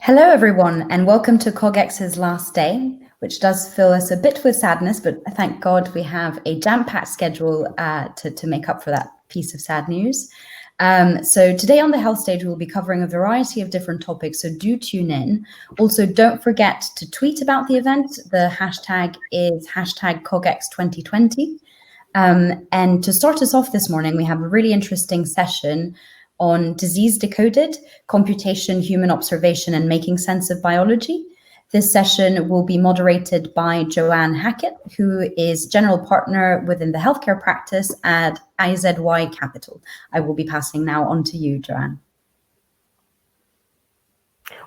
Hello, everyone, and welcome to CogX's last day, which does fill us a bit with sadness, but thank God we have a jam-packed schedule to make up for that piece of sad news. So today on the health stage, we'll be covering a variety of different topics, so do tune in. Also, don't forget to tweet about the event. The hashtag is #CogX2020. And to start us off this morning, we have a really interesting session on disease decoded, computation, human observation, and making sense of biology. This session will be moderated by Joanne Hackett, who is general partner within the healthcare practice at IZY Capital. I will be passing now on to you, Joanne.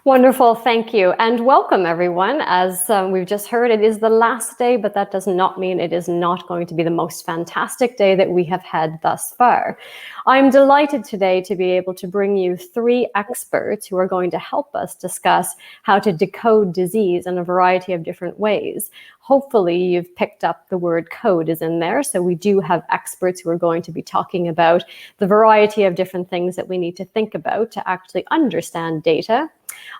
Wonderful, thank you, and welcome everyone. As we've just heard, it is the last day, but that does not mean it is not going to be the most fantastic day that we have had thus far. I'm delighted today to be able to bring you 3 experts who are going to help us discuss how to decode disease in a variety of different ways. Hopefully you've picked up the word code is in there, so we do have experts who are going to be talking about the variety of different things that we need to think about to actually understand data.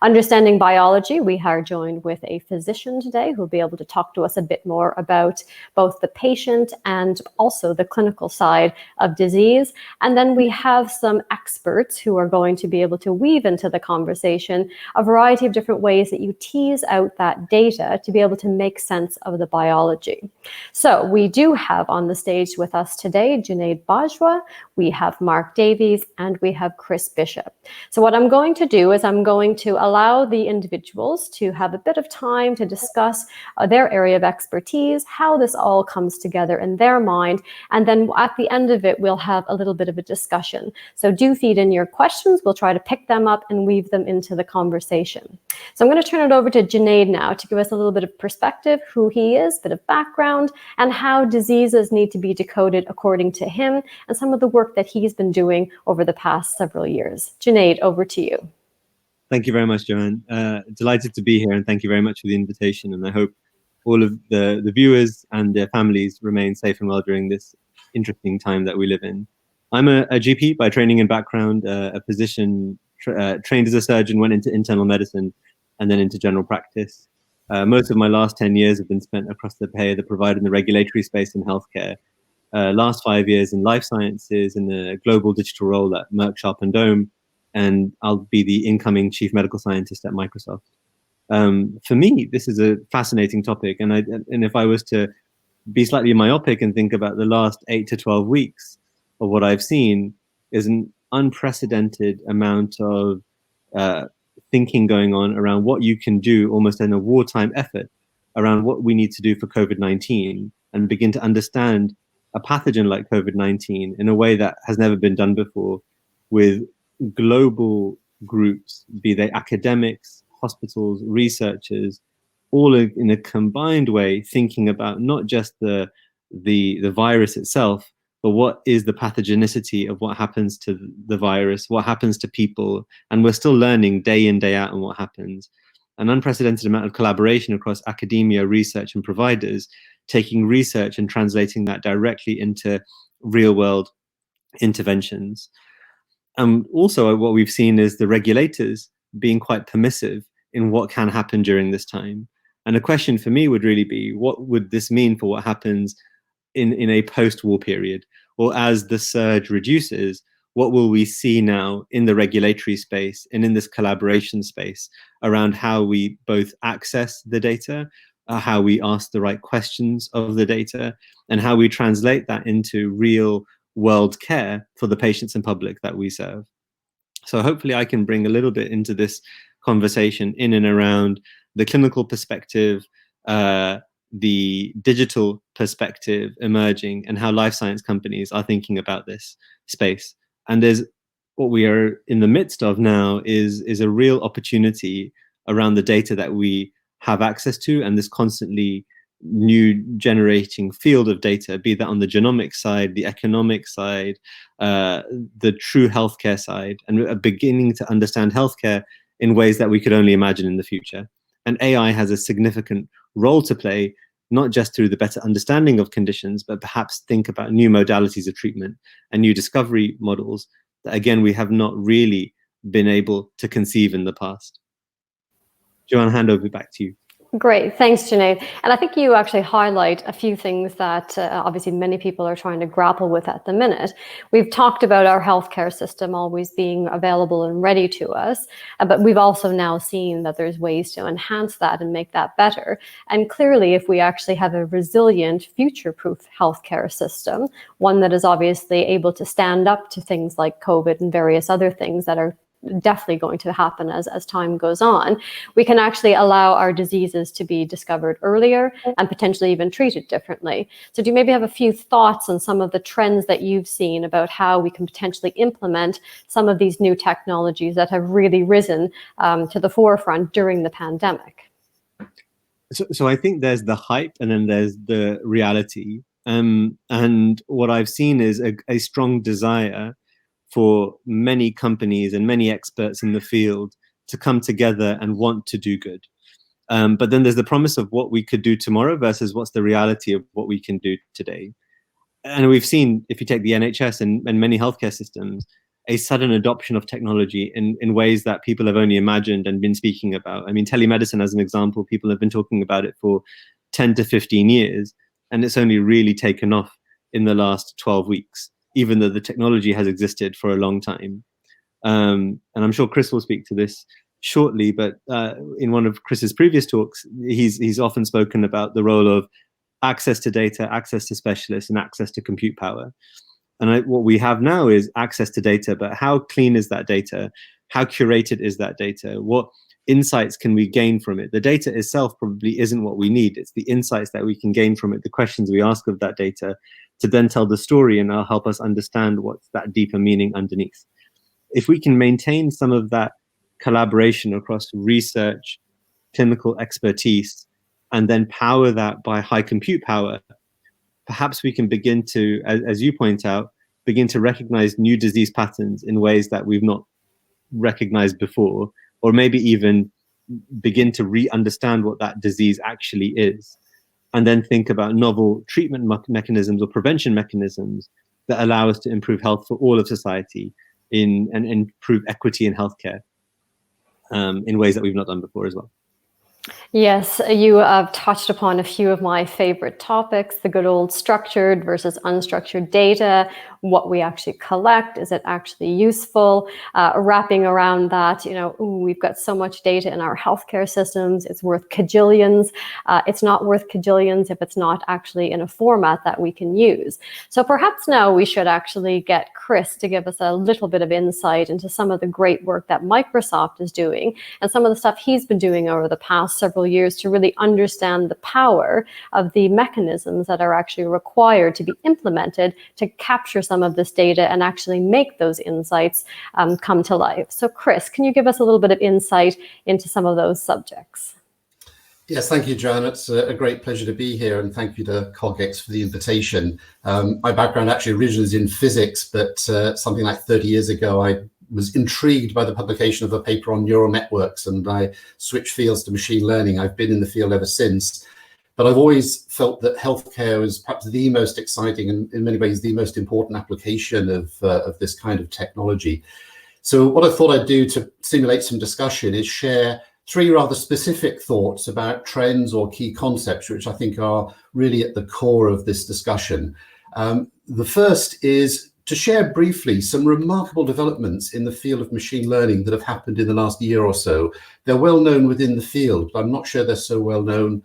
Understanding biology, we are joined with a physician today who will be able to talk to us a bit more about both the patient and also the clinical side of disease. And then we have some experts who are going to be able to weave into the conversation a variety of different ways that you tease out that data to be able to make sense of the biology. So we do have on the stage with us today Junaid Bajwa, we have Mark Davies, and we have Chris Bishop. So what I'm going to do is I'm going to allow the individuals to have a bit of time to discuss their area of expertise, how this all comes together in their mind, and then at the end of it, we'll have a little bit of a discussion. So do feed in your questions. We'll try to pick them up and weave them into the conversation. So I'm going to turn it over to Junaid now to give us a little bit of perspective, who he is, a bit of background, and how diseases need to be decoded according to him, and some of the work that he's been doing over the past several years. Junaid, over to you. Thank you very much, Joanne. Delighted to be here, and thank you very much for the invitation. And I hope all of the viewers and their families remain safe and well during this interesting time that we live in. I'm a GP by training and background, a physician trained as a surgeon, went into internal medicine, and then into general practice. Most of my last 10 years have been spent across the payer, the provider, and the regulatory space in healthcare. Last 5 years in life sciences, in the global digital role at Merck Sharp and Dome, and I'll be the incoming chief medical scientist at Microsoft. For me, this is a fascinating topic, and if I was to be slightly myopic and think about the last 8 to 12 weeks of what I've seen, is an unprecedented amount of thinking going on around what you can do almost in a wartime effort around what we need to do for COVID-19 and begin to understand a pathogen like COVID-19 in a way that has never been done before, with global groups, be they academics, hospitals, researchers, all in a combined way, thinking about not just the virus itself, but what is the pathogenicity of what happens to the virus, what happens to people, and we're still learning day in, day out on what happens. An unprecedented amount of collaboration across academia, research, and providers, taking research and translating that directly into real-world interventions. Also, what we've seen is the regulators being quite permissive in what can happen during this time. And a question for me would really be, what would this mean for what happens in a post-war period? Or as the surge reduces, what will we see now in the regulatory space and in this collaboration space around how we both access the data, how we ask the right questions of the data, and how we translate that into real world care for the patients and public that we serve. So hopefully I can bring a little bit into this conversation in and around the clinical perspective, the digital perspective emerging, and how life science companies are thinking about this space. And there's what we are in the midst of now is a real opportunity around the data that we have access to, and this constantly new generating field of data, be that on the genomic side, the economic side, the true healthcare side, and we're beginning to understand healthcare in ways that we could only imagine in the future. And AI has a significant role to play, not just through the better understanding of conditions, but perhaps think about new modalities of treatment and new discovery models that, again, we have not really been able to conceive in the past. Joanne, hand over back to you. Great, thanks, Junaid. And I think you actually highlight a few things that obviously many people are trying to grapple with at the minute. We've talked about our healthcare system always being available and ready to us, but we've also now seen that there's ways to enhance that and make that better. And clearly, if we actually have a resilient, future-proof healthcare system, one that is obviously able to stand up to things like COVID and various other things that are definitely going to happen as time goes on, we can actually allow our diseases to be discovered earlier and potentially even treated differently. So do you maybe have a few thoughts on some of the trends that you've seen about how we can potentially implement some of these new technologies that have really risen to the forefront during the pandemic? So I think there's the hype and then there's the reality. And what I've seen is a strong desire for many companies and many experts in the field to come together and want to do good. But then there's the promise of what we could do tomorrow versus what's the reality of what we can do today. And we've seen, if you take the NHS and many healthcare systems, a sudden adoption of technology in ways that people have only imagined and been speaking about. I mean, telemedicine as an example, people have been talking about it for 10 to 15 years, and it's only really taken off in the last 12 weeks. Even though the technology has existed for a long time. And I'm sure Chris will speak to this shortly, but in one of Chris's previous talks, he's often spoken about the role of access to data, access to specialists, and access to compute power. And what we have now is access to data, but how clean is that data? How curated is that data? What insights can we gain from it? The data itself probably isn't what we need. It's the insights that we can gain from it, the questions we ask of that data, to then tell the story and help us understand what's that deeper meaning underneath. If we can maintain some of that collaboration across research, clinical expertise, and then power that by high compute power, perhaps we can begin to, as you point out, begin to recognize new disease patterns in ways that we've not recognized before, or maybe even begin to re-understand what that disease actually is. And then think about novel treatment mechanisms or prevention mechanisms that allow us to improve health for all of society and improve equity in healthcare in ways that we've not done before as well. Yes, you have touched upon a few of my favorite topics, the good old structured versus unstructured data, what we actually collect, is it actually useful? Wrapping around that, we've got so much data in our healthcare systems, it's worth cajillions. It's not worth cajillions if it's not actually in a format that we can use. So perhaps now we should actually get Chris to give us a little bit of insight into some of the great work that Microsoft is doing and some of the stuff he's been doing over the past several years to really understand the power of the mechanisms that are actually required to be implemented to capture some of this data and actually make those insights come to life. So Chris, can you give us a little bit of insight into some of those subjects? Yes, thank you, Joanne. It's a great pleasure to be here, and thank you to CogX for the invitation. My background actually originally is in physics, but something like 30 years ago, I was intrigued by the publication of a paper on neural networks, and I switched fields to machine learning. I've been in the field ever since, but I've always felt that healthcare is perhaps the most exciting and in many ways the most important application of this kind of technology. So what I thought I'd do to stimulate some discussion is share three rather specific thoughts about trends or key concepts, which I think are really at the core of this discussion. The first is to share briefly some remarkable developments in the field of machine learning that have happened in the last year or so. They're well known within the field, but I'm not sure they're so well known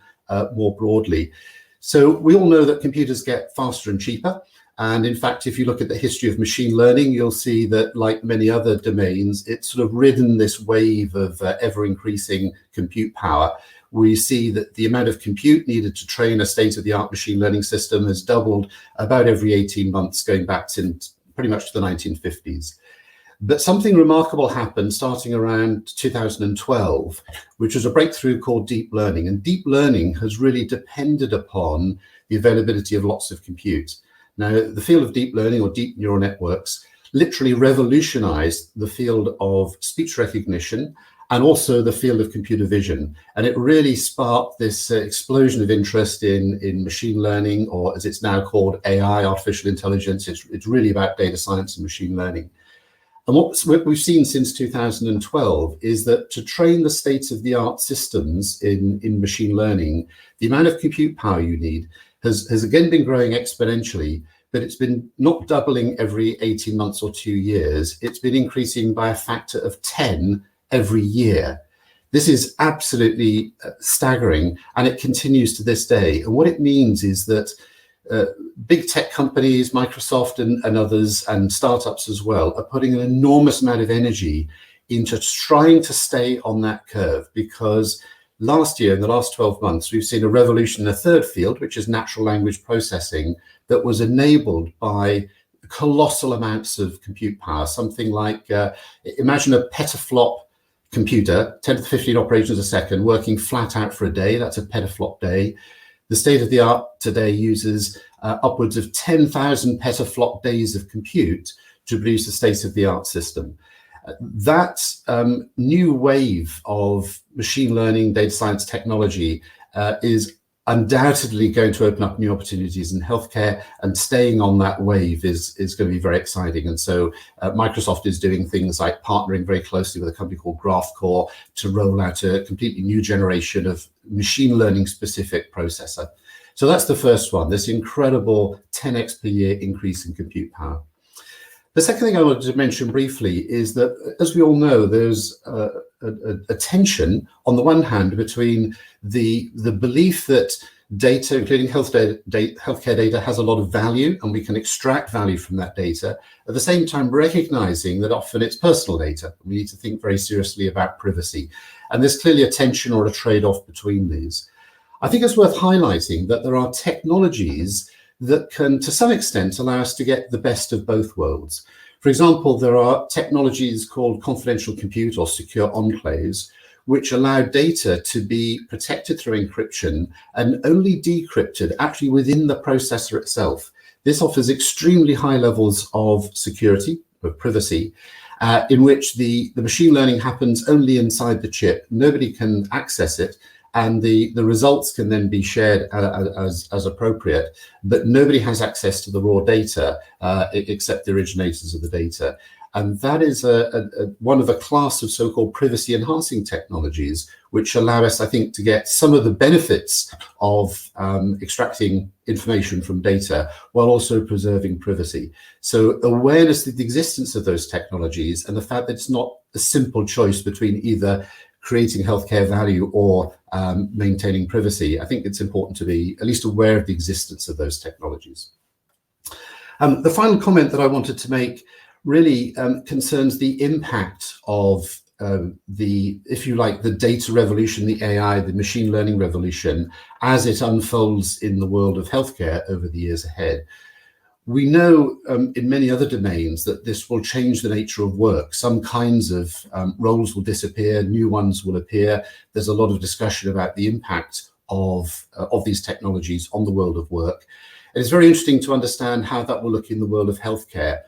more broadly. So we all know that computers get faster and cheaper. And in fact, if you look at the history of machine learning, you'll see that like many other domains, it's sort of ridden this wave of ever increasing compute power. We see that the amount of compute needed to train a state-of-the-art machine learning system has doubled about every 18 months, going back to pretty much to the 1950s. But something remarkable happened starting around 2012, which was a breakthrough called deep learning. And deep learning has really depended upon the availability of lots of compute. Now, the field of deep learning or deep neural networks literally revolutionized the field of speech recognition and also the field of computer vision. And it really sparked this explosion of interest in machine learning, or as it's now called, AI, artificial intelligence. It's really about data science and machine learning. And what we've seen since 2012 is that to train the state-of-the-art systems in machine learning, the amount of compute power you need has again been growing exponentially, but it's been not doubling every 18 months or 2 years. It's been increasing by a factor of 10 every year. This is absolutely staggering, and it continues to this day. And what it means is that big tech companies, Microsoft and others, and startups as well, are putting an enormous amount of energy into trying to stay on that curve, because last year, in the last 12 months, we've seen a revolution in a third field, which is natural language processing, that was enabled by colossal amounts of compute power. Something like, imagine a petaflop computer, 10 to the 15 operations a second, working flat out for a day. That's a petaflop day. The state of the art today uses upwards of 10,000 petaflop days of compute to produce a state of the art system. That new wave of machine learning, data science technology is undoubtedly going to open up new opportunities in healthcare, and staying on that wave is going to be very exciting. And so Microsoft is doing things like partnering very closely with a company called GraphCore to roll out a completely new generation of machine learning specific processor. So that's the first one, this incredible 10x per year increase in compute power. The second thing I wanted to mention briefly is that, as we all know, there's a tension on the one hand between the belief that data, including healthcare data, has a lot of value and we can extract value from that data, at the same time recognizing that often it's personal data. We need to think very seriously about privacy. And there's clearly a tension or a trade-off between these. I think it's worth highlighting that there are technologies that can, to some extent, allow us to get the best of both worlds. For example, there are technologies called confidential compute or secure enclaves, which allow data to be protected through encryption and only decrypted actually within the processor itself. This offers extremely high levels of security, of privacy, in which the machine learning happens only inside the chip. Nobody can access it, and the results can then be shared as appropriate, but nobody has access to the raw data except the originators of the data. And that is one of a class of so-called privacy enhancing technologies, which allow us, I think, to get some of the benefits of extracting information from data while also preserving privacy. So awareness of the existence of those technologies and the fact that it's not a simple choice between either creating healthcare value or maintaining privacy, I think it's important to be at least aware of the existence of those technologies. The final comment that I wanted to make really concerns the impact of if you like, the data revolution, the AI, the machine learning revolution, as it unfolds in the world of healthcare over the years ahead. We know in many other domains that this will change the nature of work. Some kinds of roles will disappear, new ones will appear. There's a lot of discussion about the impact of these technologies on the world of work. And it's very interesting to understand how that will look in the world of healthcare.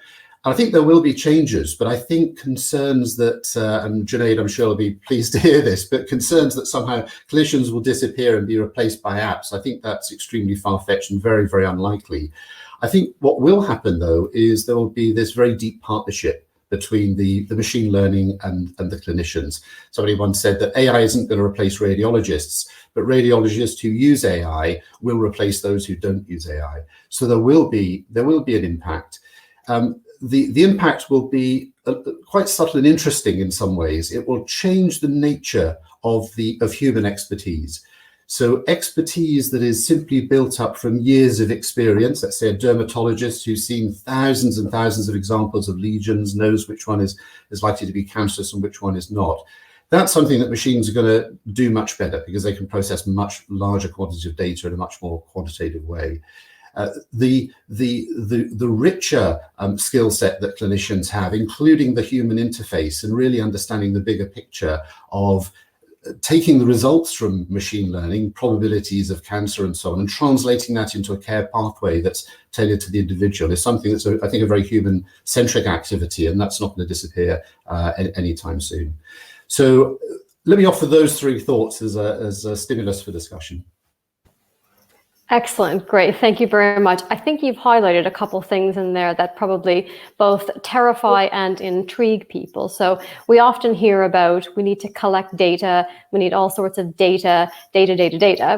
I think there will be changes, but I think concerns that, and Junaid, I'm sure will be pleased to hear this, but concerns that somehow clinicians will disappear and be replaced by apps, I think that's extremely far-fetched and very, very unlikely. I think what will happen, though, is there will be this very deep partnership between the machine learning and the clinicians. Somebody once said that AI isn't going to replace radiologists, but radiologists who use AI will replace those who don't use AI. So there will be an impact. The impact will be quite subtle and interesting in some ways. It will change the nature of human expertise. So expertise that is simply built up from years of experience, let's say a dermatologist who's seen thousands and thousands of examples of lesions, knows which one is likely to be cancerous and which one is not. That's something that machines are going to do much better because they can process much larger quantities of data in a much more quantitative way. The richer skill set that clinicians have, including the human interface and really understanding the bigger picture of taking the results from machine learning, probabilities of cancer and so on, and translating that into a care pathway that's tailored to the individual is something that's, I think, a very human-centric activity, and that's not going to disappear anytime soon. So let me offer those three thoughts as a stimulus for discussion. Excellent, great, thank you very much. I think you've highlighted a couple things in there that probably both terrify and intrigue people. So we often hear about, we need to collect data, we need all sorts of data,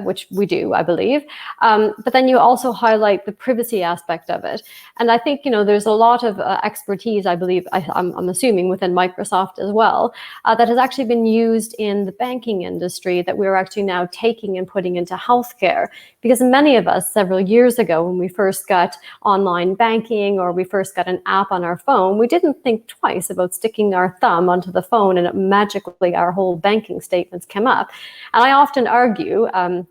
which we do, I believe. But then you also highlight the privacy aspect of it. And I think, there's a lot of expertise, I believe, I'm assuming within Microsoft as well, that has actually been used in the banking industry that we're actually now taking and putting into healthcare. Because many of us several years ago, when we first got online banking or we first got an app on our phone, we didn't think twice about sticking our thumb onto the phone and magically our whole banking statements came up. And I often argue,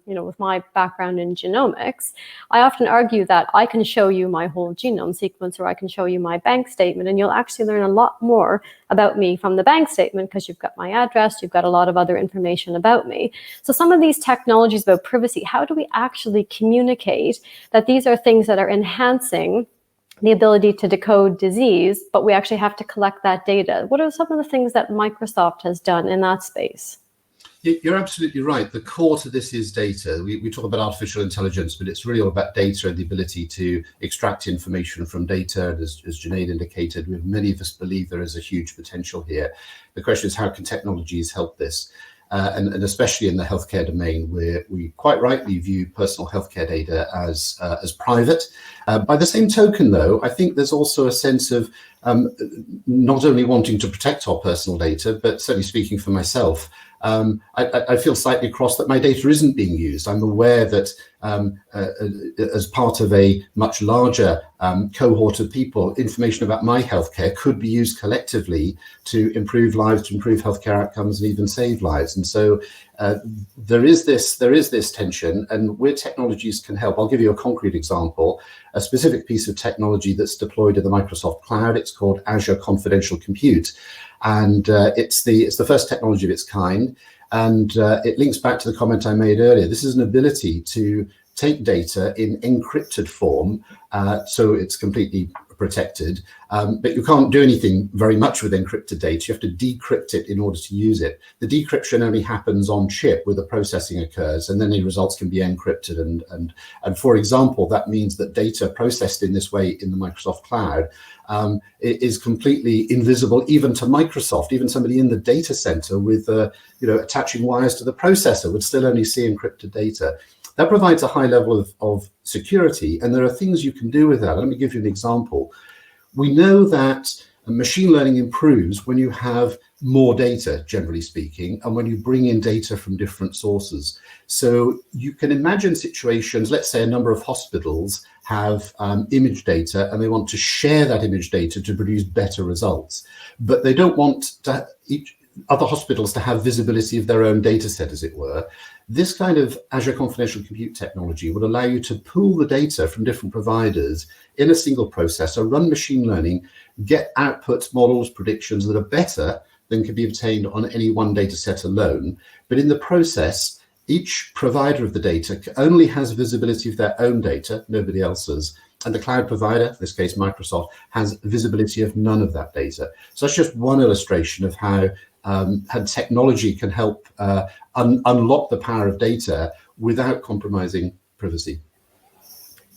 with my background in genomics, I often argue that I can show you my whole genome sequence or I can show you my bank statement, and you'll actually learn a lot more about me from the bank statement because you've got my address, you've got a lot of other information about me. So some of these technologies about privacy, how do we actually communicate that these are things that are enhancing the ability to decode disease, but we actually have to collect that data? What are some of the things that Microsoft has done in that space? You're absolutely right. The core to this is data. We talk about artificial intelligence, but it's really all about data and the ability to extract information from data. And as Junaid indicated, many of us believe there is a huge potential here. The question is, how can technologies help this? And especially in the healthcare domain, where we quite rightly view personal healthcare data as private. By the same token, though, I think there's also a sense of not only wanting to protect our personal data, but certainly speaking for myself, I feel slightly cross that my data isn't being used. I'm aware that as part of a much larger cohort of people, information about my healthcare could be used collectively to improve lives, to improve healthcare outcomes, and even save lives. And so there is this tension, and where technologies can help. I'll give you a concrete example. A specific piece of technology that's deployed in the Microsoft cloud. It's called Azure Confidential Compute. And it's the first technology of its kind, and it links back to the comment I made earlier. This is an ability to take data in encrypted form, so it's completely protected, but you can't do anything very much with encrypted data. You have to decrypt it in order to use it. The decryption only happens on chip where the processing occurs, and then the results can be encrypted. And for example, that means that data processed in this way in the Microsoft cloud is completely invisible even to Microsoft. Even somebody in the data center with attaching wires to the processor would still only see encrypted data. That provides a high level of security, and there are things you can do with that. Let me give you an example. We know that machine learning improves when you have more data, generally speaking, and when you bring in data from different sources. So you can imagine situations, let's say a number of hospitals have image data and they want to share that image data to produce better results, but they don't want other hospitals to have visibility of their own data set, as it were. This kind of Azure Confidential Compute technology would allow you to pool the data from different providers in a single processor, run machine learning, get outputs, models, predictions that are better than can be obtained on any one data set alone. But in the process, each provider of the data only has visibility of their own data, nobody else's. And the cloud provider, in this case Microsoft, has visibility of none of that data. So that's just one illustration of how technology can help unlock the power of data without compromising privacy.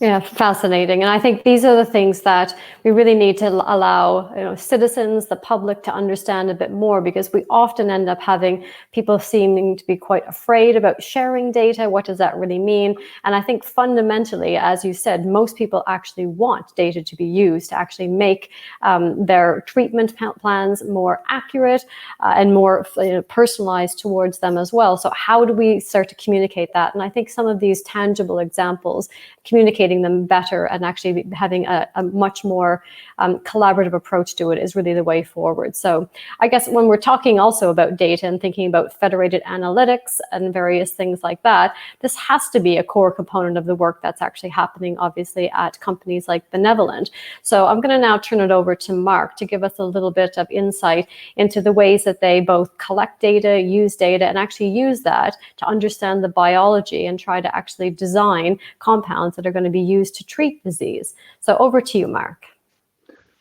Yeah, fascinating. And I think these are the things that we really need to allow citizens, the public, to understand a bit more, because we often end up having people seeming to be quite afraid about sharing data. What does that really mean? And I think fundamentally, as you said, most people actually want data to be used to actually make their treatment plans more accurate and more personalized towards them as well. So how do we start to communicate that? And I think some of these tangible examples, communicating them better and actually having a much more collaborative approach to it, is really the way forward. So I guess when we're talking also about data and thinking about federated analytics and various things like that, this has to be a core component of the work that's actually happening, obviously, at companies like Benevolent. So I'm going to now turn it over to Mark to give us a little bit of insight into the ways that they both collect data, use data, and actually use that to understand the biology and try to actually design compounds that are going to be used to treat disease. So over to you, Mark.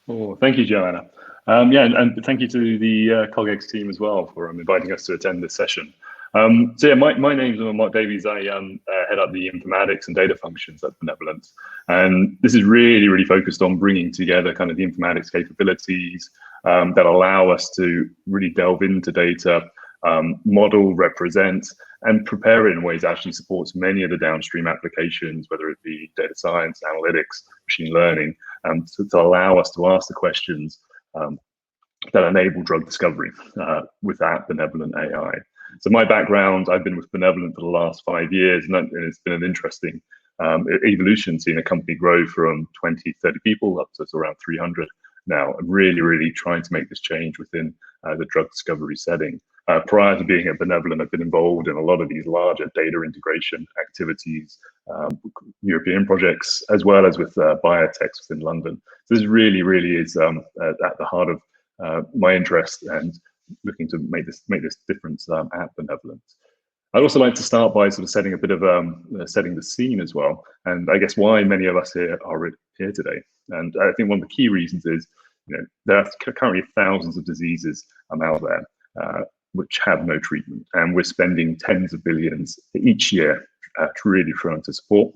Oh, thank you, Joanna. And thank you to the CogX team as well for inviting us to attend this session. So yeah, my name's Mark Davies. I head up the informatics and data functions at Benevolent. And this is really focused on bringing together kind of the informatics capabilities that allow us to really delve into data, model, represent, and prepare it in ways that actually supports many of the downstream applications, whether it be data science, analytics, machine learning, to allow us to ask the questions that enable drug discovery with that Benevolent AI. So my background, I've been with Benevolent for the last 5 years, and it's been an interesting evolution, seeing a company grow from 20, 30 people up to around 300 now. I'm really trying to make this change within the drug discovery setting. Prior to being at Benevolent, I've been involved in a lot of these larger data integration activities, European projects, as well as with biotechs within London. So this really is at the heart of my interest and looking to make this difference at Benevolent. I'd also like to start by sort of setting a bit of setting the scene as well, and I guess why many of us here are here today. And I think one of the key reasons is, there are currently thousands of diseases out there which have no treatment, and we're spending tens of billions each year really trying to support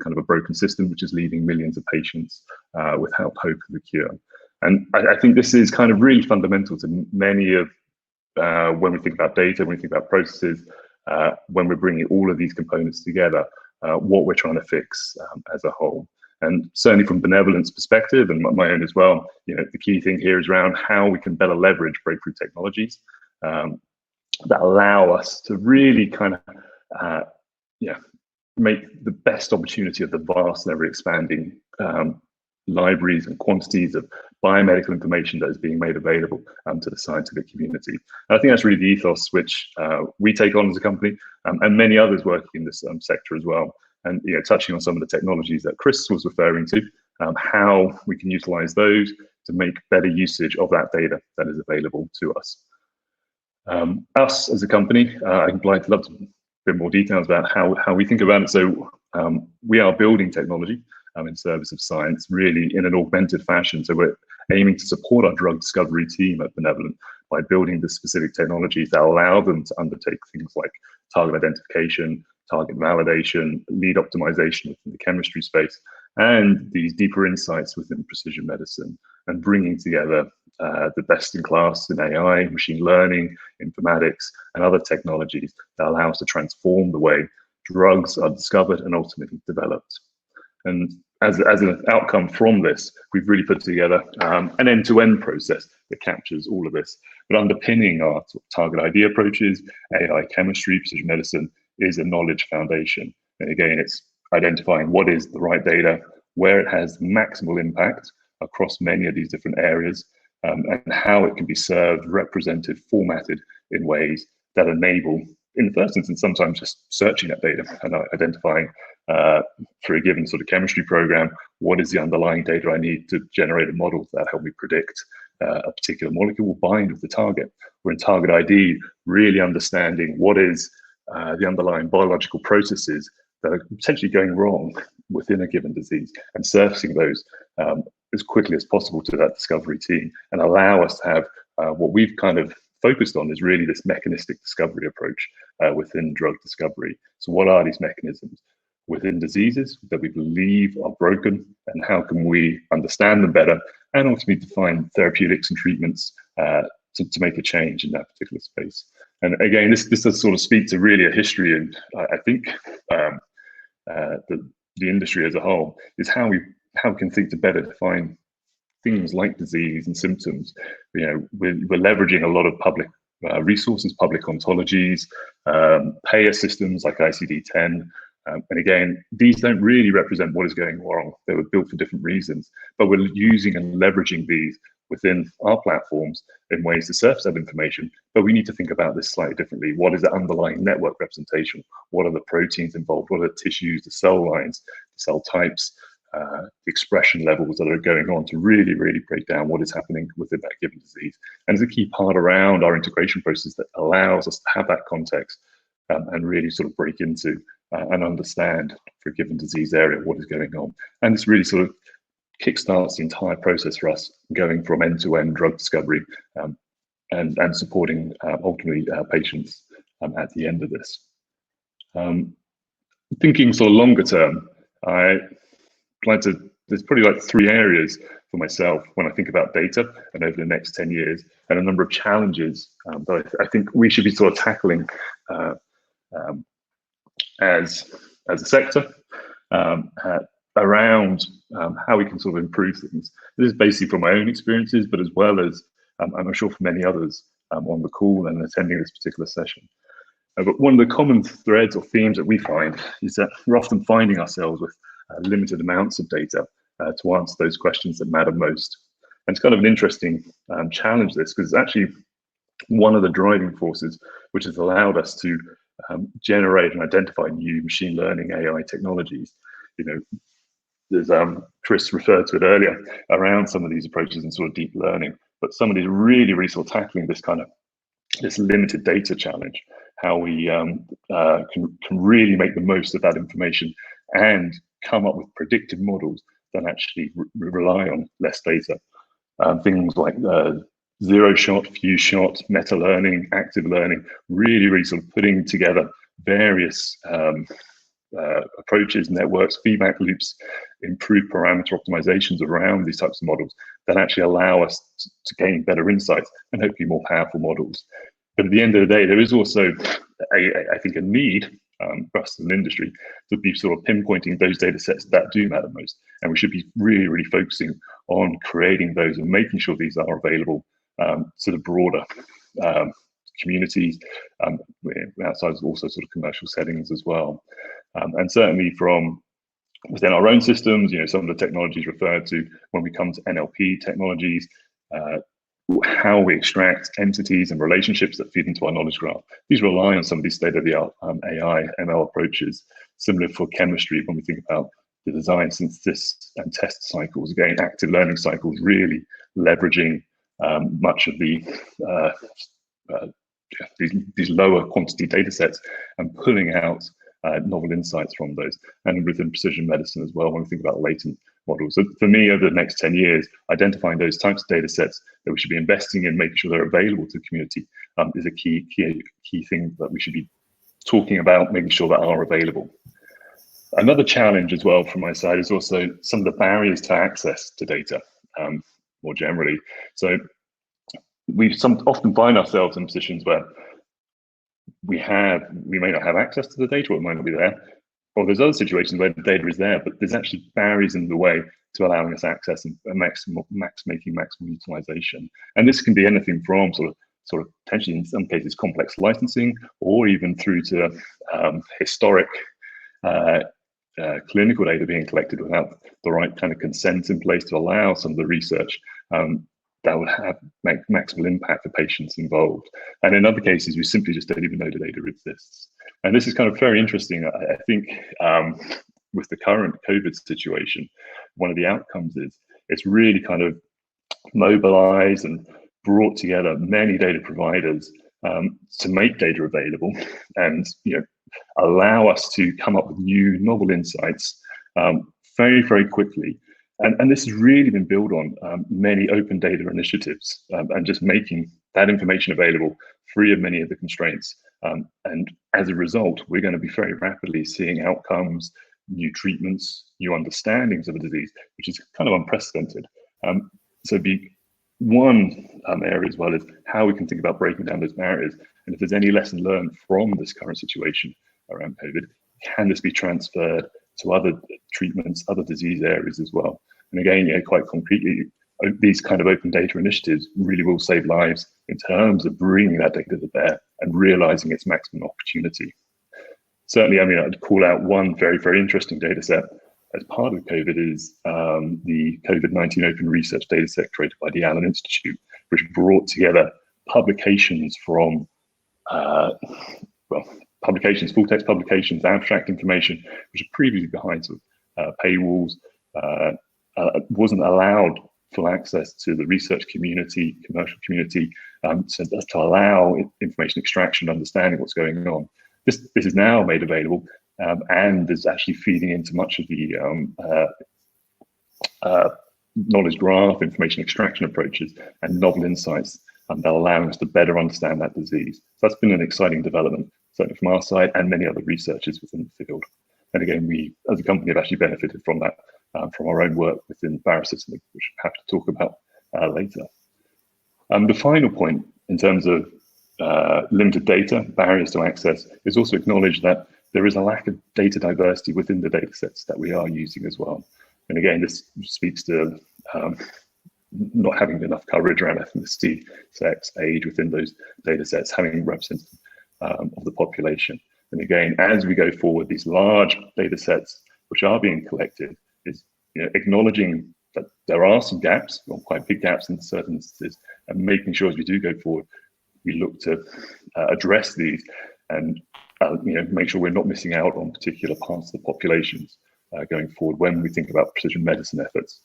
kind of a broken system, which is leaving millions of patients without hope of a cure. And I think this is kind of really fundamental to many of when we think about data, when we think about processes, when we're bringing all of these components together, what we're trying to fix as a whole. And certainly from Benevolent's perspective, and my own as well, the key thing here is around how we can better leverage breakthrough technologies that allow us to really kind of make the best opportunity of the vast and ever expanding libraries and quantities of biomedical information that is being made available to the scientific community. And I think that's really the ethos which we take on as a company, and many others working in this sector as well. And touching on some of the technologies that Chris was referring to, how we can utilize those to make better usage of that data that is available to us. Us as a company, I'd love to a bit more details about how we think about it. So we are building technology in service of science, really in an augmented fashion. So we're aiming to support our drug discovery team at Benevolent by building the specific technologies that allow them to undertake things like target identification, target validation, lead optimization within the chemistry space, and these deeper insights within precision medicine, and bringing together the best in class in AI, machine learning, informatics, and other technologies that allow us to transform the way drugs are discovered and ultimately developed. And as an outcome from this, we've really put together an end-to-end process that captures all of this. But underpinning our target ID approaches, AI chemistry, precision medicine, is a knowledge foundation. And again, it's identifying what is the right data, where it has maximal impact across many of these different areas, and how it can be served, represented, formatted in ways that enable, in the first instance, sometimes just searching that data and identifying through a given sort of chemistry program, what is the underlying data I need to generate a model that help me predict a particular molecule will bind with the target. We're in target ID, really understanding what is the underlying biological processes that are potentially going wrong within a given disease, and surfacing those as quickly as possible to that discovery team, and allow us to have what we've kind of focused on is really this mechanistic discovery approach within drug discovery. So what are these mechanisms within diseases that we believe are broken, and how can we understand them better and ultimately define therapeutics and treatments to make a change in that particular space. And again, this does sort of speak to really a history, and I think the industry as a whole is how we can think to better define things like disease and symptoms. We're leveraging a lot of public resources, public ontologies, payer systems like ICD-10. And again, these don't really represent what is going wrong. They were built for different reasons, but we're using and leveraging these within our platforms in ways to surface that information. But we need to think about this slightly differently. What is the underlying network representation? What are the proteins involved? What are the tissues, the cell lines, the cell types, the expression levels that are going on to really break down what is happening within that given disease? And it's a key part around our integration process that allows us to have that context and really sort of break into and understand for a given disease area what is going on. And this really sort of kickstarts the entire process for us, going from end-to-end drug discovery and supporting ultimately patients at the end of this. Thinking sort of longer term, there's probably like 3 areas for myself when I think about data and over the next 10 years, and a number of challenges that I think we should be sort of tackling as a sector around how we can sort of improve things. This is basically from my own experiences, but as well as I'm sure for many others on the call and attending this particular session. But one of the common threads or themes that we find is that we're often finding ourselves with limited amounts of data to answer those questions that matter most. And it's kind of an interesting challenge, this, because it's actually one of the driving forces which has allowed us to generate and identify new machine learning AI technologies. You know, there's Chris referred to it earlier around some of these approaches and sort of deep learning, but somebody's really sort of tackling this limited data challenge, how we can really make the most of that information and come up with predictive models that actually rely on less data. Things like zero shot, few shot, meta learning, active learning, really sort of putting together various approaches, networks, feedback loops, improved parameter optimizations around these types of models that actually allow us to gain better insights and hopefully more powerful models. But at the end of the day, there is also, I think, a need for us as an industry to be sort of pinpointing those data sets that do matter most. And we should be really focusing on creating those and making sure these are available to the broader communities, outside of also sort of commercial settings as well. And certainly from within our own systems, you know, some of the technologies referred to when we come to NLP technologies, how we extract entities and relationships that feed into our knowledge graph. These rely on some of these state-of-the-art AI, ML approaches. Similar for chemistry, when we think about the design, synthesis, and test cycles, again, active learning cycles, really leveraging much of the these lower quantity data sets and pulling out novel insights from those, and within precision medicine as well, when we think about latent models. So for me, over the next 10 years, identifying those types of data sets that we should be investing in, making sure they're available to the community, is a key thing that we should be talking about, making sure that are available. Another challenge as well from my side is also some of the barriers to access to data, more generally. So we often find ourselves in positions where we may not have access to the data, or it might not be there, or there's other situations where the data is there, but there's actually barriers in the way to allowing us access and making maximum utilization. And this can be anything from sort of potentially in some cases complex licensing, or even through to historic clinical data being collected without the right kind of consent in place to allow some of the research that would make maximal impact for patients involved. And in other cases, we simply just don't even know the data exists. And this is kind of very interesting. I think with the current COVID situation, one of the outcomes is it's really kind of mobilized and brought together many data providers to make data available and, you know, allow us to come up with new novel insights very quickly. And this has really been built on many open data initiatives and just making that information available free of many of the constraints. And as a result, we're going to be very rapidly seeing outcomes, new treatments, new understandings of a disease, which is kind of unprecedented. So be one area as well is how we can think about breaking down those barriers. And if there's any lesson learned from this current situation around COVID, can this be transferred to other treatments, other disease areas as well? And again, yeah, quite concretely, these kind of open data initiatives really will save lives in terms of bringing that data to bear and realizing its maximum opportunity. Certainly, I mean, I'd call out one very interesting data set as part of COVID is the COVID-19 open research data set created by the Allen Institute, which brought together publications from, publications, full text publications, abstract information, which are previously behind sort of paywalls, wasn't allowed full access to the research community, commercial community, so as to allow information extraction, understanding what's going on. This is now made available and is actually feeding into much of the knowledge graph, information extraction approaches, and novel insights that'll allow us to better understand that disease. So that's been an exciting development, certainly from our side and many other researchers within the field. And again, we as a company have actually benefited from that, from our own work within baricitinib, which I'm happy to talk about later. The final point in terms of limited data, barriers to access, is also acknowledge that there is a lack of data diversity within the data sets that we are using as well. And again, this speaks to not having enough coverage around ethnicity, sex, age within those data sets, having representative of the population. And again, as we go forward, these large data sets which are being collected is acknowledging that there are some gaps, or quite big gaps in certain instances, and making sure as we do go forward, we look to address these and make sure we're not missing out on particular parts of the populations going forward when we think about precision medicine efforts.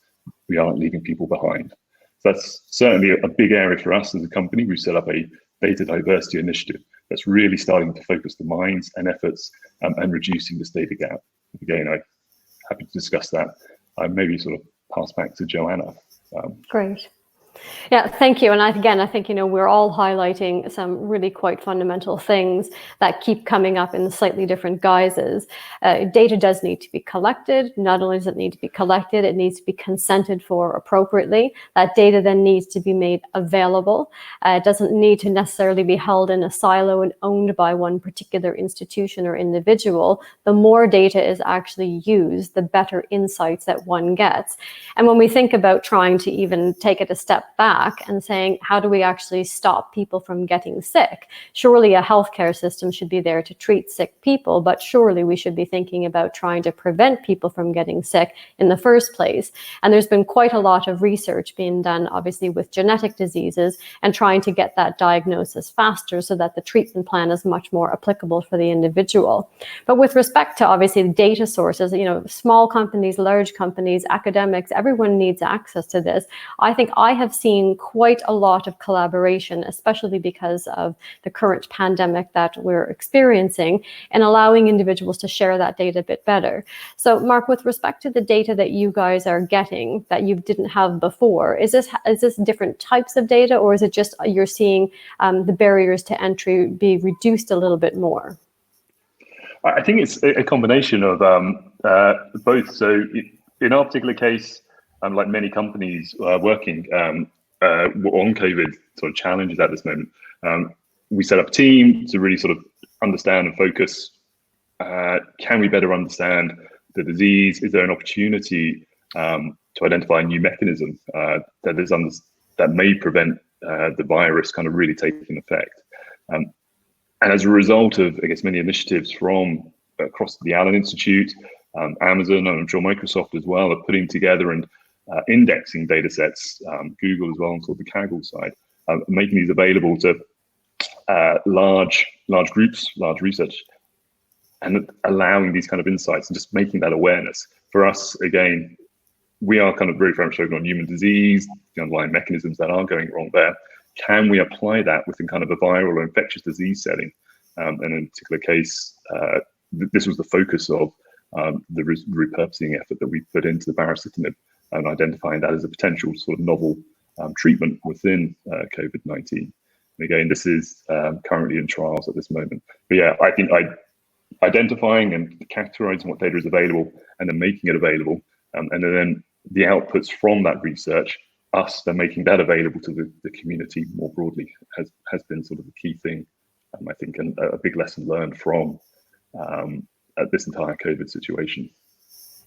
We aren't leaving people behind. So that's certainly a big area for us as a company. We've set up a data diversity initiative that's really starting to focus the minds and efforts and reducing this data gap. Again, I'm happy to discuss that. Maybe sort of pass back to Joanna. Great. Yeah, thank you. And I think, we're all highlighting some really quite fundamental things that keep coming up in slightly different guises. Data does need to be collected. Not only does it need to be collected, it needs to be consented for appropriately. That data then needs to be made available. It doesn't need to necessarily be held in a silo and owned by one particular institution or individual. The more data is actually used, the better insights that one gets. And when we think about trying to even take it a step back and saying, how do we actually stop people from getting sick? Surely a healthcare system should be there to treat sick people, but surely we should be thinking about trying to prevent people from getting sick in the first place. And there's been quite a lot of research being done, obviously, with genetic diseases and trying to get that diagnosis faster so that the treatment plan is much more applicable for the individual. But with respect to, obviously, the data sources, small companies, large companies, academics, everyone needs access to this. I think I have seen quite a lot of collaboration, especially because of the current pandemic that we're experiencing, and allowing individuals to share that data a bit better. So, Mark, with respect to the data that you guys are getting that you didn't have before, is this different types of data, or is it just you're seeing the barriers to entry be reduced a little bit more? I think it's a combination of both. So, in our particular case, like many companies working on COVID sort of challenges at this moment, we set up a team to really sort of understand and focus. Can we better understand the disease? Is there an opportunity to identify a new mechanism that may prevent the virus kind of really taking effect? And as a result of, I guess, many initiatives from across the Allen Institute, Amazon, and I'm sure Microsoft as well, are putting together and indexing data sets, Google as well, on sort of the Kaggle side, making these available to large groups, large research, and allowing these kind of insights and just making that awareness. For us, again, we are kind of very much focused on human disease, the underlying mechanisms that are going wrong there. Can we apply that within kind of a viral or infectious disease setting? And in a particular case, this was the focus of the repurposing effort that we put into the baricitinib, and identifying that as a potential sort of novel treatment within COVID-19. Again, this is currently in trials at this moment. But yeah, I think identifying and categorizing what data is available and then making it available, and then the outputs from that research, us then making that available to the community more broadly has been sort of the key thing, I think, and a big lesson learned from this entire COVID situation.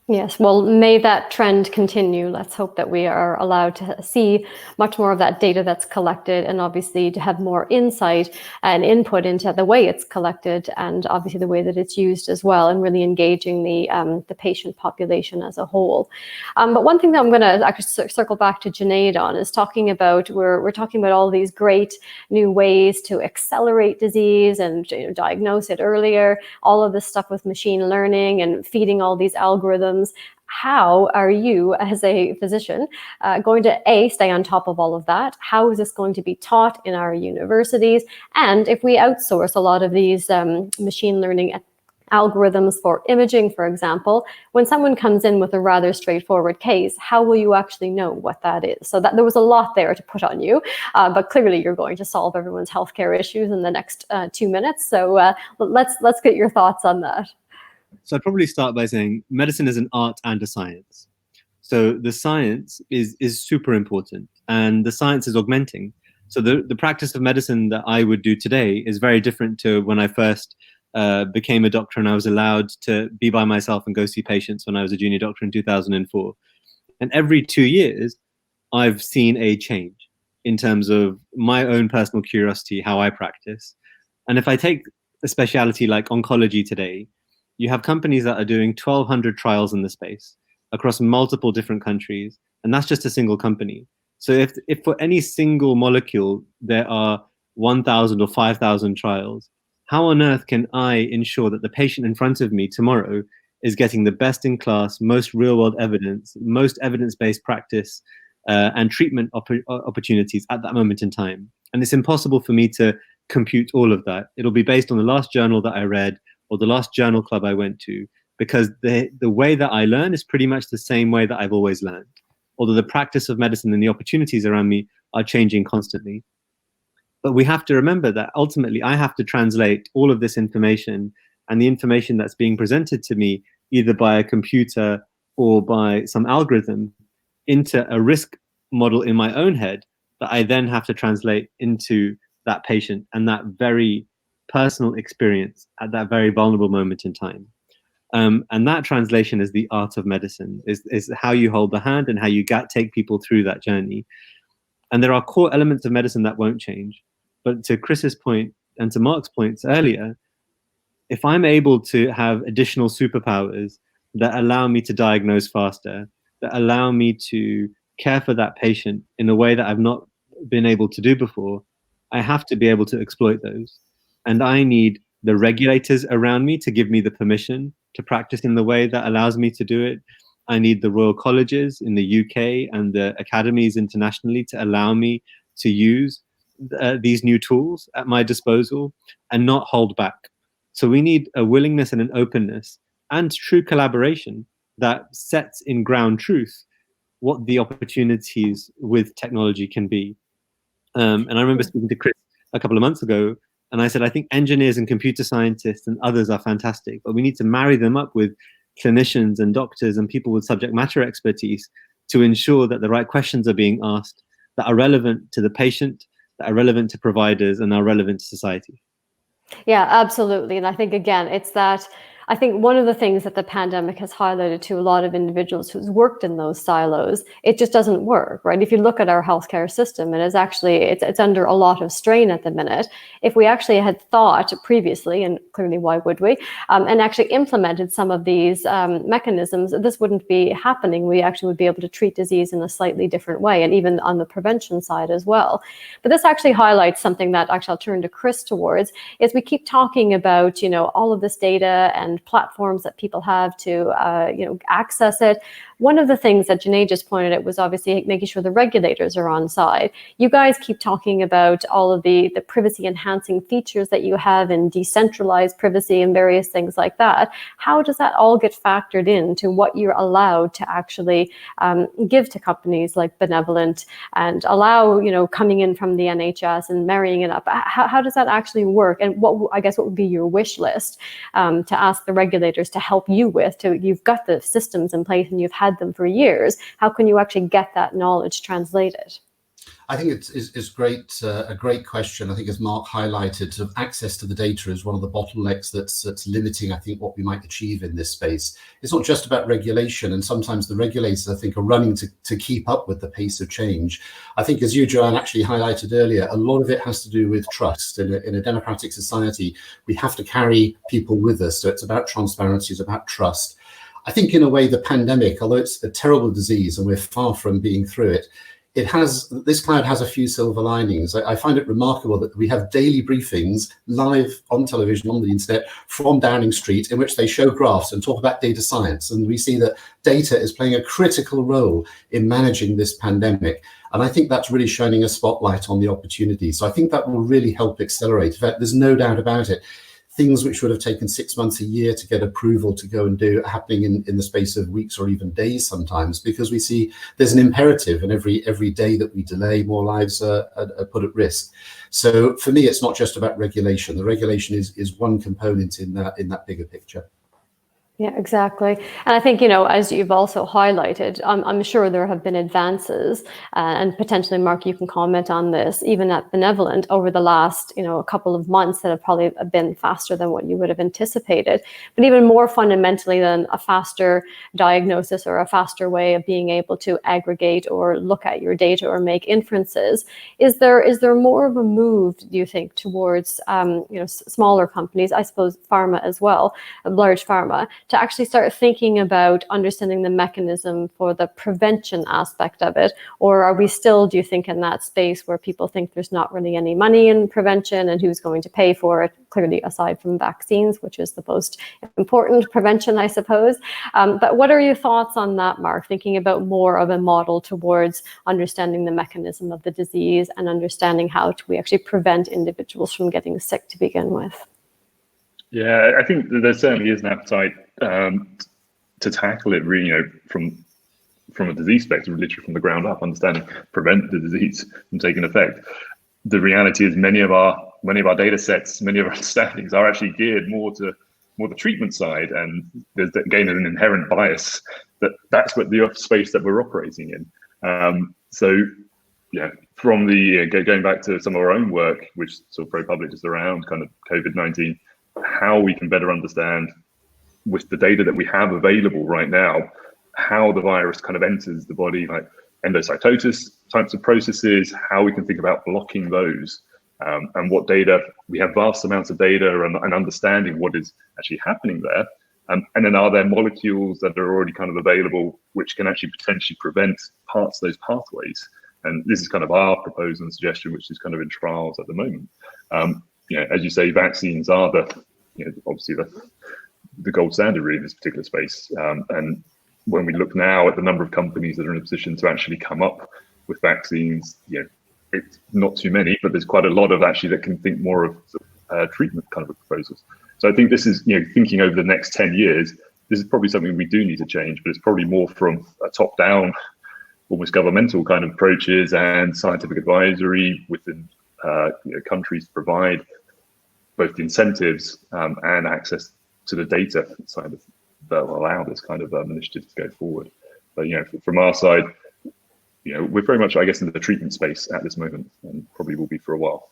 Yes, well, may that trend continue. Let's hope that we are allowed to see much more of that data that's collected, and obviously to have more insight and input into the way it's collected, and obviously the way that it's used as well, and really engaging the patient population as a whole. But one thing that I'm going to actually circle back to Junaid on is talking about, we're talking about all these great new ways to accelerate disease and diagnose it earlier, all of this stuff with machine learning and feeding all these algorithms. How are you, as a physician, going to stay on top of all of that? How is this going to be taught in our universities? And if we outsource a lot of these machine learning algorithms for imaging, for example. When someone comes in with a rather straightforward case, how will you actually know what that is? So that there was a lot there to put on you, but clearly you're going to solve everyone's healthcare issues in the next 2 minutes. So let's get your thoughts on that. So I'd probably start by saying medicine is an art and a science. So the science is super important, and the science is augmenting. So the practice of medicine that I would do today is very different to when I first became a doctor and I was allowed to be by myself and go see patients when I was a junior doctor in 2004. And every 2 years, I've seen a change in terms of my own personal curiosity, how I practice. And if I take a specialty like oncology today, you have companies that are doing 1,200 trials in the space across multiple different countries, and that's just a single company. So if for any single molecule there are 1,000 or 5,000 trials, how on earth can I ensure that the patient in front of me tomorrow is getting the best in class, most real world evidence, most evidence-based practice and treatment opportunities at that moment in time? And it's impossible for me to compute all of that. It'll be based on the last journal that I read or the last journal club I went to, because the way that I learn is pretty much the same way that I've always learned, although the practice of medicine and the opportunities around me are changing constantly. But we have to remember that ultimately I have to translate all of this information and the information that's being presented to me either by a computer or by some algorithm into a risk model in my own head that I then have to translate into that patient and that very personal experience at that very vulnerable moment in time. And that translation is the art of medicine, is how you hold the hand and how you take people through that journey. And there are core elements of medicine that won't change. But to Chris's point and to Mark's points earlier, if I'm able to have additional superpowers that allow me to diagnose faster, that allow me to care for that patient in a way that I've not been able to do before, I have to be able to exploit those. And I need the regulators around me to give me the permission to practice in the way that allows me to do it. I need the Royal Colleges in the UK and the academies internationally to allow me to use these new tools at my disposal and not hold back. So we need a willingness and an openness and true collaboration that sets in ground truth what the opportunities with technology can be. And I remember speaking to Chris a couple of months ago, and I said, I think engineers and computer scientists and others are fantastic, but we need to marry them up with clinicians and doctors and people with subject matter expertise to ensure that the right questions are being asked that are relevant to the patient, that are relevant to providers, and are relevant to society. Yeah, absolutely. And I think, again, it's that I think one of the things that the pandemic has highlighted to a lot of individuals who's worked in those silos, it just doesn't work, right? If you look at our healthcare system, it is actually, it's under a lot of strain at the minute. If we actually had thought previously, and clearly why would we, and actually implemented some of these mechanisms, this wouldn't be happening. We actually would be able to treat disease in a slightly different way, and even on the prevention side as well. But this actually highlights something that actually I'll turn to Chris towards, is we keep talking about, all of this data and platforms that people have to, access it. One of the things that Janae just pointed out was obviously making sure the regulators are on side. You guys keep talking about all of the privacy enhancing features that you have and decentralized privacy and various things like that. How does that all get factored into what you're allowed to actually give to companies like Benevolent and allow, coming in from the NHS and marrying it up? How does that actually work? And what would be your wish list to ask the regulators to help you with? You've got the systems in place and you've had them for years. How can you actually get that knowledge translated? I think it's great, a great question. I think, as Mark highlighted, sort of access to the data is one of the bottlenecks that's limiting, I think, what we might achieve in this space. It's not just about regulation, and sometimes the regulators, I think, are running to keep up with the pace of change. I think, as you, Joanne, actually highlighted earlier, a lot of it has to do with trust. In a democratic society, we have to carry people with us. So it's about transparency, it's about trust. I think, in a way, the pandemic, although it's a terrible disease and we're far from being through it, this cloud has a few silver linings. I find it remarkable that we have daily briefings live on television, on the internet, from Downing Street, in which they show graphs and talk about data science. And we see that data is playing a critical role in managing this pandemic. And I think that's really shining a spotlight on the opportunity. So I think that will really help accelerate. In fact, there's no doubt about it. things which would have taken 6 months, a year to get approval to go and do happening in the space of weeks or even days sometimes, because we see there's an imperative, and every day that we delay, more lives are put at risk. So for me, it's not just about regulation. The regulation is one component in that bigger picture. Yeah, exactly. And I think, you know, as you've also highlighted, I'm sure there have been advances, and potentially, Mark, you can comment on this, even at Benevolent over the last, you know, a couple of months that have probably been faster than what you would have anticipated. But even more fundamentally than a faster diagnosis or a faster way of being able to aggregate or look at your data or make inferences, is there more of a move, do you think, towards, you know, smaller companies, I suppose pharma as well, large pharma, to actually start thinking about understanding the mechanism for the prevention aspect of it? Or are we still, do you think, in that space where people think there's not really any money in prevention and who's going to pay for it, clearly aside from vaccines, which is the most important prevention, I suppose. But what are your thoughts on that, Mark, thinking about more of a model towards understanding the mechanism of the disease and understanding how we actually prevent individuals from getting sick to begin with? Yeah, I think there certainly is an appetite to tackle it, really, you know, from a disease spectrum, literally from the ground up, understanding, prevent the disease from taking effect. The reality is many of our data sets, many of our understandings are actually geared more the treatment side, and there's again an inherent bias that's what the space that we're operating in. So yeah, from the going back to some of our own work, which sort of very public, just around kind of COVID-19, how we can better understand with the data that we have available right now, how the virus kind of enters the body, like endocytosis types of processes, how we can think about blocking those, and what data, we have vast amounts of data and understanding what is actually happening there. And then are there molecules that are already kind of available which can actually potentially prevent parts of those pathways? And this is kind of our proposal and suggestion, which is kind of in trials at the moment. You know, as you say, vaccines are obviously the gold standard really in this particular space. And when we look now at the number of companies that are in a position to actually come up with vaccines, you know, it's not too many, but there's quite a lot of actually that can think more of treatment kind of proposals. So I think this is, you know, thinking over the next 10 years, this is probably something we do need to change, but it's probably more from a top-down, almost governmental kind of approaches and scientific advisory within countries to provide both the incentives and access to the data side that will allow this kind of initiative to go forward. But, you know, from our side, you know, we're very much, I guess, in the treatment space at this moment, and probably will be for a while.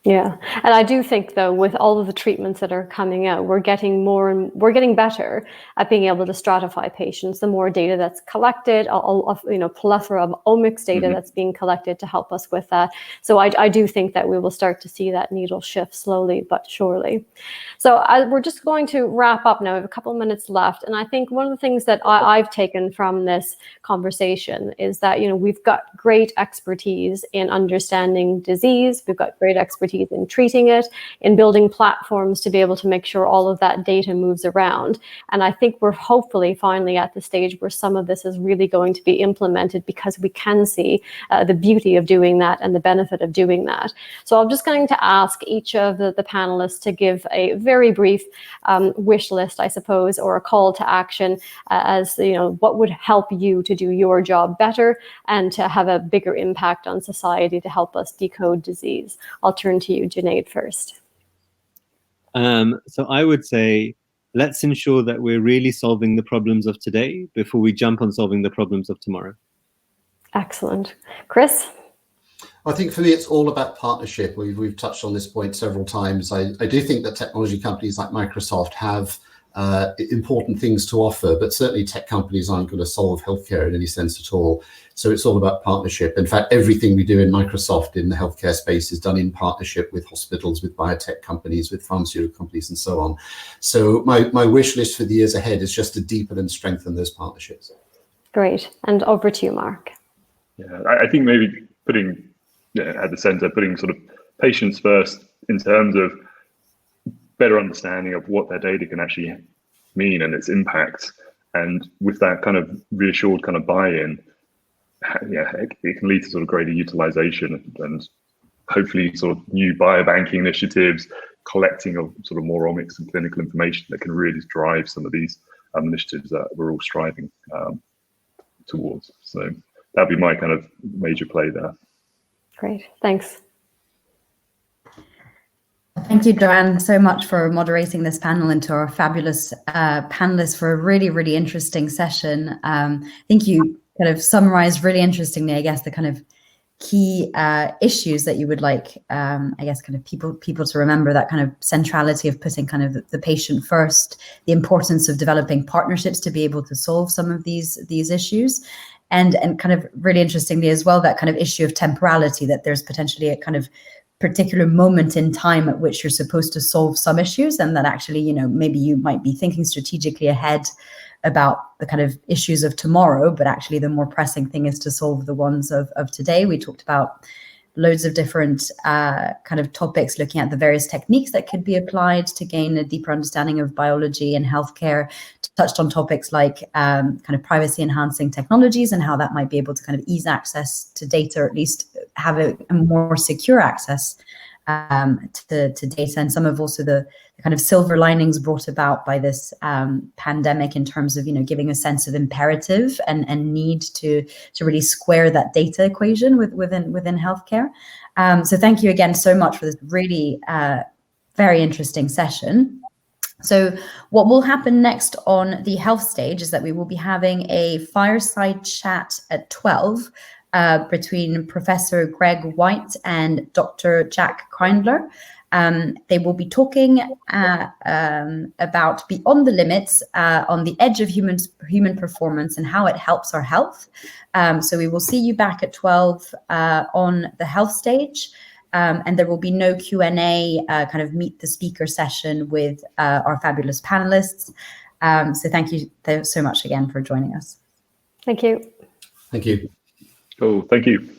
Yeah, and I do think, though, with all of the treatments that are coming out, we're getting better at being able to stratify patients. The more data that's collected, plethora of omics data that's being collected to help us with that. So I do think that we will start to see that needle shift slowly but surely. So we're just going to wrap up now. We have a couple of minutes left, and I think one of the things that I've taken from this conversation is that, you know, we've got great expertise in understanding disease. We've got great expertise in treating it, in building platforms to be able to make sure all of that data moves around. And I think we're hopefully finally at the stage where some of this is really going to be implemented, because we can see the beauty of doing that and the benefit of doing that. So I'm just going to ask each of the panelists to give a very brief wish list, I suppose, or a call to action as, you know, what would help you to do your job better and to have a bigger impact on society to help us decode disease. I'll turn to you, Junaid, first. So I would say, let's ensure that we're really solving the problems of today before we jump on solving the problems of tomorrow. Excellent. Chris? I think for me, it's all about partnership. We've touched on this point several times. I do think that technology companies like Microsoft have important things to offer, but certainly tech companies aren't going to solve healthcare in any sense at all. So it's all about partnership. In fact, everything we do in Microsoft in the healthcare space is done in partnership with hospitals, with biotech companies, with pharmaceutical companies, and so on. So my wish list for the years ahead is just to deepen and strengthen those partnerships. Great. And over to you, Mark. Yeah, I think maybe putting at the center, putting sort of patients first in terms of better understanding of what their data can actually mean and its impact. And with that kind of reassured kind of buy-in, it can lead to sort of greater utilization and hopefully sort of new biobanking initiatives, collecting of sort of more omics and clinical information that can really drive some of these initiatives that we're all striving towards. So that'd be my kind of major play there. Great, thanks. Thank you, Joanne, so much for moderating this panel and to our fabulous panelists for a really, really interesting session. I think you kind of summarized really interestingly, I guess, the kind of key issues that you would like, I guess, kind of people to remember, that kind of centrality of putting kind of the patient first, the importance of developing partnerships to be able to solve some of these issues. And kind of really interestingly as well, that kind of issue of temporality, that there's potentially a kind of particular moment in time at which you're supposed to solve some issues, and that actually, you know, maybe you might be thinking strategically ahead about the kind of issues of tomorrow, but actually the more pressing thing is to solve the ones of today. We talked about loads of different kind of topics, looking at the various techniques that could be applied to gain a deeper understanding of biology and healthcare. Touched on topics like kind of privacy enhancing technologies and how that might be able to kind of ease access to data, or at least have a more secure access to data, and some of also the kind of silver linings brought about by this pandemic in terms of, you know, giving a sense of imperative and need to really square that data equation within healthcare. So thank you again so much for this really very interesting session. So what will happen next on the health stage is that we will be having a fireside chat at 12 between Professor Greg White and Dr. Jack Kreindler. They will be talking about beyond the limits, on the edge of human performance and how it helps our health. So we will see you back at 12 on the health stage. And there will be no Q&A, kind of meet the speaker session with our fabulous panelists. So thank you so much again for joining us. Thank you. Thank you. Cool, thank you.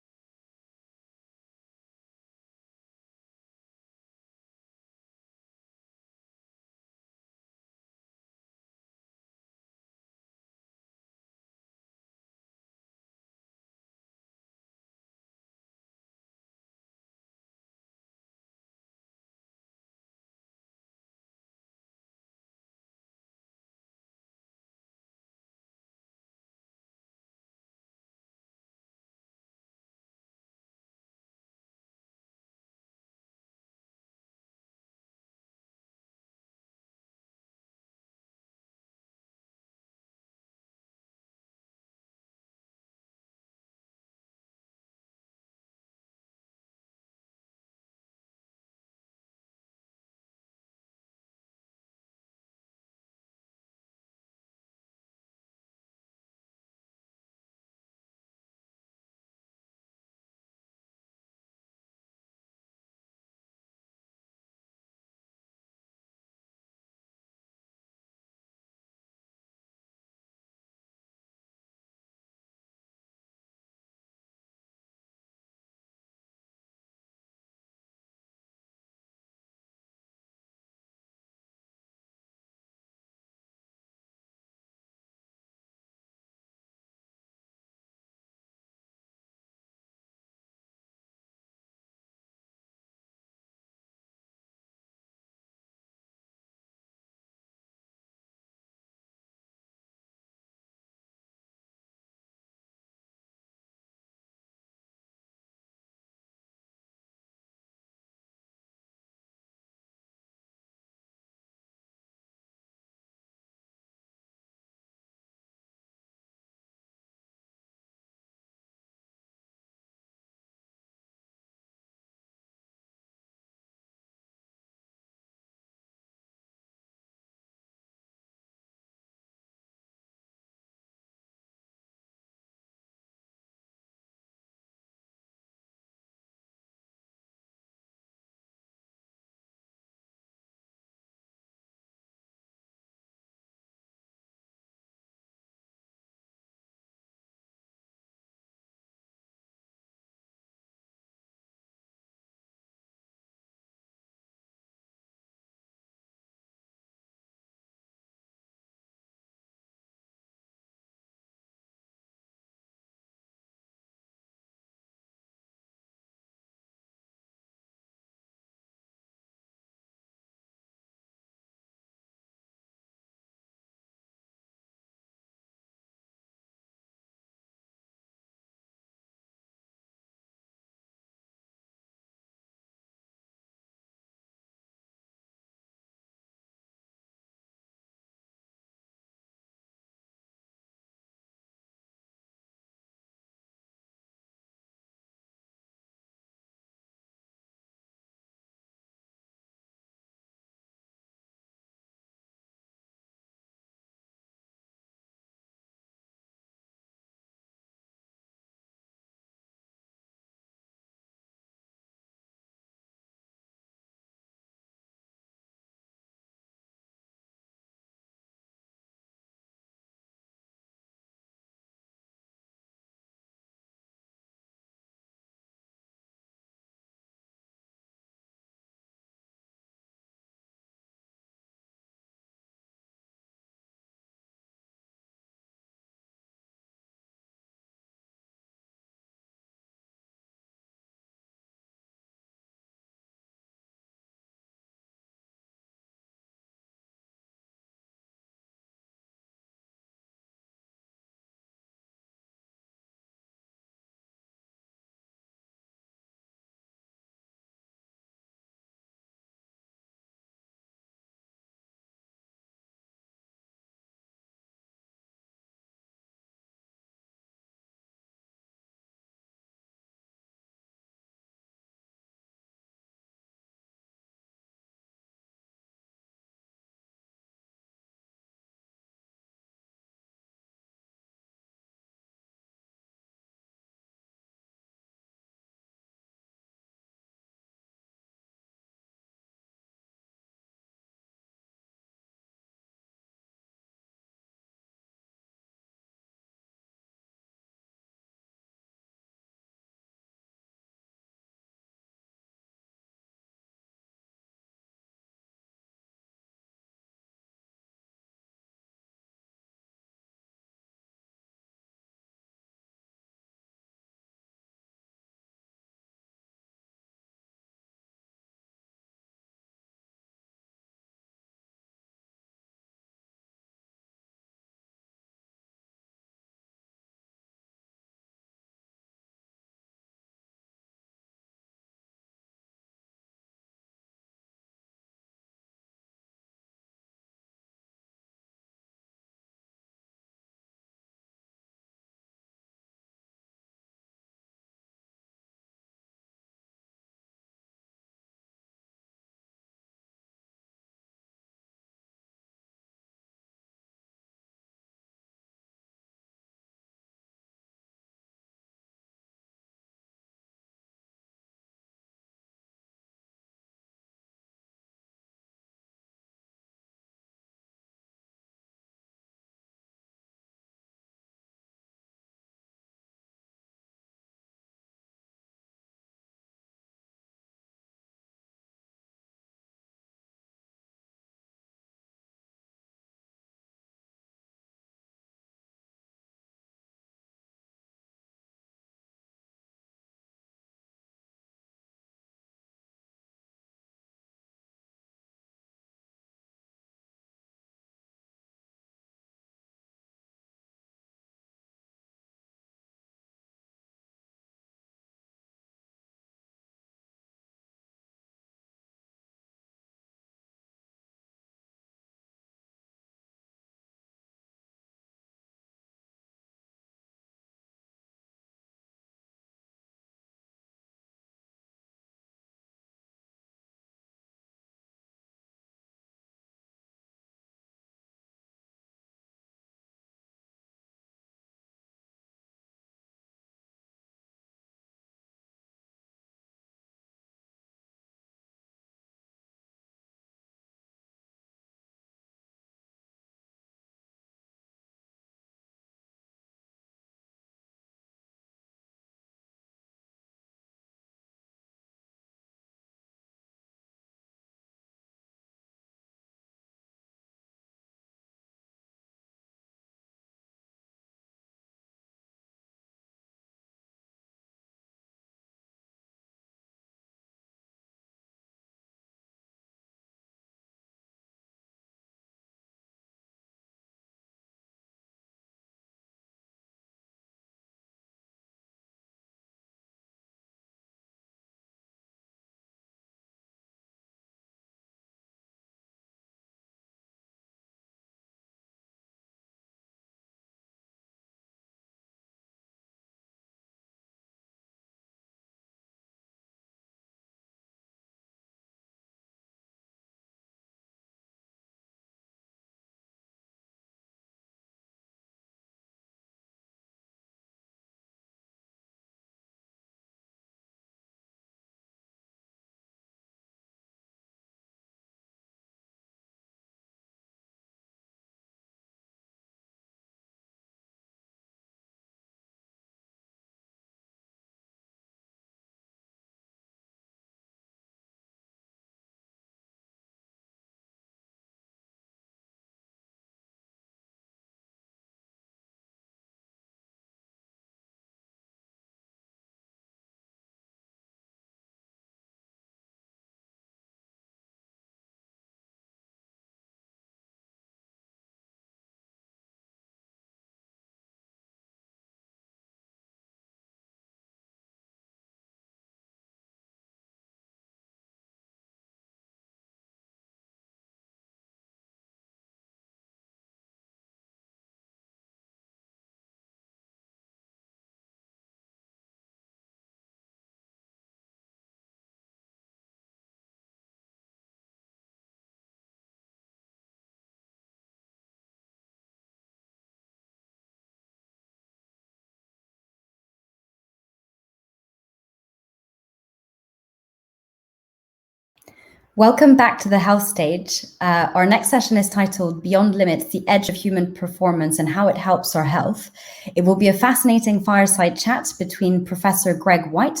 Welcome back to the health stage. Our next session is titled Beyond Limits, the Edge of Human Performance and How It Helps Our Health. It will be a fascinating fireside chat between Professor Greg White,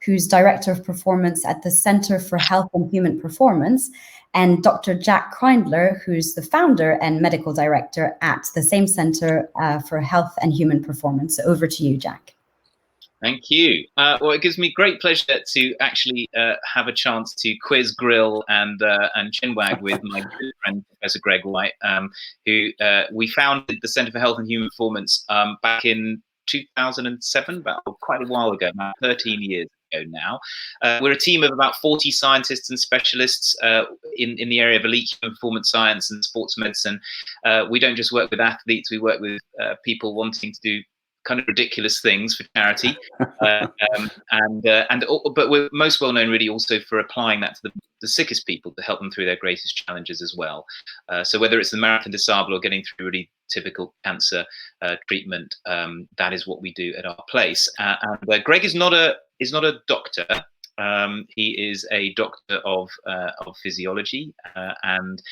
who's Director of Performance at the Center for Health and Human Performance, and Dr. Jack Kreindler, who's the founder and medical director at the same Center for Health and Human Performance. So over to you, Jack. Thank you. Well, it gives me great pleasure to actually have a chance to quiz, grill, and chinwag with my good friend Professor Greg White, who we founded the Centre for Health and Human Performance back in 2007, about quite a while ago, about 13 years ago now. We're a team of about 40 scientists and specialists in the area of elite human performance science and sports medicine. We don't just work with athletes; we work with people wanting to do kind of ridiculous things for charity, but we're most well known really also for applying that to the sickest people to help them through their greatest challenges as well. So whether it's the marathon disable or getting through really typical cancer treatment, that is what we do at our place. And Greg is not a doctor. He is a doctor of physiology, and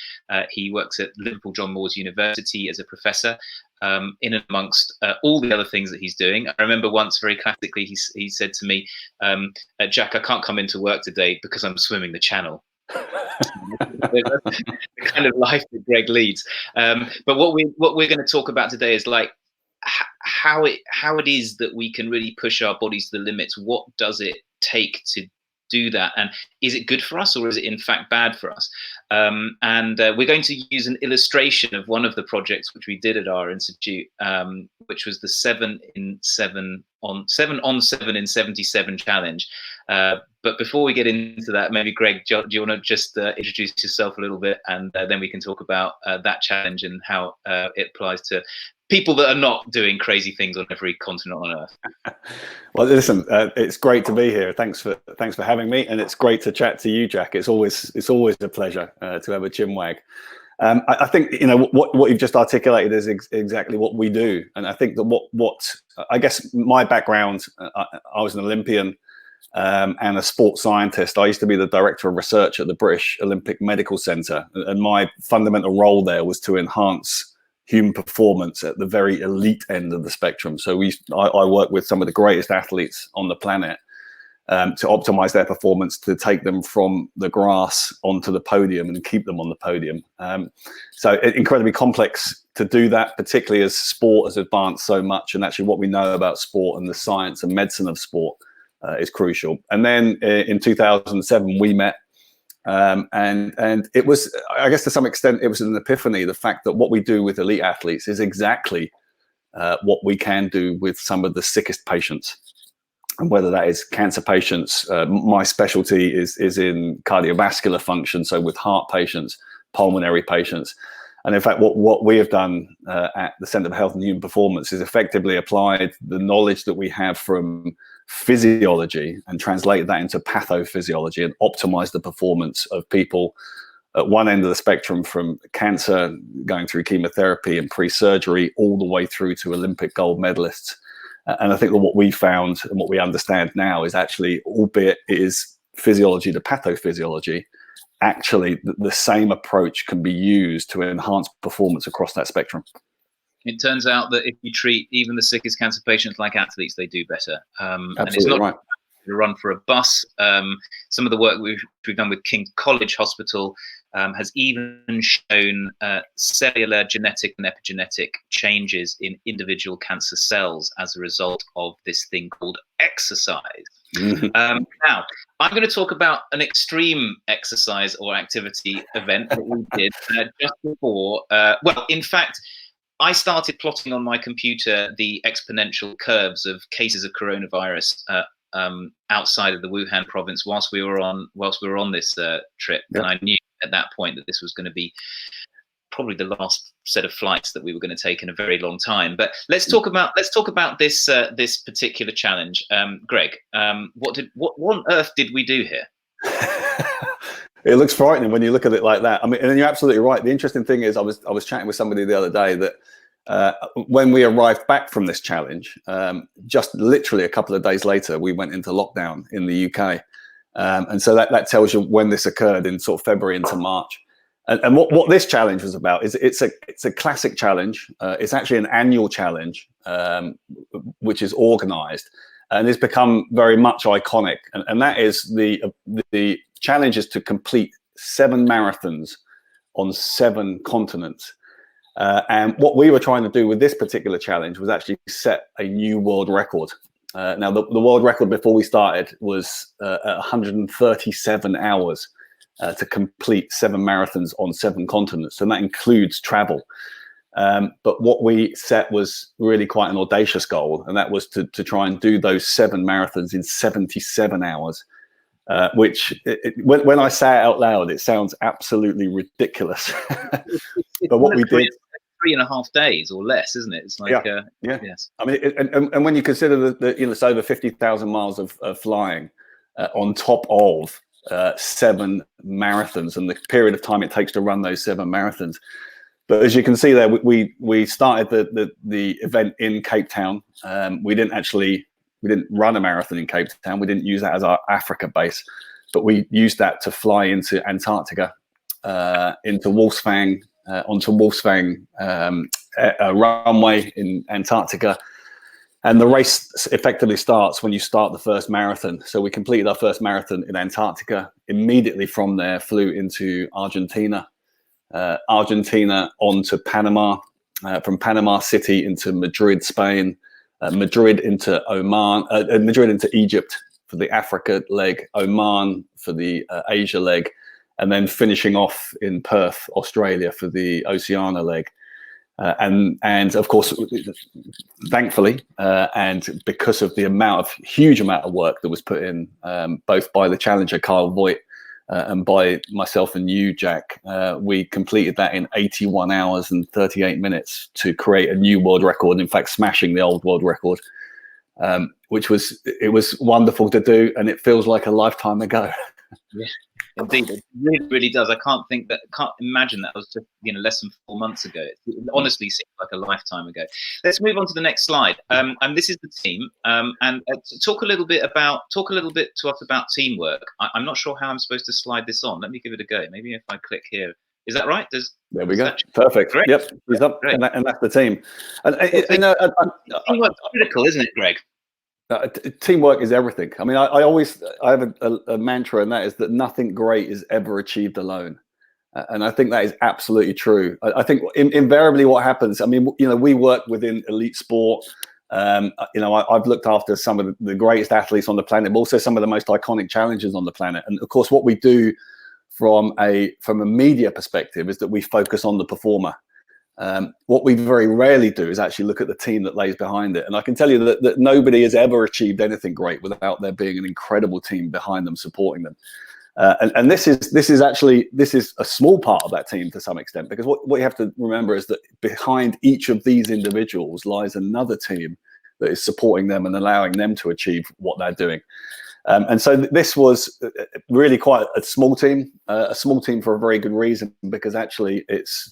he works at Liverpool John Moores University as a professor. In and amongst all the other things that he's doing. I remember once very classically, he said to me, Jack, I can't come into work today because I'm swimming the channel. The kind of life that Greg leads. But what we're going to talk about today is like how it is that we can really push our bodies to the limits. What does it take to do that, and is it good for us or is it in fact bad for us? And we're going to use an illustration of one of the projects which we did at our institute, which was the 7 on 7 in 77 challenge. But before we get into that, maybe Greg, do you want to just introduce yourself a little bit, and then we can talk about that challenge and how it applies to people that are not doing crazy things on every continent on Earth. Well, listen, it's great to be here. Thanks for having me, and it's great to chat to you, Jack. It's always a pleasure to have a chinwag. I think what you've just articulated is exactly what we do, and I think that what I guess my background, I was an Olympian and a sports scientist. I used to be the director of research at the British Olympic Medical Centre, and my fundamental role there was to enhance human performance at the very elite end of the spectrum. So I work with some of the greatest athletes on the planet to optimize their performance, to take them from the grass onto the podium and keep them on the podium. So incredibly complex to do that, particularly as sport has advanced so much, and actually what we know about sport and the science and medicine of sport is crucial. And then in 2007 we met. And it was, I guess to some extent, it was an epiphany, the fact that what we do with elite athletes is exactly what we can do with some of the sickest patients. And whether that is cancer patients, my specialty is in cardiovascular function, so with heart patients, pulmonary patients. And in fact, what we have done at the Centre for Health and Human Performance is effectively applied the knowledge that we have from physiology and translated that into pathophysiology and optimized the performance of people at one end of the spectrum, from cancer, going through chemotherapy and pre-surgery, all the way through to Olympic gold medalists. And I think that what we found and what we understand now is actually, albeit it is physiology to pathophysiology, actually the same approach can be used to enhance performance across that spectrum. It turns out that if you treat even the sickest cancer patients like athletes, they do better. Absolutely, and it's not right. To run for a bus. Some of the work we've done with King's College Hospital has even shown cellular, genetic and epigenetic changes in individual cancer cells as a result of this thing called exercise. Now, I'm going to talk about an extreme exercise or activity event that we did just before. Well, in fact, I started plotting on my computer the exponential curves of cases of coronavirus outside of the Wuhan province whilst we were on this trip. Yeah. And I knew at that point that this was going to be probably the last set of flights that we were going to take in a very long time. But let's talk about this this particular challenge. Greg, what on earth did we do here? It looks frightening when you look at it like that. I mean, and you're absolutely right. The interesting thing is, I was chatting with somebody the other day that when we arrived back from this challenge, just literally a couple of days later, we went into lockdown in the UK. And so that tells you when this occurred in sort of February into March. And what this challenge was about is it's a classic challenge. It's actually an annual challenge, which is organized and has become very much iconic. And that is the challenge is to complete 7 marathons on 7 continents. And what we were trying to do with this particular challenge was actually set a new world record. Now, the world record before we started was 137 hours to complete 7 marathons on 7 continents, and that includes travel. But what we set was really quite an audacious goal, and that was to try and do those 7 marathons in 77 hours, which when I say it out loud, it sounds absolutely ridiculous. But what we did... 3.5 days or less, isn't it? It's like yes. I mean, and when you consider that it's over 50,000 miles of flying on top of 7 marathons and the period of time it takes to run those 7 marathons. But as you can see there, we started the event in Cape Town. We didn't run a marathon in Cape Town. We didn't use that as our Africa base, but we used that to fly into Antarctica, into Wolfsfang, onto Wolfsfang runway in Antarctica. And the race effectively starts when you start the first marathon. So we completed our first marathon in Antarctica. Immediately from there, flew into Argentina, Argentina on to Panama, from Panama City into Madrid, Spain, Madrid into Oman, Madrid into Egypt for the Africa leg, Oman for the Asia leg, and then finishing off in Perth, Australia for the Oceania leg. And of course, thankfully, and because of the huge amount of work that was put in, both by the challenger Kyle Voigt and by myself and you, Jack, we completed that in 81 hours and 38 minutes to create a new world record. In fact, smashing the old world record, which was wonderful to do, and it feels like a lifetime ago. Yeah. Indeed, it really, really does. I can't imagine that was just less than 4 months ago. It honestly seems like a lifetime ago. Let's move on to the next slide. And this is the team. And talk a little bit to us about teamwork. I'm not sure how I'm supposed to slide this on. Let me give it a go. Maybe if I click here, is that right? There we go. Perfect. Great. Yep. He's up, and that's the team. And teamwork's critical, isn't it, Greg? Teamwork is everything. I mean, I have a mantra, and that is that nothing great is ever achieved alone. And I think that is absolutely true. I think invariably what happens, I mean, we work within elite sport. I've looked after some of the greatest athletes on the planet, but also some of the most iconic challenges on the planet. And of course, what we do from a media perspective is that we focus on the performer. What we very rarely do is actually look at the team that lays behind it. And I can tell you that nobody has ever achieved anything great without there being an incredible team behind them, supporting them. And this is a small part of that team to some extent, because what you have to remember is that behind each of these individuals lies another team that is supporting them and allowing them to achieve what they're doing. And so this was really quite a small team for a very good reason, because actually it's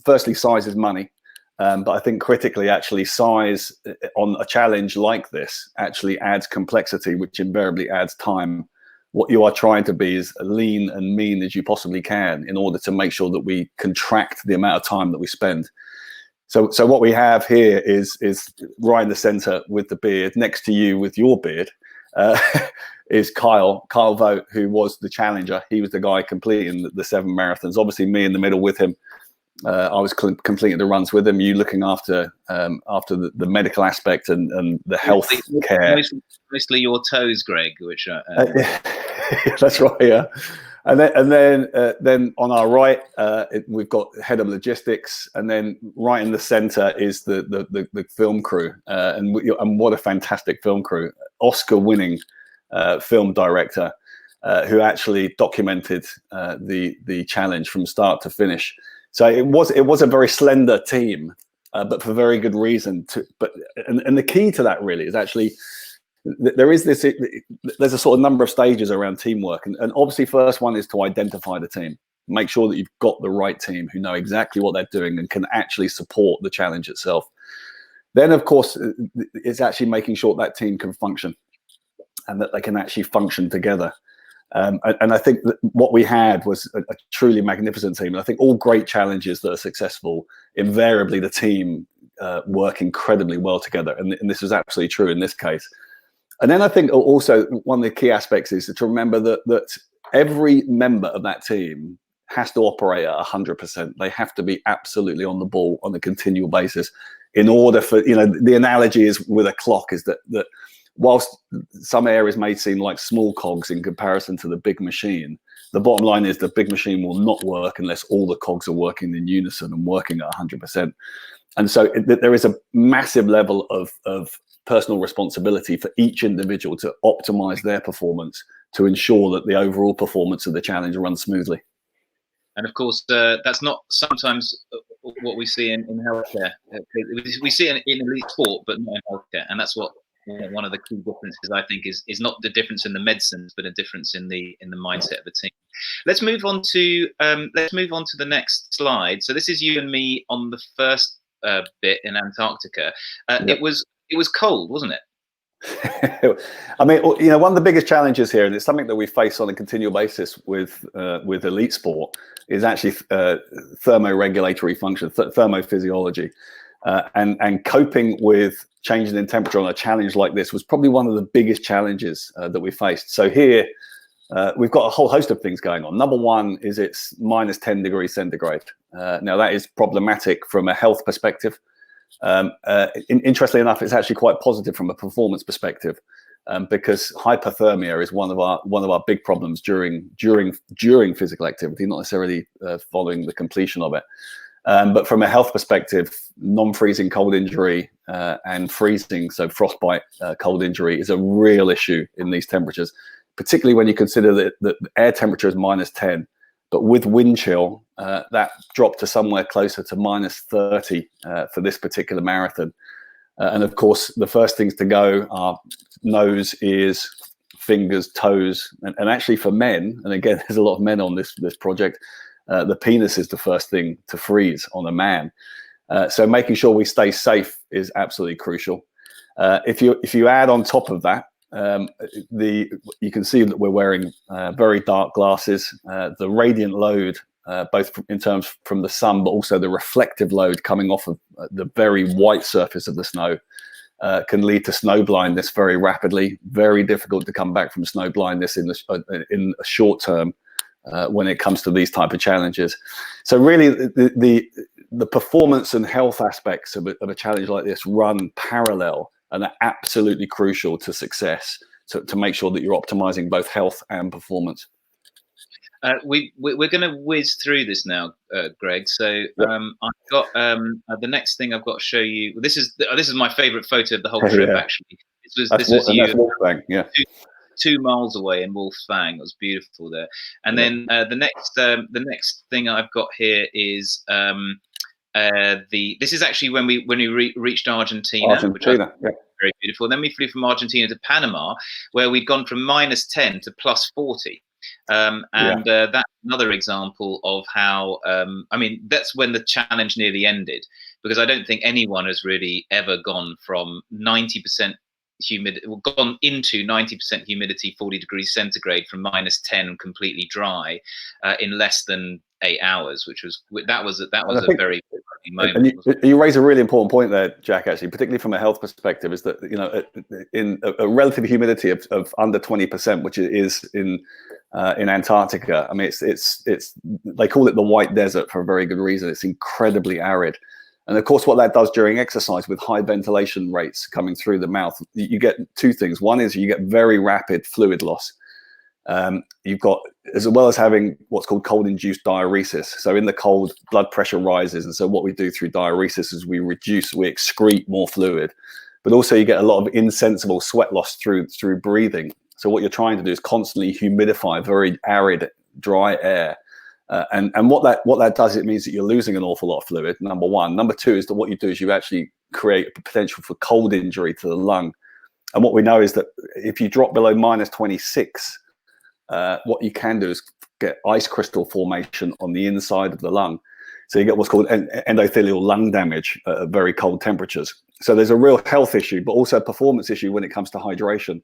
firstly, size is money. But I think critically, actually, size on a challenge like this actually adds complexity, which invariably adds time. What you are trying to be is lean and mean as you possibly can in order to make sure that we contract the amount of time that we spend. So what we have here is right in the center with the beard, next to you with your beard, is Kyle Vogt, who was the challenger. He was the guy completing the 7 marathons. Obviously, me in the middle with him. I was completing the runs with him. You looking after the medical aspect and the health care. Mostly your toes, Greg. Which that's right. Yeah. And then on our right, we've got head of logistics, and then right in the center is the film crew, and what a fantastic film crew! Oscar-winning film director who actually documented the challenge from start to finish. So it was a very slender team, but for very good reason. And the key to that really is actually there's a sort of number of stages around teamwork, and obviously first one is to identify the team, make sure that you've got the right team who know exactly what they're doing and can actually support the challenge itself. Then of course it's actually making sure that team can function. and that they can actually function together. And I think that what we had was a truly magnificent team. And I think all great challenges that are successful, invariably the team work incredibly well together. And this is absolutely true in this case. And then I think also one of the key aspects is to remember that every member of that team has to operate at 100%. They have to be absolutely on the ball on a continual basis in order for, the analogy is with a clock is that whilst some areas may seem like small cogs in comparison to the big machine, the bottom line is the big machine will not work unless all the cogs are working in unison and working at 100%. And so there is a massive level of personal responsibility for each individual to optimize their performance to ensure that the overall performance of the challenge runs smoothly. And of course, that's not sometimes what we see in healthcare. We see it in elite sport, but not in healthcare. And that's what one of the key differences, I think, is not the difference in the medicines, but a difference in the mindset of the team. Let's move on to the next slide. So this is you and me on the first bit in Antarctica. Yep. It was cold, wasn't it? I mean, one of the biggest challenges here, and it's something that we face on a continual basis with elite sport, is actually thermoregulatory function, thermophysiology, and coping with changing in temperature on a challenge like this was probably one of the biggest challenges that we faced. So here we've got a whole host of things going on. Number one is it's minus 10 degrees centigrade. Now that is problematic from a health perspective. Interestingly enough, it's actually quite positive from a performance perspective, because hypothermia is one of our big problems during physical activity, not necessarily following the completion of it. But from a health perspective, non-freezing cold injury and freezing, so frostbite cold injury, is a real issue in these temperatures, particularly when you consider that the air temperature is minus 10. But with wind chill, that dropped to somewhere closer to minus 30 for this particular marathon. And of course, the first things to go are nose, ears, fingers, toes. And actually for men, and again, there's a lot of men on this project, the penis is the first thing to freeze on a man. So making sure we stay safe is absolutely crucial. If you add on top of that, you can see that we're wearing very dark glasses. The radiant load, both in terms from the sun, but also the reflective load coming off of the very white surface of the snow, can lead to snow blindness very rapidly. Very difficult to come back from snow blindness in a short term when it comes to these type of challenges. So really, the performance and health aspects of a challenge like this run parallel and are absolutely crucial to success, to make sure that you're optimizing both health and performance. We're going to whiz through this now, Greg. So I've got the next thing I've got to show you. This is my favorite photo of the whole trip. Actually, this was you. Wolfgang, yeah. 2 miles away in Wolf Fang. It was beautiful there. And then the next thing I've got here is this is actually when we reached Argentina, which was very beautiful. Then we flew from Argentina to Panama, where we'd gone from minus 10 to plus 40. That's another example of how, that's when the challenge nearly ended, because I don't think anyone has really ever gone from 90% gone into 90% humidity, 40 degrees centigrade from minus 10 completely dry in less than 8 hours, that was a very moment. And you raise a really important point there, Jack, actually, particularly from a health perspective, is that in a relative humidity of under 20%, which it is in Antarctica. I mean, it's they call it the white desert for a very good reason. It's incredibly arid. And of course, what that does during exercise with high ventilation rates coming through the mouth, you get two things. One is you get very rapid fluid loss. You've got, as well as having what's called cold-induced diuresis. So in the cold, blood pressure rises. And so what we do through diuresis is we excrete more fluid. But also you get a lot of insensible sweat loss through breathing. So what you're trying to do is constantly humidify very arid, dry air. And what that does, it means that you're losing an awful lot of fluid, number one. Number two is that what you do is you actually create a potential for cold injury to the lung. And what we know is that if you drop below minus 26, what you can do is get ice crystal formation on the inside of the lung. So you get what's called endothelial lung damage at very cold temperatures. So there's a real health issue, but also a performance issue when it comes to hydration.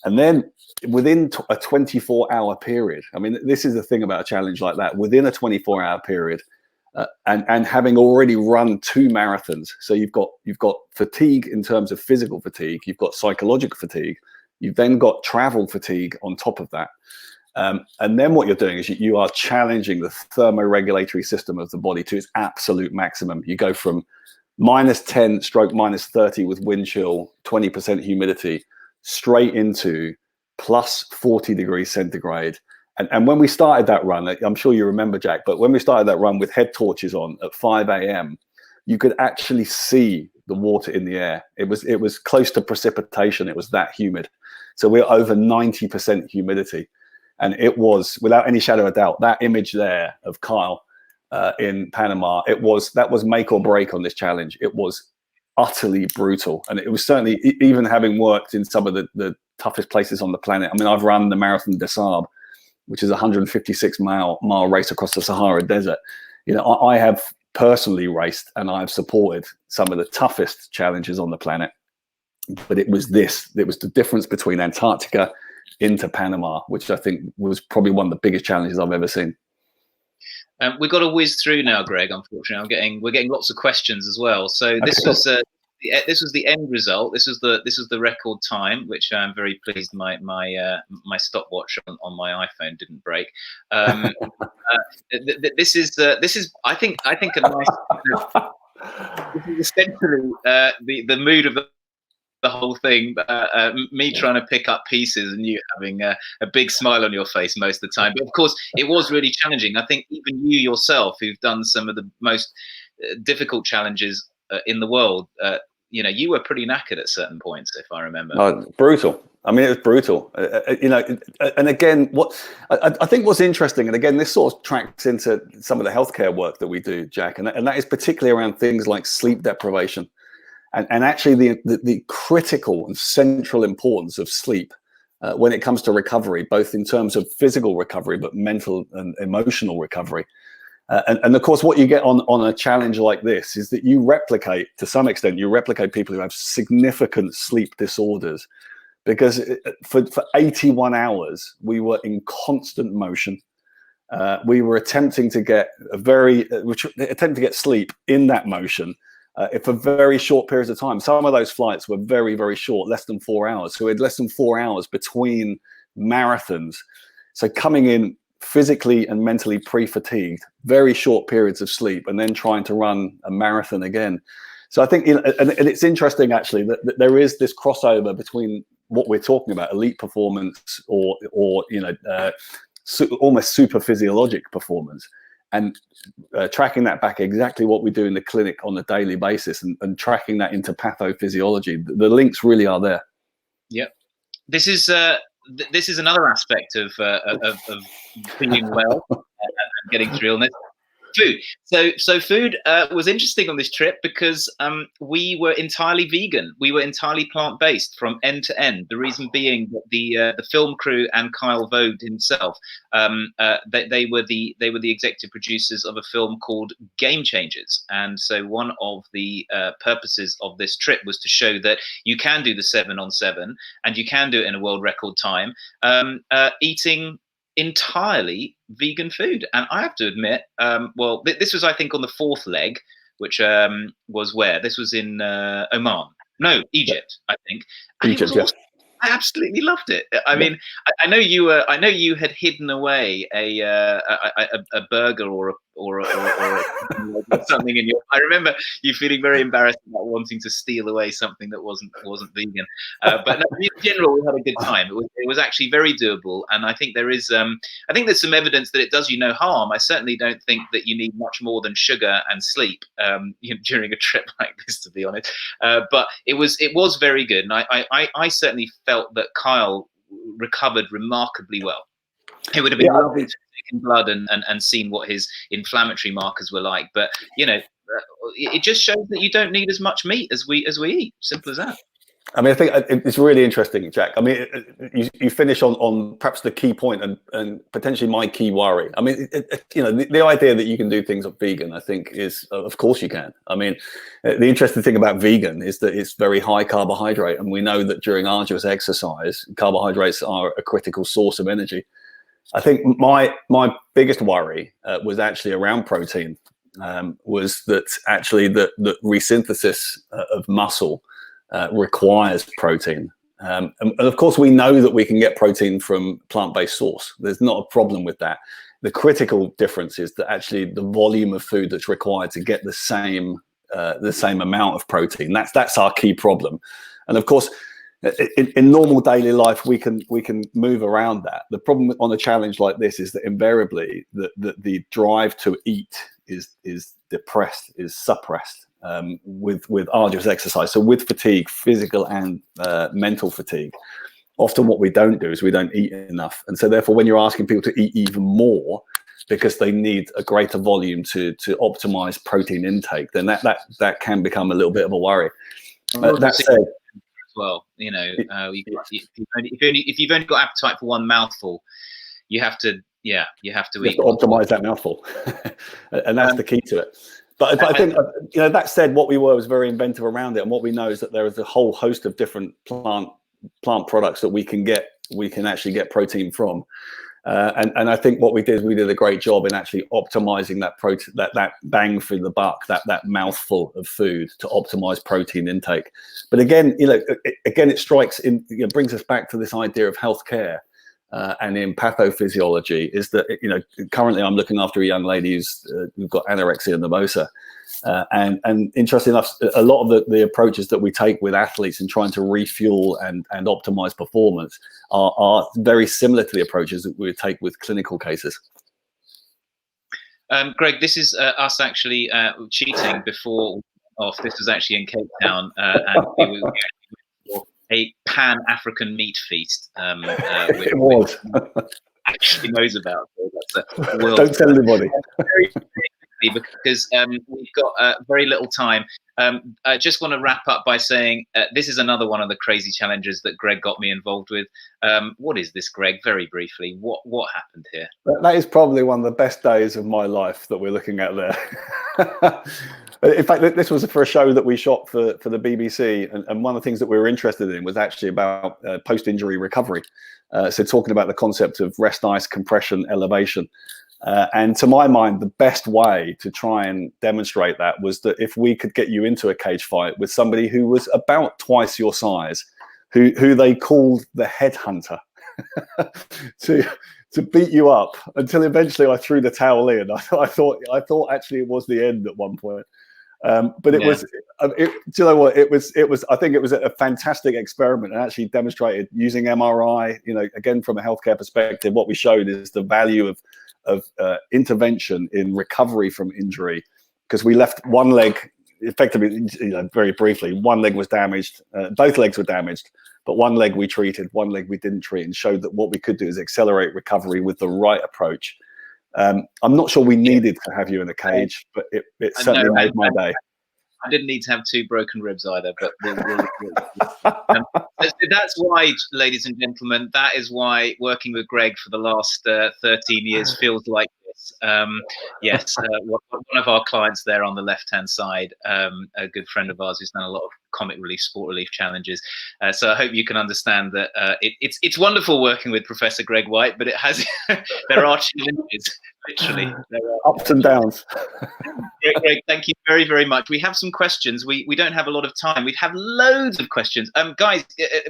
And then within a 24-hour period, I mean, this is the thing about a challenge like that, within a 24-hour period, and having already run 2 marathons, so you've got fatigue in terms of physical fatigue, you've got psychological fatigue, you've then got travel fatigue on top of that. And then what you're doing is you are challenging the thermoregulatory system of the body to its absolute maximum. You go from -10 stroke -30 with wind chill, 20% humidity, straight into +40 degrees centigrade. And when we started that run, I'm sure you remember, Jack, but when we started that run with head torches on at 5 a.m., you could actually see the water in the air. It was close to precipitation. It was that humid. So we're over 90% humidity. And it was, without any shadow of doubt, that image there of Kyle in Panama, that was make or break on this challenge. It was utterly brutal. And it was certainly, even having worked in some of the toughest places on the planet. I mean, I've run the Marathon des Sables, which is a 156-mile race across the Sahara Desert. You know, I have personally raced and I've supported some of the toughest challenges on the planet. But it was the difference between Antarctica into Panama, which I think was probably one of the biggest challenges I've ever seen. We've got to whiz through now, Greg. Unfortunately, we're getting lots of questions as well. So this was the end result. This was the record time, which I'm very pleased my stopwatch on my iPhone didn't break. This is I think a nice. This is essentially the mood of the whole thing, me trying to pick up pieces and you having a big smile on your face most of the time. But of course, it was really challenging. I think even you yourself, who've done some of the most difficult challenges in the world, you know, you were pretty knackered at certain points, if I remember. Oh, brutal. I mean, it was brutal. You know, and again, what I think what's interesting, and again, this sort of tracks into some of the healthcare work that we do, Jack, and that is particularly around things like sleep deprivation. And actually the critical and central importance of sleep when it comes to recovery, both in terms of physical recovery, but mental and emotional recovery. And of course, what you get on a challenge like this is that you replicate, to some extent, people who have significant sleep disorders. Because for 81 hours, we were in constant motion. We were attempting to get sleep in that motion. For very short periods of time. Some of those flights were very, very short, less than 4 hours. So we had less than 4 hours between marathons. So coming in physically and mentally pre-fatigued, very short periods of sleep, and then trying to run a marathon again. So I think, you know, and it's interesting actually that there is this crossover between what we're talking about, elite performance or you know, almost super physiologic performance. And tracking that back, exactly what we do in the clinic on a daily basis, and tracking that into pathophysiology. The links really are there. Yeah, this is another aspect of feeling well and getting through illness. Food. So food was interesting on this trip because we were entirely vegan. We were entirely plant-based from end to end. The reason being that the film crew and Kyle Vogt himself, they were the executive producers of a film called Game Changers. And so one of the purposes of this trip was to show that you can do the 7 on 7 and you can do it in a world record time, eating entirely vegan food. And I have to admit, well, this was, I think, on the 4th leg, which was where? This was in Oman. No, Egypt, I think. And Egypt, it was awesome. I absolutely loved it. I mean, I know you had hidden away a burger or something in your. I remember you feeling very embarrassed about wanting to steal away something that wasn't vegan. But no, in general, we had a good time. It was actually very doable, and I think there's some evidence that it does you no harm. I certainly don't think that you need much more than sugar and sleep during a trip like this, to be honest. But it was very good, and I certainly felt that Kyle recovered remarkably well. It would have been lovely to take in blood and seen what his inflammatory markers were like, but you know, it just shows that you don't need as much meat as we eat. Simple as that. I mean, I think it's really interesting, Jack. I mean, you finish on perhaps the key point and potentially my key worry. I mean, you know, the idea that you can do things vegan, I think, is of course you can. I mean, the interesting thing about vegan is that it's very high carbohydrate, and we know that during arduous exercise, carbohydrates are a critical source of energy. I think my biggest worry was actually around protein. Was that actually the resynthesis of muscle requires protein. And of course, we know that we can get protein from plant-based source. There's not a problem with that. The critical difference is that actually the volume of food that's required to get the same amount of protein. That's our key problem. And of course, in normal daily life, we can move around that. The problem on a challenge like this is that invariably the drive to eat is depressed, is suppressed. With arduous exercise, so with fatigue, physical and mental fatigue, often what we don't do is we don't eat enough, and so therefore when you're asking people to eat even more because they need a greater volume to optimize protein intake, then that can become a little bit of a worry. That said, as well, you know, if you've only got appetite for one mouthful, you have to optimize that mouthful, and that's the key to it. But I think, you know, that said, what we were was very inventive around it, and what we know is that there is a whole host of different plant products that we can actually get protein from, and I think what we did a great job in actually optimizing that protein, that bang for the buck, that mouthful of food to optimize protein intake. But again, you know, it brings us back to this idea of healthcare. And in pathophysiology is that, you know, currently I'm looking after a young lady who's got anorexia nervosa. And interesting enough, a lot of the approaches that we take with athletes in trying to refuel and optimize performance are very similar to the approaches that we would take with clinical cases. Greg, this is us actually cheating before off. This was actually in Cape Town, and we were a pan-African meat feast. It was. Actually knows about. So don't tell anybody. Very quickly, because we've got very little time. I just want to wrap up by saying this is another one of the crazy challenges that Greg got me involved with. What is this, Greg? Very briefly, what happened here? That is probably one of the best days of my life that we're looking at there. In fact, this was for a show that we shot for the BBC, and one of the things that we were interested in was actually about post-injury recovery. So talking about the concept of rest, ice, compression, elevation. And to my mind, the best way to try and demonstrate that was that if we could get you into a cage fight with somebody who was about twice your size, who they called the headhunter, to beat you up until eventually I threw the towel in. I thought actually it was the end at one point. But it was, do you know what? It was. I think it was a fantastic experiment, and actually demonstrated using MRI. You know, again from a healthcare perspective, what we showed is the value of intervention in recovery from injury, because we left one leg effectively. You know, very briefly, one leg was damaged. Both legs were damaged, but one leg we treated, one leg we didn't treat, and showed that what we could do is accelerate recovery with the right approach. I'm not sure we needed to have you in a cage, but it certainly made my day. I didn't need to have 2 broken ribs either, but that's why, ladies and gentlemen, that is why working with Greg for the last 13 years feels like this. Yes, one of our clients there on the left-hand side, a good friend of ours who's done a lot of comic relief, sport relief challenges. So I hope you can understand that it's wonderful working with Professor Greg White, but it has there are challenges. Literally, there are ups and downs. Greg, thank you very, very much. We have some questions. We don't have a lot of time. We have loads of questions. Guys,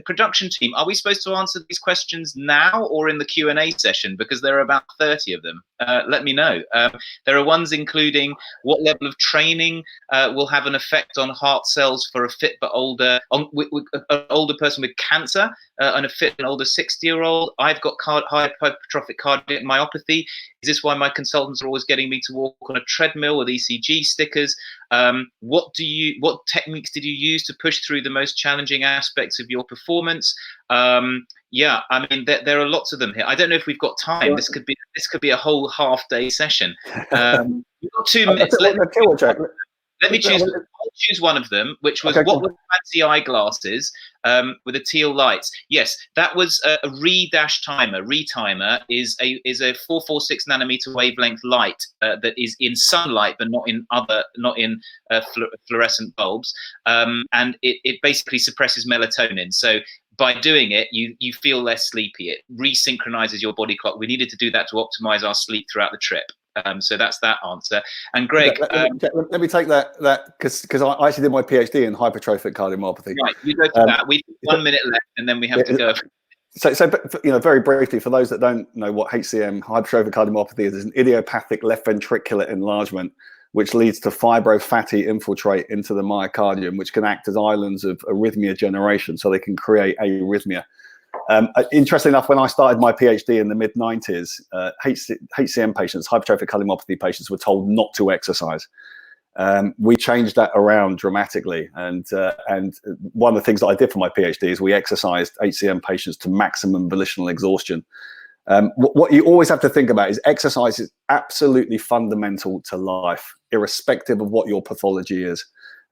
production team, are we supposed to answer these questions now or in the Q&A session? Because there are about 30 of them. Let me know. There are ones including what level of training will have an effect on heart cells for a fit but older, an older person with cancer, and a fit and older 60-year-old. I've got hypertrophic cardiac myopathy. Is this why my consultants are always getting me to walk on a treadmill with ECG stickers? What techniques did you use to push through the most challenging aspects of your performance? Yeah, I mean, there are lots of them here. I don't know if we've got time. This could be a whole half-day session. We've got 2 minutes. Let me choose. I'll choose one of them, which was what were fancy eyeglasses with the teal lights. Yes, that was a re-timer. Retimer is a 446 nanometer wavelength light that is in sunlight, but not in fluorescent bulbs, and it basically suppresses melatonin. So by doing it, you feel less sleepy. It resynchronizes your body clock. We needed to do that to optimize our sleep throughout the trip. So that's that answer. And Greg, let me take that because I actually did my PhD in hypertrophic cardiomyopathy. Right, you go for that. We've 1 minute left, and then we have to go. So, very briefly, for those that don't know what HCM, hypertrophic cardiomyopathy is an idiopathic left ventricular enlargement, which leads to fibrofatty infiltrate into the myocardium, which can act as islands of arrhythmia generation, so they can create arrhythmia. Interestingly enough, when I started my PhD in the mid-90s, HCM patients, hypertrophic cardiomyopathy patients, were told not to exercise. We changed that around dramatically, and one of the things that I did for my PhD is we exercised HCM patients to maximum volitional exhaustion. What you always have to think about is exercise is absolutely fundamental to life, irrespective of what your pathology is.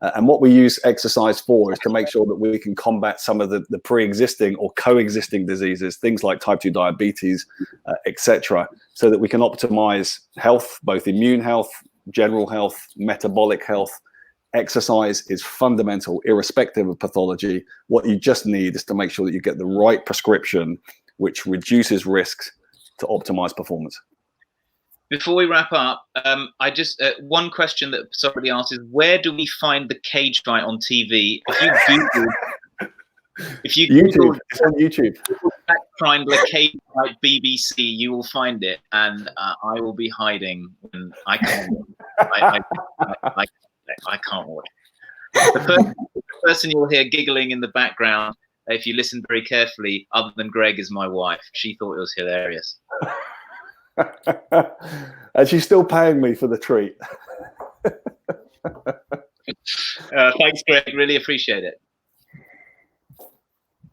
And what we use exercise for is to make sure that we can combat some of the pre-existing or coexisting diseases, things like type 2 diabetes, etc., so that we can optimize health, both immune health, general health, metabolic health. Exercise is fundamental, irrespective of pathology. What you just need is to make sure that you get the right prescription, which reduces risks to optimize performance. Before we wrap up, I just one question that somebody asked is, where do we find the cage fight on TV? If you Google, it's on YouTube. Triangle cage fight BBC, you will find it, and I will be hiding. And I can't. I can't watch. The person you'll hear giggling in the background, if you listen very carefully, other than Greg, is my wife. She thought it was hilarious. And she's still paying me for the treat. Thanks, Greg. Really appreciate it.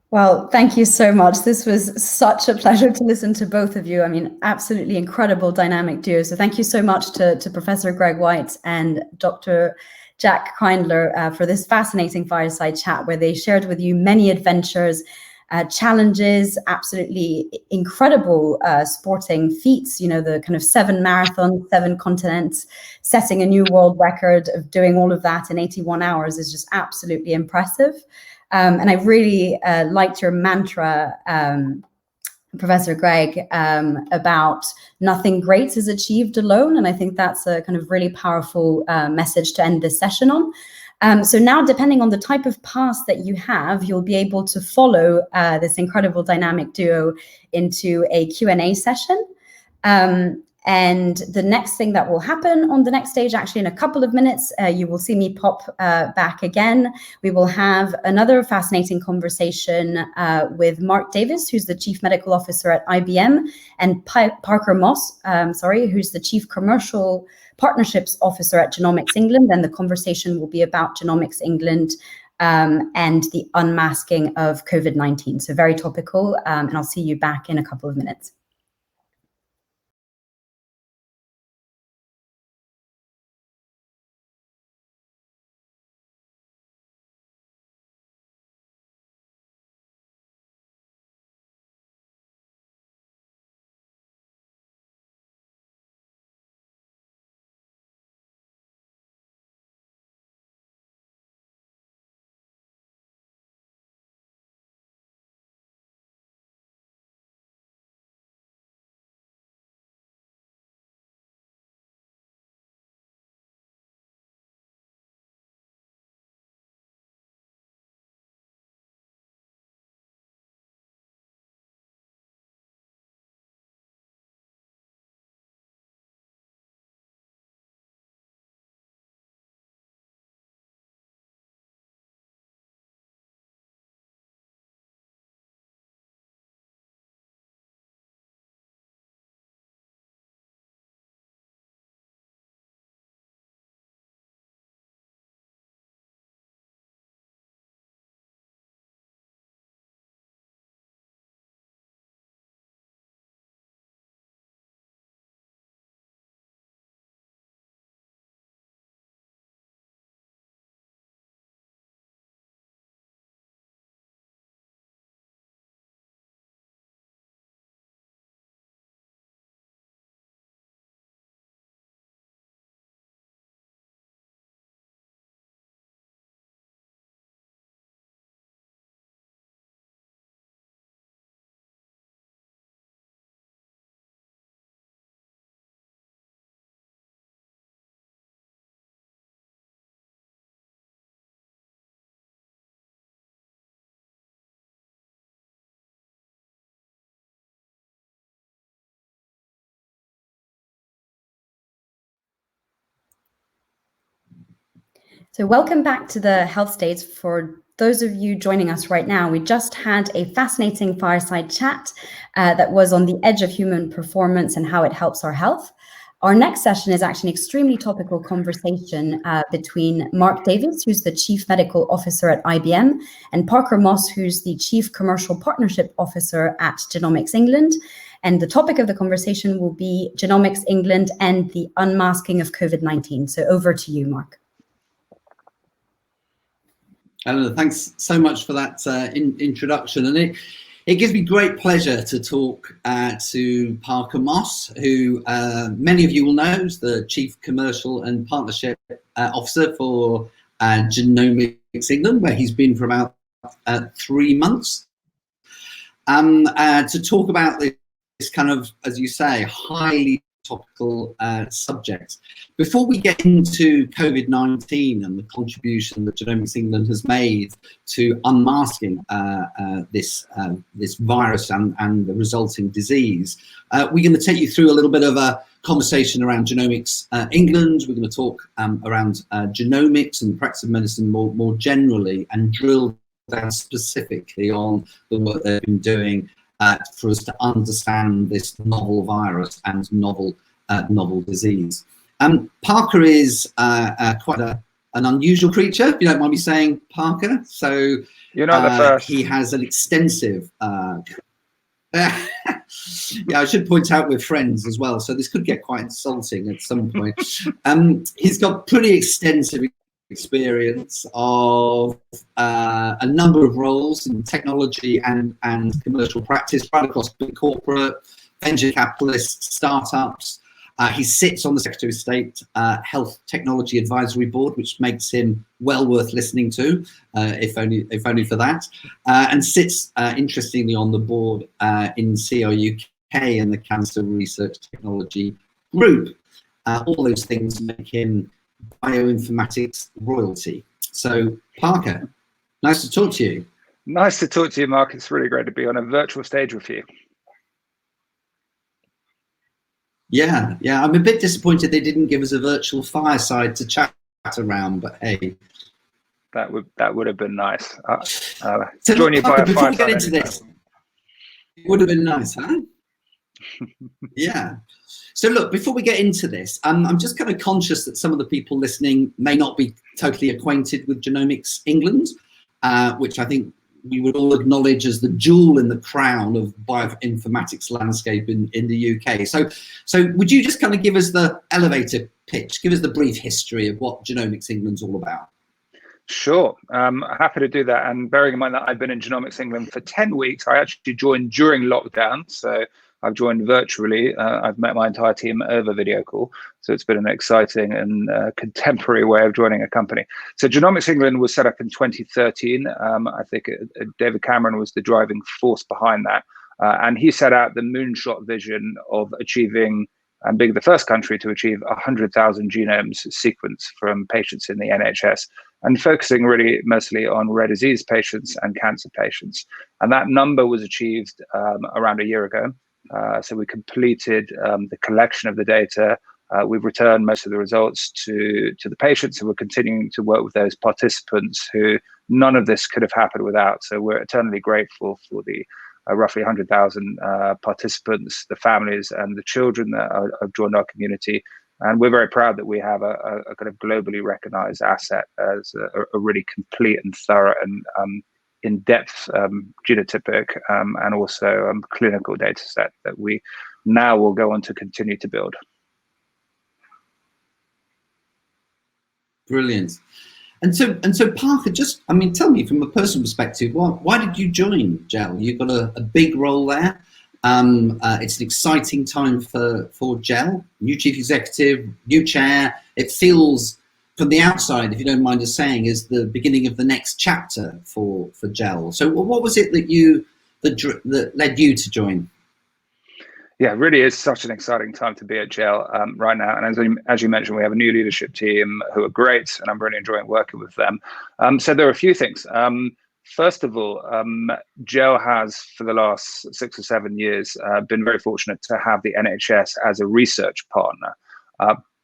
Well, thank you so much. This was such a pleasure to listen to both of you. I mean, absolutely incredible dynamic duo. So thank you so much to Professor Greg White and Dr. Jack Kreindler for this fascinating fireside chat, where they shared with you many adventures, challenges, absolutely incredible sporting feats, you know, the kind of 7 marathons, 7 continents, setting a new world record of doing all of that in 81 hours is just absolutely impressive. And I really liked your mantra, Professor Greg, about nothing great is achieved alone. And I think that's a kind of really powerful message to end this session on. So now, depending on the type of pass that you have, you'll be able to follow this incredible dynamic duo into a Q&A session. And the next thing that will happen on the next stage, actually in a couple of minutes, you will see me pop back again. We will have another fascinating conversation with Mark Davis, who's the Chief Medical Officer at IBM, and Parker Moss, who's the Chief Commercial Partnerships Officer at Genomics England. And the conversation will be about Genomics England and the unmasking of COVID-19. So very topical, and I'll see you back in a couple of minutes. So welcome back to the Health States. For those of you joining us right now, we just had a fascinating fireside chat that was on the edge of human performance and how it helps our health. Our next session is actually an extremely topical conversation between Mark Davies, who's the Chief Medical Officer at IBM, and Parker Moss, who's the Chief Commercial Partnership Officer at Genomics England. And the topic of the conversation will be Genomics England and the unmasking of COVID-19. So over to you, Mark. Eleanor, thanks so much for that introduction. And it gives me great pleasure to talk to Parker Moss, who many of you will know is the Chief Commercial and Partnership Officer for Genomics England, where he's been for about 3 months, to talk about this kind of, as you say, highly topical subject. Before we get into COVID-19 and the contribution that Genomics England has made to unmasking this virus and the resulting disease, we're going to take you through a little bit of a conversation around Genomics England. We're going to talk around genomics and the practice of medicine more generally, and drill down specifically on the work they've been doing for us to understand this novel virus and novel disease. Parker is quite an unusual creature, if you don't mind me saying, Parker. So you're not the first. He has an extensive. Yeah, I should point out we're friends as well, so this could get quite insulting at some point. He's got pretty extensive experience of a number of roles in technology and commercial practice right across big corporate, venture capitalists, startups. He sits on the Secretary of State Health Technology Advisory Board, which makes him well worth listening to, if only for that, and sits interestingly on the board in CRUK and the Cancer Research Technology Group. All those things make him bioinformatics royalty. So Parker, nice to talk to you. Nice to talk to you, Mark. It's really great to be on a virtual stage with you. Yeah, I'm a bit disappointed they didn't give us a virtual fireside to chat around, but hey, that would have been nice. So join you by a before we get fireside into this, it would have been nice, huh? Yeah. So look, before we get into this, I'm just kind of conscious that some of the people listening may not be totally acquainted with Genomics England, which I think we would all acknowledge as the jewel in the crown of bioinformatics landscape in the UK. So would you just kind of give us the elevator pitch, give us the brief history of what Genomics England's all about? Sure, happy to do that. And bearing in mind that I've been in Genomics England for 10 weeks, I actually joined during lockdown. So I've joined virtually. I've met my entire team over video call. So it's been an exciting and contemporary way of joining a company. So Genomics England was set up in 2013. I think David Cameron was the driving force behind that. And he set out the moonshot vision of achieving, and being the first country to achieve 100,000 genomes sequenced from patients in the NHS, and focusing really mostly on rare disease patients and cancer patients. And that number was achieved around a year ago. So we completed the collection of the data. We've returned most of the results to the patients, and we're continuing to work with those participants who none of this could have happened without. So we're eternally grateful for the roughly 100,000 participants, the families and the children that have joined our community. And we're very proud that we have a kind of globally recognized asset as a really complete and thorough and in-depth genotypic and also clinical data set that we now will go on to continue to build. Brilliant. And so Parker, just, I mean, tell me from a personal perspective, why did you join GEL? You've got a big role there. It's an exciting time for GEL, new chief executive, new chair. It feels from the outside, if you don't mind us saying, is the beginning of the next chapter for GEL. So what was it that led you to join? Yeah, it really is such an exciting time to be at GEL right now. And as you mentioned, we have a new leadership team who are great, and I'm really enjoying working with them. So there are a few things. First of all, GEL has, for the last 6 or 7 years, been very fortunate to have the NHS as a research partner.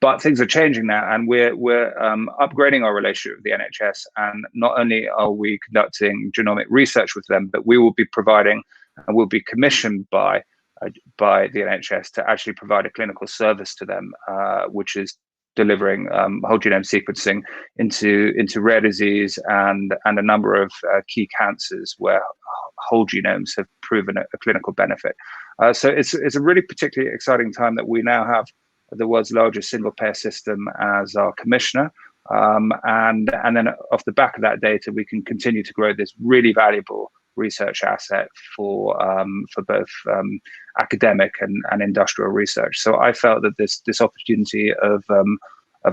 But things are changing now, and we're upgrading our relationship with the NHS. And not only are we conducting genomic research with them, but we will be providing and will be commissioned by the NHS to actually provide a clinical service to them, which is delivering whole genome sequencing into rare disease and a number of key cancers where whole genomes have proven a clinical benefit. So it's a really particularly exciting time that we now have the world's largest single payer system as our commissioner. And then off the back of that data, we can continue to grow this really valuable research asset for both academic and industrial research. So I felt that this opportunity of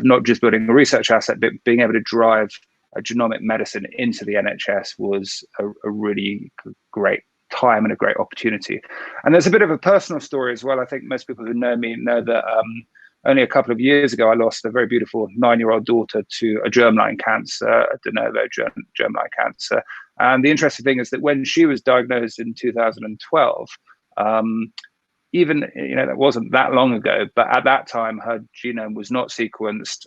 not just building a research asset, but being able to drive genomic medicine into the NHS was a really great time and a great opportunity. And there's a bit of a personal story as well. I think most people who know me know that only a couple of years ago, I lost a very beautiful 9-year-old daughter to a germline cancer, a de novo germline cancer. And the interesting thing is that when she was diagnosed in 2012, even, that wasn't that long ago, but at that time, her genome was not sequenced.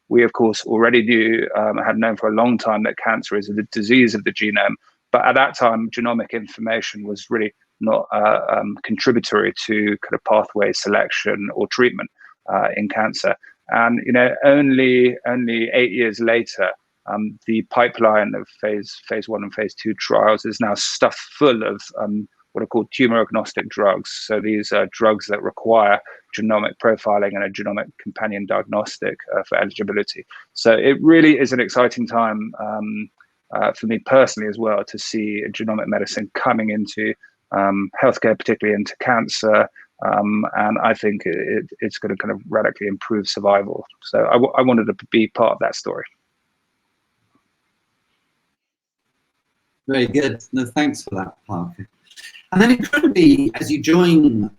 We, of course, already knew, had known for a long time that cancer is a disease of the genome. But at that time, genomic information was really not contributory to kind of pathway selection or treatment in cancer. And only 8 years later, the pipeline of phase 1 and phase 2 trials is now stuffed full of what are called tumor agnostic drugs. So these are drugs that require genomic profiling and a genomic companion diagnostic for eligibility. So it really is an exciting time for me personally as well to see genomic medicine coming into healthcare, particularly into cancer. And I think it's going to kind of radically improve survival. So I wanted to be part of that story. Very good. No, thanks for that, Parker. And then incredibly, as you join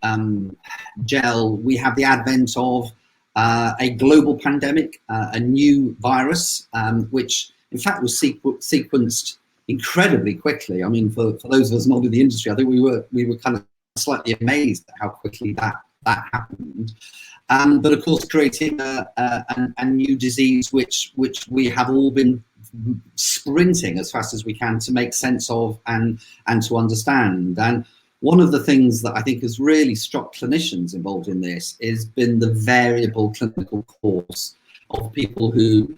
GEL, we have the advent of a global pandemic, a new virus, which in fact was sequenced incredibly quickly. I mean, for those of us not in the industry, I think we were kind of slightly amazed at how quickly that happened. But of course, creating a new disease, which we have all been sprinting as fast as we can to make sense of and to understand. And one of the things that I think has really struck clinicians involved in this has been the variable clinical course of people who,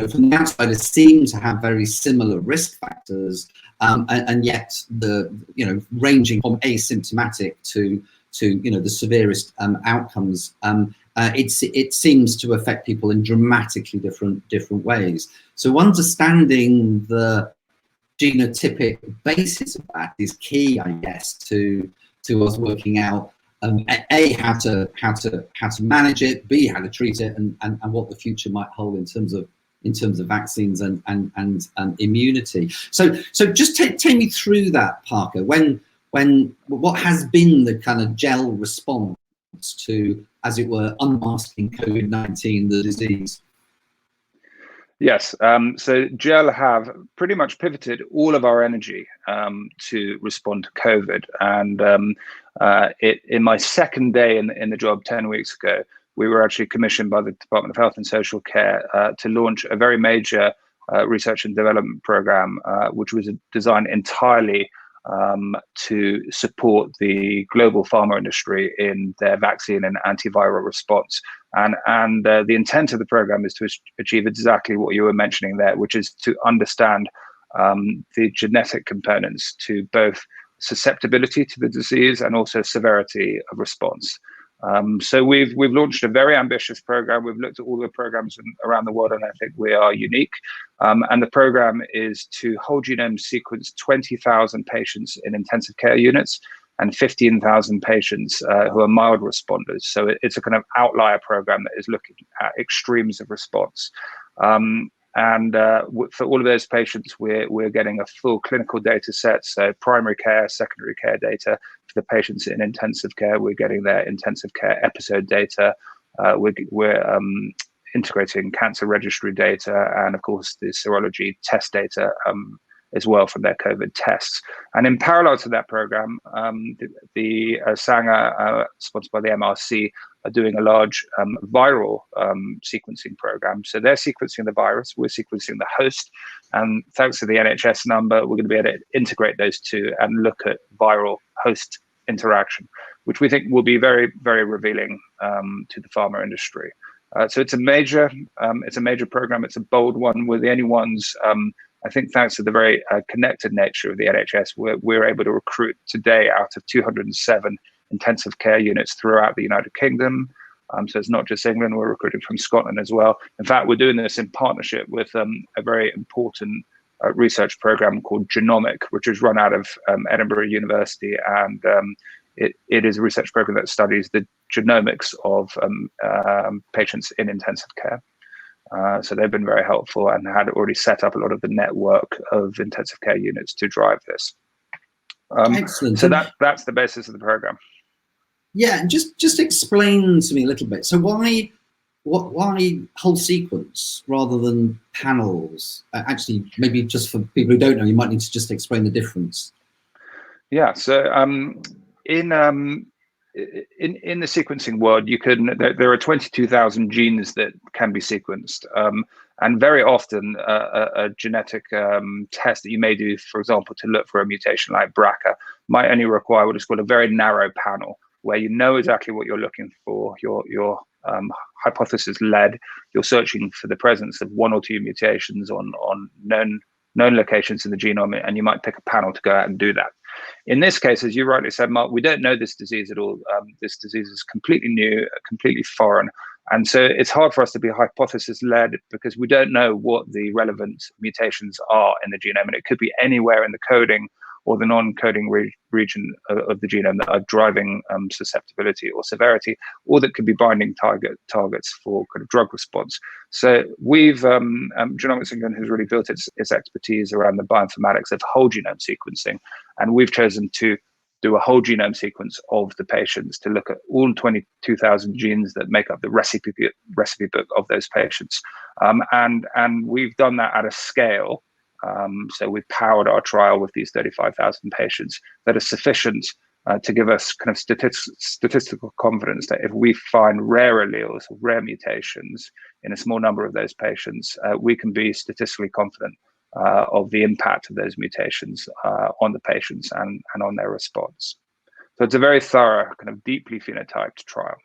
from the outside seem to have very similar risk factors, and yet ranging from asymptomatic to the severest outcomes. It seems to affect people in dramatically different ways. So understanding the genotypic basis of that is key, I guess, to us working out A, how to manage it, B, how to treat it, and what the future might hold in terms of vaccines and immunity. So just take me through that, Parker. What has been the kind of GEL response to, as it were, unmasking COVID-19, the disease? Yes, so GEL have pretty much pivoted all of our energy to respond to COVID. And in my second day in the job 10 weeks ago, we were actually commissioned by the Department of Health and Social Care to launch a very major research and development program, which was designed entirely to support the global pharma industry in their vaccine and antiviral response. And the intent of the program is to achieve exactly what you were mentioning there, which is to understand the genetic components to both susceptibility to the disease and also severity of response. So we've launched a very ambitious program. We've looked at all the programs around the world, and I think we are unique. And the program is to whole genome sequence 20,000 patients in intensive care units and 15,000 patients who are mild responders. So it's a kind of outlier program that is looking at extremes of response. And for all of those patients, we're getting a full clinical data set, so primary care, secondary care data. For the patients in intensive care, we're getting their intensive care episode data. We're integrating cancer registry data and, of course, the serology test data as well from their COVID tests. And in parallel to that program, the Sanger, sponsored by the MRC, are doing a large viral sequencing program. So they're sequencing the virus, we're sequencing the host, and thanks to the NHS number, we're going to be able to integrate those two and look at viral host interaction, which we think will be very, very revealing to the pharma industry. So it's a major program. It's a bold one. We're the only ones, I think, thanks to the very connected nature of the NHS, we're able to recruit today out of 207 intensive care units throughout the United Kingdom. So it's not just England, we're recruiting from Scotland as well. In fact, we're doing this in partnership with a very important research program called Genomic, which is run out of Edinburgh University, and it is a research program that studies the genomics of patients in intensive care. So they've been very helpful and had already set up a lot of the network of intensive care units to drive this. Excellent. So that's the basis of the program. Yeah, and just explain to me a little bit. So why whole sequence rather than panels? Actually, maybe just for people who don't know, you might need to just explain the difference. Yeah. So in the sequencing world, there are 22,000 genes that can be sequenced, and very often a genetic test that you may do, for example, to look for a mutation like BRCA, might only require what is called a very narrow panel, where you know exactly what you're looking for. You're hypothesis led. You're searching for the presence of one or two mutations on known locations in the genome, and you might pick a panel to go out and do that. In this case, as you rightly said, Mark, we don't know this disease at all. This disease is completely new, completely foreign. And so it's hard for us to be hypothesis-led because we don't know what the relevant mutations are in the genome. And it could be anywhere in the coding or the non-coding region of the genome that are driving susceptibility or severity, or that could be binding targets for kind of drug response. So we've, Genomics England has really built its expertise around the bioinformatics of whole genome sequencing. And we've chosen to do a whole genome sequence of the patients to look at all 22,000 genes that make up the recipe book of those patients. And we've done that at a scale. So we've powered our trial with these 35,000 patients that are sufficient to give us kind of statistical confidence that if we find rare alleles, rare mutations in a small number of those patients, we can be statistically confident of the impact of those mutations on the patients and on their response. So it's a very thorough, kind of deeply phenotyped trial.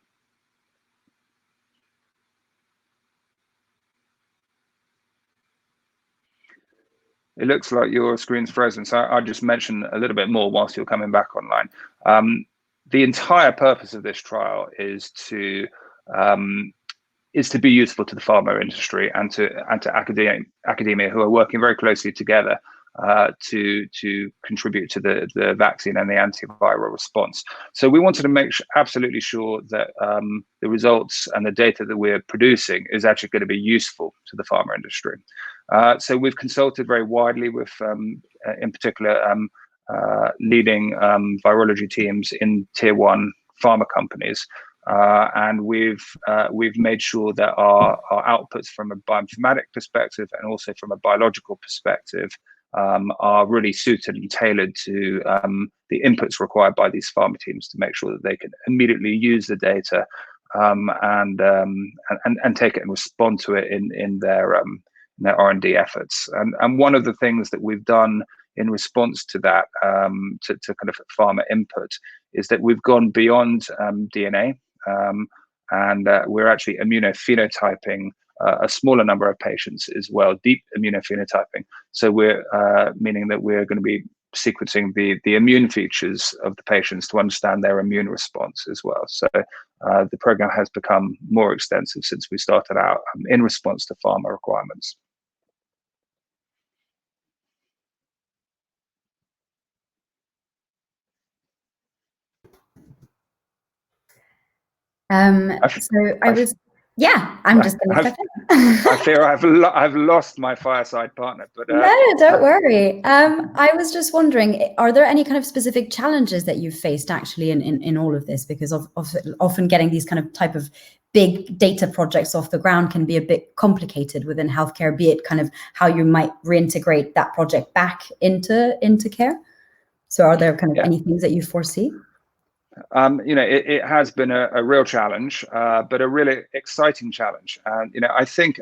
It looks like your screen's frozen, so I'll just mention a little bit more whilst you're coming back online. The entire purpose of this trial is to be useful to the pharma industry and to academia who are working very closely together to contribute to the vaccine and the antiviral response. So we wanted to make absolutely sure that the results and the data that we're producing is actually going to be useful to the pharma industry. So we've consulted very widely with, in particular, leading virology teams in tier 1 pharma companies. And we've made sure that our outputs from a bioinformatic perspective and also from a biological perspective are really suited and tailored to the inputs required by these pharma teams to make sure that they can immediately use the data and take it and respond to it in their R&D efforts. And one of the things that we've done in response to that, to kind of pharma input, is that we've gone beyond DNA. And we're actually immunophenotyping a smaller number of patients as well, deep immunophenotyping. So we're meaning that we're going to be sequencing the immune features of the patients to understand their immune response as well. So the program has become more extensive since we started out in response to pharma requirements. So I was, yeah, I'm just going to step in. I fear I've lost my fireside partner, but no, don't worry. I was just wondering, are there any kind of specific challenges that you've faced actually in all of this? Because often getting these kind of type of big data projects off the ground can be a bit complicated within healthcare, be it kind of how you might reintegrate that project back into care. So are there kind of any things that you foresee? You know, it has been a real challenge, but a really exciting challenge. And, you know, I think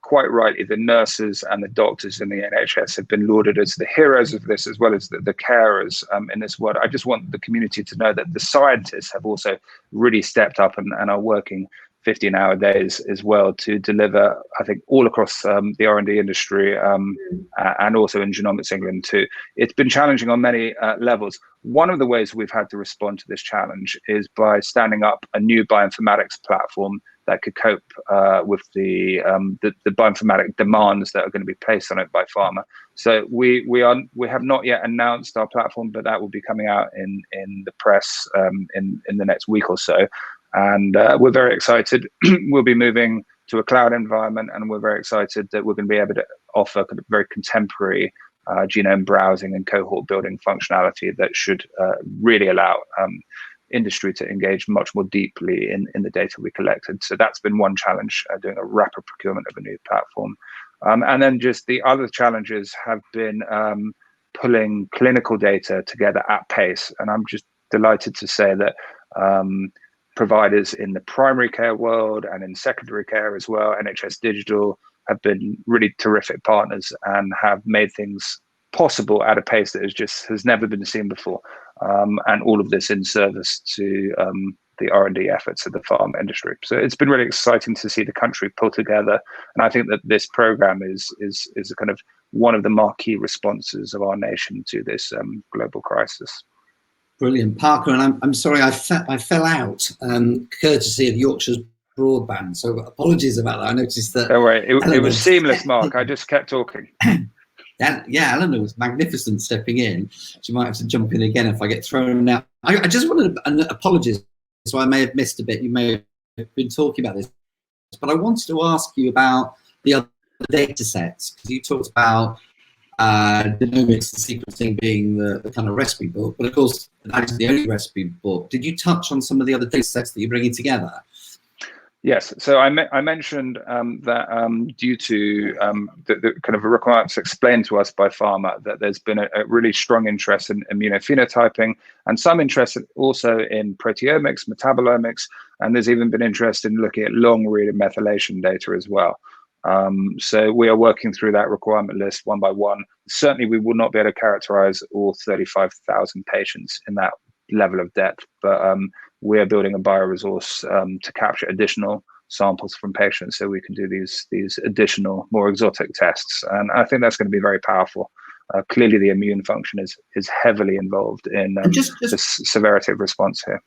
quite rightly, the nurses and the doctors in the NHS have been lauded as the heroes of this, as well as the carers in this world. I just want the community to know that the scientists have also really stepped up and are working 15-hour days as well to deliver, I think, all across the R&D industry and also in Genomics England too. It's been challenging on many levels. One of the ways we've had to respond to this challenge is by standing up a new bioinformatics platform that could cope with the bioinformatic demands that are going to be placed on it by pharma. So we have not yet announced our platform, but that will be coming out in the press in the next week or so. And we're very excited. We'll be moving to a cloud environment, and we're very excited that we're going to be able to offer kind of very contemporary genome browsing and cohort building functionality that should really allow industry to engage much more deeply in the data we collected. So that's been one challenge, doing a rapid procurement of a new platform. And then just the other challenges have been pulling clinical data together at pace. And I'm just delighted to say that providers in the primary care world and in secondary care as well, NHS Digital, have been really terrific partners and have made things possible at a pace that has never been seen before. And all of this in service to the R&D efforts of the pharma industry. So it's been really exciting to see the country pull together. And I think that this program is a kind of one of the marquee responses of our nation to this global crisis. Brilliant, Parker, and I'm sorry I fell out, courtesy of Yorkshire's broadband. So apologies about that. I noticed that. Don't worry, it was seamless, Mark. I just kept talking. Yeah, Eleanor was magnificent stepping in. She might have to jump in again if I get thrown out. I just wanted apologies. So I may have missed a bit. You may have been talking about this, but I wanted to ask you about the other data sets, because you talked about genomics and sequencing being the kind of recipe book, but of course that's the only recipe book. Did you touch on some of the other data sets that you're bringing together? Yes, so I mentioned that due to the kind of requirements explained to us by pharma, that there's been a really strong interest in immunophenotyping and some interest also in proteomics, metabolomics, and there's even been interest in looking at long-read and methylation data as well. So we are working through that requirement list one by one. Certainly we will not be able to characterize all 35,000 patients in that level of depth, but we are building a bioresource to capture additional samples from patients so we can do these additional, more exotic tests. And I think that's going to be very powerful. Clearly the immune function is heavily involved in the severity of response here.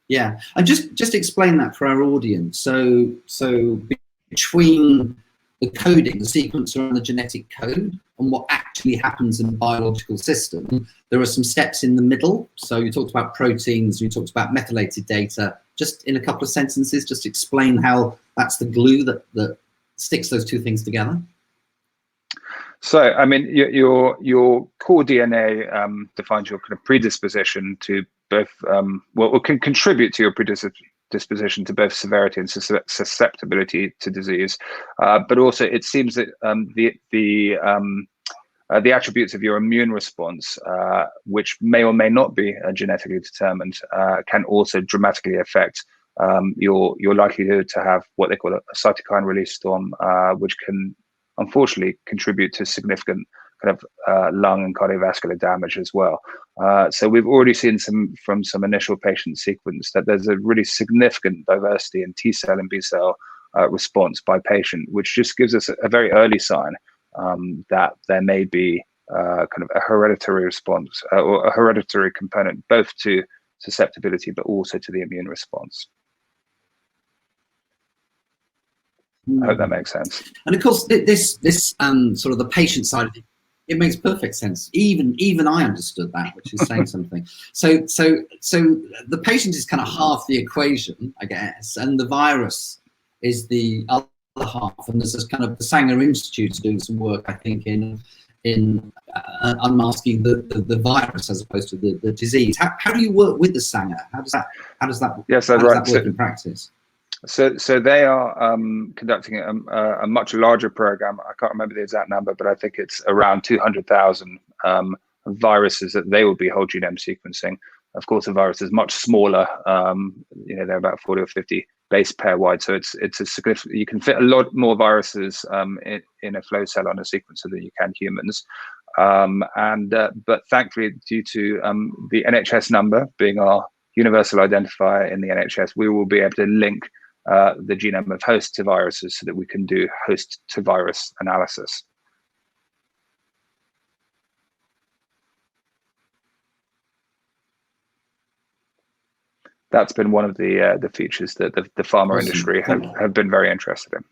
Yeah, and just explain that for our audience. So between the coding, the sequencer and the genetic code, and what actually happens in the biological system, there are some steps in the middle. So you talked about proteins, you talked about methylated data. Just in a couple of sentences, just explain how that's the glue that sticks those two things together. So, I mean, your core DNA defines your kind of predisposition to both, well, can contribute to your predisposition to both severity and susceptibility to disease. But also, it seems that the attributes of your immune response, which may or may not be genetically determined, can also dramatically affect your likelihood to have what they call a cytokine release storm, which can unfortunately contribute to significant kind of lung and cardiovascular damage as well. So we've already seen from some initial patient sequence that there's a really significant diversity in T cell and B cell response by patient, which just gives us a very early sign that there may be kind of a hereditary response or a hereditary component both to susceptibility but also to the immune response. I hope that makes sense. And of course, this sort of the patient side of it, it makes perfect sense. Even I understood that, which is saying something. So the patient is kind of half the equation, I guess, and the virus is the other half. And there's this kind of the Sanger Institute doing some work, I think, in unmasking the virus as opposed to the disease. How do you work with the Sanger? How does that work in practice? So they are conducting a much larger program. I can't remember the exact number, but I think it's around 200,000 viruses that they will be whole genome sequencing. Of course, a virus is much smaller. They're about 40 or 50 base pair wide, so it's a significant. You can fit a lot more viruses in a flow cell on a sequencer than you can humans. But thankfully, due to the NHS number being our universal identifier in the NHS, we will be able to link the genome of host to viruses so that we can do host to virus analysis. That's been one of the features that the pharma Awesome. industry have been very interested in.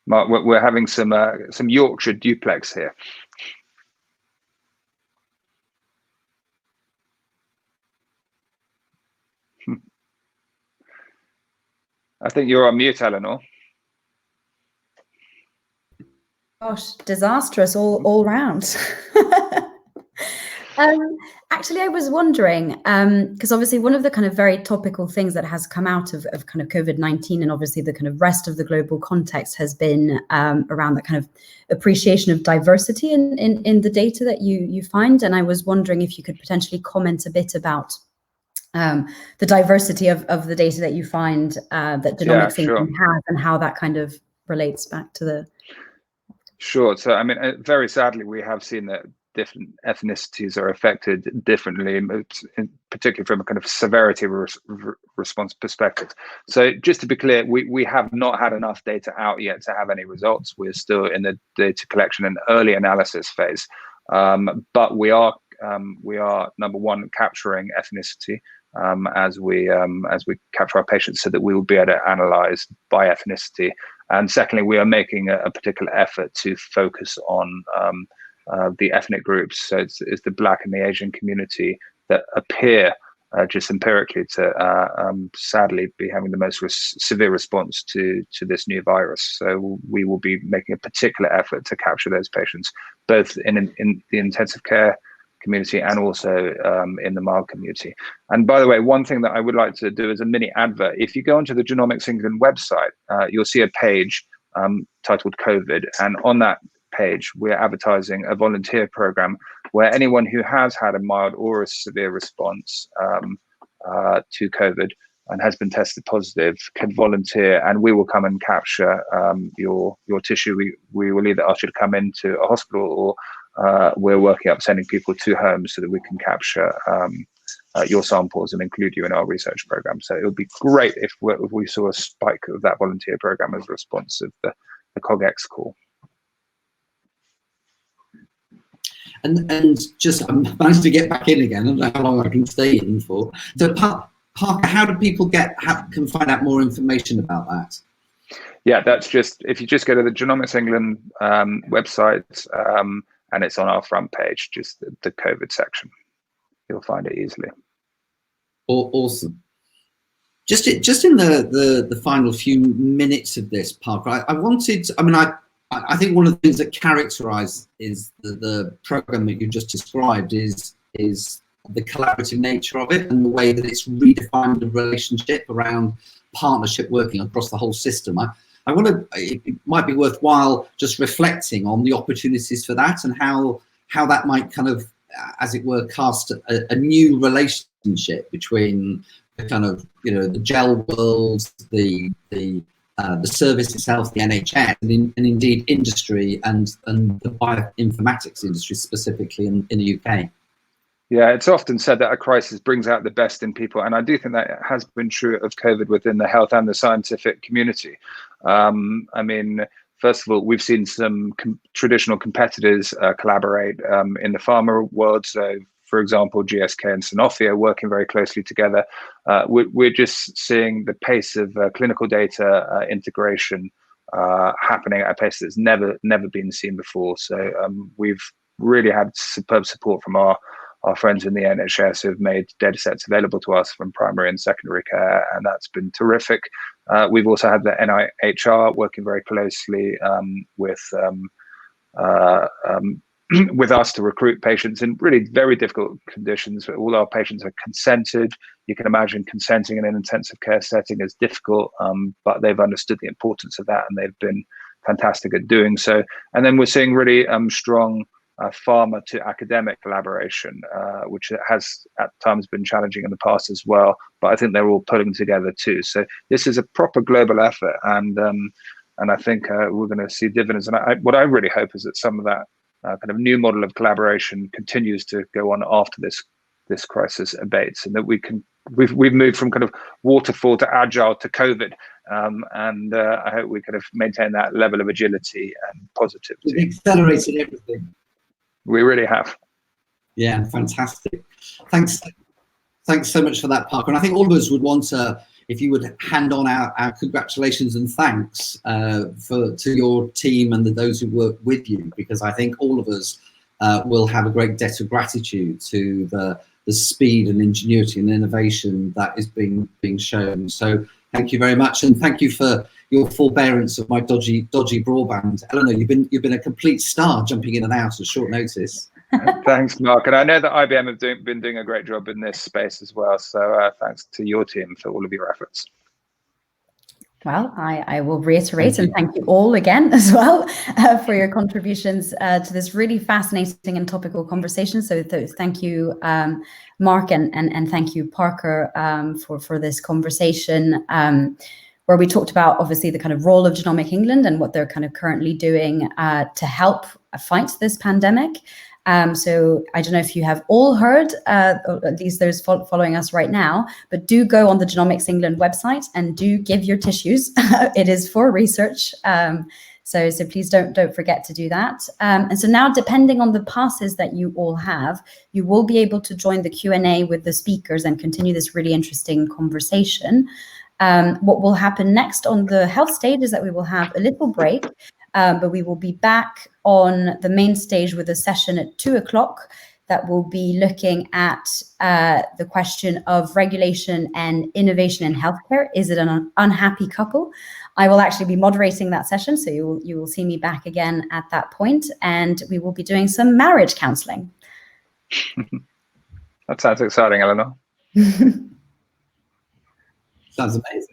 Mark, we're having some Yorkshire duplex here. I think you're on mute, Eleanor. Gosh, disastrous all round. Actually, I was wondering, because obviously one of the kind of very topical things that has come out of kind of COVID-19 and obviously the kind of rest of the global context has been around the kind of appreciation of diversity in the data that you find. And I was wondering if you could potentially comment a bit about the diversity of the data that you find that genomic thinking has and how that kind of relates back to the... Sure. So, I mean, very sadly, we have seen that different ethnicities are affected differently, particularly from a kind of severity response perspective. So just to be clear, we have not had enough data out yet to have any results. We're still in the data collection and early analysis phase. But we are number one, capturing ethnicity as we capture our patients so that we will be able to analyze by ethnicity. And secondly, we are making a particular effort to focus on the ethnic groups. So it's the Black and the Asian community that appear just empirically to sadly be having the most severe response to this new virus. So we will be making a particular effort to capture those patients, both in the intensive care community and also in the mild community. And by the way, one thing that I would like to do is a mini advert. If you go onto the Genomics England website, you'll see a page titled COVID, and on that page we're advertising a volunteer program where anyone who has had a mild or a severe response to COVID and has been tested positive can volunteer, and we will come and capture your tissue. We will either ask you to come into a hospital, or we're working up sending people to homes so that we can capture your samples and include you in our research program. So it would be great if we saw a spike of that volunteer program as a response of the CogX call. And just I managed to get back in again. I don't know how long I can stay in for. So Parker, how do people can find out more information about that? Yeah, that's just, if you just go to the Genomics England website, and it's on our front page, just the COVID section. You'll find it easily. Awesome. Just in the final few minutes of this, Parker, I think one of the things that characterizes the program that you just described is the collaborative nature of it and the way that it's redefined the relationship around partnership working across the whole system. It might be worthwhile just reflecting on the opportunities for that and how that might kind of, as it were, cast a new relationship between the kind of, the gel world, the service itself, the NHS, and indeed industry and the bioinformatics industry specifically in the UK. Yeah, it's often said that a crisis brings out the best in people, and I do think that has been true of COVID within the health and the scientific community. I mean, first of all, we've seen some traditional competitors collaborate in the pharma world. So, for example, GSK and Sanofi are working very closely together. We're just seeing the pace of clinical data integration happening at a pace that's never been seen before. So we've really had superb support from our friends in the NHS who have made data sets available to us from primary and secondary care, and that's been terrific. We've also had the NIHR working very closely with us to recruit patients in really very difficult conditions. All our patients are consented. You can imagine consenting in an intensive care setting is difficult, but they've understood the importance of that, and they've been fantastic at doing so. And then we're seeing really strong pharma to academic collaboration, which has at times been challenging in the past as well. But I think they're all pulling together too. So this is a proper global effort, and I think we're going to see dividends. And what I really hope is that some of that kind of new model of collaboration continues to go on after this crisis abates, and that we've moved from kind of waterfall to agile to COVID, and I hope we kind of maintain that level of agility and positivity. We've accelerated everything. We really have. Yeah, fantastic. Thanks so much for that, Parker. And I think all of us would want to, if you would hand on our congratulations and thanks to your team and those who work with you, because I think all of us will have a great debt of gratitude to the speed and ingenuity and innovation that is being shown. So thank you very much, and thank you for your forbearance of my dodgy broadband. Eleanor, you've been a complete star, jumping in and out at short notice. Thanks, Mark. And I know that IBM have been doing a great job in this space as well. So thanks to your team for all of your efforts. Well, I will reiterate and thank you all again as well for your contributions to this really fascinating and topical conversation. So thank you, Mark, and thank you, Parker, for this conversation where we talked about obviously the kind of role of Genomic England and what they're kind of currently doing to help fight this pandemic. So I don't know if you have all heard, at least those following us right now, but do go on the Genomics England website and do give your tissues. It is for research. So please don't forget to do that. And so now, depending on the passes that you all have, you will be able to join the Q&A with the speakers and continue this really interesting conversation. What will happen next on the health stage is that we will have a little break. But we will be back on the main stage with a session at 2 o'clock that will be looking at the question of regulation and innovation in healthcare. Is it an unhappy couple? I will actually be moderating that session, so you will see me back again at that point, and we will be doing some marriage counseling. That sounds exciting, Eleanor. Sounds amazing.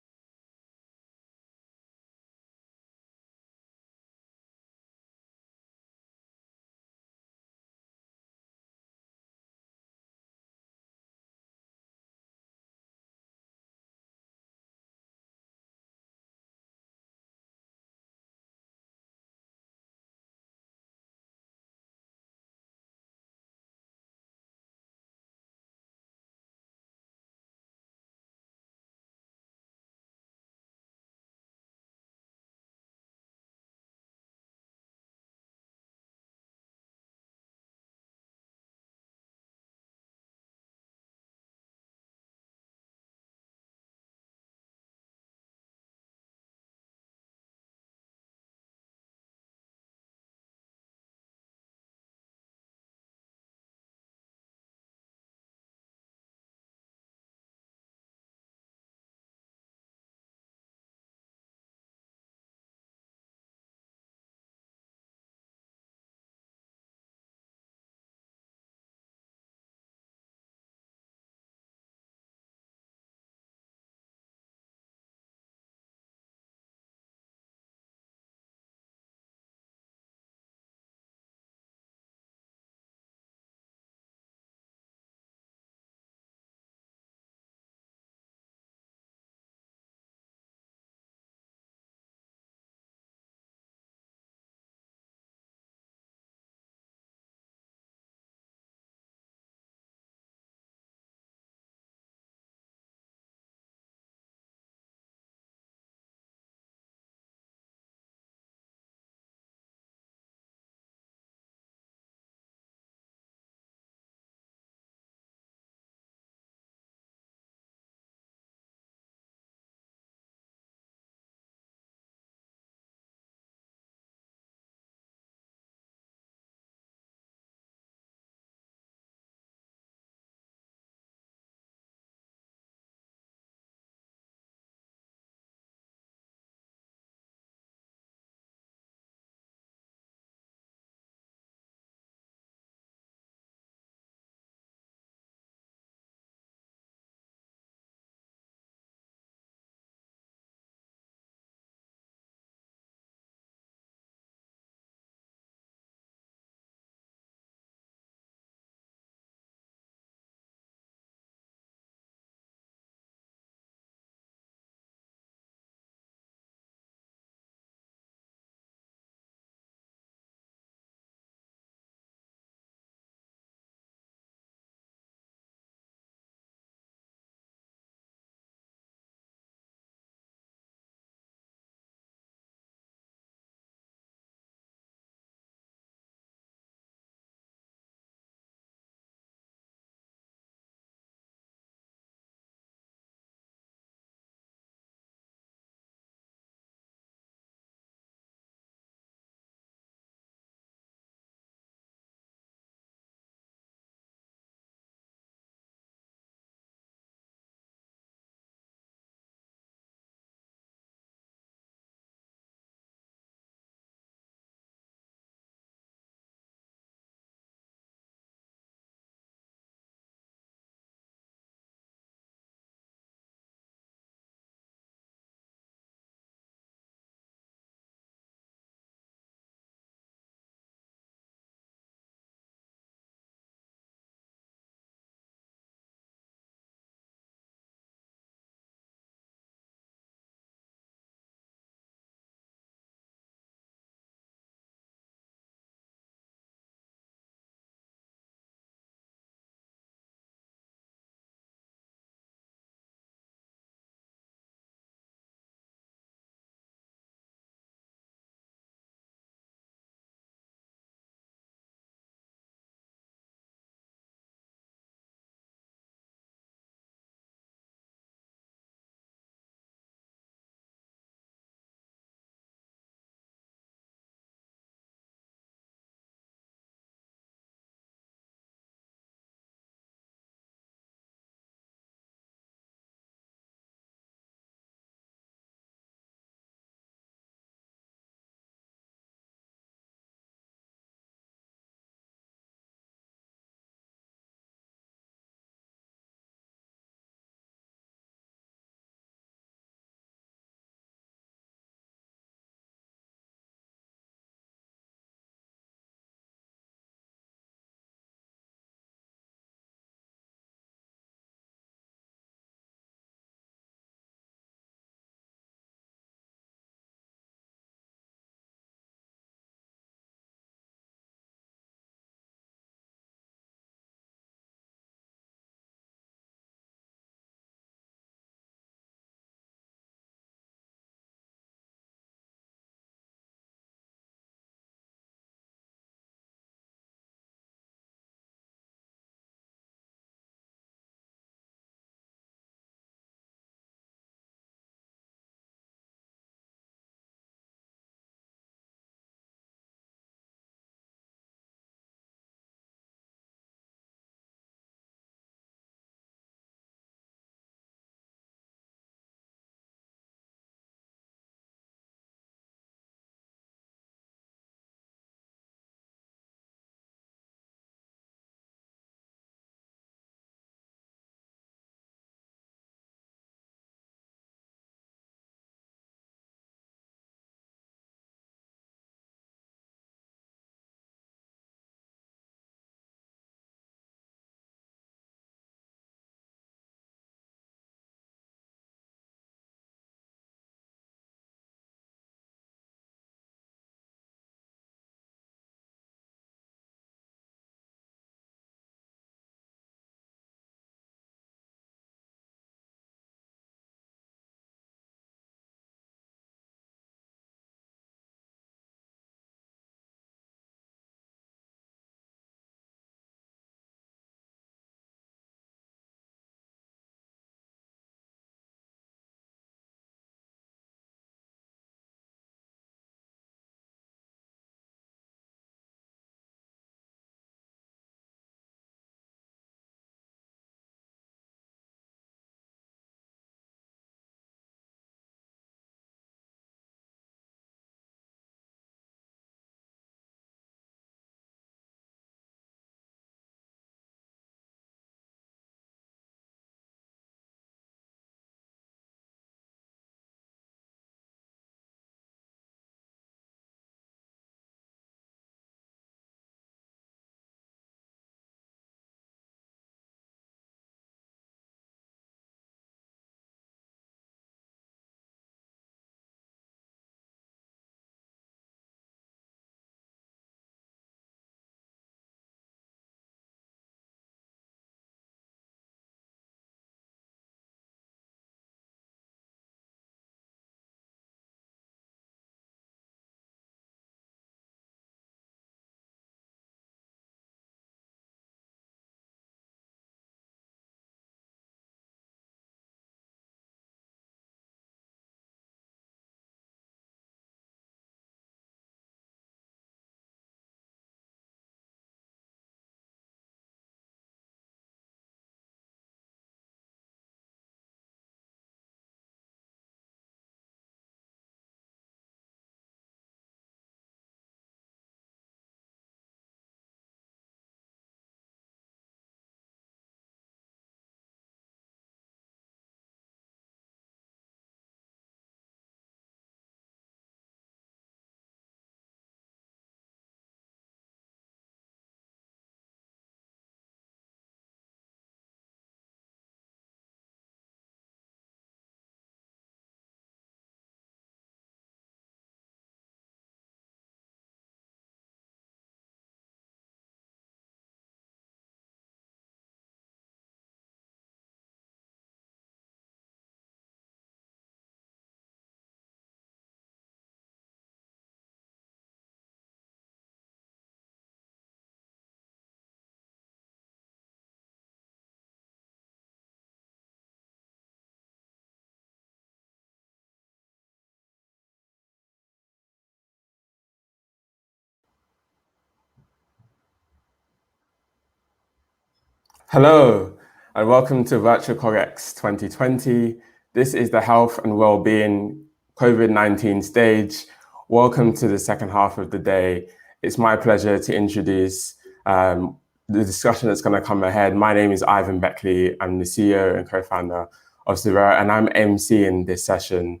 Hello, and welcome to Virtual CogX 2020. This is the Health and Wellbeing COVID-19 stage. Welcome to the second half of the day. It's my pleasure to introduce the discussion that's going to come ahead. My name is Ivan Beckley. I'm the CEO and co-founder of Severa, and I'm emceeing this session.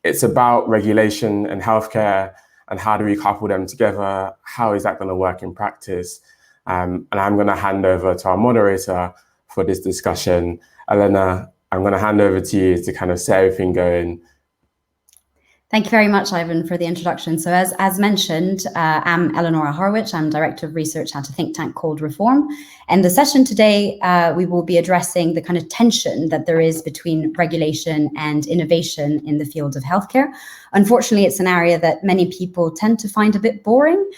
It's about regulation and healthcare, and how do we couple them together? How is that going to work in practice? And I'm going to hand over to our moderator for this discussion. Elena, I'm going to hand over to you to kind of set everything going. Thank you very much, Ivan, for the introduction. So as mentioned, I'm Eleonora Harwich. I'm Director of Research at a think tank called Reform. And the session today, we will be addressing the kind of tension that there is between regulation and innovation in the field of healthcare. Unfortunately, it's an area that many people tend to find a bit boring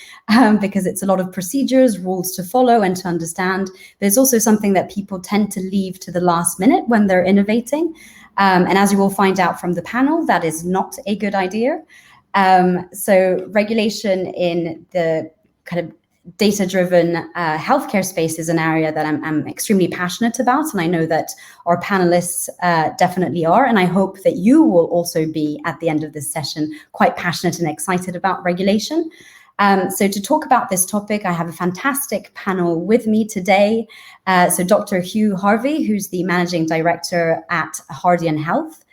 because it's a lot of procedures, rules to follow and to understand. But it's also something that people tend to leave to the last minute when they're innovating. And as you will find out from the panel, that is not a good idea. So regulation in the kind of data-driven healthcare space is an area that I'm extremely passionate about. And I know that our panelists definitely are. And I hope that you will also be, at the end of this session, quite passionate and excited about regulation. So to talk about this topic, I have a fantastic panel with me today. So Dr. Hugh Harvey, who's the Managing Director at Hardian Health,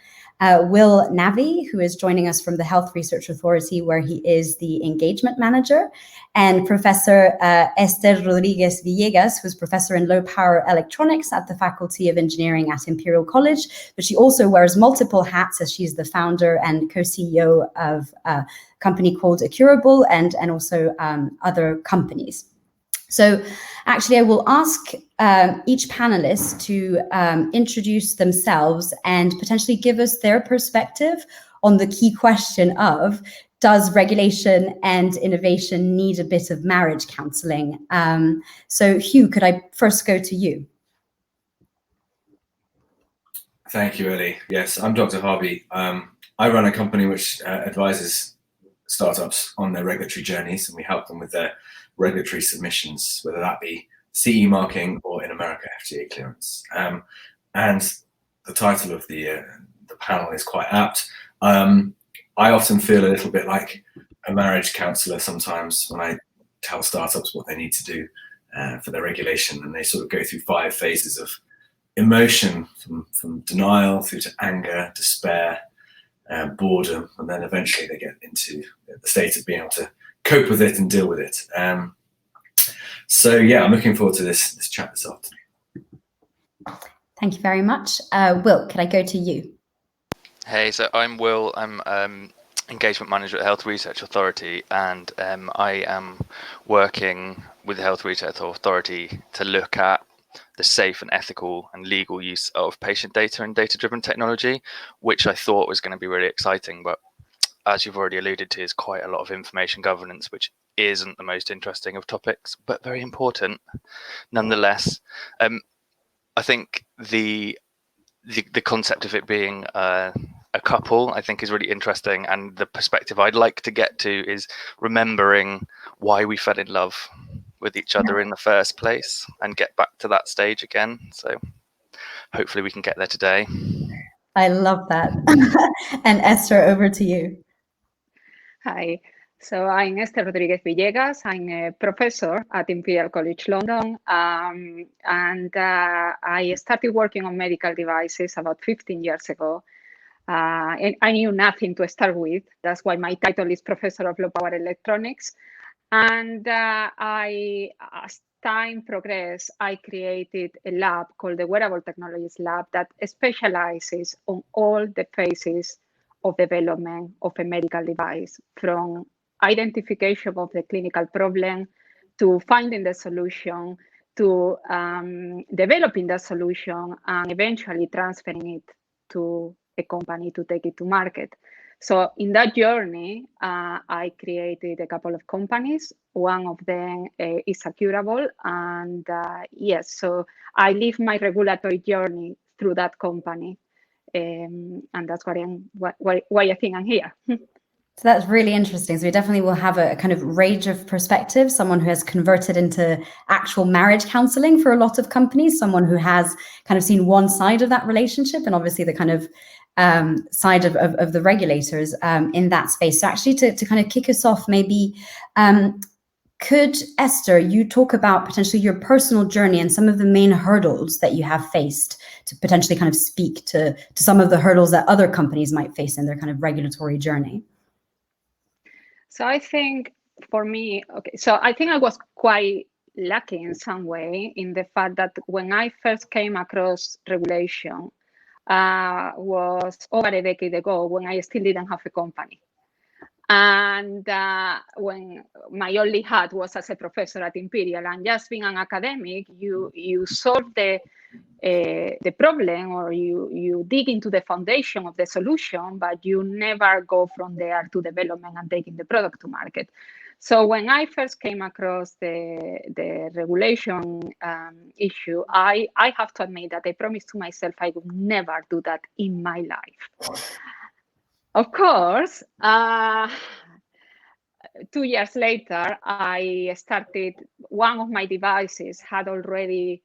Will Navi, who is joining us from the Health Research Authority, where he is the Engagement Manager, and Professor Esther Rodriguez Villegas, who's Professor in Low Power Electronics at the Faculty of Engineering at Imperial College, but she also wears multiple hats as she's the founder and co-CEO of a company called Accurable and also other companies. So actually, I will ask each panelist to introduce themselves and potentially give us their perspective on the key question of, does regulation and innovation need a bit of marriage counseling? So Hugh, could I first go to you? Thank you, Ellie. Yes, I'm Dr. Harvey. I run a company which advises startups on their regulatory journeys, and we help them with their regulatory submissions, whether that be CE marking or in America FDA clearance. And the title of the panel is quite apt. I often feel a little bit like a marriage counsellor sometimes when I tell startups what they need to do for their regulation, and they sort of go through 5 phases of emotion, from denial through to anger, despair, boredom, and then eventually they get into the state of being able to cope with it and deal with it. So yeah, I'm looking forward to this chat this afternoon. Thank you very much. Will, can I go to you? Hey, so I'm Will. I'm Engagement Manager at the Health Research Authority, and I am working with the Health Research Authority to look at the safe and ethical and legal use of patient data and data-driven technology, which I thought was going to be really exciting, but as you've already alluded to, is quite a lot of information governance, which isn't the most interesting of topics, but very important nonetheless. I think the concept of it being a couple, I think, is really interesting, and the perspective I'd like to get to is remembering why we fell in love with each other in the first place and get back to that stage again. So hopefully we can get there today. I love that. And Esther, over to you. Hi, so I'm Esther Rodriguez Villegas. I'm a professor at Imperial College London, and I started working on medical devices about 15 years ago. And I knew nothing to start with. That's why my title is Professor of Low Power Electronics. And as time progressed, I created a lab called the Wearable Technologies Lab that specializes on all the phases of development of a medical device, from identification of the clinical problem to finding the solution to developing the solution and eventually transferring it to a company to take it to market. So in that journey, I created a couple of companies. One of them is Accurable, and yes, so I live my regulatory journey through that company, and that's why I think I'm here. So that's really interesting. So we definitely will have a kind of range of perspectives, someone who has converted into actual marriage counseling for a lot of companies, someone who has kind of seen one side of that relationship, and obviously the kind of side of the regulators in that space. So actually to kind of kick us off, maybe could, Esther, you talk about potentially your personal journey and some of the main hurdles that you have faced to potentially kind of speak to some of the hurdles that other companies might face in their kind of regulatory journey? So I think for me, okay, so I think I was quite lucky in some way in the fact that when I first came across regulation was over a decade ago when I still didn't have a company. And when my only hat was as a professor at Imperial, and just being an academic, you solve the problem, or you dig into the foundation of the solution, but you never go from there to development and taking the product to market. So when I first came across the regulation issue, I have to admit that I promised to myself I would never do that in my life. Of course, 2 years later, I started, one of my devices had already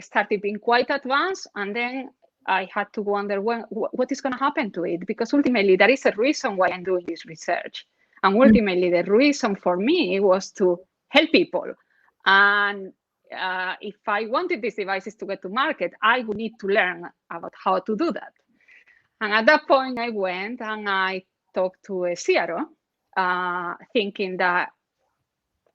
started being quite advanced, and then I had to wonder what is going to happen to it, because ultimately there is a reason why I'm doing this research. And ultimately the reason for me was to help people. And if I wanted these devices to get to market, I would need to learn about how to do that. And at that point, I went and I talked to a CRO, thinking that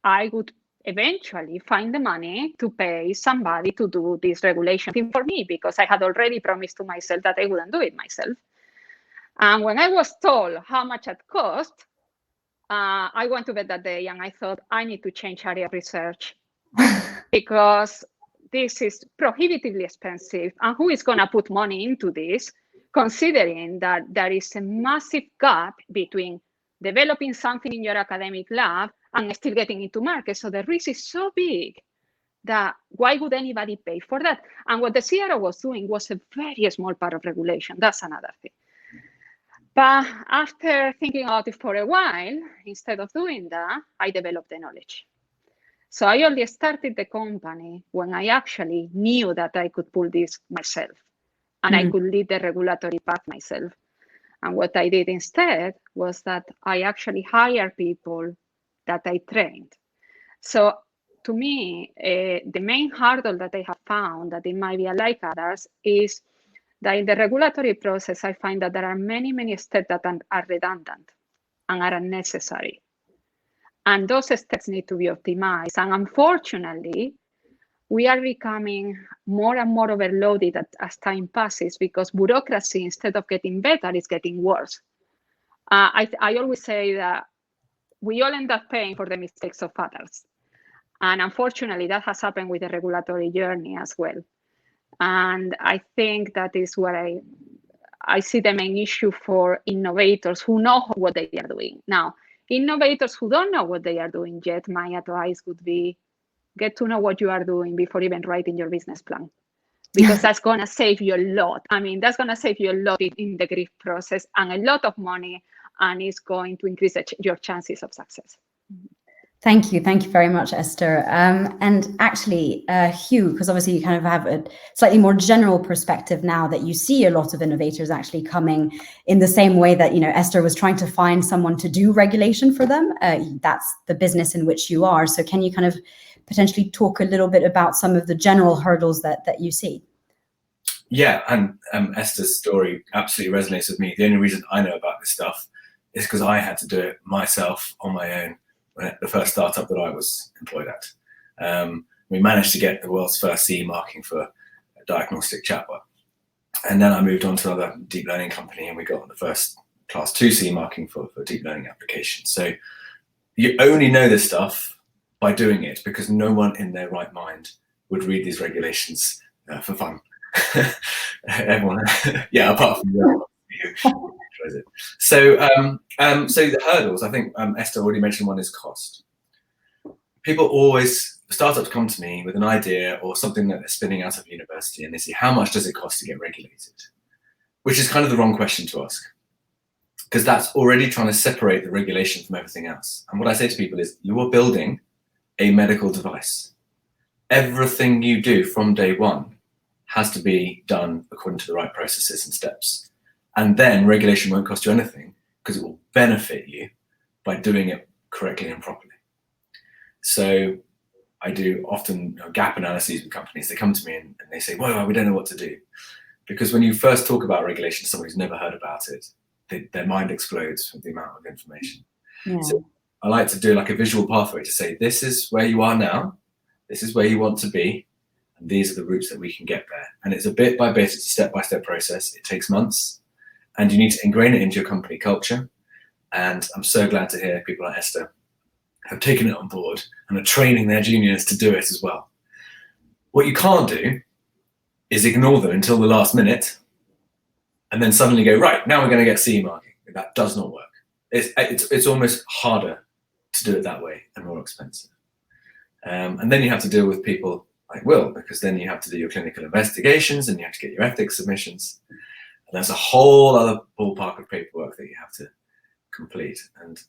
I would eventually find the money to pay somebody to do this regulation thing for me, because I had already promised to myself that I wouldn't do it myself. And when I was told how much it cost, I went to bed that day and I thought, I need to change area of research because this is prohibitively expensive. And who is going to put money into this, considering that there is a massive gap between developing something in your academic lab and still getting into market? So the risk is so big that why would anybody pay for that? And what the CRO was doing was a very small part of regulation. That's another thing. But after thinking about it for a while, instead of doing that, I developed the knowledge. So I only started the company when I actually knew that I could pull this myself and I could lead the regulatory path myself. And what I did instead was that I actually hired people that I trained. So to me, the main hurdle that I have found, that it might be unlike others, is that in the regulatory process, I find that there are many, many steps that are redundant and are unnecessary. And those steps need to be optimized. And unfortunately, we are becoming more and more overloaded as time passes, because bureaucracy, instead of getting better, is getting worse. I always say that we all end up paying for the mistakes of others. And unfortunately, that has happened with the regulatory journey as well. And I think that is where I see the main issue for innovators who know what they are doing. Now, innovators who don't know what they are doing yet, my advice would be, get to know what you are doing before even writing your business plan, because that's going to save you a lot. I mean, that's going to save you a lot in the grief process and a lot of money, and it's going to increase your chances of success. Thank you very much, Esther. And actually, Hugh, because obviously you kind of have a slightly more general perspective now that you see a lot of innovators actually coming in the same way that, you know, Esther was trying to find someone to do regulation for them. That's the business in which you are. So can you kind of potentially talk a little bit about some of the general hurdles that you see? Yeah, and Esther's story absolutely resonates with me. The only reason I know about this stuff is because I had to do it myself on my own. The first startup that I was employed at. We managed to get the world's first CE marking for a diagnostic chatbot. And then I moved on to another deep learning company and we got the first class 2 CE marking for deep learning applications. So you only know this stuff by doing it, because no one in their right mind would read these regulations for fun. Everyone, yeah, apart from you. So the hurdles, I think Esther already mentioned one, is cost. Startups come to me with an idea or something that they're spinning out of university, and they say, how much does it cost to get regulated? Which is kind of the wrong question to ask. because that's already trying to separate the regulation from everything else. And what I say to people is, you are building a medical device. Everything you do from day one has to be done according to the right processes and steps. And then regulation won't cost you anything because it will benefit you by doing it correctly and properly. So I do often gap analyses with companies. They come to me and they say, well, we don't know what to do. Because when you first talk about regulation to someone who's never heard about it, their mind explodes with the amount of information. Yeah. So I like to do like a visual pathway to say, this is where you are now, this is where you want to be, and these are the routes that we can get there. And it's a bit by bit, it's a step-by-step process. It takes months, and you need to ingrain it into your company culture. And I'm so glad to hear people like Esther have taken it on board and are training their juniors to do it as well. What you can't do is ignore them until the last minute and then suddenly go, right, now we're going to get CE marking. That does not work. It's almost harder to do it that way and more expensive. And then you have to deal with people like Will, because then you have to do your clinical investigations and you have to get your ethics submissions. And there's a whole other ballpark of paperwork that you have to complete. And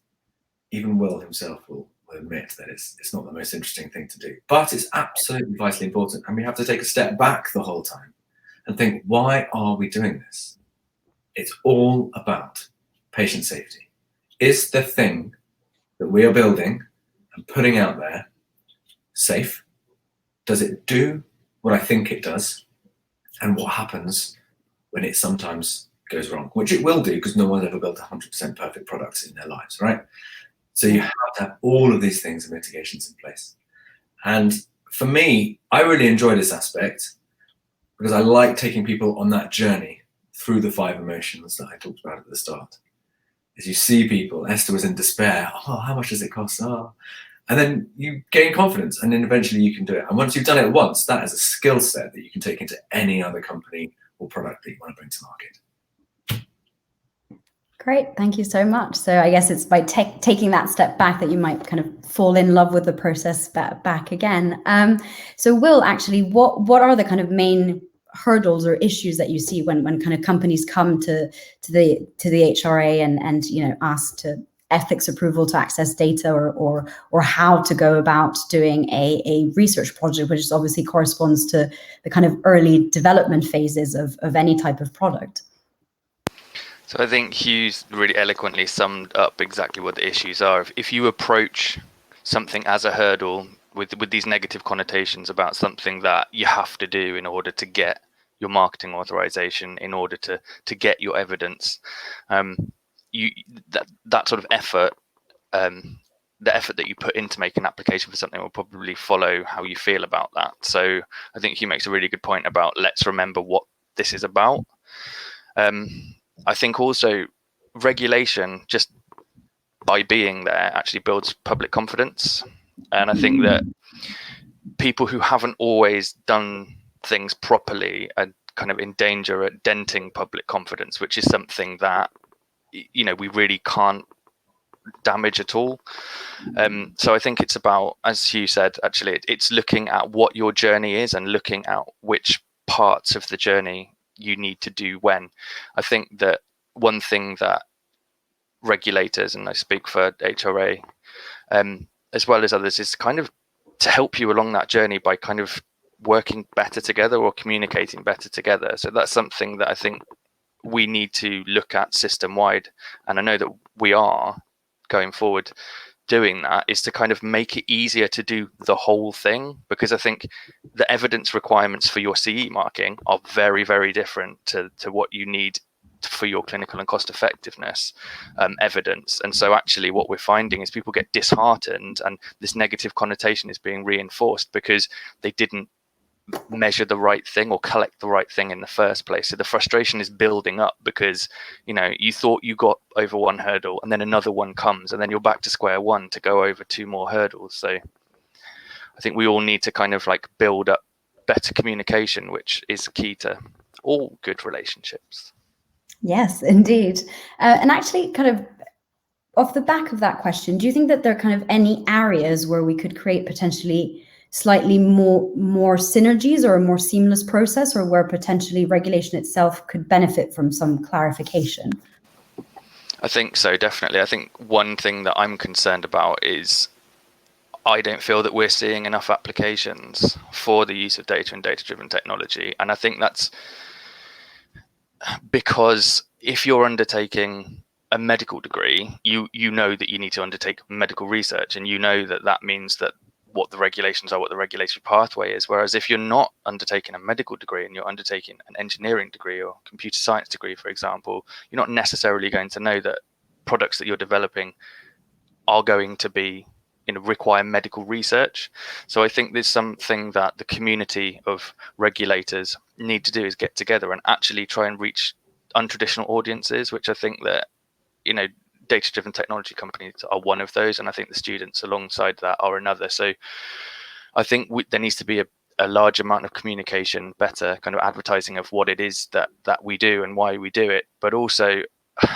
even Will himself will admit that it's not the most interesting thing to do, but it's absolutely vitally important. And we have to take a step back the whole time and think, why are we doing this? It's all about patient safety. Is the thing that we are building and putting out there safe? Does it do what I think it does? And what happens when it sometimes goes wrong? Which it will do, because no one's ever built 100% perfect products in their lives, right? So you have to have all of these things and mitigations in place. And for me, I really enjoy this aspect because I like taking people on that journey through the 5 emotions that I talked about at the start. As you see people, Esther was in despair. Oh, how much does it cost? Oh. And then you gain confidence, and then eventually you can do it. And once you've done it once, that is a skill set that you can take into any other company or product that you want to bring to market. Great, thank you so much. So I guess it's by taking that step back that you might kind of fall in love with the process back again. So Will, actually, what are the kind of main hurdles or issues that you see when kind of companies come to the HRA and ask to ethics approval to access data or how to go about doing a research project, which is obviously corresponds to the kind of early development phases of any type of product? So I think Hugh's really eloquently summed up exactly what the issues are. If you approach something as a hurdle with these negative connotations about something that you have to do in order to get your marketing authorization, in order to get your evidence, that sort of effort, the effort that you put into making an application for something will probably follow how you feel about that. So I think Hugh makes a really good point about let's remember what this is about. I think also regulation, just by being there, actually builds public confidence. And I think that people who haven't always done things properly are kind of in danger at denting public confidence, which is something that, we really can't damage at all. So I think it's about, as Hugh said, actually, it's looking at what your journey is and looking at which parts of the journey you need to do when. I think that one thing that regulators, and I speak for HRA, as well as others, is kind of to help you along that journey by kind of working better together or communicating better together. So that's something that I think we need to look at system-wide. And I know that we are going forward doing that, is to kind of make it easier to do the whole thing, because I think the evidence requirements for your CE marking are very, very different to what you need for your clinical and cost effectiveness evidence. And so actually what we're finding is people get disheartened and this negative connotation is being reinforced because they didn't measure the right thing or collect the right thing in the first place. So the frustration is building up because you thought you got over one hurdle and then another one comes and then you're back to square one to go over 2 more hurdles. So I think we all need to kind of like build up better communication, which is key to all good relationships. Yes, indeed. And actually, kind of off the back of that question, do you think that there are kind of any areas where we could create potentially slightly more synergies or a more seamless process, or where potentially regulation itself could benefit from some clarification? I think so, definitely. I think one thing that I'm concerned about is I don't feel that we're seeing enough applications for the use of data and data-driven technology. And I think that's because if you're undertaking a medical degree, you know that you need to undertake medical research, and you know that that means that what the regulations are, what the regulatory pathway is. Whereas if you're not undertaking a medical degree and you're undertaking an engineering degree or computer science degree, for example, you're not necessarily going to know that products that you're developing are going to be, require medical research. So I think there's something that the community of regulators need to do is get together and actually try and reach untraditional audiences, which I think that, data-driven technology companies are one of those, and I think the students alongside that are another. So I think there needs to be a large amount of communication, better kind of advertising of what it is that we do and why we do it. But also,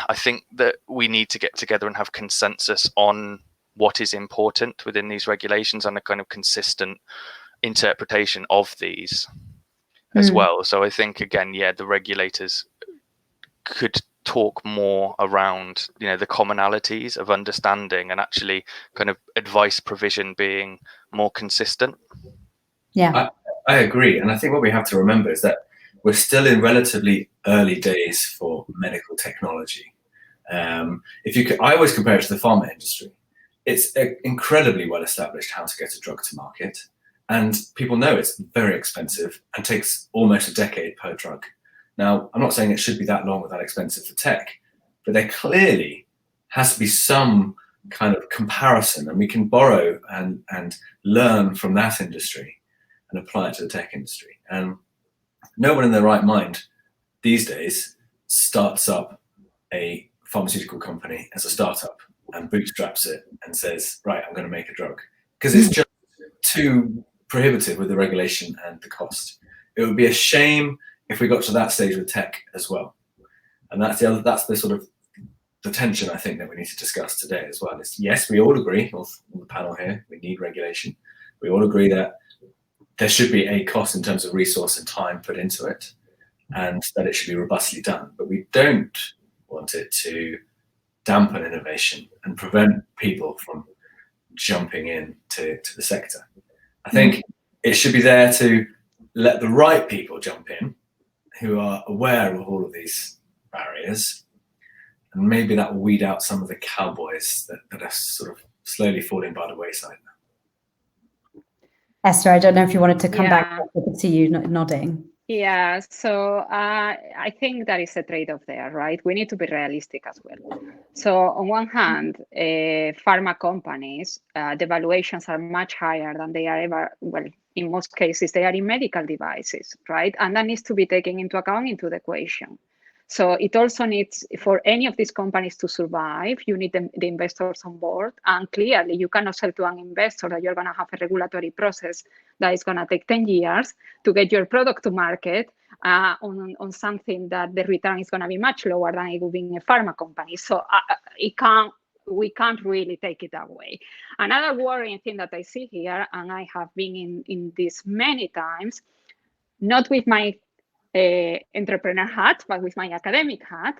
I think that we need to get together and have consensus on what is important within these regulations and a kind of consistent interpretation of these as well. So I think, again, the regulators could talk more around, the commonalities of understanding and actually kind of advice provision being more consistent. I agree. And I think what we have to remember is that we're still in relatively early days for medical technology. I always compare it to the pharma industry. It's incredibly well established how to get a drug to market, and people know it's very expensive and takes almost a decade per drug. Now, I'm not saying it should be that long or that expensive for tech, but there clearly has to be some kind of comparison, and we can borrow and learn from that industry and apply it to the tech industry. And no one in their right mind these days starts up a pharmaceutical company as a startup and bootstraps it and says, right, I'm going to make a drug, because it's just too prohibitive with the regulation and the cost. It would be a shame if we got to that stage with tech as well. And that's the sort of the tension I think that we need to discuss today as well. Is yes, we all agree, on the panel here, we need regulation. We all agree that there should be a cost in terms of resource and time put into it, and that it should be robustly done. But we don't want it to dampen innovation and prevent people from jumping in to the sector. I think it should be there to let the right people jump in who are aware of all of these barriers, and maybe that will weed out some of the cowboys that are sort of slowly falling by the wayside now. Esther, I don't know if you wanted to come back. I could see you nodding. Yeah, so I think that is a trade-off there, right? We need to be realistic as well. So on one hand, pharma companies, the valuations are much higher than they are ever, well, in most cases, they are in medical devices, right? And that needs to be taken into account into the equation. So it also needs, for any of these companies to survive, you need the investors on board. And clearly, you cannot sell to an investor that you're going to have a regulatory process that is going to take 10 years to get your product to market on something that the return is going to be much lower than it would be in a pharma company. So we can't really take it that way. Another worrying thing that I see here, and I have been in this many times, not with my entrepreneur hat, but with my academic hat,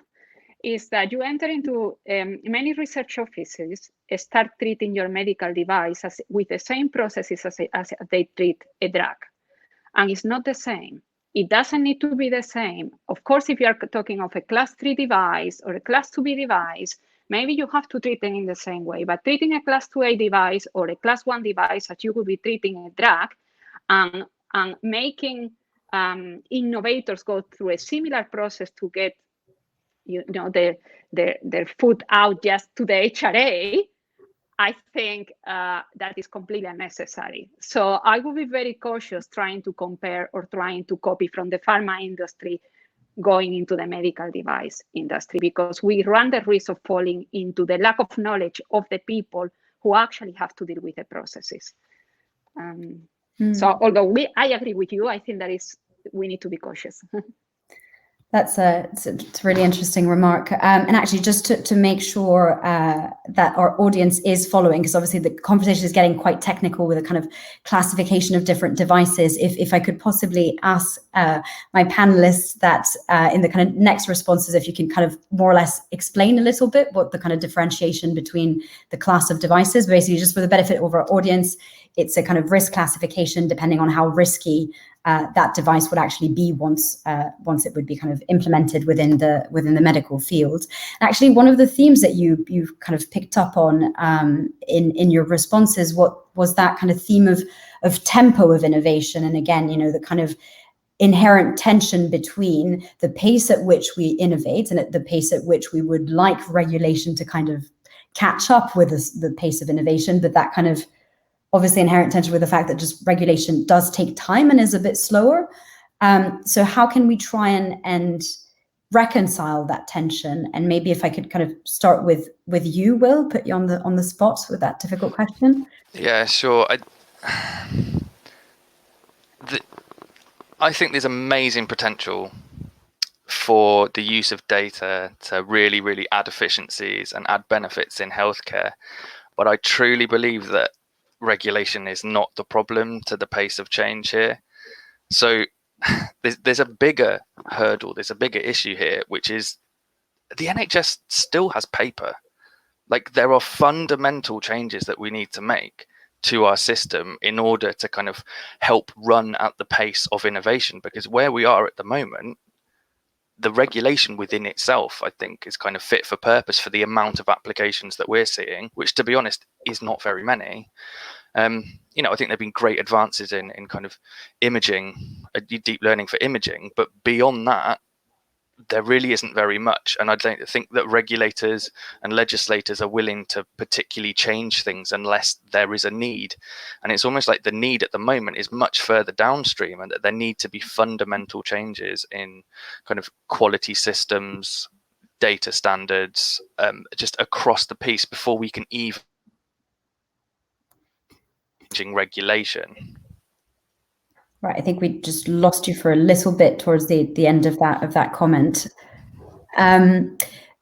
is that you enter into many research offices, start treating your medical device with the same processes as they treat a drug. And it's not the same. It doesn't need to be the same. Of course, if you are talking of a class 3 device or a class 2B device, maybe you have to treat them in the same way. But treating a class 2A device or a class 1 device as you would be treating a drug, and making innovators go through a similar process to get their foot out just to the HRA, I think that is completely unnecessary. So I would be very cautious trying to compare or trying to copy from the pharma industry going into the medical device industry, because we run the risk of falling into the lack of knowledge of the people who actually have to deal with the processes. So although I agree with you, I think that we need to be cautious. It's a really interesting remark. And actually, just to make sure that our audience is following, because obviously the conversation is getting quite technical with a kind of classification of different devices. If I could possibly ask my panelists that in the kind of next responses, if you can kind of more or less explain a little bit what the kind of differentiation between the class of devices, basically just for the benefit of our audience, it's a kind of risk classification depending on how risky that device would actually be once it would be kind of implemented within the medical field. And actually, one of the themes that you've kind of picked up on in your responses, what was that kind of theme of tempo of innovation, and again, the kind of inherent tension between the pace at which we innovate and at the pace at which we would like regulation to kind of catch up with the pace of innovation, but that kind of obviously inherent tension with the fact that just regulation does take time and is a bit slower. So how can we try and reconcile that tension? And maybe if I could kind of start with you, Will, put you on the spot with that difficult question. Yeah, sure. I think there's amazing potential for the use of data to really, really add efficiencies and add benefits in healthcare. But I truly believe that regulation is not the problem to the pace of change here. So there's a bigger hurdle, there's a bigger issue here, which is the NHS still has paper. Like, there are fundamental changes that we need to make to our system in order to kind of help run at the pace of innovation, because where we are at the moment, the regulation within itself, I think, is kind of fit for purpose for the amount of applications that we're seeing, which, to be honest, is not very many. I think there've been great advances in kind of imaging, deep learning for imaging, but beyond that, there really isn't very much. And I don't think that regulators and legislators are willing to particularly change things unless there is a need. And it's almost like the need at the moment is much further downstream, and that there need to be fundamental changes in kind of quality systems, data standards, just across the piece before we can even regulation. Right, I think we just lost you for a little bit towards the end of that comment.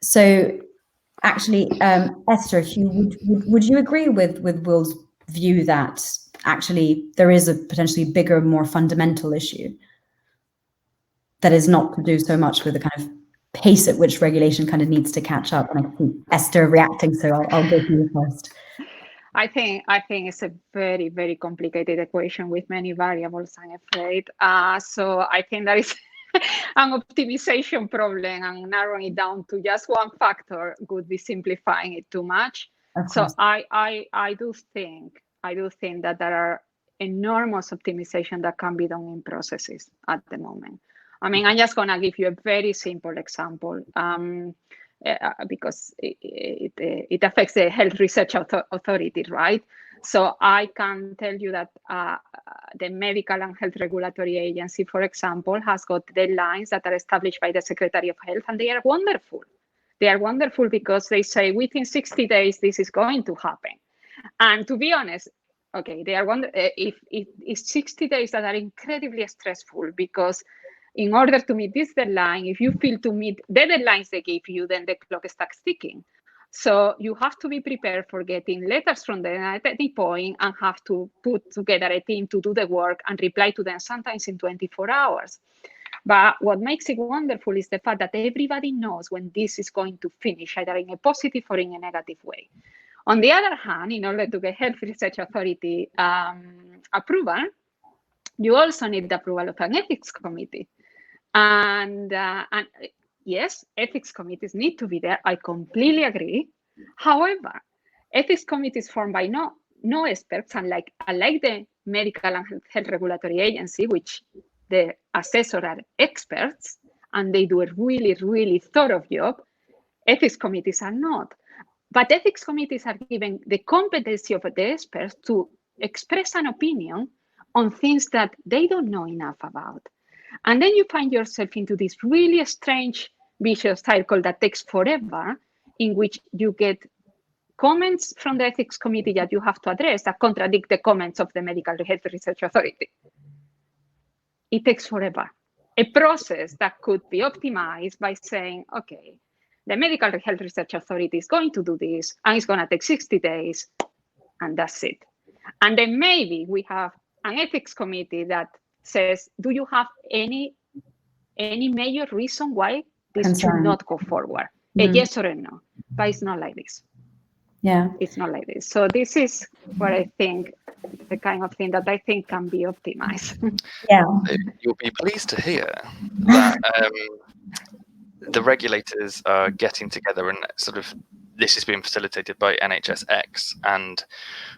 So actually, Esther, if you would you agree with Will's view that actually there is a potentially bigger, more fundamental issue that is not to do so much with the kind of pace at which regulation kind of needs to catch up? And I can see Esther reacting, so I'll go to you first. I think it's a very, very complicated equation with many variables, I'm afraid. So I think that is an optimization problem, and narrowing it down to just one factor would be simplifying it too much. So I do think that there are enormous optimization that can be done in processes at the moment. I mean, I'm just gonna give you a very simple example. Because it affects the Health Research Authority, right? So I can tell you that the Medical and Health Regulatory Agency, for example, has got deadlines that are established by the Secretary of Health, and they are wonderful. They are wonderful because they say within 60 days this is going to happen. And to be honest, okay, they are if it's 60 days that are incredibly stressful, because in order to meet this deadline, if you fail to meet the deadlines they give you, then the clock starts ticking. So you have to be prepared for getting letters from them at any point and have to put together a team to do the work and reply to them sometimes in 24 hours. But what makes it wonderful is the fact that everybody knows when this is going to finish, either in a positive or in a negative way. On the other hand, in order to get Health Research Authority approval, you also need the approval of an ethics committee. And yes, ethics committees need to be there. I completely agree. However, ethics committees formed by no experts, unlike the Medical and Health Regulatory Agency, which the assessors are experts and they do a really, really thorough job. Ethics committees are not. But ethics committees are given the competency of the experts to express an opinion on things that they don't know enough about. And then you find yourself into this really strange vicious cycle that takes forever, in which you get comments from the ethics committee that you have to address that contradict the comments of the Medical Health Research Authority. It takes forever. a process that could be optimized by saying, okay, the Medical Health Research Authority is going to do this, and it's going to take 60 days, and that's it. And then maybe we have an ethics committee that says, do you have any major reason why this should not go forward? A yes or a no. But it's not like this. Yeah. It's not like this. So this is what I think, the kind of thing that I think can be optimized. Yeah. You'll be pleased to hear that the regulators are getting together, and sort of this is being facilitated by NHSX, and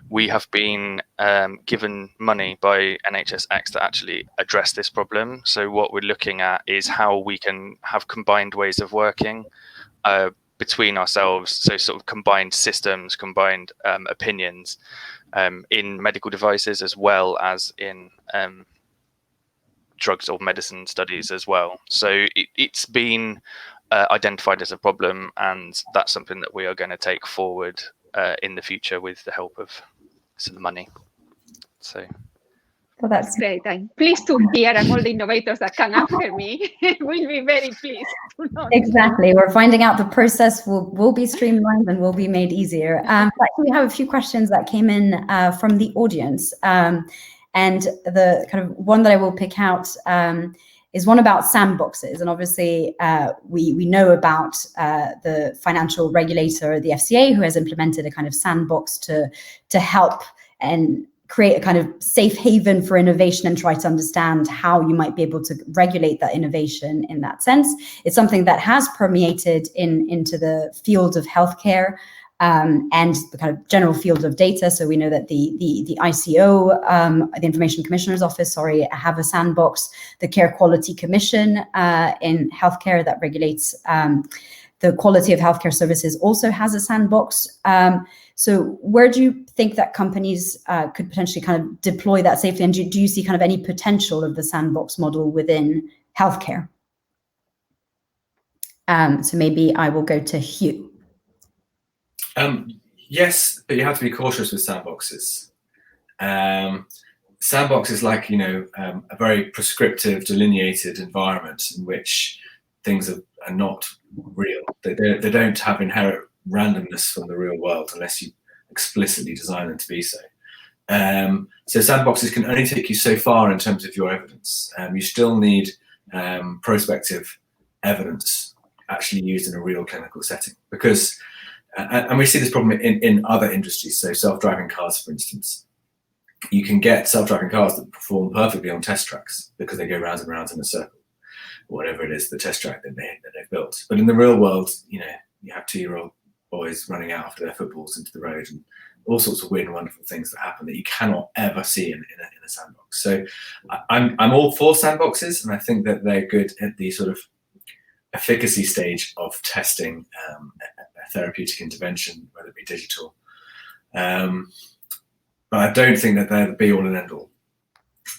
we have been given money by NHSX to actually address this problem. So what we're looking at is how we can have combined ways of working between ourselves, so sort of combined systems, combined opinions in medical devices as well as in drugs or medicine studies as well. So it's been identified as a problem, and that's something that we are going to take forward in the future with the help of some money. So well, that's great. I'm pleased to hear, and all the innovators that come after me will be very pleased to know. Exactly. We're finding out the process will be streamlined and will be made easier. We have a few questions that came in from the audience. And the kind of one that I will pick out is one about sandboxes. And obviously, we know about the financial regulator, the FCA, who has implemented a kind of sandbox to help and create a kind of safe haven for innovation and try to understand how you might be able to regulate that innovation in that sense. It's something that has permeated into the field of healthcare and the kind of general field of data. So we know that the ICO, the Information Commissioner's Office, have a sandbox. The Care Quality Commission in healthcare that regulates the quality of healthcare services also has a sandbox. So where do you think that companies could potentially kind of deploy that safely? And do you see kind of any potential of the sandbox model within healthcare? So maybe I will go to Hugh. Yes, but you have to be cautious with sandboxes. Sandbox is like, a very prescriptive, delineated environment in which things are not real. They don't have inherent randomness from the real world unless you explicitly design them to be so. So sandboxes can only take you so far in terms of your evidence. You still need prospective evidence actually used in a real clinical setting, because and we see this problem in other industries. So self-driving cars, for instance, you can get self-driving cars that perform perfectly on test tracks because they go round and round in a circle, whatever it is, the test track that they've built. But in the real world, you have 2-year-old boys running out after their footballs into the road and all sorts of weird and wonderful things that happen that you cannot ever see in a sandbox. So I'm all for sandboxes, and I think that they're good at the sort of efficacy stage of testing a therapeutic intervention, whether it be digital. But I don't think that they're the be all and end all.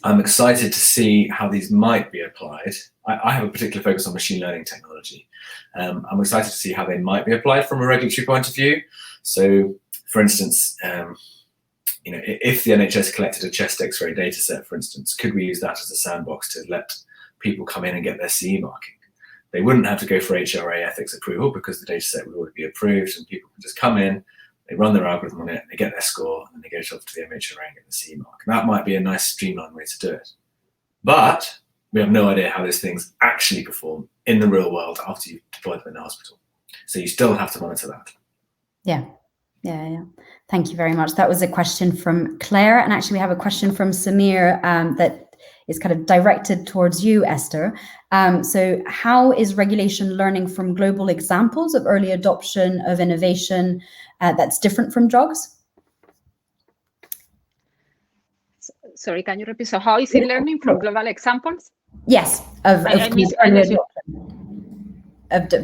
I'm excited to see how these might be applied. I have a particular focus on machine learning technology. I'm excited to see how they might be applied from a regulatory point of view. So, for instance, if the NHS collected a chest X-ray data set, for instance, could we use that as a sandbox to let people come in and get their CE marking? They wouldn't have to go for HRA ethics approval because the data set would already be approved, and people can just come in, they run their algorithm on it, they get their score, and they go off to the MHRA and get the CE mark. And that might be a nice streamlined way to do it. But we have no idea how those things actually perform in the real world after you've deployed them in the hospital. So you still have to monitor that. Yeah. Thank you very much. That was a question from Claire. And actually we have a question from Samir that is kind of directed towards you, Esther. So how is regulation learning from global examples of early adoption of innovation that's different from drugs? Sorry, can you repeat? So how is it learning from global examples? Yes, of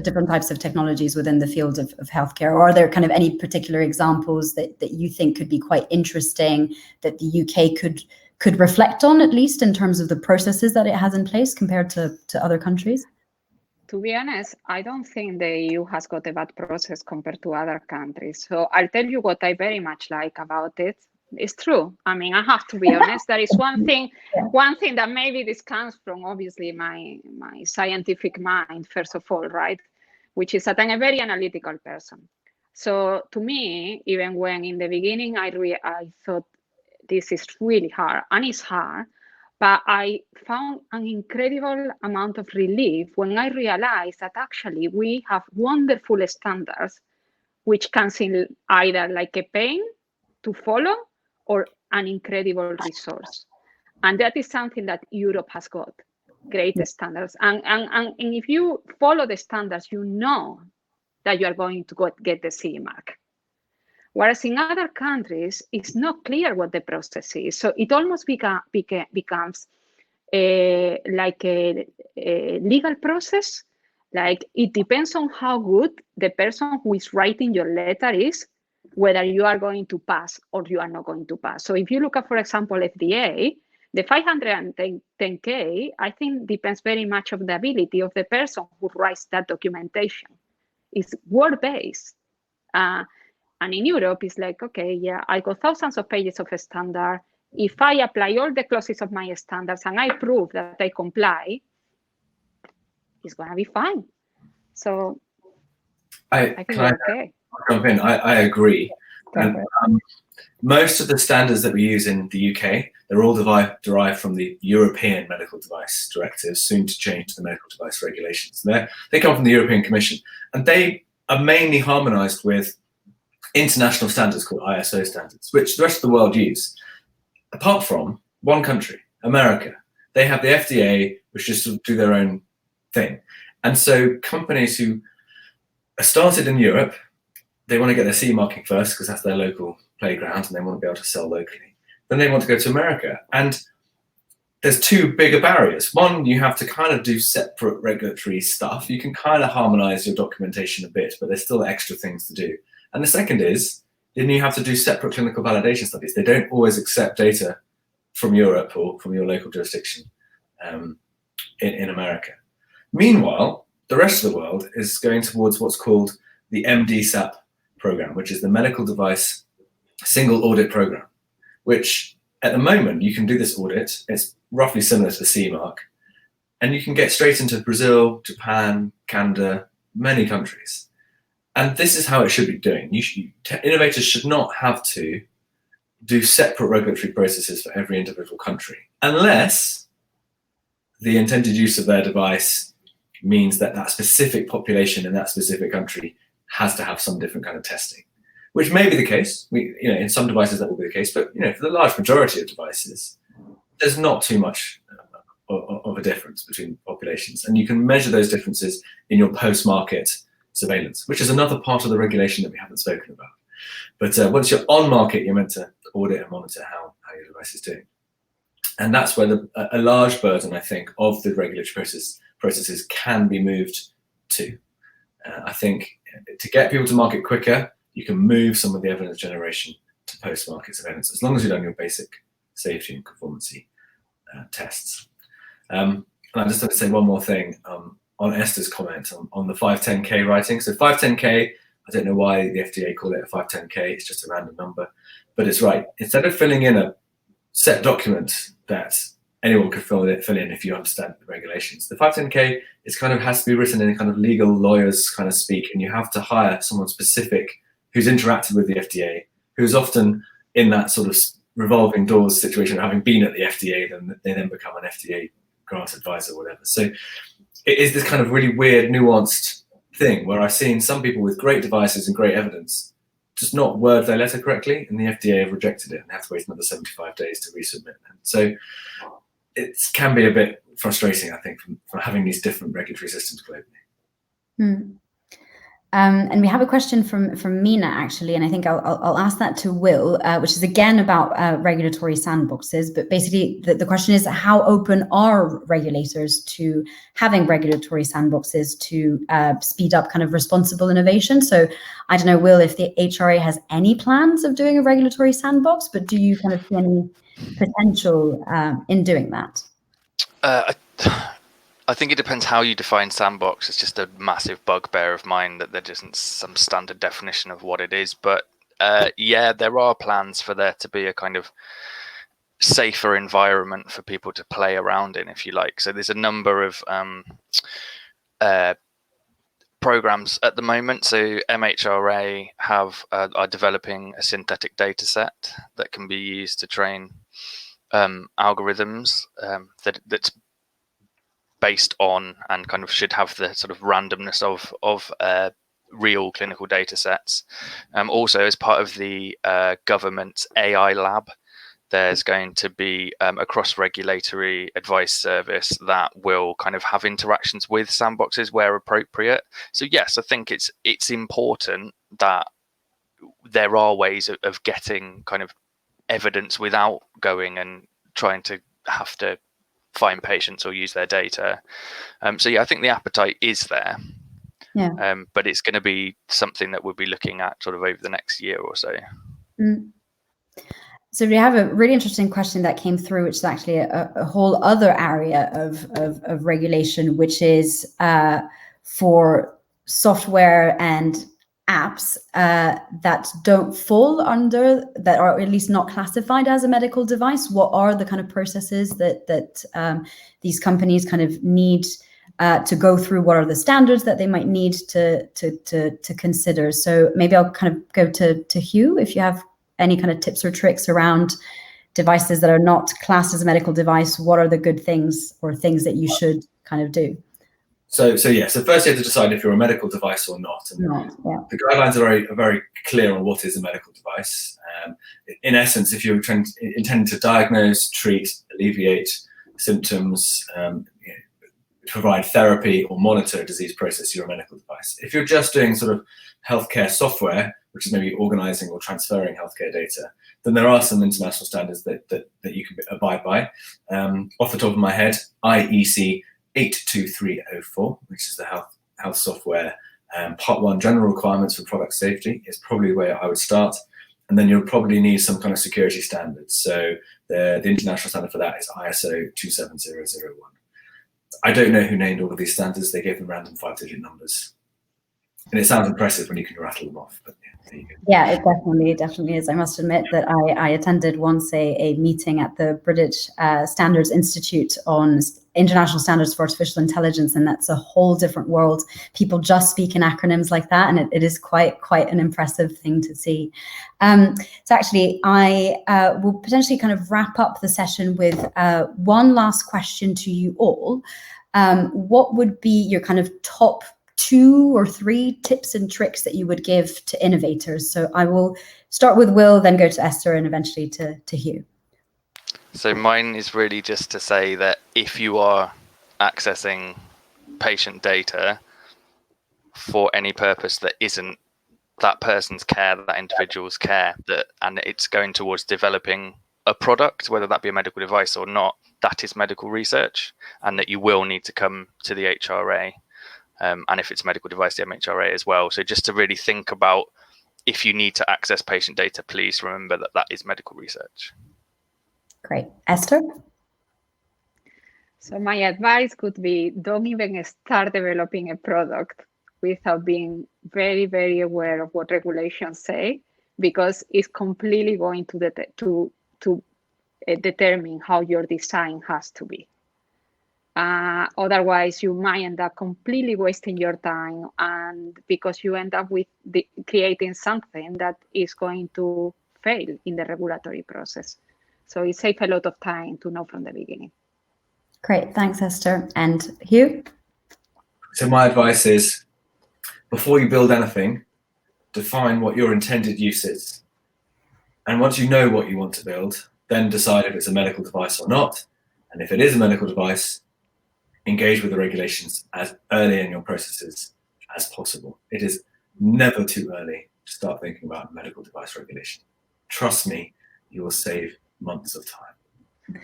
different types of technologies within the field of healthcare. Or are there kind of any particular examples that you think could be quite interesting that the UK could reflect on, at least in terms of the processes that it has in place compared to other countries? To be honest, I don't think the EU has got a bad process compared to other countries. So I'll tell you what I very much like about it. It's true. I mean, I have to be honest. There is one thing that maybe this comes from obviously my scientific mind, first of all, right? Which is that I'm a very analytical person. So to me, even when in the beginning I thought this is really hard, and it's hard, but I found an incredible amount of relief when I realized that actually we have wonderful standards, which can seem either like a pain to follow or an incredible resource. And that is something that Europe has got, great standards. And if you follow the standards, you know that you are going to get the CE mark. Whereas in other countries, it's not clear what the process is. So it almost becomes like a legal process. Like it depends on how good the person who is writing your letter is, whether you are going to pass or you are not going to pass. So if you look at, for example, FDA, the 510K, I think depends very much on the ability of the person who writes that documentation. It's word-based. And in Europe, it's like, okay, yeah, I got thousands of pages of a standard. If I apply all the clauses of my standards and I prove that I comply, it's going to be fine. So I think we're okay. Jump in. I agree. And, most of the standards that we use in the UK, they're all derived from the European Medical Device Directive, soon to change to the Medical Device Regulations. They come from the European Commission, and they are mainly harmonised with international standards called ISO standards, which the rest of the world use. Apart from one country, America, they have the FDA, which just sort of do their own thing. And so companies who are started in Europe, they want to get their CE marking first because that's their local playground and they want to be able to sell locally. Then they want to go to America. And there's two bigger barriers. One, you have to kind of do separate regulatory stuff. You can kind of harmonize your documentation a bit, but there's still extra things to do. And the second is, then you have to do separate clinical validation studies. They don't always accept data from Europe or from your local jurisdiction in America. Meanwhile, the rest of the world is going towards what's called the MDSAP program, which is the Medical Device Single Audit Program, which at the moment you can do this audit. It's roughly similar to the CE mark, and you can get straight into Brazil, Japan, Canada, many countries. And this is how it should be doing. Innovators should not have to do separate regulatory processes for every individual country, unless the intended use of their device means that that specific population in that specific country has to have some different kind of testing, which may be the case. In some devices that will be the case, but for the large majority of devices, there's not too much of a difference between populations, and you can measure those differences in your post-market surveillance, which is another part of the regulation that we haven't spoken about. But once you're on market, you're meant to audit and monitor how your device is doing. And that's where a large burden, I think, of the regulatory processes can be moved to. I think to get people to market quicker, you can move some of the evidence generation to post-market surveillance, as long as you've done your basic safety and conformity tests. And I just have to say one more thing on Esther's comment on the 510K writing. So 510K, I don't know why the FDA call it a 510K, it's just a random number, but it's right. Instead of filling in a set document that anyone could fill in if you understand the regulations, the 510K has to be written in a kind of legal lawyers kind of speak, and you have to hire someone specific who's interacted with the FDA, who's often in that sort of revolving doors situation, having been at the FDA, then they then become an FDA grant advisor or whatever. So it is this kind of really weird, nuanced thing where I've seen some people with great devices and great evidence just not word their letter correctly, and the FDA have rejected it and have to wait another 75 days to resubmit. And so it can be a bit frustrating, I think, from having these different regulatory systems globally. And we have a question from Mina, actually, and I think I'll ask that to Will, which is again about regulatory sandboxes. But basically, the question is, how open are regulators to having regulatory sandboxes to speed up kind of responsible innovation? So I don't know, Will, if the HRA has any plans of doing a regulatory sandbox, but do you kind of see any potential in doing that? I think it depends how you define sandbox. It's just a massive bugbear of mine that there isn't some standard definition of what it is. But yeah, there are plans for there to be a kind of safer environment for people to play around in, if you like. So there's a number of programs at the moment. So MHRA are developing a synthetic data set that can be used to train algorithms that's based on and kind of should have the sort of randomness of real clinical data sets. Also, as part of the government's AI lab, there's going to be a cross-regulatory advice service that will kind of have interactions with sandboxes where appropriate. So yes, I think it's important that there are ways of getting kind of evidence without going and trying to have to find patients or use their data. So yeah, I think the appetite is there. Yeah. But it's going to be something that we'll be looking at sort of over the next year or so. Mm. So we have a really interesting question that came through, which is actually a whole other area of regulation, which is for software and apps that don't fall under, that are at least not classified as a medical device. What are the kind of processes that these companies kind of need to go through? What are the standards that they might need to consider? So maybe I'll kind of go to Hugh, if you have any kind of tips or tricks around devices that are not classed as a medical device. What are the good things or things that you should kind of do? So first you have to decide if you're a medical device or not. And the guidelines are very clear on what is a medical device. In essence, if you're intending to diagnose, treat, alleviate symptoms, provide therapy or monitor a disease process, you're a medical device. If you're just doing sort of healthcare software, which is maybe organizing or transferring healthcare data, then there are some international standards that you can abide by. Off the top of my head, IEC 82304, which is the health software Part 1 general requirements for product safety, is probably where I would start. And then you'll probably need some kind of security standards. So the international standard for that is ISO 27001. I don't know who named all of these standards. They gave them random 5-digit numbers. And it sounds impressive when you can rattle them off, but yeah, there you go. Yeah, it definitely is. I must admit that I attended once a meeting at the British Standards Institute on international standards for artificial intelligence, and that's a whole different world. People just speak in acronyms like that, and it is quite an impressive thing to see. So actually, I will potentially kind of wrap up the session with one last question to you all. What would be your kind of top 2 or 3 tips and tricks that you would give to innovators? So I will start with Will, then go to Esther, and eventually to Hugh. So mine is really just to say that if you are accessing patient data for any purpose that isn't that person's care, that individual's care, and it's going towards developing a product, whether that be a medical device or not, that is medical research, and that you will need to come to the HRA. And if it's a medical device, the MHRA as well. So just to really think about, if you need to access patient data, please remember that that is medical research. Great. Esther? So my advice could be, don't even start developing a product without being very, very aware of what regulations say, because it's completely going to determine how your design has to be. Otherwise, you might end up completely wasting your time, and because you end up with creating something that is going to fail in the regulatory process. So it saves a lot of time to know from the beginning. Great, thanks, Esther. And Hugh? So my advice is, before you build anything, define what your intended use is. And once you know what you want to build, then decide if it's a medical device or not. And if it is a medical device, engage with the regulations as early in your processes as possible. It is never too early to start thinking about medical device regulation. Trust me, you will save months of time.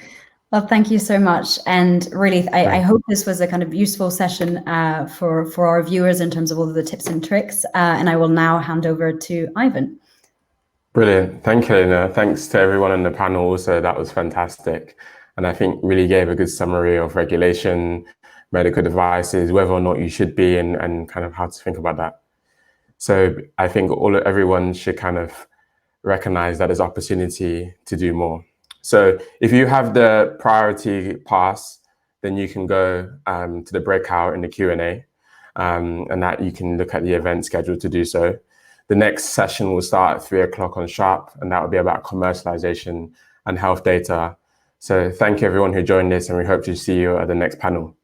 Well, thank you so much. And really, I hope this was a kind of useful session for our viewers in terms of all of the tips and tricks. And I will now hand over to Ivan. Brilliant. Thank you, Elena. Thanks to everyone on the panel also. That was fantastic. And I think really gave a good summary of regulation, medical devices, whether or not you should be, and kind of how to think about that. So I think everyone should kind of recognize that there's opportunity to do more. So if you have the priority pass, then you can go to the breakout in the Q&A, and that you can look at the event schedule to do so. The next session will start at 3 o'clock on sharp, and that will be about commercialization and health data. So thank you everyone who joined this, and we hope to see you at the next panel.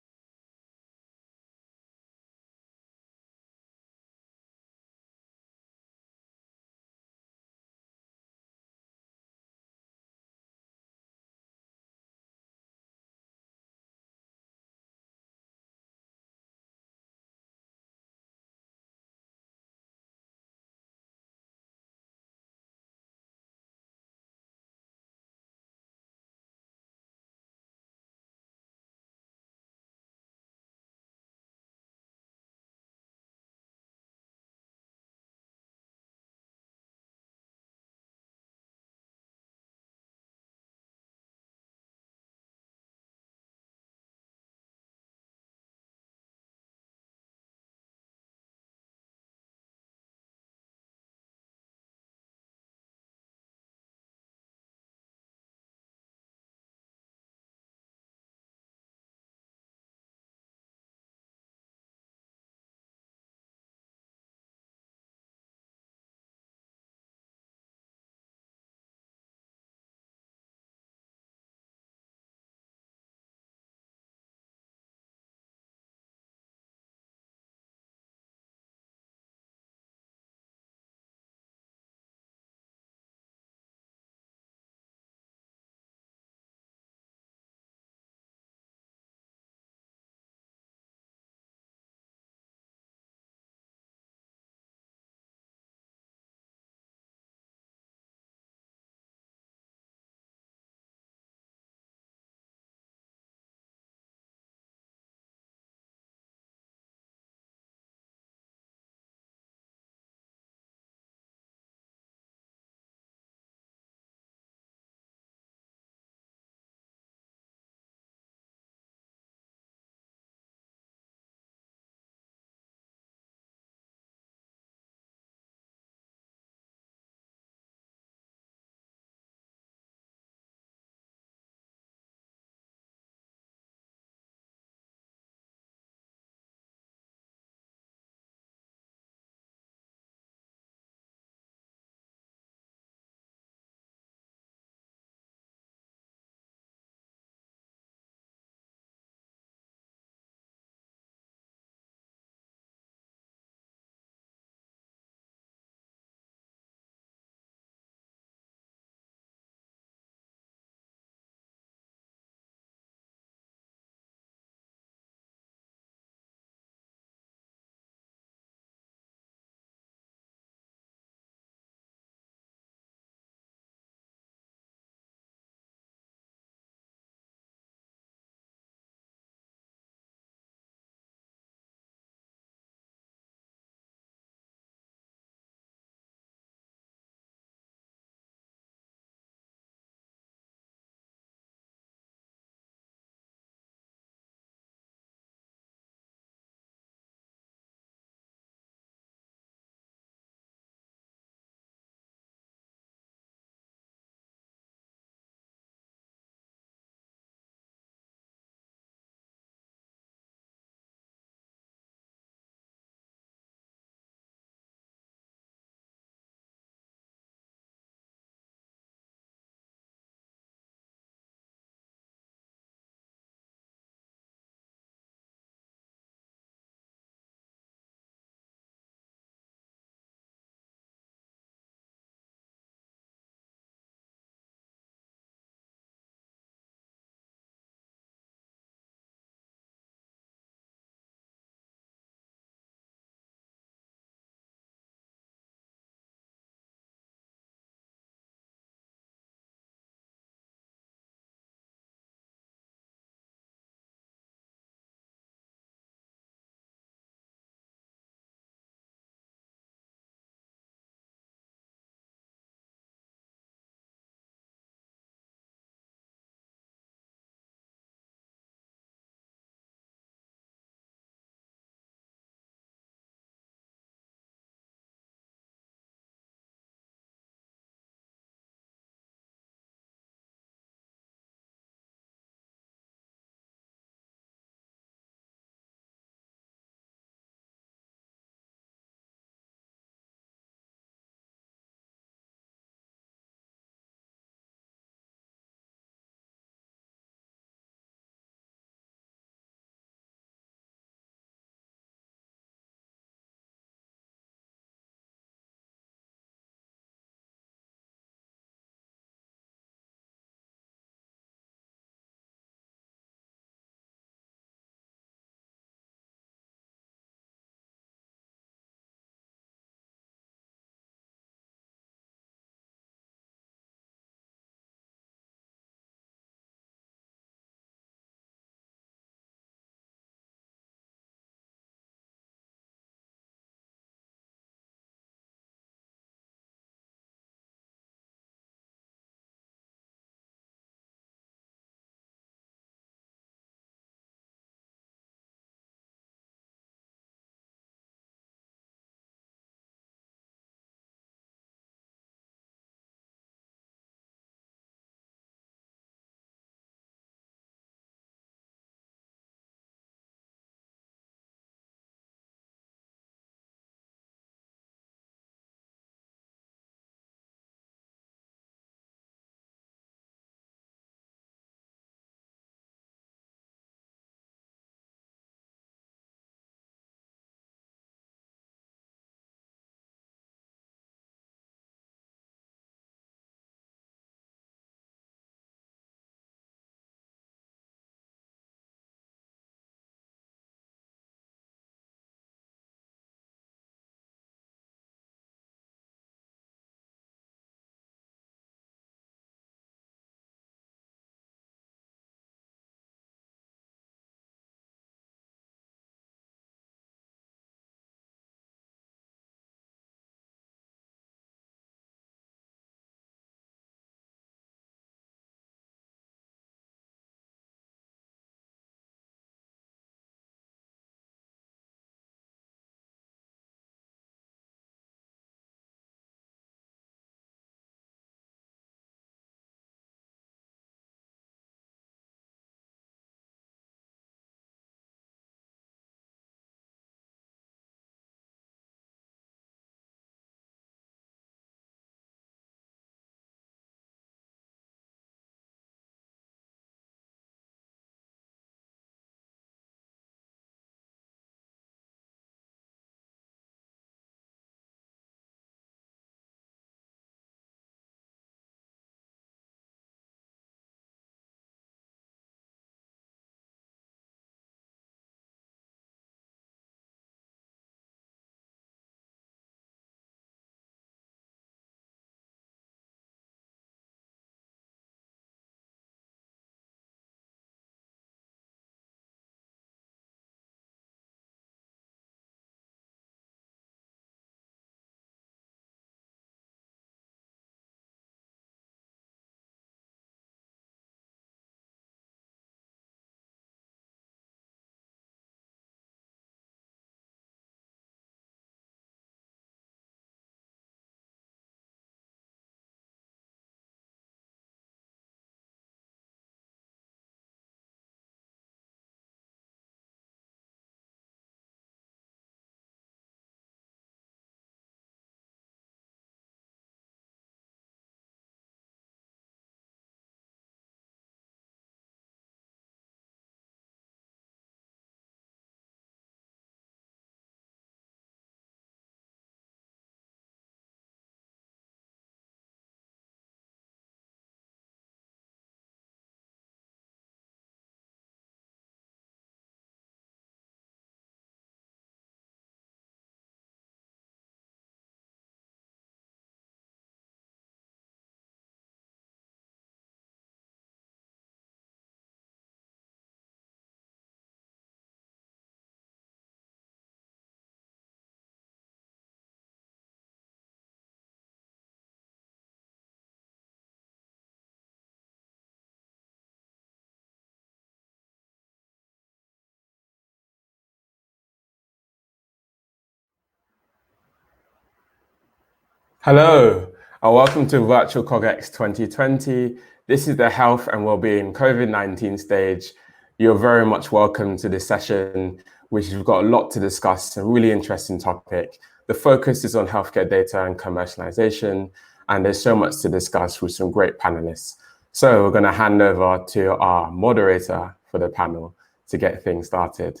Hello, and welcome to Virtual CogX 2020. This is the Health and Wellbeing COVID-19 stage. You're very much welcome to this session, which we've got a lot to discuss, a really interesting topic. The focus is on healthcare data and commercialization, and there's so much to discuss with some great panelists. So we're going to hand over to our moderator for the panel to get things started.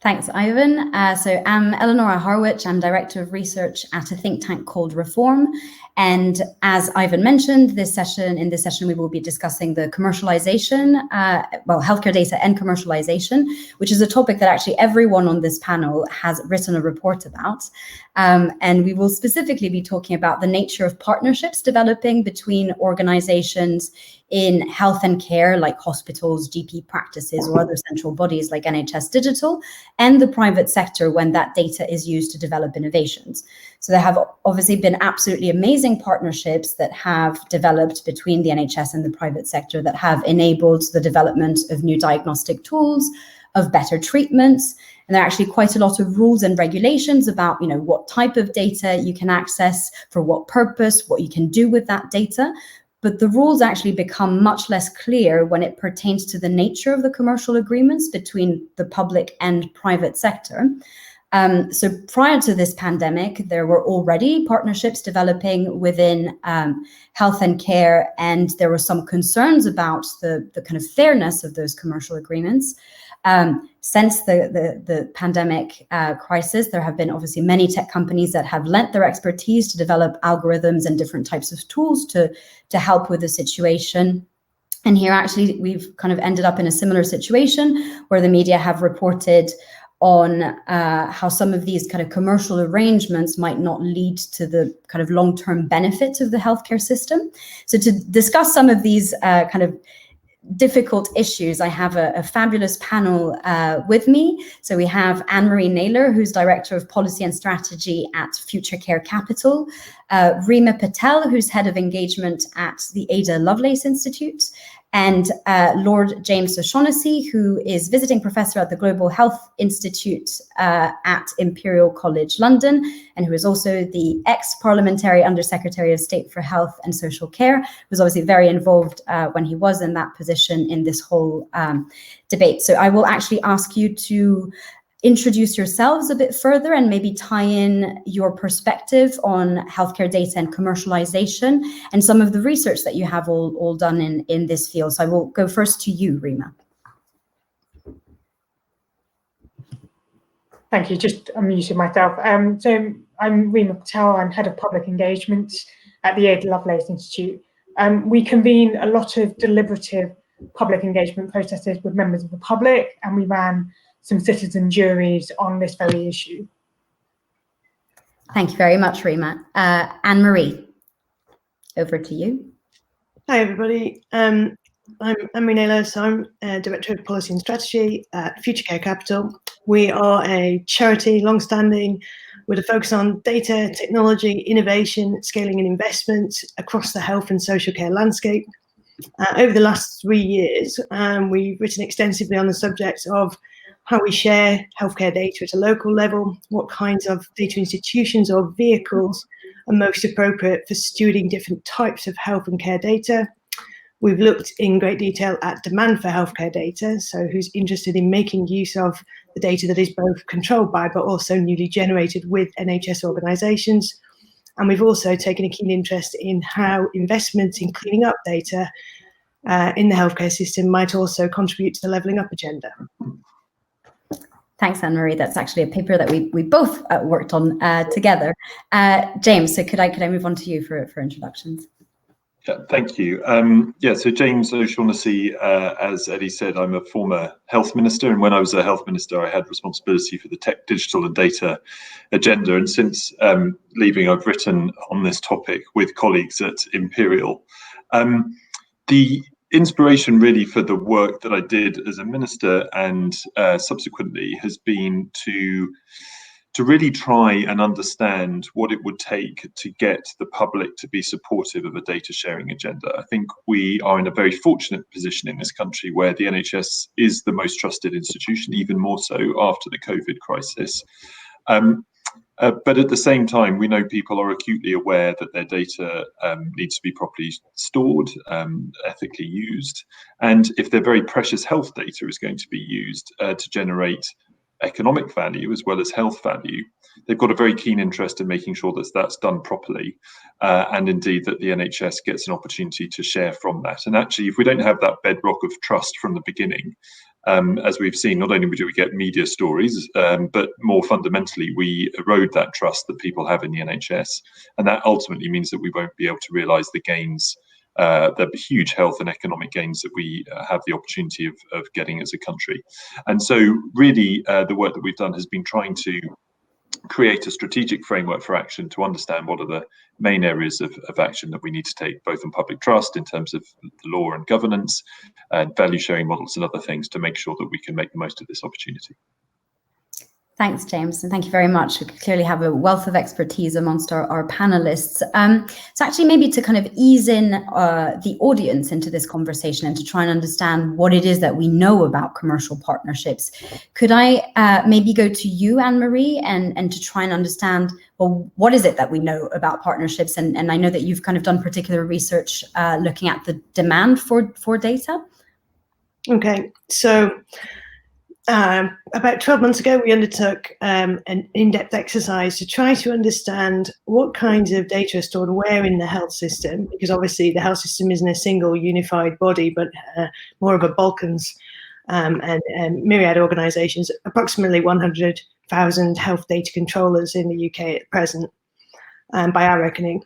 Thanks, Ivan. So I'm Eleonora Harwich. I'm Director of Research at a think tank called Reform. And as Ivan mentioned, in this session, we will be discussing the commercialization, healthcare data and commercialization, which is a topic that actually everyone on this panel has written a report about. And we will specifically be talking about the nature of partnerships developing between organizations in health and care, like hospitals, GP practices, or other central bodies like NHS Digital, and the private sector when that data is used to develop innovations. So there have obviously been absolutely amazing partnerships that have developed between the NHS and the private sector that have enabled the development of new diagnostic tools, of better treatments. And there are actually quite a lot of rules and regulations about, what type of data you can access, for what purpose, what you can do with that data. But the rules actually become much less clear when it pertains to the nature of the commercial agreements between the public and private sector. So prior to this pandemic, there were already partnerships developing within health and care, and there were some concerns about the kind of fairness of those commercial agreements. Since the pandemic crisis, there have been obviously many tech companies that have lent their expertise to develop algorithms and different types of tools to help with the situation. And here actually we've kind of ended up in a similar situation where the media have reported on how some of these kind of commercial arrangements might not lead to the kind of long-term benefits of the healthcare system. So to discuss some of these kind of difficult issues, I have a fabulous panel with me. So we have Anne-Marie Naylor, who's Director of Policy and Strategy at Future Care Capital, Reema Patel, who's Head of Engagement at the Ada Lovelace Institute, and Lord James O'Shaughnessy, who is Visiting Professor at the Global Health Institute at Imperial College London, and who is also the ex-parliamentary Undersecretary of State for Health and Social Care, who was obviously very involved when he was in that position in this whole debate. So I will actually ask you to introduce yourselves a bit further and maybe tie in your perspective on healthcare data and commercialization and some of the research that you have all done in this field. So I will go first to you, Reema. Thank you. Just unmuted myself. So I'm Reema Patel. I'm Head of Public Engagement at the Ada Lovelace Institute. We convene a lot of deliberative public engagement processes with members of the public, and we ran some citizen juries on this very issue. Thank you very much, Reema. Anne-Marie, over to you. Hi, everybody. I'm Anne-Marie Naylor, so I'm Director of Policy and Strategy at Future Care Capital. We are a charity, long-standing, with a focus on data, technology, innovation, scaling and investment across the health and social care landscape. Over the last 3 years, we've written extensively on the subject of how we share healthcare data at a local level, what kinds of data institutions or vehicles are most appropriate for stewarding different types of health and care data. We've looked in great detail at demand for healthcare data, so who's interested in making use of the data that is both controlled by but also newly generated with NHS organisations. And we've also taken a keen interest in how investments in cleaning up data in the healthcare system might also contribute to the levelling up agenda. Thanks, Anne-Marie. That's actually a paper that we both worked on together. James, so could I move on to you for introductions? Yeah, thank you. So James O'Shaughnessy, as Eddie said, I'm a former health minister, and when I was a health minister, I had responsibility for the tech, digital and data agenda. And since leaving, I've written on this topic with colleagues at Imperial. The inspiration really for the work that I did as a minister and subsequently has been to really try and understand what it would take to get the public to be supportive of a data sharing agenda. I think we are in a very fortunate position in this country where the NHS is the most trusted institution, even more so after the COVID crisis. But at the same time, we know people are acutely aware that their data needs to be properly stored, ethically used. And if their very precious health data is going to be used to generate economic value as well as health value, they've got a very keen interest in making sure that that's done properly, and indeed that the NHS gets an opportunity to share from that. And actually, if we don't have that bedrock of trust from the beginning, as we've seen, not only do we get media stories, but more fundamentally, we erode that trust that people have in the NHS. And that ultimately means that we won't be able to realise the gains, the huge health and economic gains that we have the opportunity of getting as a country. And so really, the work that we've done has been trying to create a strategic framework for action to understand what are the main areas of action that we need to take, both on public trust in terms of the law and governance, and value sharing models and other things, to make sure that we can make the most of this opportunity. Thanks, James, and thank you very much. We clearly have a wealth of expertise amongst our panelists. So actually, maybe to kind of ease in the audience into this conversation and to try and understand what it is that we know about commercial partnerships, could I maybe go to you, Anne-Marie, and to try and understand, well, what is it that we know about partnerships? And I know that you've kind of done particular research looking at the demand for data. Okay, so about 12 months ago, we undertook an in-depth exercise to try to understand what kinds of data are stored where in the health system, because obviously the health system isn't a single unified body, but more of a Balkans and myriad organisations, approximately 100,000 health data controllers in the UK at present, by our reckoning.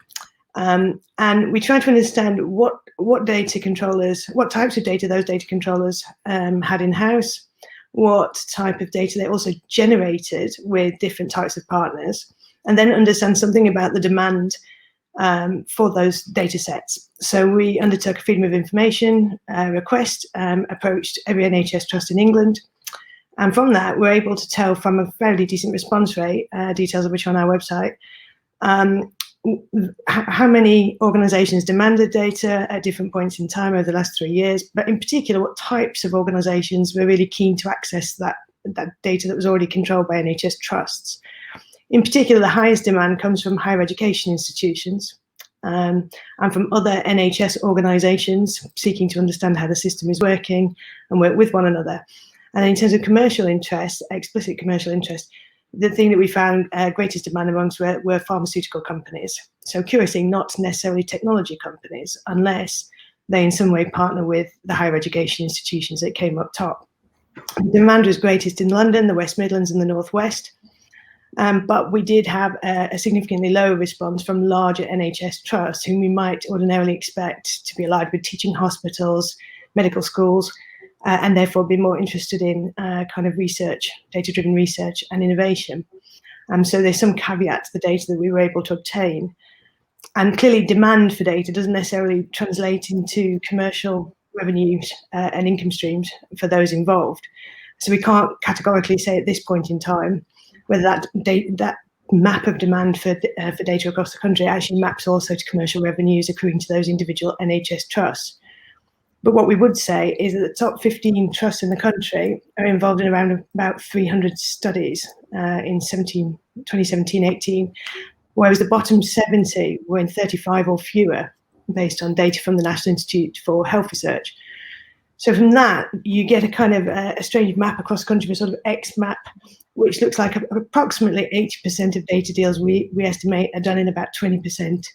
And we tried to understand what data controllers, what types of data those data controllers had in-house, what type of data they also generated with different types of partners, and then understand something about the demand for those data sets. So we undertook a freedom of information request, approached every NHS trust in England, and from that we're able to tell from a fairly decent response rate, details of which are on our website, how many organisations demanded data at different points in time over the last 3 years, but in particular what types of organisations were really keen to access that data that was already controlled by NHS trusts. In particular, the highest demand comes from higher education institutions and from other NHS organisations seeking to understand how the system is working and work with one another. And in terms of commercial interest, explicit commercial interest, the thing that we found greatest demand amongst were pharmaceutical companies. So curiously, not necessarily technology companies, unless they in some way partner with the higher education institutions that came up top. The demand was greatest in London, the West Midlands and the North West. But we did have a significantly lower response from larger NHS trusts, whom we might ordinarily expect to be allied with teaching hospitals, medical schools, and therefore be more interested in kind of research, data-driven research and innovation. So there's some caveat to the data that we were able to obtain. And clearly demand for data doesn't necessarily translate into commercial revenues and income streams for those involved. So we can't categorically say at this point in time whether that map of demand for data across the country actually maps also to commercial revenues accruing to those individual NHS trusts. But what we would say is that the top 15 trusts in the country are involved in around about 300 studies in 2017-18, whereas the bottom 70 were in 35 or fewer, based on data from the National Institute for Health Research. So from that, you get a kind of a strange map across the country, a sort of X map, which looks like approximately 80% of data deals we estimate are done in about 20%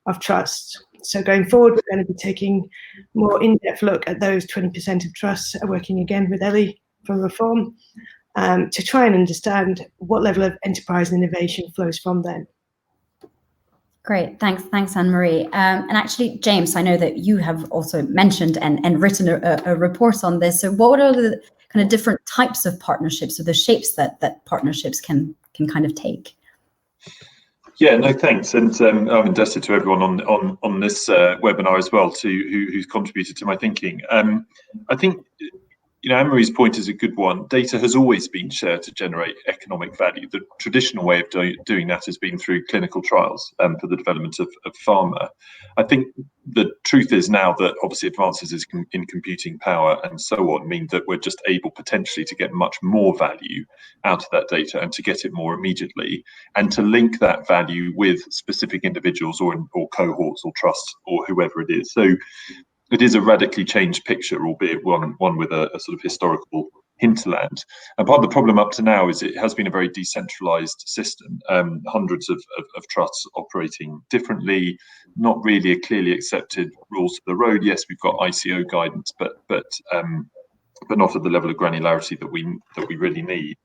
of trusts. So going forward, we're going to be taking more in-depth look at those 20% of trusts, working again with Ellie from Reform, to try and understand what level of enterprise and innovation flows from them. Great, thanks Anne-Marie. And actually, James, I know that you have also mentioned and written a report on this. So what are the kind of different types of partnerships, or the shapes that partnerships can kind of take? Yeah, no, thanks, and I'm indebted to everyone on this webinar as well, who's contributed to my thinking. I think Anne-Marie's point is a good one. Data has always been shared to generate economic value. The traditional way of doing that has been through clinical trials for the development of pharma. I think the truth is now that obviously advances in computing power and so on mean that we're just able potentially to get much more value out of that data and to get it more immediately, and to link that value with specific individuals or cohorts or trusts or whoever it is. So it is a radically changed picture, albeit one with a sort of historical hinterland. And part of the problem up to now is it has been a very decentralized system, hundreds of trusts operating differently, not really a clearly accepted rules of the road. Yes, we've got ICO guidance, but not at the level of granularity that we really need.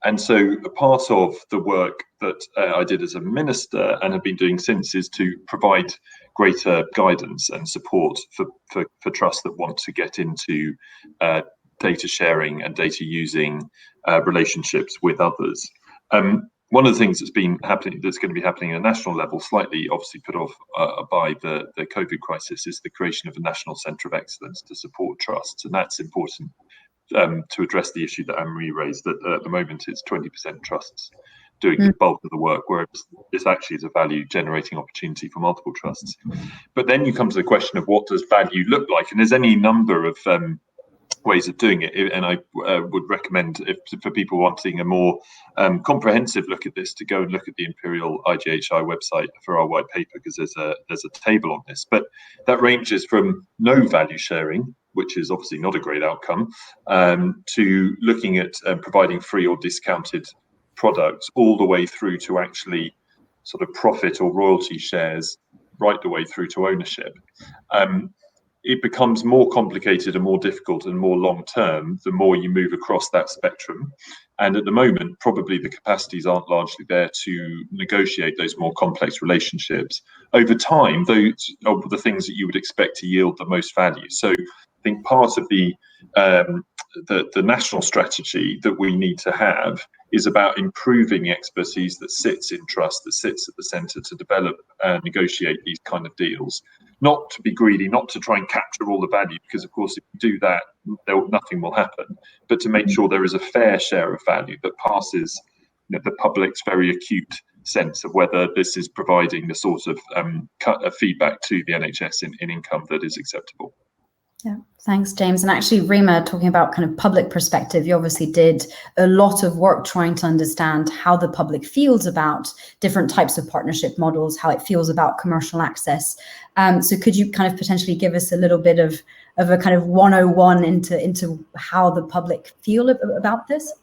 And so a part of the work that I did as a minister and have been doing since is to provide greater guidance and support for trusts that want to get into data sharing and data using relationships with others. One of the things that's going to be happening at a national level, slightly obviously put off by the COVID crisis, is the creation of a national centre of excellence to support trusts, and that's important to address the issue that Anne-Marie raised, that at the moment it's 20% trusts doing the bulk of the work, whereas this actually is a value generating opportunity for multiple trusts. But then you come to the question of what does value look like, and there's any number of ways of doing it, and I would recommend for people wanting a more comprehensive look at this to go and look at the Imperial IGHI website for our white paper, because there's a table on this. But that ranges from no value sharing, which is obviously not a great outcome, to looking at providing free or discounted products, all the way through to actually sort of profit or royalty shares, right the way through to ownership. It becomes more complicated and more difficult and more long-term the more you move across that spectrum. And at the moment, probably the capacities aren't largely there to negotiate those more complex relationships. Over time, those are the things that you would expect to yield the most value. So I think part of the national strategy that we need to have is about improving the expertise that sits in trust, that sits at the centre to develop and negotiate these kind of deals. Not to be greedy, not to try and capture all the value, because of course if you do that, nothing will happen, but to make sure there is a fair share of value that passes the public's very acute sense of whether this is providing the sort of feedback to the NHS in income that is acceptable. Yeah, thanks, James. And actually, Rima, talking about kind of public perspective, you obviously did a lot of work trying to understand how the public feels about different types of partnership models, how it feels about commercial access. So could you kind of potentially give us a little bit of a kind of 101 into how the public feel about this?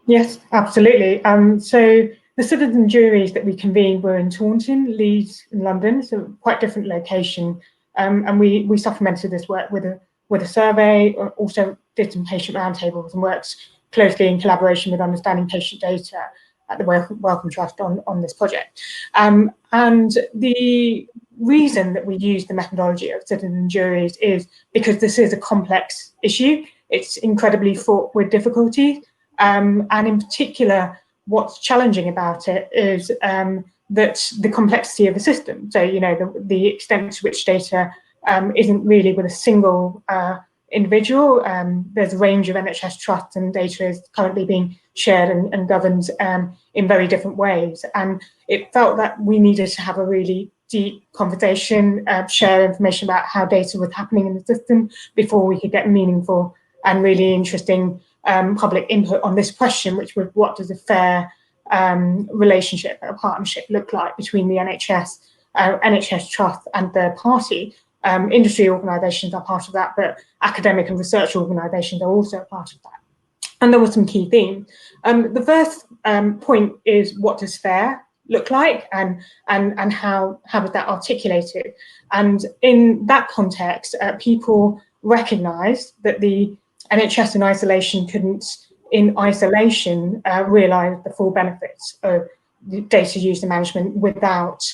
Yes, absolutely. So the citizen juries that we convened were in Taunton, Leeds, and London, so quite different location. And we supplemented this work with a survey, also did some patient roundtables and worked closely in collaboration with Understanding Patient Data at the Wellcome Trust on this project. And the reason that we use the methodology of citizen juries is because this is a complex issue. It's incredibly fraught with difficulty. And in particular, what's challenging about it is that the complexity of the system. So, the extent to which data isn't really with a single individual. There's a range of NHS trusts, and data is currently being shared and governed in very different ways. And it felt that we needed to have a really deep conversation, share information about how data was happening in the system before we could get meaningful and really interesting public input on this question, which was what does a fair relationship, a partnership look like between the NHS Trust and third party. Industry organisations are part of that, but academic and research organisations are also a part of that. And there were some key themes. The first point is, what does fair look like, and how is that articulated? And in that context, people recognised that the NHS in isolation couldn't, in isolation, realise the full benefits of data use and management without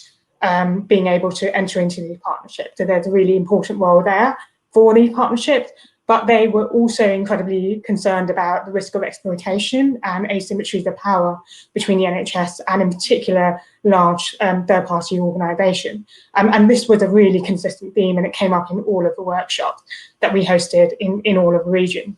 being able to enter into these partnerships. So there's a really important role there for these partnerships, but they were also incredibly concerned about the risk of exploitation and asymmetries of power between the NHS and in particular large third-party organisations. And this was a really consistent theme, and it came up in all of the workshops that we hosted in all of the region.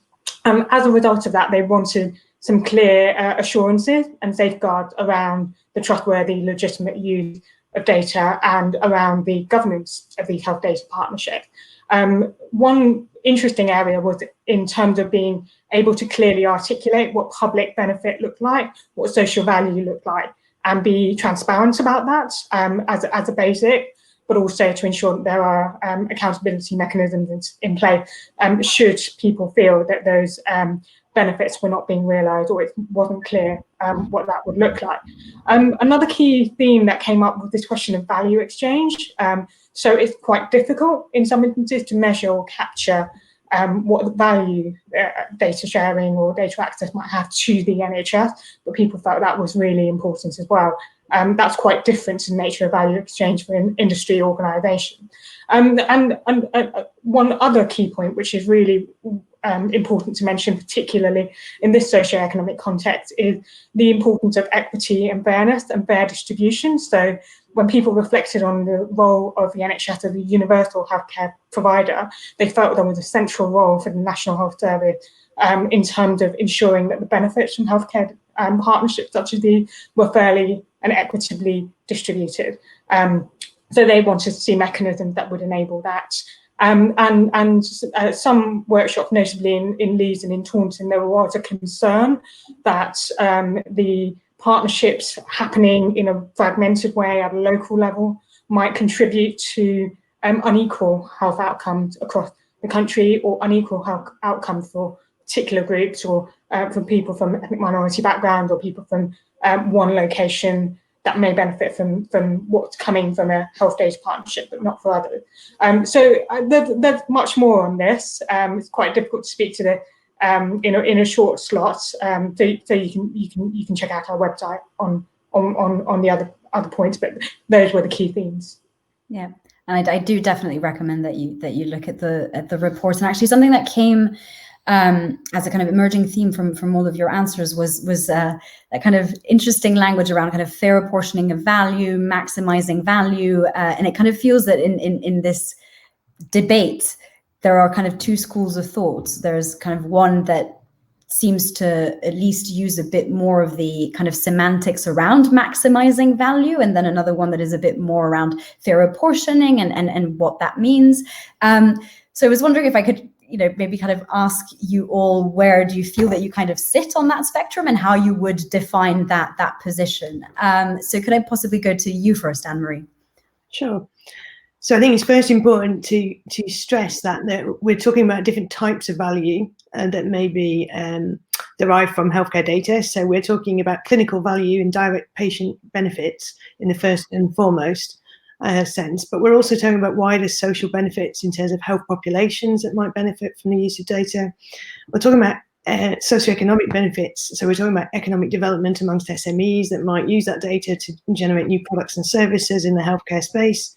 As a result of that, they wanted some clear assurances and safeguards around the trustworthy, legitimate use of data and around the governance of these health data partnerships. One interesting area was in terms of being able to clearly articulate what public benefit looked like, what social value looked like, and be transparent about that as a basic, but also to ensure that there are accountability mechanisms in place should people feel that those benefits were not being realised or it wasn't clear what that would look like. Another key theme that came up was this question of value exchange. So it's quite difficult in some instances to measure or capture what value data sharing or data access might have to the NHS, but people felt that was really important as well. That's quite different in nature of value exchange for an industry organisation. And one other key point, which is really important to mention, particularly in this socioeconomic context, is the importance of equity and fairness and fair distribution. So when people reflected on the role of the NHS as a universal healthcare provider, they felt there was a central role for the National Health Service in terms of ensuring that the benefits from healthcare partnerships such as these were fairly and equitably distributed. So they wanted to see mechanisms that would enable that. And some workshops, notably in Leeds and in Taunton, there was a concern that the partnerships happening in a fragmented way at a local level might contribute to unequal health outcomes across the country, or unequal health outcomes for particular groups, or from people from ethnic minority backgrounds, or people from one location that may benefit from what's coming from a health data partnership, but not for others. So there's much more on this. It's quite difficult to speak to the in a short slot. So you can check out our website on the other points, but those were the key themes. Yeah, and I do definitely recommend that you look at the report. And actually, something that came as a kind of emerging theme from all of your answers was that kind of interesting language around kind of fair apportioning of value, maximizing value, and it kind of feels that in this debate there are kind of two schools of thought. There's kind of one that seems to at least use a bit more of the kind of semantics around maximizing value, and then another one that is a bit more around fair apportioning and what that means. So I was wondering if I could maybe kind of ask you all, where do you feel that you kind of sit on that spectrum and how you would define that position? So could I possibly go to you first, Anne-Marie? Sure. So I think it's first important to stress that we're talking about different types of value that may be derived from healthcare data. So we're talking about clinical value and direct patient benefits in the first and foremost sense, but we're also talking about wider social benefits in terms of health populations that might benefit from the use of data. We're talking about socioeconomic benefits, so we're talking about economic development amongst SMEs that might use that data to generate new products and services in the healthcare space.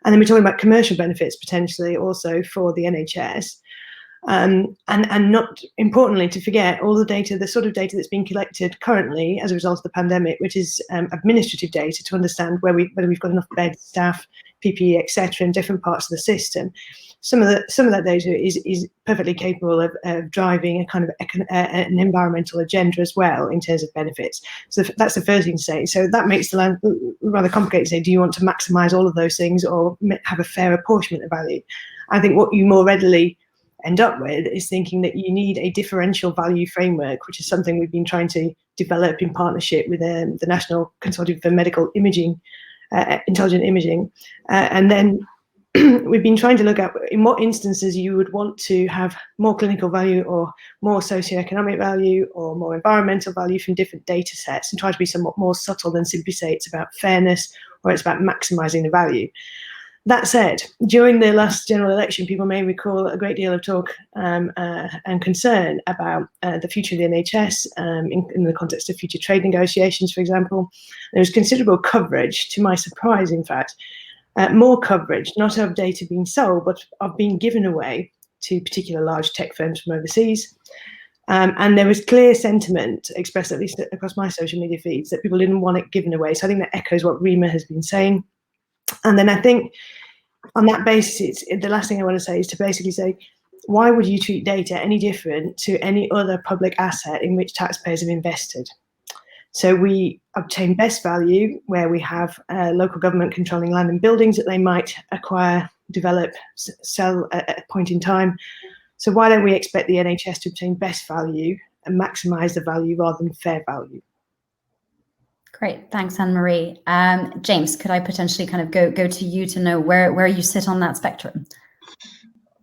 And then we're talking about commercial benefits potentially also for the NHS. And not importantly to forget all the data, the sort of data that's being collected currently as a result of the pandemic, which is administrative data to understand whether we've got enough beds, staff, PPE, etc. in different parts of the system. Some of that data is perfectly capable of driving a kind of an environmental agenda as well in terms of benefits. So that's the first thing to say. So that makes the land rather complicated to say, do you want to maximise all of those things or have a fair apportionment of value? I think what you more readily end up with is thinking that you need a differential value framework, which is something we've been trying to develop in partnership with the National Consortium for Medical Imaging, Intelligent Imaging, and then we've been trying to look at in what instances you would want to have more clinical value or more socioeconomic value or more environmental value from different data sets, and try to be somewhat more subtle than simply say it's about fairness or it's about maximising the value. That said, during the last general election, people may recall a great deal of talk and concern about the future of the NHS in the context of future trade negotiations, for example. There was considerable coverage, to my surprise, in fact, more coverage, not of data being sold, but of being given away to particular large tech firms from overseas. And there was clear sentiment expressed, at least across my social media feeds, that people didn't want it given away. So I think that echoes what Rima has been saying. And then I think on that basis, the last thing I want to say is to basically say, why would you treat data any different to any other public asset in which taxpayers have invested? So we obtain best value where we have local government controlling land and buildings that they might acquire, develop, sell at a point in time. So why don't we expect the NHS to obtain best value and maximise the value rather than fair value? Great, thanks, Anne-Marie. James, could I potentially kind of go to you to know where you sit on that spectrum?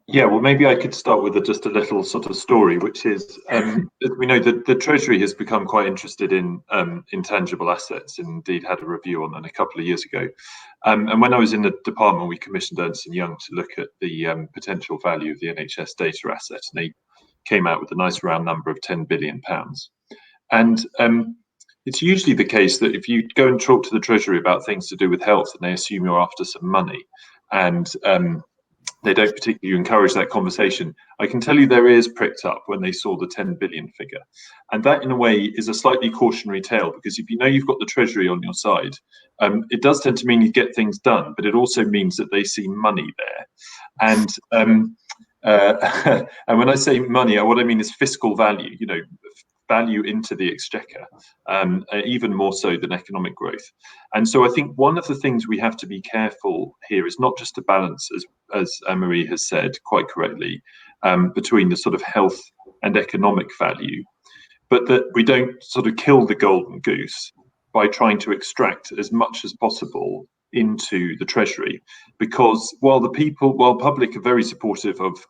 Yeah, well, maybe I could start with just a little sort of story, which is, we know that the Treasury has become quite interested in intangible assets, and indeed had a review on that a couple of years ago. And when I was in the department, we commissioned Ernst & Young to look at the potential value of the NHS data asset, and they came out with a nice round number of £10 billion. And it's usually the case that if you go and talk to the Treasury about things to do with health, and they assume you're after some money, and they don't particularly encourage that conversation, I can tell you their ears pricked up when they saw the 10 billion figure. And that, in a way, is a slightly cautionary tale, because if you know you've got the Treasury on your side, it does tend to mean you get things done, but it also means that they see money there. And and when I say money, what I mean is fiscal value, you know, value into the exchequer, even more so than economic growth. And so I think one of the things we have to be careful here is not just to balance, as Anne-Marie has said quite correctly, between the sort of health and economic value, but that we don't sort of kill the golden goose by trying to extract as much as possible into the Treasury. Because while public are very supportive of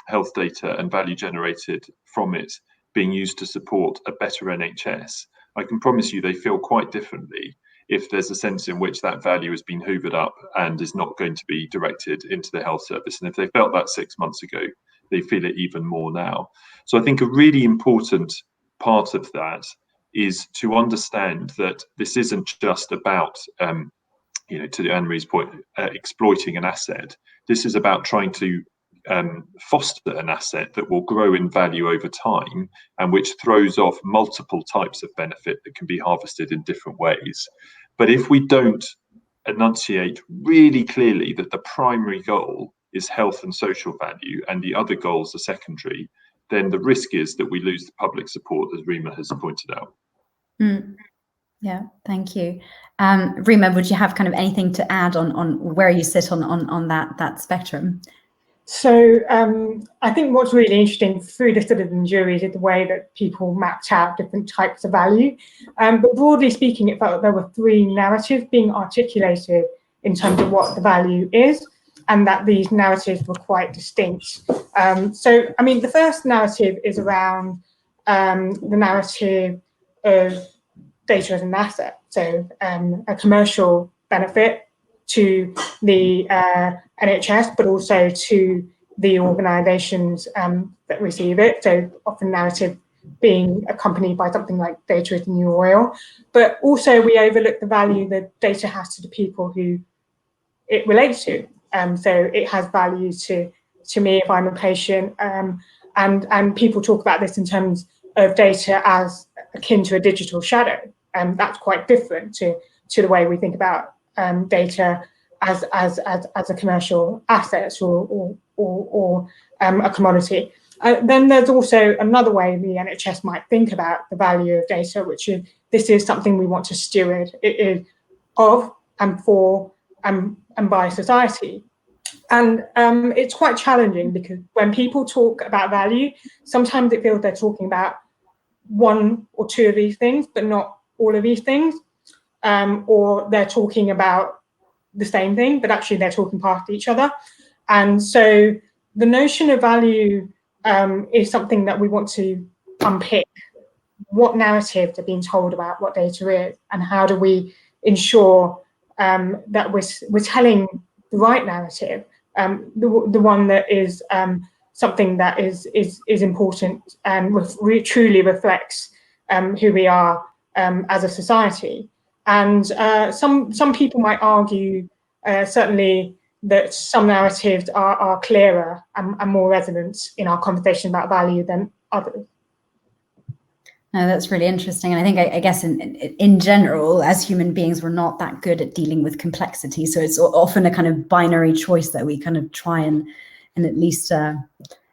health data and value generated from it being used to support a better NHS, I can promise you they feel quite differently if there's a sense in which that value has been hoovered up and is not going to be directed into the health service. And if they felt that 6 months ago, they feel it even more now. So I think a really important part of that is to understand that this isn't just about, to Anne-Marie's point, exploiting an asset. This is about trying to foster an asset that will grow in value over time, and which throws off multiple types of benefit that can be harvested in different ways. But if we don't enunciate really clearly that the primary goal is health and social value and the other goals are secondary, then the risk is that we lose the public support, as Rima has pointed out. Yeah, thank you. Rima, would you have kind of anything to add on where you sit on that spectrum? So I think what's really interesting through the citizen juries is the way that people mapped out different types of value. But broadly speaking, it felt that there were three narratives being articulated in terms of what the value is, and that these narratives were quite distinct. So, I mean, the first narrative is around the narrative of data as an asset. So a commercial benefit to the NHS, but also to the organisations that receive it. So often narrative being accompanied by something like data is the new oil. But also we overlook the value that data has to the people who it relates to. So it has value to me if I'm a patient. And people talk about this in terms of data as akin to a digital shadow. And that's quite different to the way we think about data as a commercial asset or a commodity. Then there's also another way the NHS might think about the value of data, which is this is something we want to steward. It is of and for and by society. And it's quite challenging because when people talk about value, sometimes it feels they're talking about one or two of these things, but not all of these things. Or they're talking about the same thing, but actually they're talking past each other. And so the notion of value is something that we want to unpick. What narratives are being told about what data is, and how do we ensure that we're telling the right narrative, the one that is something that is important and truly reflects who we are as a society. And some people might argue, certainly, that some narratives are clearer and more resonant in our conversation about value than others. No, that's really interesting. And I think, I guess, in general, as human beings, we're not that good at dealing with complexity. So it's often a kind of binary choice that we kind of try and at least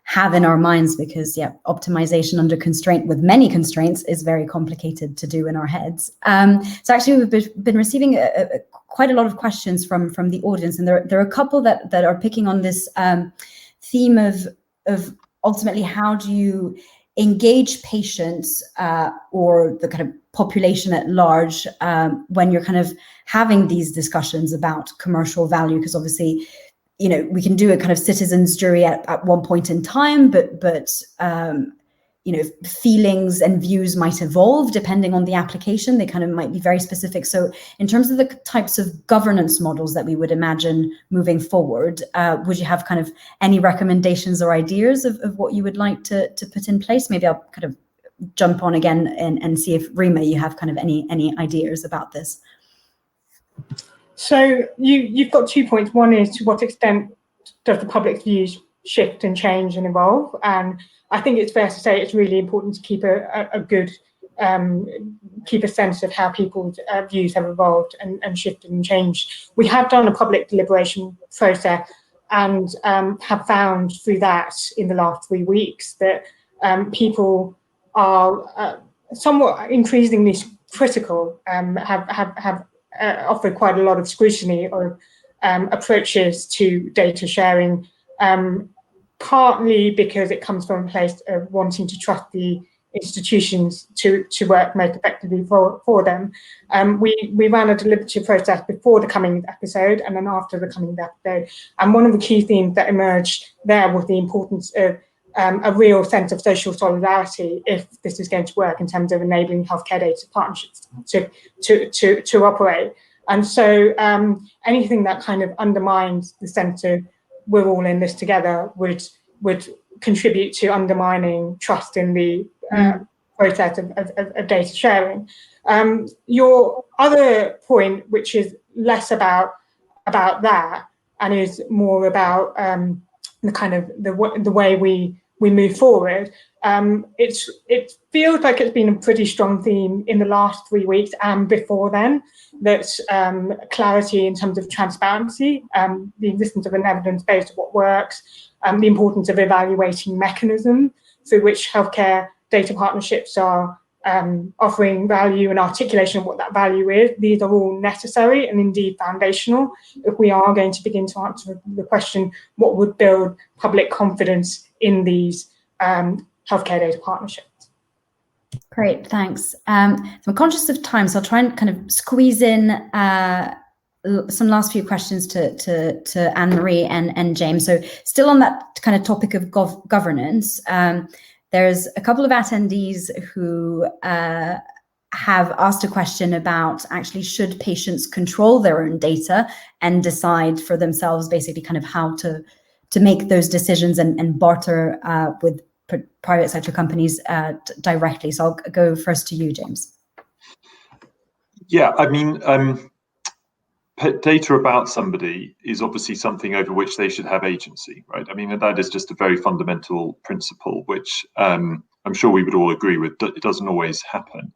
have in our minds, because optimization under constraint with many constraints is very complicated to do in our heads. So actually we've been receiving quite a lot of questions from the audience, and there are a couple that are picking on this theme of ultimately how do you engage patients or the kind of population at large when you're kind of having these discussions about commercial value, because obviously, you know, we can do a kind of citizens jury at one point in time, but you know, feelings and views might evolve depending on the application. They kind of might be very specific. So in terms of the types of governance models that we would imagine moving forward, would you have kind of any recommendations or ideas of what you would like to put in place? Maybe I'll kind of jump on again and see if Rima, you have kind of any ideas about this. So you've got 2 points. One is, to what extent does the public's views shift and change and evolve? And I think it's fair to say it's really important to keep a good keep a sense of how people's views have evolved and shifted and changed. We have done a public deliberation process and have found through that in the last 3 weeks that people are somewhat increasingly critical, have offered quite a lot of scrutiny of approaches to data sharing, partly because it comes from a place of wanting to trust the institutions to work most effectively for them. We ran a deliberative process before the Cummings episode and then after the Cummings episode. And one of the key themes that emerged there was the importance of a real sense of social solidarity if this is going to work in terms of enabling healthcare data partnerships to operate. And so anything that kind of undermines the sense of we're all in this together would contribute to undermining trust in the process of data sharing. Your other point, which is less about that and is more about the kind of the way we move forward, it feels like it's been a pretty strong theme in the last 3 weeks and before then, that clarity in terms of transparency, the existence of an evidence base of what works, the importance of evaluating mechanism through which healthcare data partnerships are offering value and articulation of what that value is. These are all necessary and indeed foundational if we are going to begin to answer the question, what would build public confidence in these healthcare data partnerships? Great, thanks. So I'm conscious of time, so I'll try and kind of squeeze in some last few questions to Anne-Marie and James. So still on that kind of topic of governance, there's a couple of attendees who have asked a question about actually should patients control their own data and decide for themselves basically kind of how to make those decisions and barter with private sector companies directly. So I'll go first to you, James. Yeah, I mean, data about somebody is obviously something over which they should have agency, right? I mean, and that is just a very fundamental principle, which I'm sure we would all agree with. It doesn't always happen,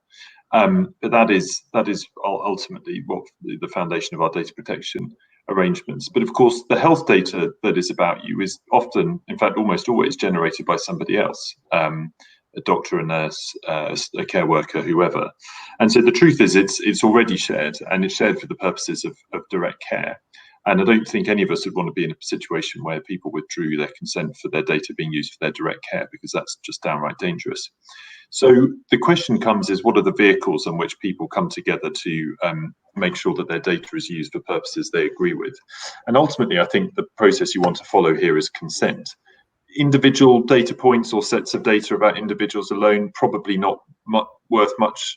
but that is ultimately what the foundation of our data protection arrangements. But of course, the health data that is about you is often, in fact, almost always generated by somebody else. A doctor, a nurse, a care worker, whoever. And so the truth is it's already shared, and it's shared for the purposes of direct care. And I don't think any of us would want to be in a situation where people withdrew their consent for their data being used for their direct care, because that's just downright dangerous. So the question comes is, what are the vehicles on which people come together to make sure that their data is used for purposes they agree with? And ultimately, I think the process you want to follow here is consent. Individual data points or sets of data about individuals alone, probably not worth much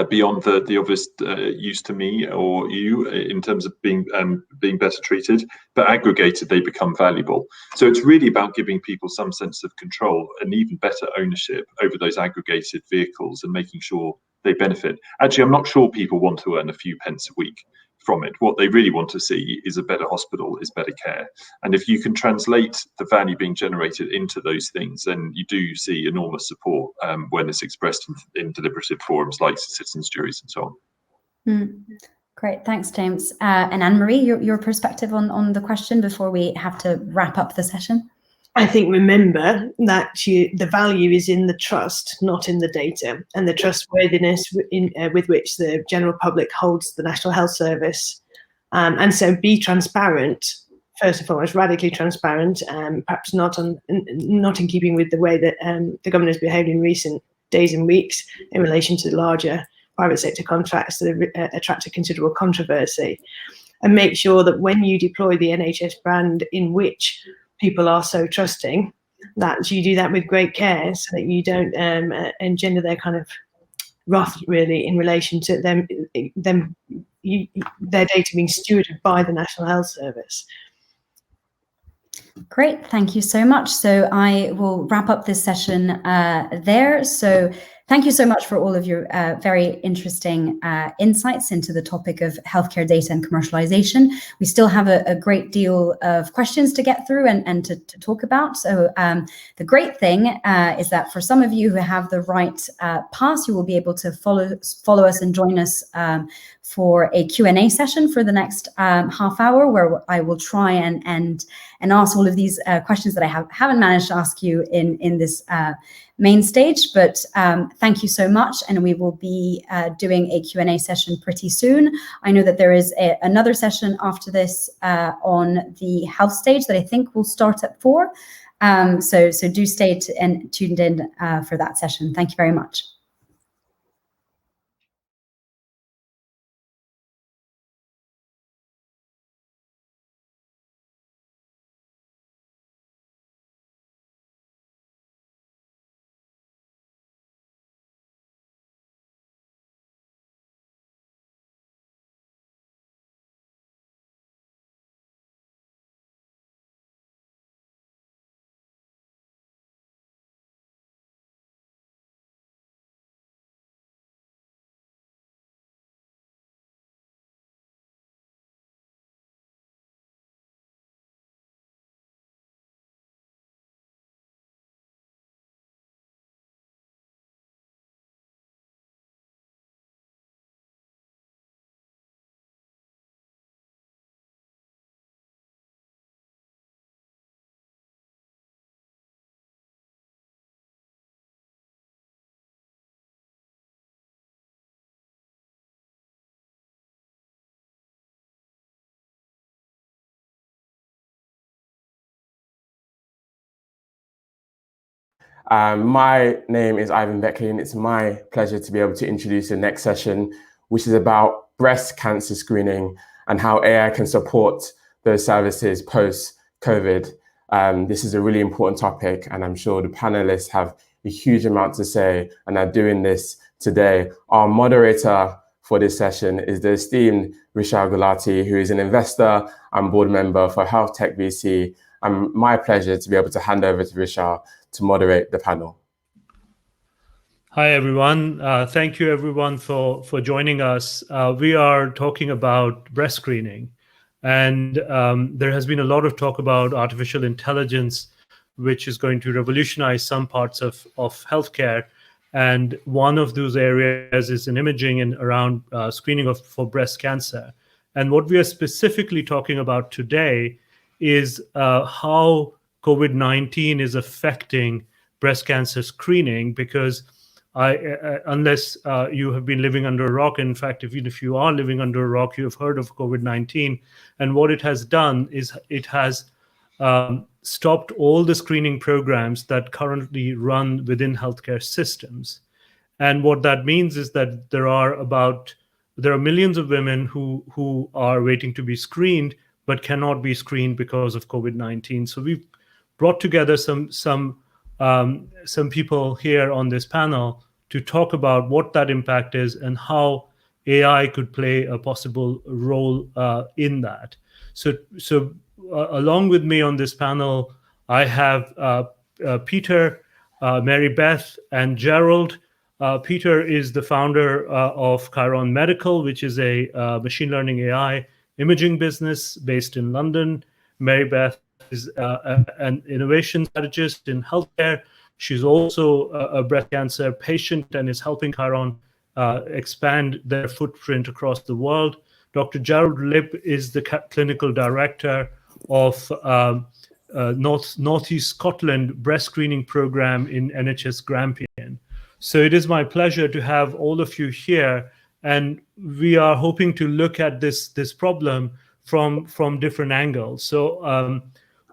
beyond the obvious use to me or you in terms of being better treated, but aggregated they become valuable. So it's really about giving people some sense of control and even better ownership over those aggregated vehicles and making sure they benefit. Actually, I'm not sure people want to earn a few pence a week from it. What they really want to see is a better hospital, is better care. And if you can translate the value being generated into those things, then you do see enormous support when it's expressed in deliberative forums like citizens' juries and so on. Great, thanks, James. And Anne-Marie, your perspective on the question before we have to wrap up the session? I think remember that the value is in the trust, not in the data, and the trustworthiness with which the general public holds the National Health Service. And so be transparent, first and foremost, radically transparent, perhaps not in keeping with the way that the government has behaved in recent days and weeks in relation to larger private sector contracts that have attracted considerable controversy. And make sure that when you deploy the NHS brand in which people are so trusting, that you do that with great care so that you don't engender their kind of wrath, really, in relation to their data being stewarded by the National Health Service. Great, thank you so much. So I will wrap up this session there. So thank you so much for all of your very interesting insights into the topic of healthcare data and commercialization. We still have a great deal of questions to get through and to talk about. So the great thing is that for some of you who have the right pass, you will be able to follow us and join us for a Q&A session for the next half hour, where I will try and ask all of these questions that I haven't managed to ask you in this main stage. But thank you so much, and we will be doing a Q&A session pretty soon. I know that there is another session after this on the health stage that I think will start at 4. So do stay tuned in for that session. Thank you very much. My name is Ivan Beckley, and it's my pleasure to be able to introduce the next session, which is about breast cancer screening and how AI can support those services post-COVID. This is a really important topic, and I'm sure the panelists have a huge amount to say and are doing this today. Our moderator for this session is the esteemed Vishal Gulati, who is an investor and board member for Health Tech VC. And my pleasure to be able to hand over to Vishal to moderate the panel. Hi, everyone. Thank you, everyone, for joining us. We are talking about breast screening. And there has been a lot of talk about artificial intelligence, which is going to revolutionize some parts of healthcare. And one of those areas is in imaging and around screening for breast cancer. And what we are specifically talking about today is how COVID-19 is affecting breast cancer screening, because unless you have been living under a rock, in fact, even if you are living under a rock, you have heard of COVID-19. And what it has done is it has stopped all the screening programs that currently run within healthcare systems. And what that means is that there are millions of women who are waiting to be screened, but cannot be screened because of COVID-19. So we've brought together some people here on this panel to talk about what that impact is and how AI could play a possible role in that. So along with me on this panel, I have Peter, Mary Beth, and Gerald. Peter is the founder of Chiron Medical, which is a machine learning AI imaging business based in London. Mary Beth is an innovation strategist in healthcare. She's also a breast cancer patient and is helping Chiron expand their footprint across the world. Dr. Gerald Lipp is the clinical director of Northeast Scotland breast screening program in NHS Grampian. So it is my pleasure to have all of you here, and we are hoping to look at this problem from different angles. So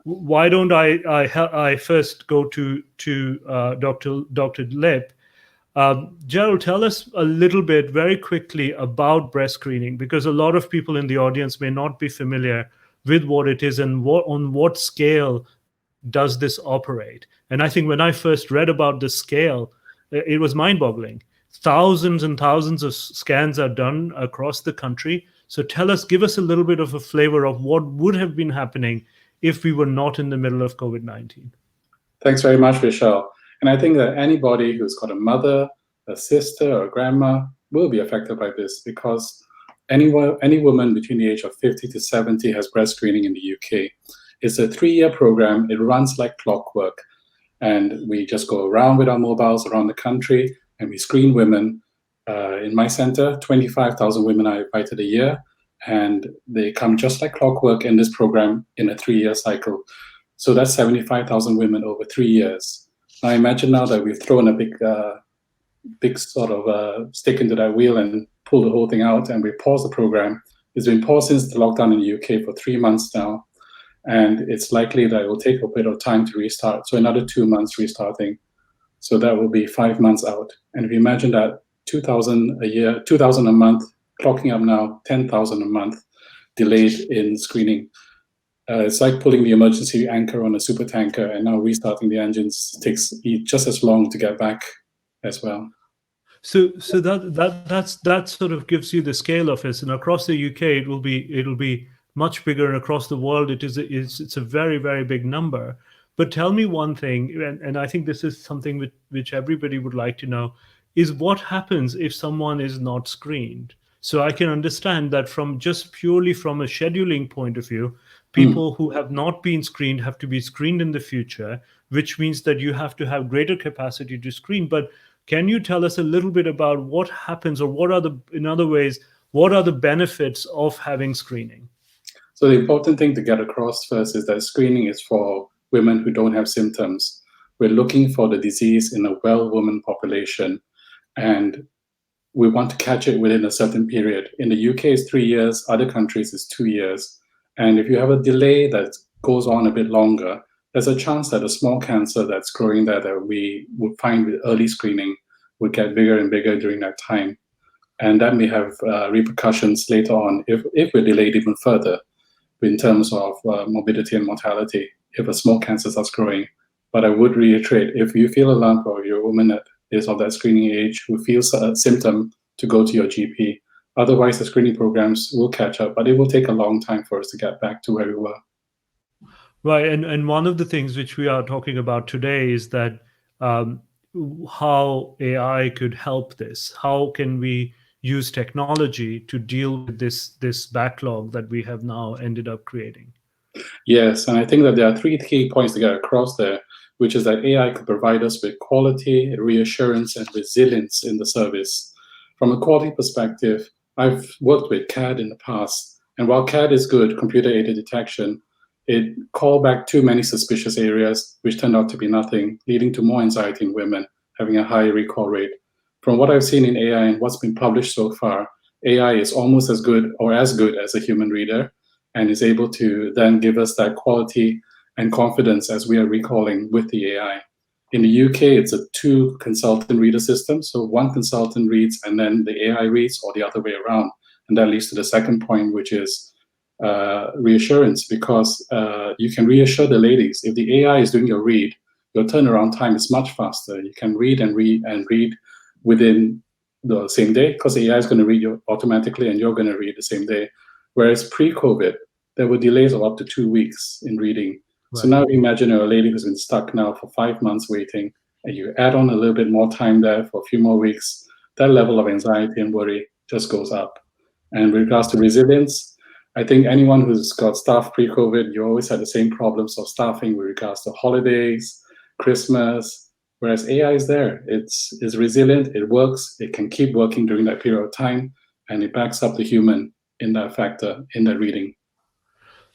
why don't I first go to Dr. Lipp. Gerald, tell us a little bit very quickly about breast screening, because a lot of people in the audience may not be familiar with what it is and on what scale does this operate. And I think when I first read about the scale, it was mind-boggling. Thousands and thousands of scans are done across the country. So give us a little bit of a flavor of what would have been happening if we were not in the middle of COVID-19. Thanks very much, Vishal. And I think that anybody who's got a mother, a sister, or a grandma will be affected by this, because any woman between the age of 50 to 70 has breast screening in the UK. It's a 3-year program. It runs like clockwork. And we just go around with our mobiles around the country, and we screen women. In my center, 25,000 women are invited a year, and they come just like clockwork in this program in a 3-year cycle. So that's 75,000 women over 3 years. Now imagine now that we've thrown a big sort of stick into that wheel and pulled the whole thing out, and we paused the program. It's been paused since the lockdown in the UK for 3 months now. And it's likely that it will take a bit of time to restart. So another 2 months restarting. So that will be 5 months out. And if you imagine that 2,000 a year, 2,000 a month, clocking up now 10,000 a month delayed in screening. It's like pulling the emergency anchor on a super tanker, and now restarting the engines takes just as long to get back as well. So that sort of gives you the scale of it. And across the UK, it'll be much bigger, and across the world, it's a very, very big number. But tell me one thing, and I think this is something which everybody would like to know, is what happens if someone is not screened? So I can understand that purely from a scheduling point of view, people who have not been screened have to be screened in the future, which means that you have to have greater capacity to screen. But can you tell us a little bit about what happens, or what are the benefits of having screening? So the important thing to get across first is that screening is for women who don't have symptoms. We're looking for the disease in a well woman population, and we want to catch it within a certain period. In the UK, it's 3 years. Other countries, it's 2 years. And if you have a delay that goes on a bit longer, there's a chance that a small cancer that's growing there that we would find with early screening would get bigger and bigger during that time. And that may have repercussions later on if we're delayed even further in terms of morbidity and mortality if a small cancer starts growing. But I would reiterate, if you feel a lump, or you're a woman that is of that screening age who feels a symptom, to go to your GP. Otherwise, the screening programs will catch up, but it will take a long time for us to get back to where we were. Right, and one of the things which we are talking about today is that how AI could help this. How can we use technology to deal with this backlog that we have now ended up creating? Yes, and I think that there are 3 key points to get across there, which is that AI could provide us with quality, reassurance, and resilience in the service. From a quality perspective, I've worked with CAD in the past, and while CAD is good, computer-aided detection, it called back too many suspicious areas, which turned out to be nothing, leading to more anxiety in women, having a high recall rate. From what I've seen in AI and what's been published so far, AI is almost as good or as good as a human reader, and is able to then give us that quality and confidence as we are recalling with the AI. In the UK, it's a 2-consultant reader system. So 1 consultant reads and then the AI reads, or the other way around. And that leads to the second point, which is reassurance, because you can reassure the ladies. If the AI is doing your read, your turnaround time is much faster. You can read and read and read within the same day, because the AI is going to read you automatically and you're going to read the same day. Whereas pre-COVID, there were delays of up to 2 weeks in reading. Right. So now imagine a lady who's been stuck now for 5 months waiting, and you add on a little bit more time there for a few more weeks, that level of anxiety and worry just goes up. And with regards to resilience, I think anyone who's got staff pre-COVID, you always had the same problems of staffing with regards to holidays, Christmas, whereas AI is there. It's resilient, it works, it can keep working during that period of time, and it backs up the human in that factor, in that reading.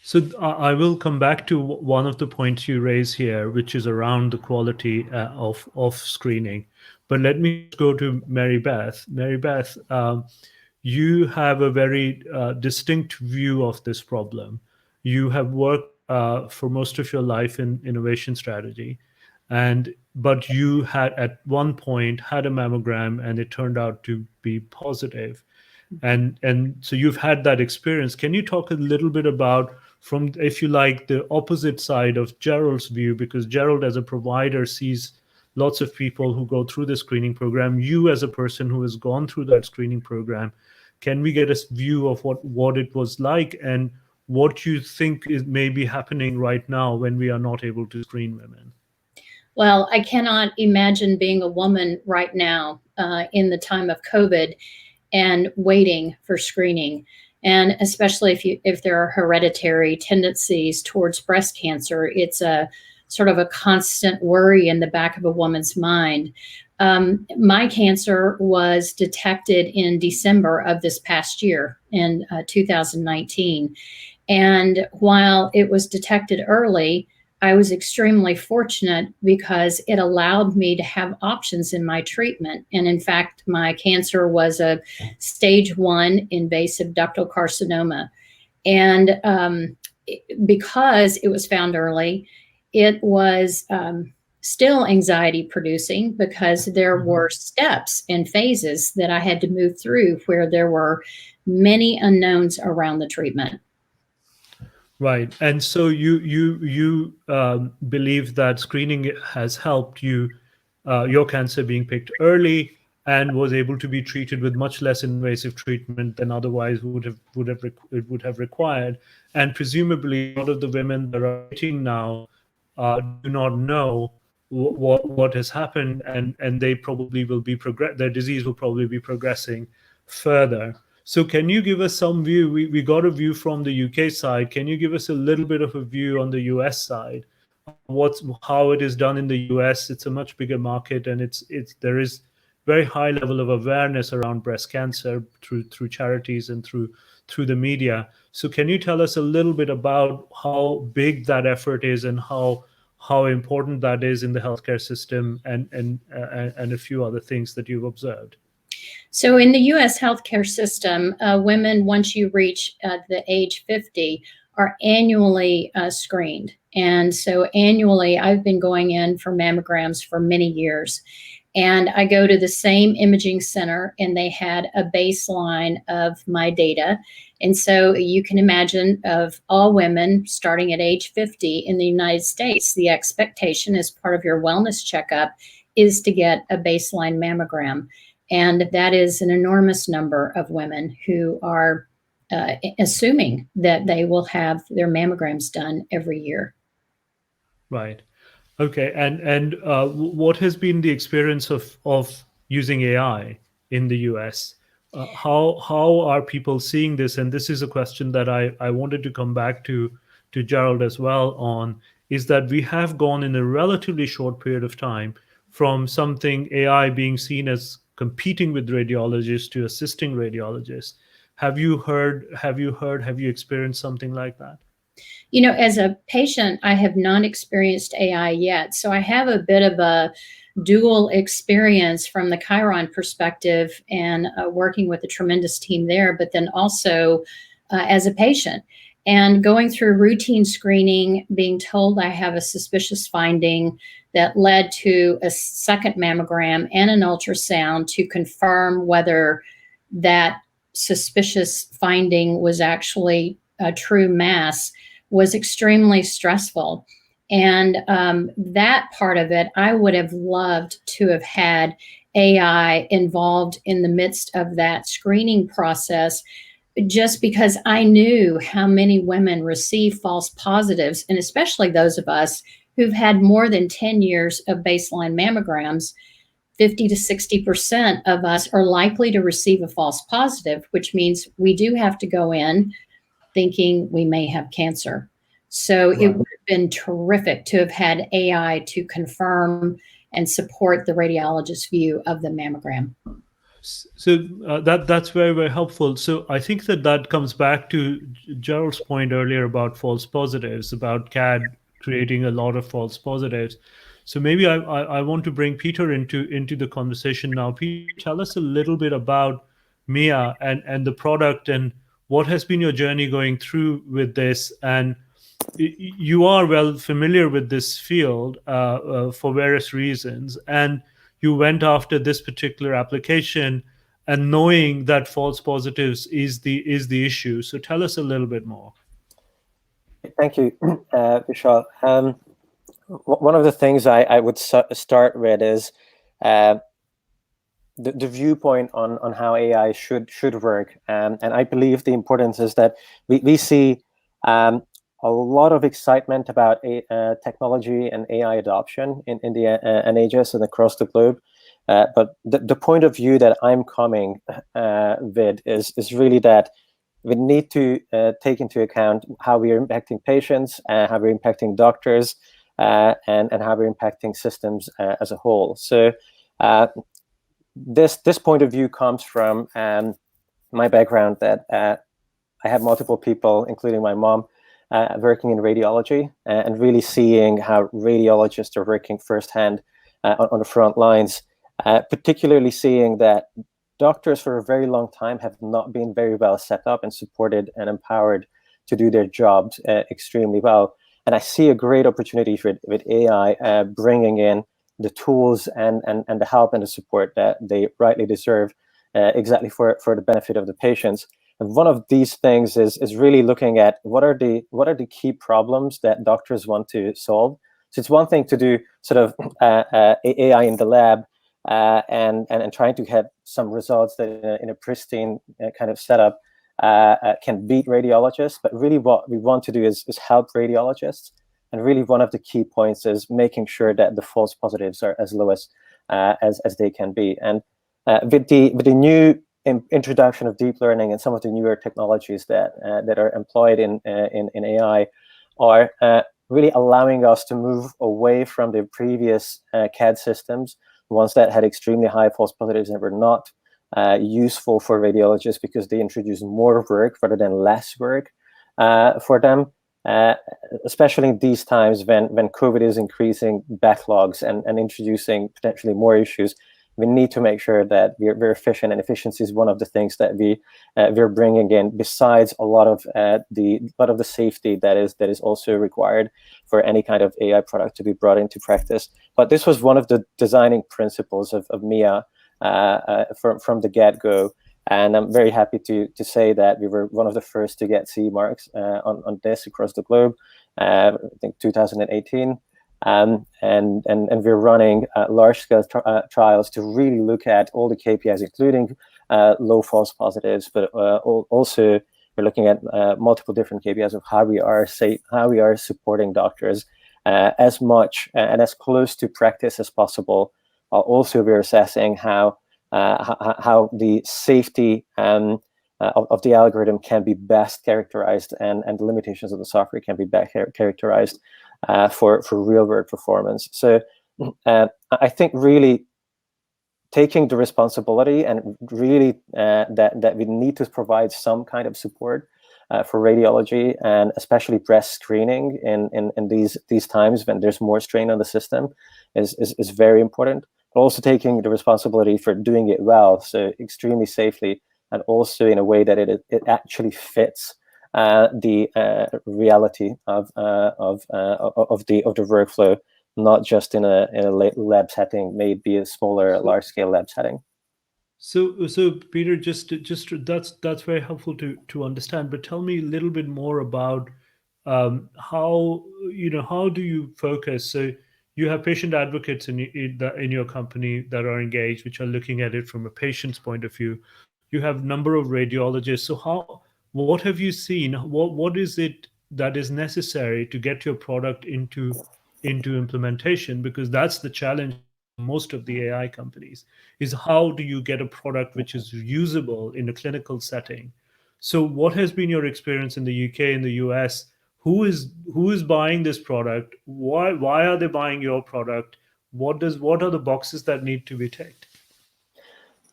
So I will come back to one of the points you raise here, which is around the quality of screening. But let me go to Mary Beth. Mary Beth, you have a very distinct view of this problem. You have worked for most of your life in innovation strategy, but you had at one point had a mammogram and it turned out to be positive. And so you've had that experience. Can you talk a little bit about, from, if you like, the opposite side of Gerald's view, because Gerald as a provider sees lots of people who go through the screening program. You as a person who has gone through that screening program, can we get a view of what it was like and what you think is maybe happening right now when we are not able to screen women? Well, I cannot imagine being a woman right now in the time of COVID and waiting for screening. And especially if there are hereditary tendencies towards breast cancer, it's a sort of a constant worry in the back of a woman's mind. My cancer was detected in December of this past year, in 2019. And while it was detected early, I was extremely fortunate because it allowed me to have options in my treatment. And in fact, my cancer was a stage 1 invasive ductal carcinoma. And because it was found early, it was still anxiety producing because there were steps and phases that I had to move through where there were many unknowns around the treatment. Right. And so you believe that screening has helped you, your cancer being picked early and was able to be treated with much less invasive treatment than otherwise would have required. And presumably, a lot of the women that are waiting now do not know what has happened, and they probably will be their disease will probably be progressing further. So can you give us some view? We got a view from the UK side. Can you give us a little bit of a view on the US side? How it is done in the US? It's a much bigger market, and there is very high level of awareness around breast cancer through charities and through the media. So can you tell us a little bit about how big that effort is and how important that is in the healthcare system and a few other things that you've observed? So in the US healthcare system, women, once you reach the age 50, are annually screened. And so annually, I've been going in for mammograms for many years. And I go to the same imaging center, and they had a baseline of my data. And so you can imagine, of all women starting at age 50 in the United States, the expectation as part of your wellness checkup is to get a baseline mammogram. And that is an enormous number of women who are assuming that they will have their mammograms done every year. Right. Okay. And what has been the experience of using AI in the US? How are people seeing this? And this is a question that I wanted to come back to Gerald as well on, is that we have gone in a relatively short period of time from something AI being seen as competing with radiologists to assisting radiologists. Have you experienced something like that? You know, as a patient, I have not experienced AI yet. So I have a bit of a dual experience from the Chiron perspective and working with a tremendous team there, but then also as a patient. And going through routine screening, being told I have a suspicious finding that led to a second mammogram and an ultrasound to confirm whether that suspicious finding was actually a true mass was extremely stressful. And that part of it, I would have loved to have had AI involved in the midst of that screening process, just because I knew how many women receive false positives, and especially those of us who've had more than 10 years of baseline mammograms. 50 to 60% of us are likely to receive a false positive, which means we do have to go in thinking we may have cancer. So It would have been terrific to have had AI to confirm and support the radiologist's view of the mammogram. So that's very, very helpful. So I think that comes back to Gerald's point earlier about false positives, about CAD creating a lot of false positives. So maybe I want to bring Peter into the conversation now. Peter, tell us a little bit about Mia and the product, and what has been your journey going through with this. And you are well familiar with this field for various reasons, and you went after this particular application and knowing that false positives is the issue. So tell us a little bit more. Thank you, Vishal. One of the things I would start with is the viewpoint on how AI should work. And I believe the importance is that we see a lot of excitement about technology and AI adoption in the NHS and across the globe. But the point of view that I'm coming with is really that we need to take into account how we are impacting patients, how we're impacting doctors, and how we're impacting systems as a whole. So this point of view comes from my background, that I have multiple people, including my mom, working in radiology, and really seeing how radiologists are working firsthand on the front lines, particularly seeing that doctors for a very long time have not been very well set up and supported and empowered to do their jobs extremely well. And I see a great opportunity with AI bringing in the tools and the help and the support that they rightly deserve, exactly for the benefit of the patients. And one of these things is really looking at what are the key problems that doctors want to solve. So it's one thing to do sort of AI in the lab and trying to get some results that in a pristine kind of setup can beat radiologists. But really what we want to do is help radiologists. And really one of the key points is making sure that the false positives are as low as they can be. And with the new introduction of deep learning and some of the newer technologies that are employed in AI are really allowing us to move away from the previous CAD systems, ones that had extremely high false positives and were not useful for radiologists because they introduce more work rather than less work for them, especially in these times when COVID is increasing backlogs and introducing potentially more issues. We need to make sure that we're efficient, and efficiency is one of the things that we're bringing in. Besides a lot of the safety that is also required for any kind of AI product to be brought into practice. But this was one of the designing principles of Mia from the get-go, and I'm very happy to say that we were one of the first to get CE marks on this across the globe. I think 2018. And we're running large-scale trials to really look at all the KPIs, including low false positives, but also we're looking at multiple different KPIs of how we are supporting doctors as much and as close to practice as possible. Also, we're assessing how the safety of the algorithm can be best characterized, and the limitations of the software can be best characterized for real world performance. So I think really taking the responsibility and really that we need to provide some kind of support for radiology, and especially breast screening in these times when there's more strain on the system is very important. But also taking the responsibility for doing it well, so extremely safely, and also in a way that it actually fits the reality of the workflow, not just in a lab setting, maybe a smaller, large scale lab setting. So Peter, just that's very helpful to understand. But tell me a little bit more about how do you focus? So you have patient advocates in your company that are engaged, which are looking at it from a patient's point of view. You have a number of radiologists. So what have you seen? What is it that is necessary to get your product into implementation? Because that's the challenge for most of the AI companies, is how do you get a product which is usable in a clinical setting? So what has been your experience in the UK and the US? Who is buying this product? Why are they buying your product? What are the boxes that need to be ticked?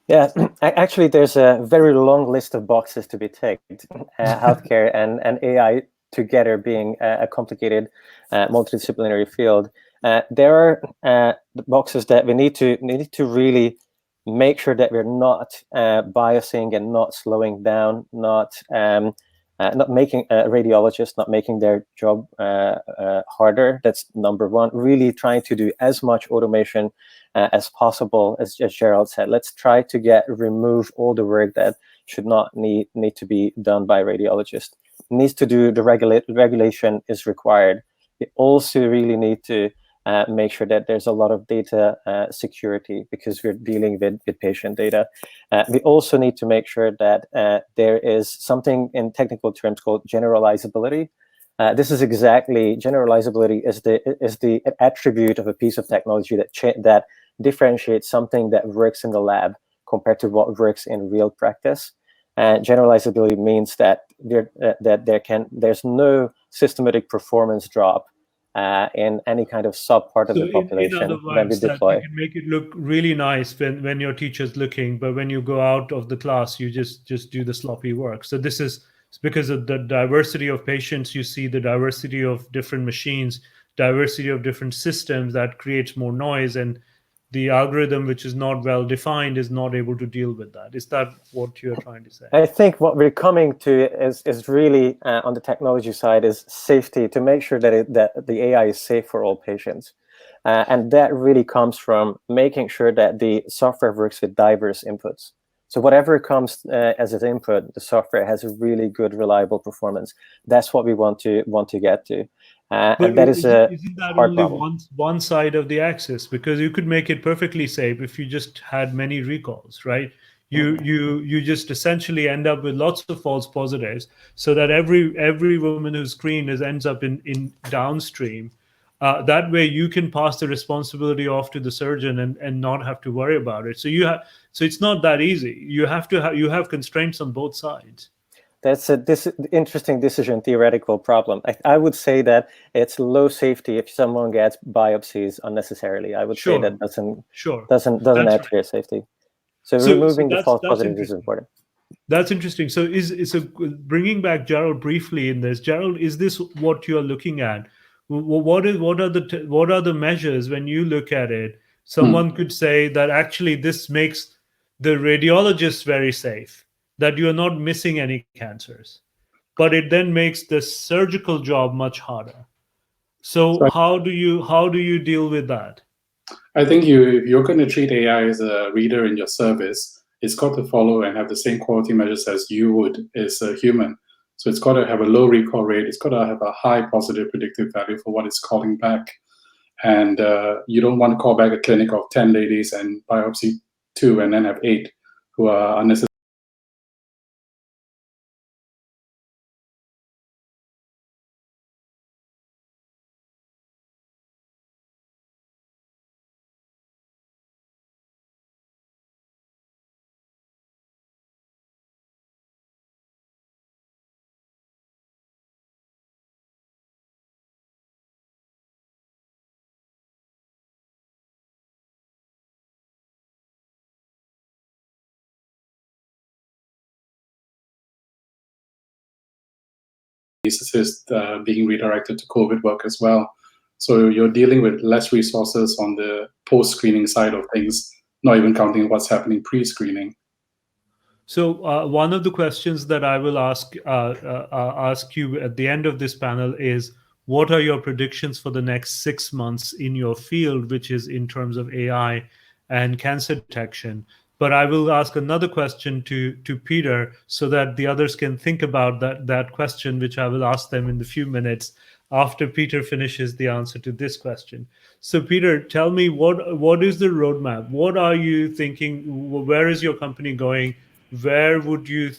Yeah, actually, there's a very long list of boxes to be ticked. Healthcare and AI together being a complicated multidisciplinary field. There are boxes that we need to really make sure that we're not biasing and not slowing down, not making radiologists not making their job harder. That's number one. Really trying to do as much automation as possible, as Gerald said. Let's try to remove all the work that should not need to be done by radiologists. Needs to do the regulation is required. We also really need to make sure that there's a lot of data security, because we're dealing with patient data. We also need to make sure that there is something in technical terms called generalizability. This is exactly, generalizability is the attribute of a piece of technology that differentiates something that works in the lab compared to what works in real practice. And generalizability means that there's no systematic performance drop in any kind of sub part of the population in other when we words, that deploy. you can make it look really nice when your teacher's looking, but when you go out of the class, you just do the sloppy work. So this is because of the diversity of patients. You see the diversity of different machines, diversity of different systems, that creates more noise, and the algorithm, which is not well defined, is not able to deal with that. Is that what you're trying to say? I think what we're coming to is really on the technology side is safety, to make sure that the AI is safe for all patients. And that really comes from making sure that the software works with diverse inputs. So whatever comes as an input, the software has a really good, reliable performance. That's what we want to get to. And that is a isn't that hard only problem. one side of the axis? Because you could make it perfectly safe if you just had many recalls, right? You just essentially end up with lots of false positives, so that every woman who's screened ends up in downstream. That way, you can pass the responsibility off to the surgeon and not have to worry about it. So it's not that easy. You have constraints on both sides. That's this interesting decision theoretical problem. I would say that it's low safety if someone gets biopsies unnecessarily. I would say that doesn't add to their safety. So removing the false positives is important. That's interesting. So bringing back Gerald briefly in this. Gerald, is this what you're looking at? What are the measures when you look at it? Someone could say that actually this makes the radiologist very safe, that you're not missing any cancers, but it then makes the surgical job much harder. So how do you deal with that? I think if you're going to treat AI as a reader in your service, it's got to follow and have the same quality measures as you would as a human. So it's got to have a low recall rate. It's got to have a high positive predictive value for what it's calling back. And you don't want to call back a clinic of 10 ladies and biopsy 2 and then have 8 who are unnecessary. Assist being redirected to COVID work as well. So you're dealing with less resources on the post-screening side of things, not even counting what's happening pre-screening. So one of the questions that I will ask you at the end of this panel is, what are your predictions for the next 6 months in your field, which is in terms of AI and cancer detection? But I will ask another question to Peter, so that the others can think about that question, which I will ask them in the few minutes after Peter finishes the answer to this question. So Peter, tell me, what is the roadmap? What are you thinking? Where is your company going? Where do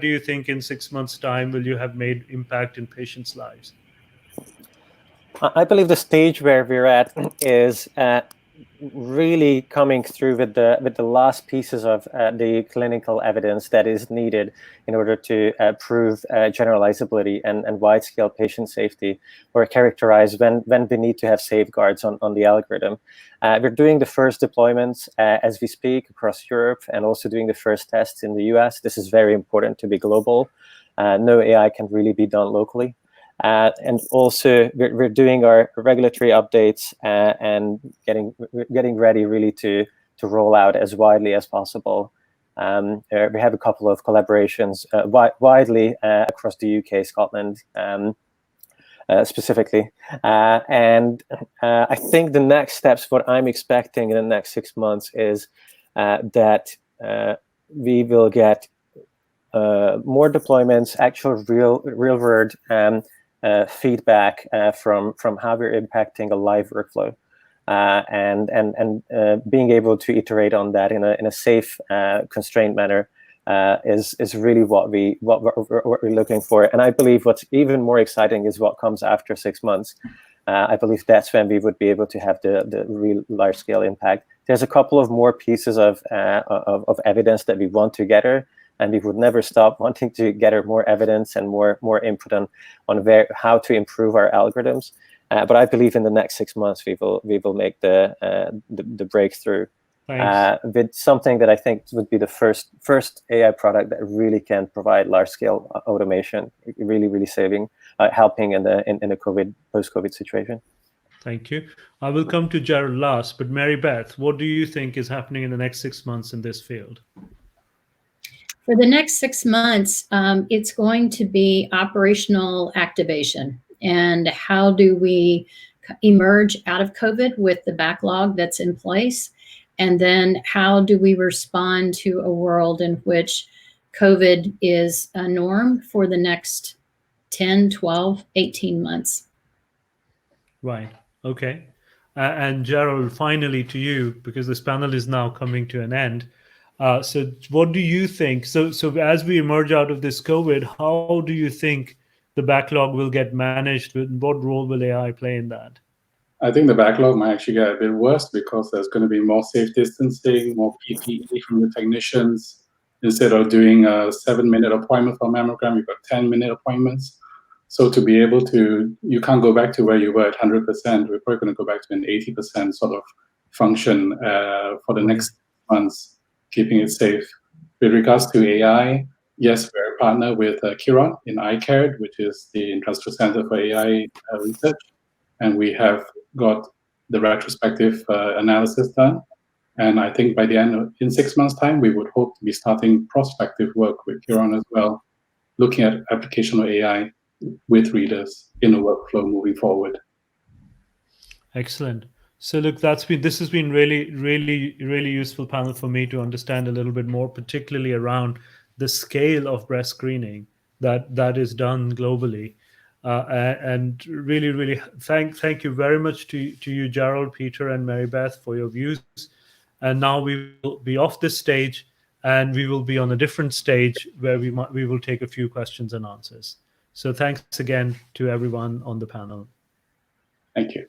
you think in 6 months' time will you have made impact in patients' lives? I believe the stage where we're at is really coming through with the last pieces of the clinical evidence that is needed in order to prove generalizability and wide-scale patient safety, or characterize when we need to have safeguards on the algorithm. We're doing the first deployments as we speak across Europe, and also doing the first tests in the US. This is very important to be global. No AI can really be done locally. And also, we're doing our regulatory updates and getting ready really to roll out as widely as possible. We have a couple of collaborations widely across the UK, Scotland, specifically. And I think the next steps, what I'm expecting in the next 6 months, is that we will get more deployments, actual real world feedback from how we're impacting a live workflow, and being able to iterate on that in a safe, constrained manner is really what we're looking for. And I believe what's even more exciting is what comes after 6 months. I believe that's when we would be able to have the real large scale impact. There's a couple of more pieces of evidence that we want to gather, and we would never stop wanting to gather more evidence and more input on how to improve our algorithms. But I believe in the next 6 months we will make the breakthrough with something that I think would be the first AI product that really can provide large scale automation, really saving, helping in the post-COVID situation. Thank you. I will come to Gerald last, but Mary Beth, what do you think is happening in the next 6 months in this field? For the next 6 months, it's going to be operational activation. And how do we emerge out of COVID with the backlog that's in place? And then how do we respond to a world in which COVID is a norm for the next 10, 12, 18 months? Right. Okay. And Gerald, finally to you, because this panel is now coming to an end. So what do you think? So as we emerge out of this COVID, how do you think the backlog will get managed? What role will AI play in that? I think the backlog might actually get a bit worse because there's going to be more safe distancing, more PPE from the technicians. Instead of doing a 7-minute appointment for a mammogram, you've got 10-minute appointments. So to be able to, you can't go back to where you were at 100%. We're probably going to go back to an 80% sort of function for the next months, keeping it safe. With regards to AI, yes, we're a partner with Kiron in iCared, which is the Industrial Center for AI Research. And we have got the retrospective analysis done. And I think by the end in 6 months' time, we would hope to be starting prospective work with Kiron as well, looking at application of AI with readers in a workflow moving forward. Excellent. So look, this has been really useful panel for me to understand a little bit more, particularly around the scale of breast screening that is done globally. And really thank you very much to you, Gerald, Peter, and Mary Beth, for your views. And now we will be off this stage, and we will be on a different stage where we will take a few questions and answers. So thanks again to everyone on the panel. Thank you.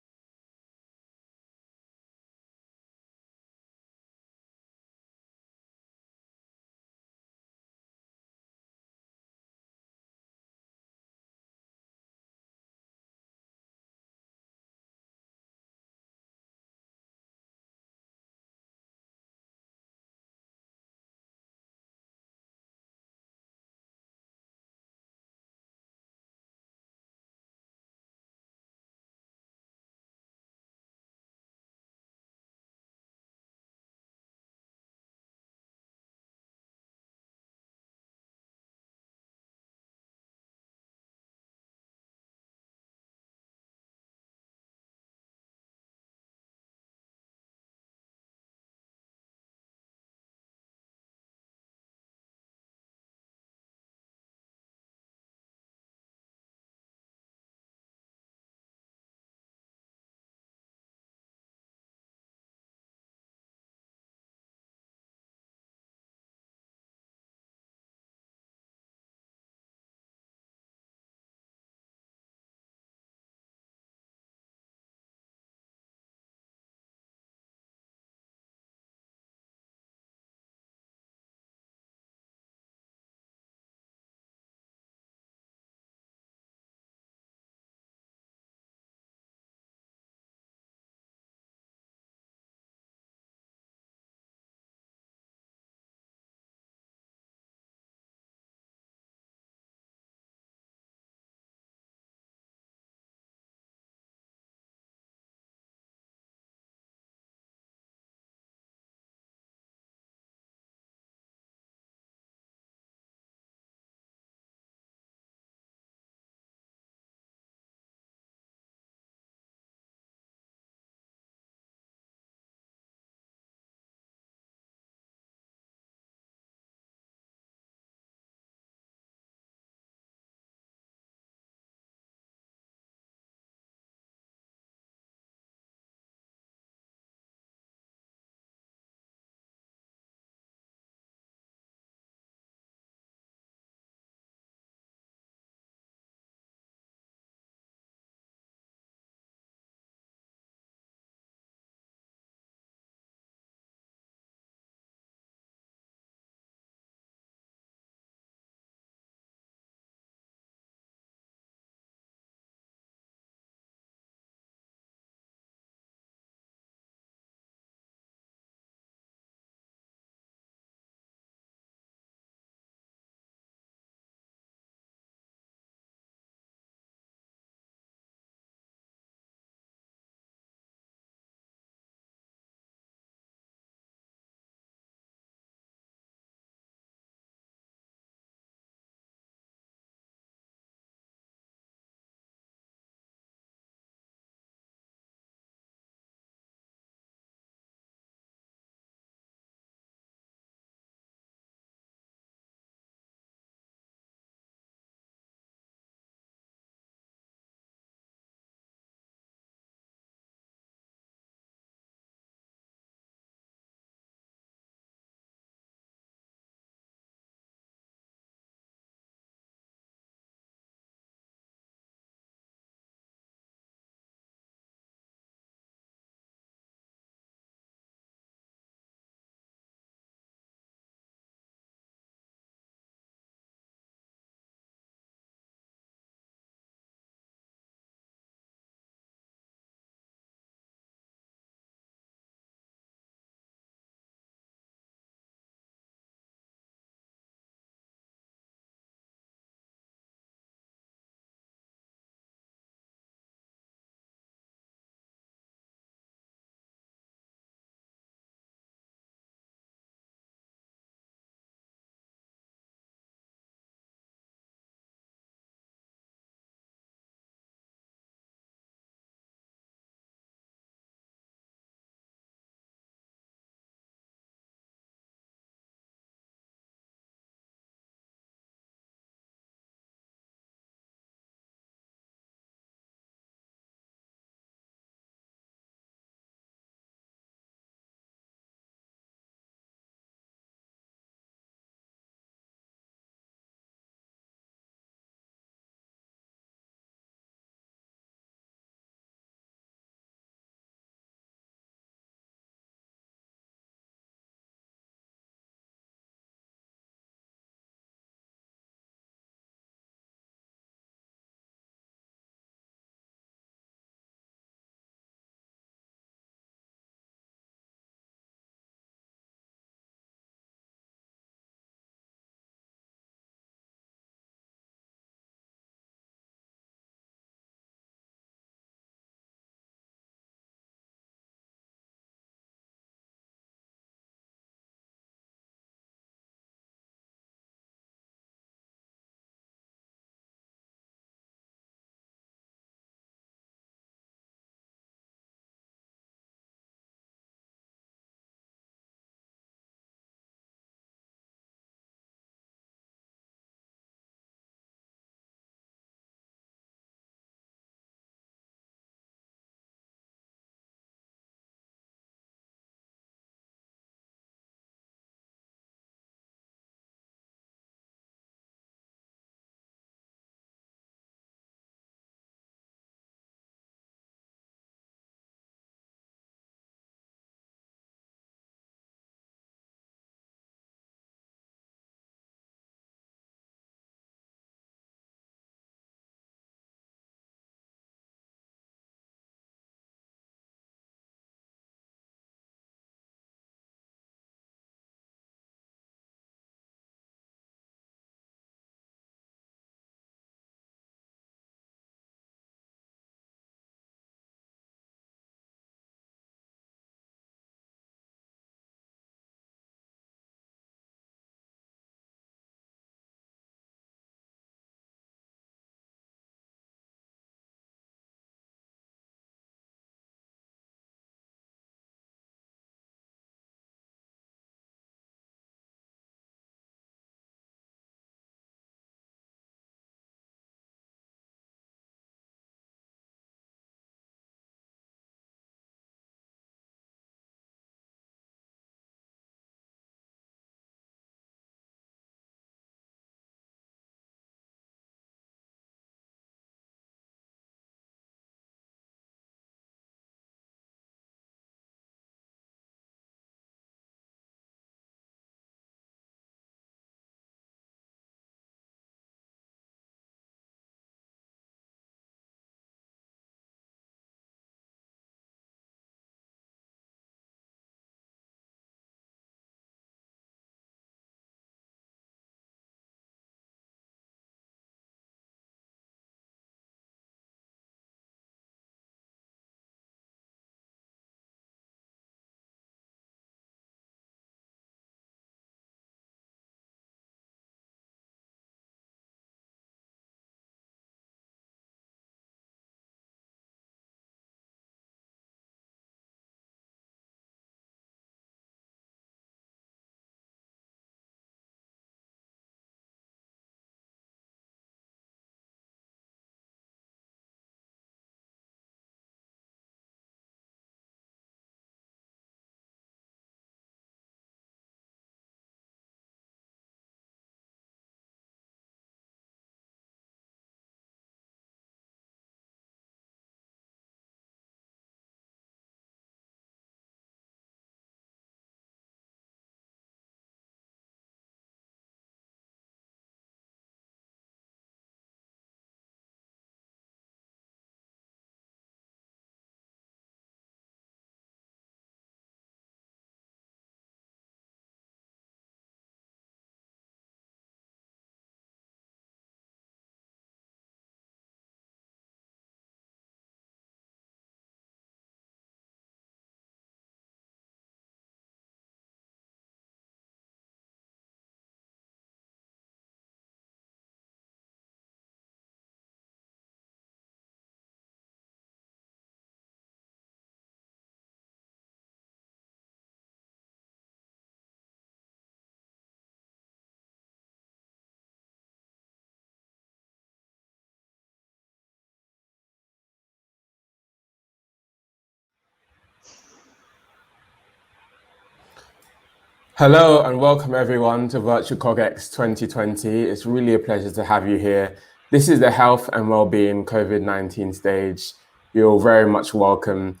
Hello and welcome everyone to Virtual CogX 2020. It's really a pleasure to have you here. This is the Health and Wellbeing COVID-19 stage. You're very much welcome.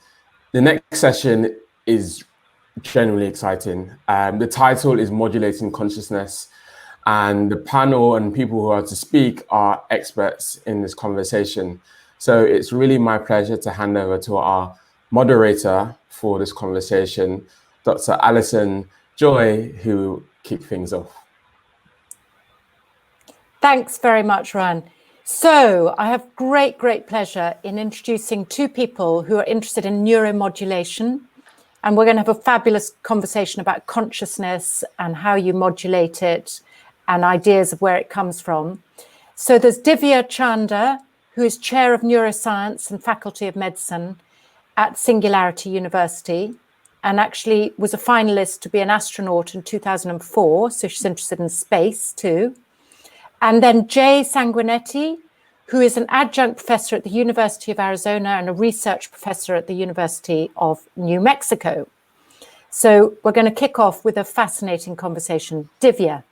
The next session is genuinely exciting. The title is Modulating Consciousness, and the panel and people who are to speak are experts in this conversation. So it's really my pleasure to hand over to our moderator for this conversation, Dr. Alison Joy, who kick things off. Thanks very much, Ron. So I have great pleasure in introducing two people who are interested in neuromodulation, and we're going to have a fabulous conversation about consciousness and how you modulate it and ideas of where it comes from. So there's Divya Chanda, who is Chair of Neuroscience and Faculty of Medicine at Singularity University, and actually was a finalist to be an astronaut in 2004, so she's interested in space too. And then Jay Sanguinetti, who is an adjunct professor at the University of Arizona and a research professor at the University of New Mexico. So we're going to kick off with a fascinating conversation. Divya,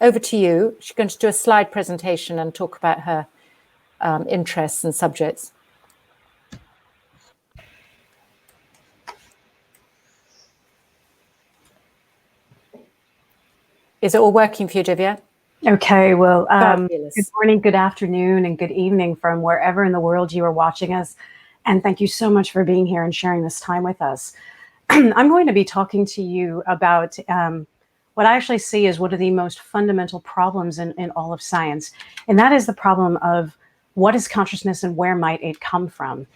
over to you. She's going to do a slide presentation and talk about her interests and subjects. Is it all working for you, Divya? Okay, well, Fabulous. Good morning, good afternoon, and good evening from wherever in the world you are watching us. And thank you so much for being here and sharing this time with us. I'm going to be talking to you about what I actually see as one of the most fundamental problems in all of science. And that is the problem of what is consciousness and where might it come from?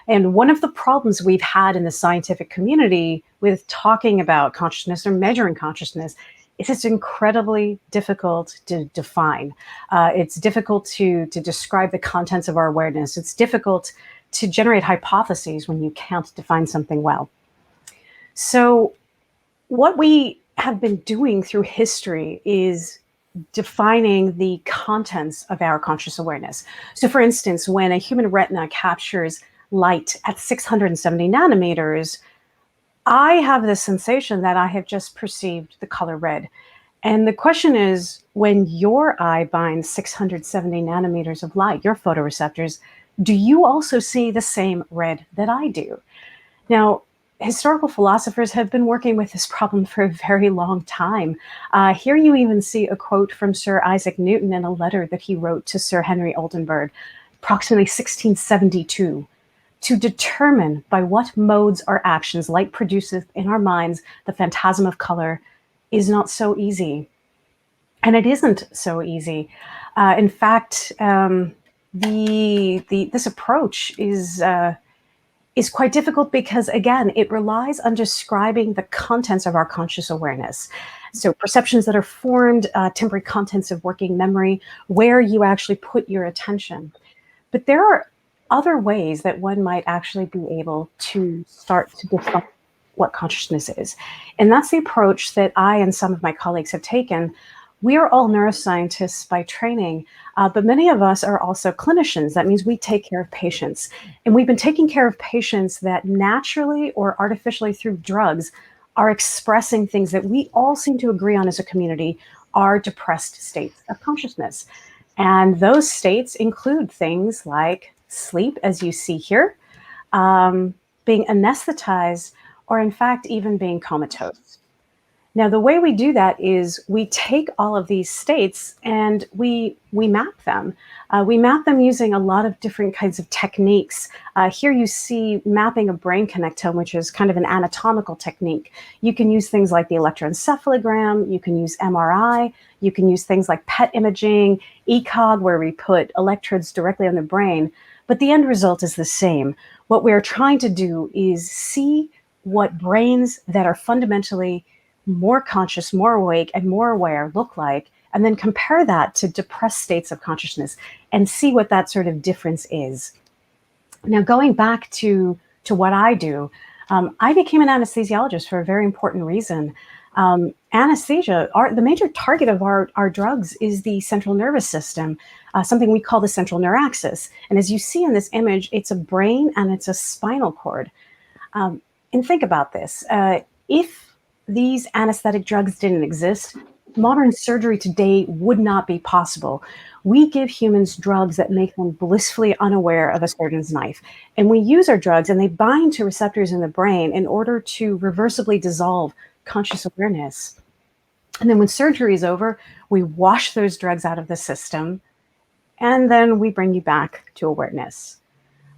And one of the problems we've had in the scientific community with talking about consciousness or measuring consciousness is it's incredibly difficult to define. It's difficult to describe the contents of our awareness. It's difficult to generate hypotheses when you can't define something well. So what we have been doing through history is defining the contents of our conscious awareness. So for instance, when a human retina captures light at 670 nanometers, I have the sensation that I have just perceived the color red. And the question is, when your eye binds 670 nanometers of light, your photoreceptors, do you also see the same red that I do? Now, historical philosophers have been working with this problem for a very long time. Here you even see a quote from Sir Isaac Newton in a letter that he wrote to Sir Henry Oldenburg, approximately 1672. To determine by what modes or actions light produces in our minds the phantasm of color is not so easy. And it isn't so easy. In fact, this approach is quite difficult because, again, it relies on describing the contents of our conscious awareness. So perceptions that are formed, temporary contents of working memory, where you actually put your attention. But there are other ways that one might actually be able to start to define what consciousness is. And that's the approach that I and some of my colleagues have taken. We are all neuroscientists by training, but many of us are also clinicians. That means we take care of patients. And we've been taking care of patients that naturally or artificially through drugs are expressing things that we all seem to agree on as a community are depressed states of consciousness. And those states include things like sleep, as you see here, being anesthetized, or in fact, even being comatose. Now, the way we do that is we take all of these states and we map them. We map them using a lot of different kinds of techniques. Here you see mapping a brain connectome, which is kind of an anatomical technique. You can use things like the electroencephalogram, you can use MRI, you can use things like PET imaging, ECOG, where we put electrodes directly on the brain, but the end result is the same. What we're trying to do is see what brains that are fundamentally more conscious, more awake, and more aware look like, and then compare that to depressed states of consciousness and see what that sort of difference is. Now, going back to what I do, I became an anesthesiologist for a very important reason. Anesthesia, the major target of our drugs is the central nervous system, something we call the central neuraxis. And as you see in this image, it's a brain and it's a spinal cord. And think about this. If these anesthetic drugs didn't exist, modern surgery today would not be possible. We give humans drugs that make them blissfully unaware of a surgeon's knife. And we use our drugs and they bind to receptors in the brain in order to reversibly dissolve conscious awareness. And then when surgery is over, we wash those drugs out of the system and then we bring you back to awareness.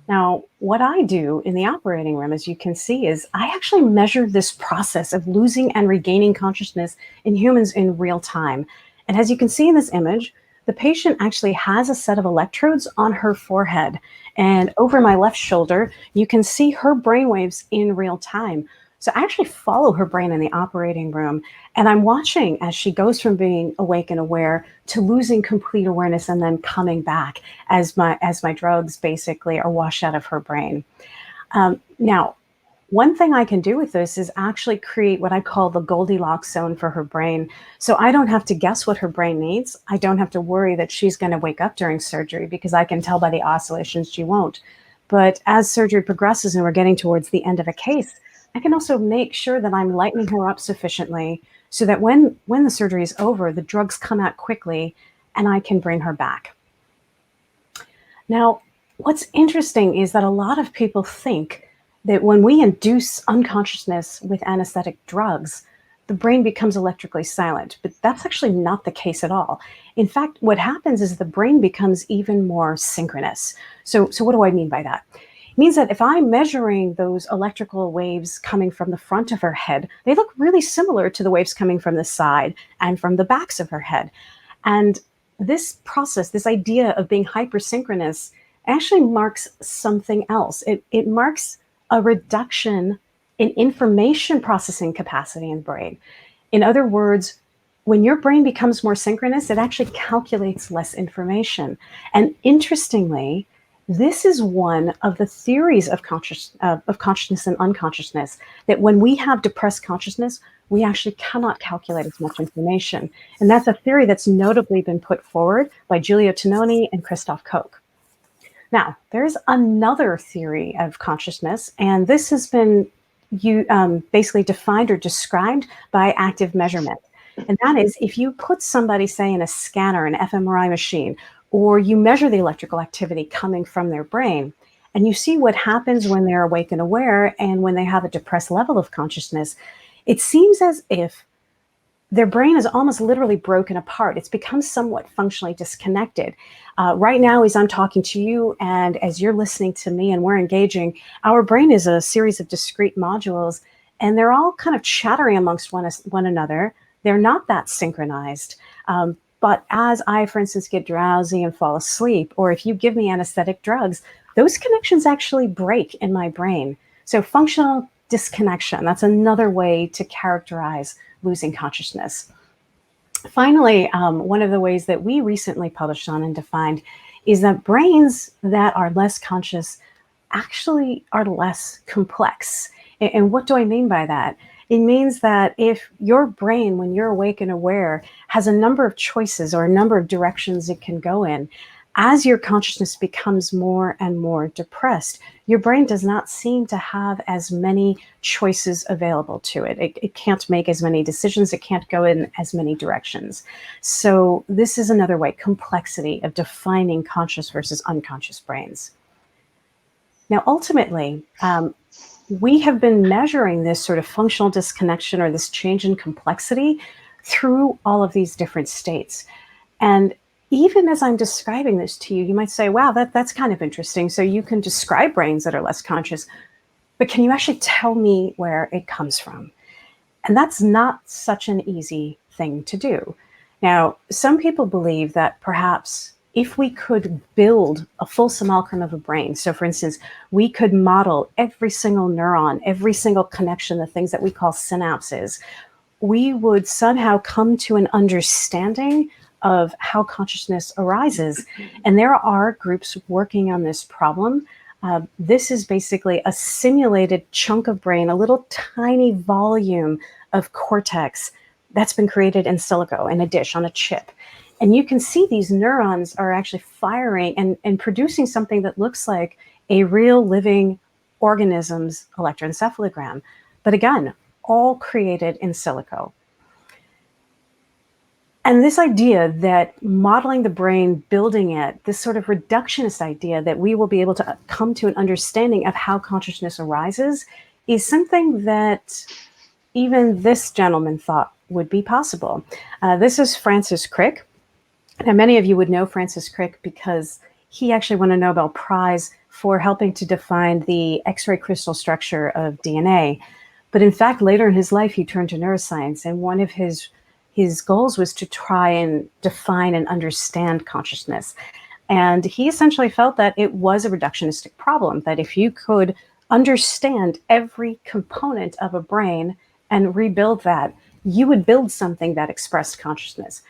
Now, what I do in the operating room, as you can see, is I actually measure this process of losing and regaining consciousness in humans in real time. And as you can see in this image, the patient actually has a set of electrodes on her forehead. And over my left shoulder, you can see her brainwaves in real time. So I actually follow her brain in the operating room, and I'm watching as she goes from being awake and aware to losing complete awareness and then coming back as my drugs basically are washed out of her brain. Now, one thing I can do with this is actually create what I call the Goldilocks zone for her brain. So I don't have to guess what her brain needs. I don't have to worry that she's going to wake up during surgery because I can tell by the oscillations she won't. But as surgery progresses and we're getting towards the end of a case, I can also make sure that I'm lightening her up sufficiently so that when the surgery is over, the drugs come out quickly and I can bring her back. Now, what's interesting is that a lot of people think that when we induce unconsciousness with anesthetic drugs, the brain becomes electrically silent, but that's actually not the case at all. In fact, what happens is the brain becomes even more synchronous. So what do I mean by that? It means that if I'm measuring those electrical waves coming from the front of her head, they look really similar to the waves coming from the side and from the backs of her head. And this process, this idea of being hypersynchronous, actually marks something else. It marks a reduction in information processing capacity in the brain. In other words, when your brain becomes more synchronous, it actually calculates less information. And interestingly, this is one of the theories of consciousness and unconsciousness, that when we have depressed consciousness, we actually cannot calculate as much information. And that's a theory that's notably been put forward by Giulio Tononi and Christoph Koch. Now, there's another theory of consciousness, and this has been basically defined or described by active measurement. And that is, if you put somebody, say, in a scanner, an fMRI machine, or you measure the electrical activity coming from their brain, and you see what happens when they're awake and aware and when they have a depressed level of consciousness, it seems as if their brain is almost literally broken apart. It's become somewhat functionally disconnected. Right now, as I'm talking to you and as you're listening to me and we're engaging, our brain is a series of discrete modules, and they're all kind of chattering amongst one another. They're not that synchronized. But as I, for instance, get drowsy and fall asleep, or if you give me anesthetic drugs, those connections actually break in my brain. So functional disconnection, that's another way to characterize losing consciousness. Finally, one of the ways that we recently published on and defined is that brains that are less conscious actually are less complex. And what do I mean by that? It means that if your brain, when you're awake and aware, has a number of choices or a number of directions it can go in, as your consciousness becomes more and more depressed, your brain does not seem to have as many choices available to it. It can't make as many decisions. It can't go in as many directions. So this is another way, complexity of defining conscious versus unconscious brains. Now, ultimately, we have been measuring this sort of functional disconnection or this change in complexity through all of these different states. And even as I'm describing this to you, you might say, wow, that's kind of interesting. So you can describe brains that are less conscious, but can you actually tell me where it comes from? And that's not such an easy thing to do. Now, some people believe that perhaps if we could build a full simulacrum of a brain, so for instance, we could model every single neuron, every single connection, the things that we call synapses, we would somehow come to an understanding of how consciousness arises. And there are groups working on this problem. This is basically a simulated chunk of brain, a little tiny volume of cortex that's been created in silico, in a dish, on a chip. And you can see these neurons are actually firing and producing something that looks like a real living organism's electroencephalogram. But again, all created in silico. And this idea that modeling the brain, building it, this sort of reductionist idea that we will be able to come to an understanding of how consciousness arises is something that even this gentleman thought would be possible. This is Francis Crick. Now, many of you would know Francis Crick because he actually won a Nobel Prize for helping to define the X-ray crystal structure of DNA. But in fact, later in his life, he turned to neuroscience, and one of his goals was to try and define and understand consciousness. And he essentially felt that it was a reductionistic problem, that if you could understand every component of a brain and rebuild that, you would build something that expressed consciousness.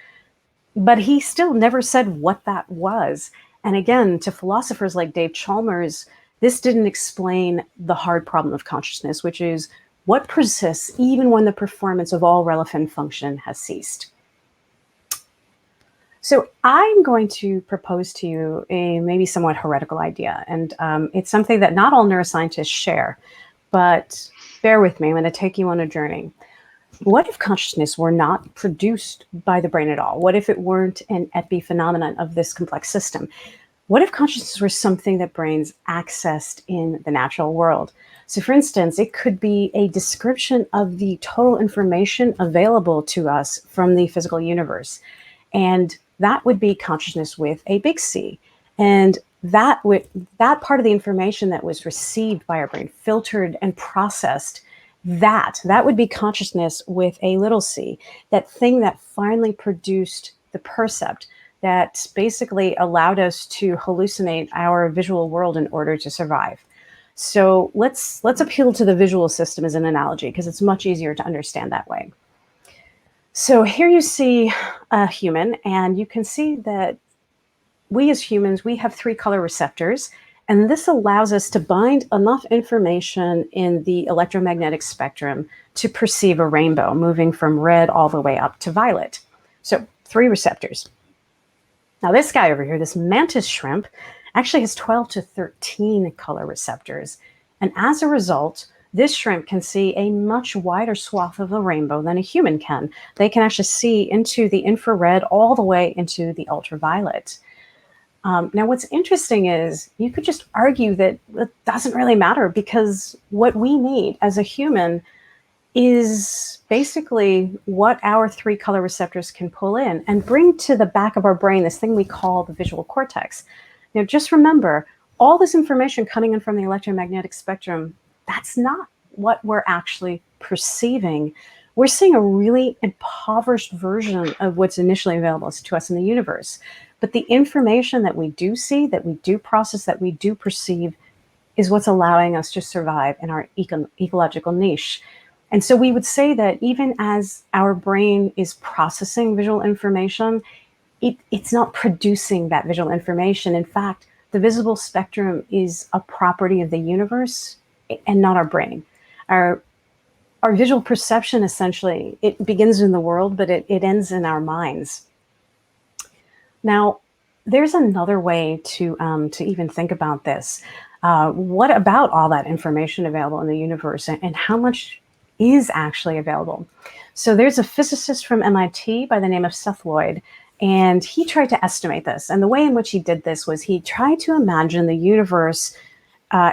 But he still never said what that was. And again, to philosophers like Dave Chalmers, this didn't explain the hard problem of consciousness, which is what persists even when the performance of all relevant function has ceased. So I'm going to propose to you a maybe somewhat heretical idea, and it's something that not all neuroscientists share, but bear with me, I'm going to take you on a journey. What if consciousness were not produced by the brain at all? What if it weren't an epiphenomenon of this complex system? What if consciousness were something that brains accessed in the natural world? So for instance, it could be a description of the total information available to us from the physical universe. And that would be consciousness with a big C. And that part of the information that was received by our brain, filtered and processed, that would be consciousness with a little c, that thing that finally produced the percept, that basically allowed us to hallucinate our visual world in order to survive. So let's appeal to the visual system as an analogy, because it's much easier to understand that way. So here you see a human, and you can see that we as humans, we have 3 color receptors, and this allows us to bind enough information in the electromagnetic spectrum to perceive a rainbow, moving from red all the way up to violet. So 3 receptors. Now this guy over here, this mantis shrimp, actually has 12 to 13 color receptors. And as a result, this shrimp can see a much wider swath of a rainbow than a human can. They can actually see into the infrared all the way into the ultraviolet. Now, what's interesting is you could just argue that it doesn't really matter, because what we need as a human is basically what our 3 color receptors can pull in and bring to the back of our brain, this thing we call the visual cortex. Now, just remember, all this information coming in from the electromagnetic spectrum, that's not what we're actually perceiving. We're seeing a really impoverished version of what's initially available to us in the universe. But the information that we do see, that we do process, that we do perceive, is what's allowing us to survive in our ecological niche. And so we would say that even as our brain is processing visual information, it's not producing that visual information. In fact, the visible spectrum is a property of the universe and not our brain. Our visual perception, essentially, it begins in the world, but it ends in our minds. Now, there's another way to even think about this. What about all that information available in the universe, and how much is actually available? So there's a physicist from MIT by the name of Seth Lloyd, and he tried to estimate this. And the way in which he did this was he tried to imagine the universe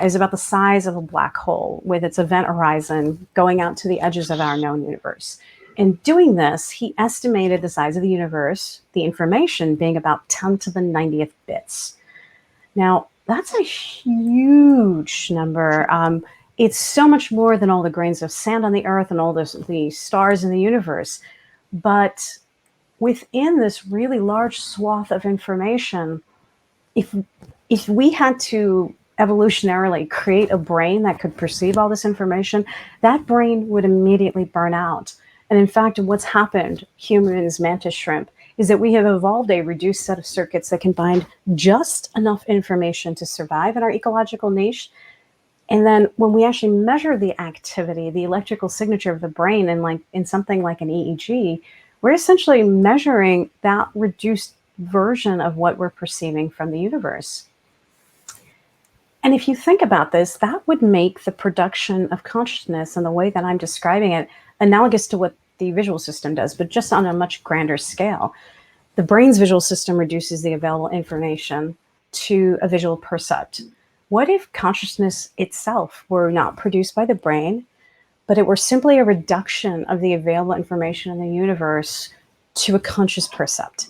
is about the size of a black hole with its event horizon going out to the edges of our known universe. In doing this, he estimated the size of the universe, the information being about 10 to the 90th bits. Now, that's a huge number. It's so much more than all the grains of sand on the earth and all the stars in the universe. But within this really large swath of information, if we had to evolutionarily create a brain that could perceive all this information, that brain would immediately burn out. And in fact, what's happened, humans, mantis shrimp, is that we have evolved a reduced set of circuits that can bind just enough information to survive in our ecological niche. And then when we actually measure the activity, the electrical signature of the brain in something like an EEG, we're essentially measuring that reduced version of what we're perceiving from the universe. And if you think about this, that would make the production of consciousness and the way that I'm describing it analogous to what the visual system does, but just on a much grander scale. The brain's visual system reduces the available information to a visual percept. What if consciousness itself were not produced by the brain, but it were simply a reduction of the available information in the universe to a conscious percept?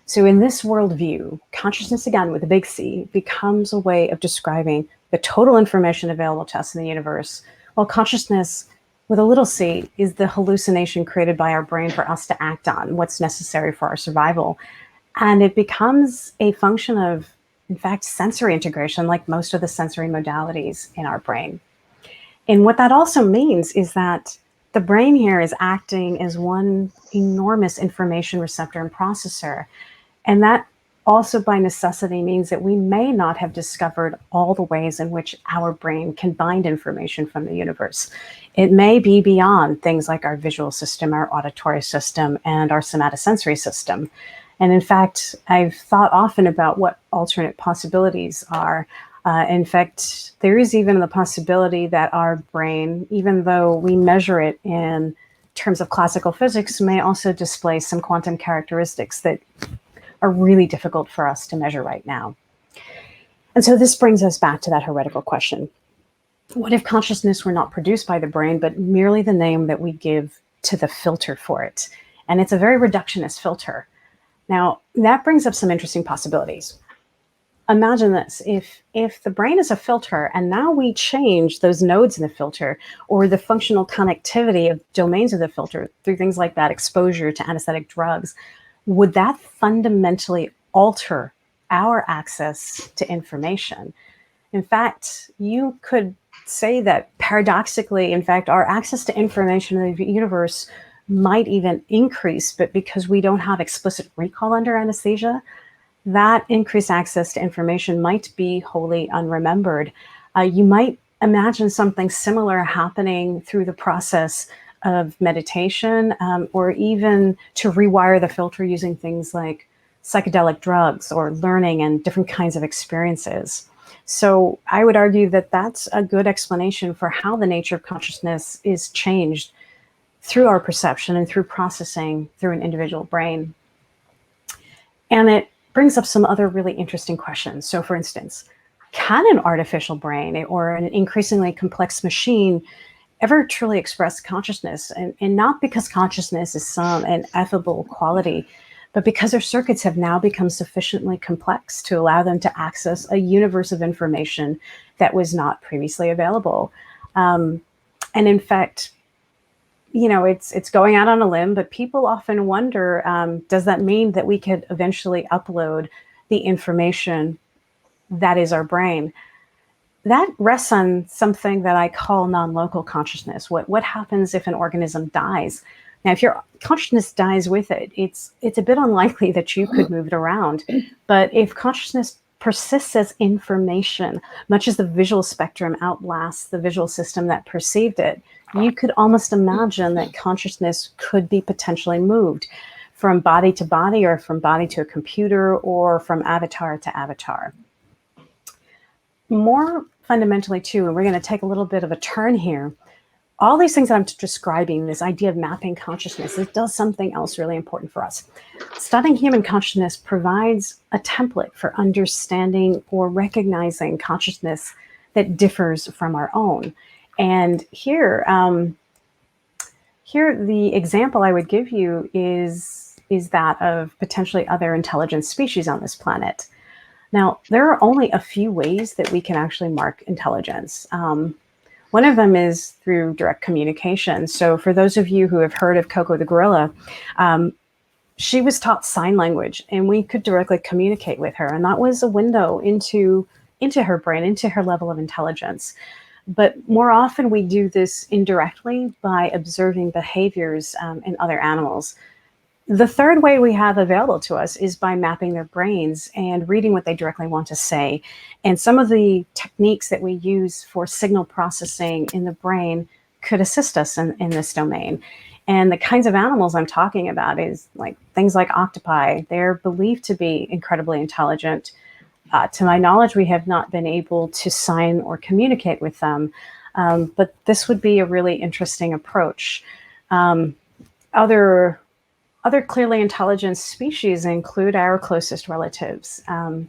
So in this worldview, consciousness, again, with a big C, becomes a way of describing the total information available to us in the universe, while consciousness, with a little c, is the hallucination created by our brain for us to act on, what's necessary for our survival. And it becomes a function of, in fact, sensory integration, like most of the sensory modalities in our brain. And what that also means is that the brain here is acting as one enormous information receptor and processor. And that also by necessity means that we may not have discovered all the ways in which our brain can bind information from the universe. It may be beyond things like our visual system, our auditory system, and our somatosensory system. And in fact, I've thought often about what alternate possibilities are. In fact, there is even the possibility that our brain, even though we measure it in terms of classical physics, may also display some quantum characteristics that are really difficult for us to measure right now. And so this brings us back to that heretical question. What if consciousness were not produced by the brain, but merely the name that we give to the filter for it? And it's a very reductionist filter. Now, that brings up some interesting possibilities. Imagine this, if the brain is a filter and now we change those nodes in the filter or the functional connectivity of domains of the filter through things like that exposure to anesthetic drugs, would that fundamentally alter our access to information? In fact, you could say that paradoxically, in fact, our access to information in the universe might even increase, but because we don't have explicit recall under anesthesia, that increased access to information might be wholly unremembered. You might imagine something similar happening through the process of meditation, or even to rewire the filter using things like psychedelic drugs or learning and different kinds of experiences. So I would argue that that's a good explanation for how the nature of consciousness is changed through our perception and through processing through an individual brain. And it brings up some other really interesting questions. So for instance, can an artificial brain or an increasingly complex machine ever truly express consciousness? And not because consciousness is some ineffable quality, but because their circuits have now become sufficiently complex to allow them to access a universe of information that was not previously available. And in fact, you know, it's going out on a limb, but people often wonder, does that mean that we could eventually upload the information that is our brain? That rests on something that I call non-local consciousness. What happens if an organism dies? Now, if your consciousness dies with it, it's a bit unlikely that you could move it around. But if consciousness persists as information, much as the visual spectrum outlasts the visual system that perceived it, you could almost imagine that consciousness could be potentially moved from body to body, or from body to a computer, or from avatar to avatar. More fundamentally too, and we're going to take a little bit of a turn here, all these things that I'm describing, this idea of mapping consciousness, it does something else really important for us. Studying human consciousness provides a template for understanding or recognizing consciousness that differs from our own. And here the example I would give you is that of potentially other intelligent species on this planet. Now, there are only a few ways that we can actually mark intelligence. One of them is through direct communication. So for those of you who have heard of Coco the gorilla, she was taught sign language, and we could directly communicate with her. And that was a window into her brain, into her level of intelligence. But more often we do this indirectly by observing behaviors in other animals. The third way we have available to us is by mapping their brains and reading what they directly want to say. And some of the techniques that we use for signal processing in the brain could assist us in this domain. And the kinds of animals I'm talking about is like things like octopi. They're believed to be incredibly intelligent. To my knowledge, we have not been able to sign or communicate with them, but this would be a really interesting approach. Other clearly intelligent species include our closest relatives. And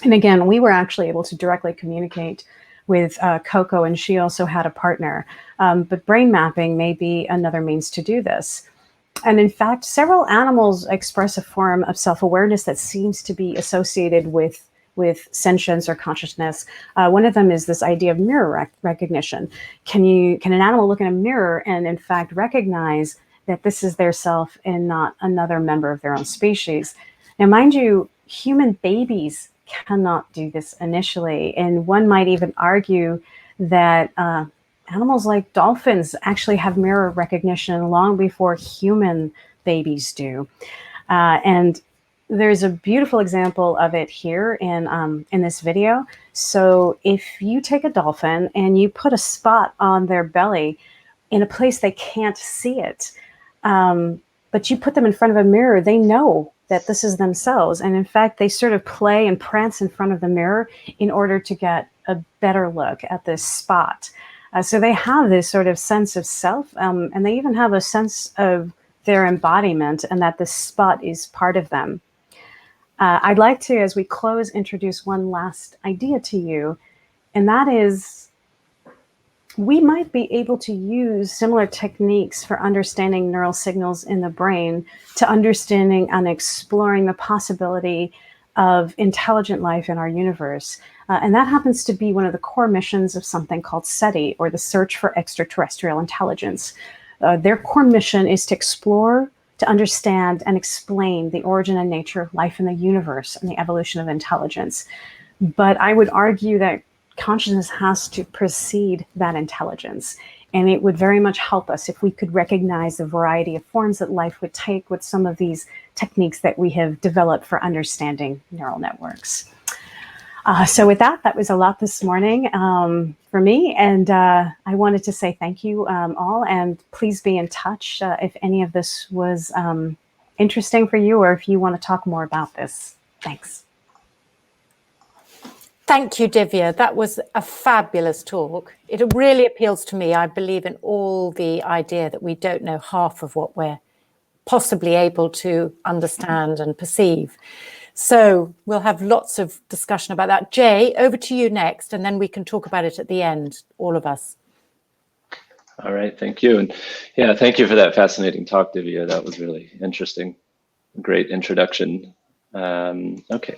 again, we were actually able to directly communicate with Coco, and she also had a partner. But brain mapping may be another means to do this. And in fact, several animals express a form of self-awareness that seems to be associated with sentience or consciousness. One of them is this idea of mirror recognition. Can an animal look in a mirror and in fact recognize that this is their self and not another member of their own species? Now, mind you, human babies cannot do this initially. And one might even argue that animals like dolphins actually have mirror recognition long before human babies do. And there's a beautiful example of it here in this video. So if you take a dolphin and you put a spot on their belly in a place they can't see it, but you put them in front of a mirror, they know that this is themselves. And in fact, they sort of play and prance in front of the mirror in order to get a better look at this spot. So they have this sort of sense of self, and they even have a sense of their embodiment and that this spot is part of them. I'd like to, as we close, introduce one last idea to you, and that is we might be able to use similar techniques for understanding neural signals in the brain to understanding and exploring the possibility of intelligent life in our universe. And that happens to be one of the core missions of something called SETI, or the Search for Extraterrestrial Intelligence. Their core mission is to explore, to understand, and explain the origin and nature of life in the universe and the evolution of intelligence. But I would argue that consciousness has to precede that intelligence. And it would very much help us if we could recognize the variety of forms that life would take with some of these techniques that we have developed for understanding neural networks. So with that was a lot this morning for me. And I wanted to say thank you all, and please be in touch if any of this was interesting for you, or if you want to talk more about this. Thanks. Thank you, Divya. That was a fabulous talk. It really appeals to me. I believe in all the idea that we don't know half of what we're possibly able to understand and perceive. So we'll have lots of discussion about that. Jay, over to you next, and then we can talk about it at the end, all of us. All right, thank you. And yeah, thank you for that fascinating talk, Divya. That was really interesting. Great introduction. Okay.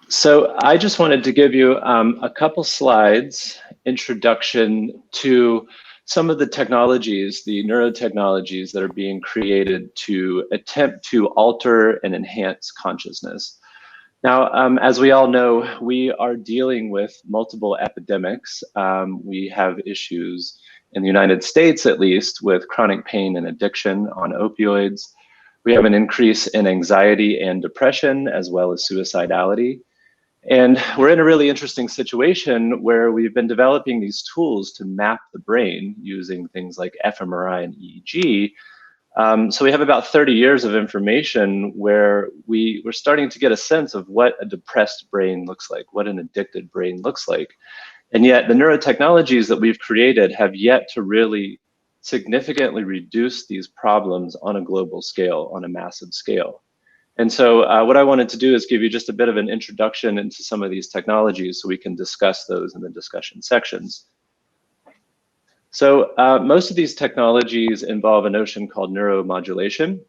So I just wanted to give you a couple slides, introduction to some of the technologies, the neurotechnologies that are being created to attempt to alter and enhance consciousness. Now, as we all know, we are dealing with multiple epidemics. We have issues in the United States, at least, with chronic pain and addiction on opioids. We have an increase in anxiety and depression, as well as suicidality. And we're in a really interesting situation where we've been developing these tools to map the brain using things like fMRI and EEG. So we have about 30 years of information where we're starting to get a sense of what a depressed brain looks like, what an addicted brain looks like. And yet the neurotechnologies that we've created have yet to really significantly reduce these problems on a global scale, on a massive scale. And so what I wanted to do is give you just a bit of an introduction into some of these technologies so we can discuss those in the discussion sections. So most of these technologies involve a notion called neuromodulation,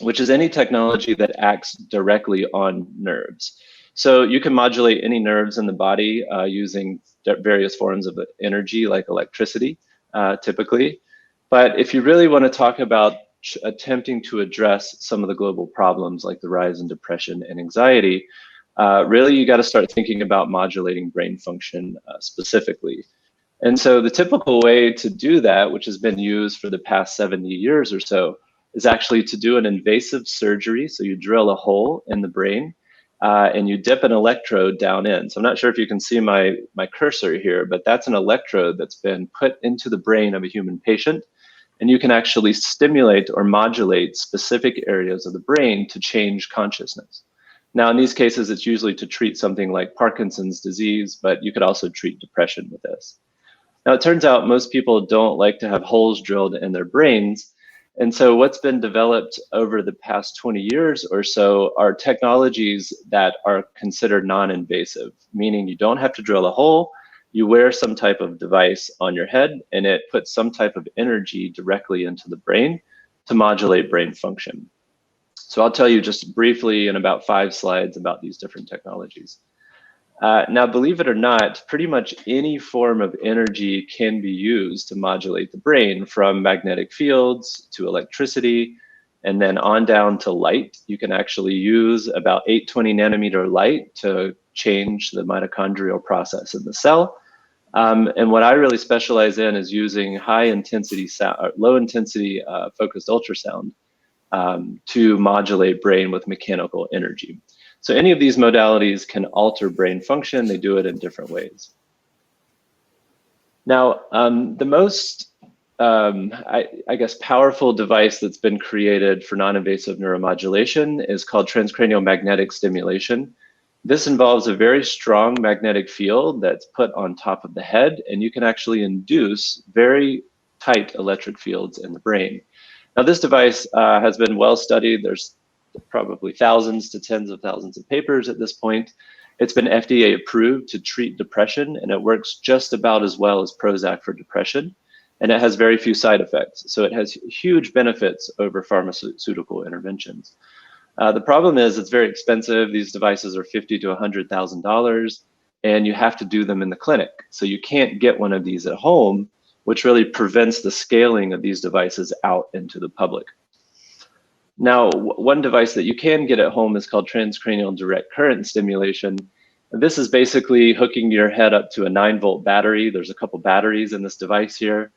which is any technology that acts directly on nerves. So you can modulate any nerves in the body using various forms of energy like electricity, typically. But if you really want to talk about attempting to address some of the global problems like the rise in depression and anxiety, really you got to start thinking about modulating brain function specifically. And so the typical way to do that, which has been used for the past 70 years or so, is actually to do an invasive surgery. So you drill a hole in the brain and you dip an electrode down in. So I'm not sure if you can see my cursor here, but that's an electrode that's been put into the brain of a human patient. And you can actually stimulate or modulate specific areas of the brain to change consciousness. Now, in these cases, it's usually to treat something like Parkinson's disease, but you could also treat depression with this. Now, it turns out most people don't like to have holes drilled in their brains. And so what's been developed over the past 20 years or so are technologies that are considered non-invasive, meaning you don't have to drill a hole, you wear some type of device on your head, and it puts some type of energy directly into the brain to modulate brain function. So I'll tell you just briefly in about 5 slides about these different technologies. Now, believe it or not, pretty much any form of energy can be used to modulate the brain, from magnetic fields to electricity, and then on down to light. You can actually use about 820 nanometer light to change the mitochondrial process in the cell. And what I really specialize in is using high intensity sound, low intensity focused ultrasound to modulate brain with mechanical energy. So any of these modalities can alter brain function. They do it in different ways. Now, the most, I guess, powerful device that's been created for non-invasive neuromodulation is called transcranial magnetic stimulation. This involves a very strong magnetic field that's put on top of the head, and you can actually induce very tight electric fields in the brain. Now, this device has been well studied. There's probably thousands to tens of thousands of papers at this point. It's been FDA approved to treat depression, and it works just about as well as Prozac for depression, and it has very few side effects. So it has huge benefits over pharmaceutical interventions. The problem is it's very expensive. These devices are $50,000 to $100,000, and you have to do them in the clinic. So you can't get one of these at home, which really prevents the scaling of these devices out into the public. Now, one device that you can get at home is called transcranial direct current stimulation. This is basically hooking your head up to a 9-volt battery. There's a couple batteries in this device here.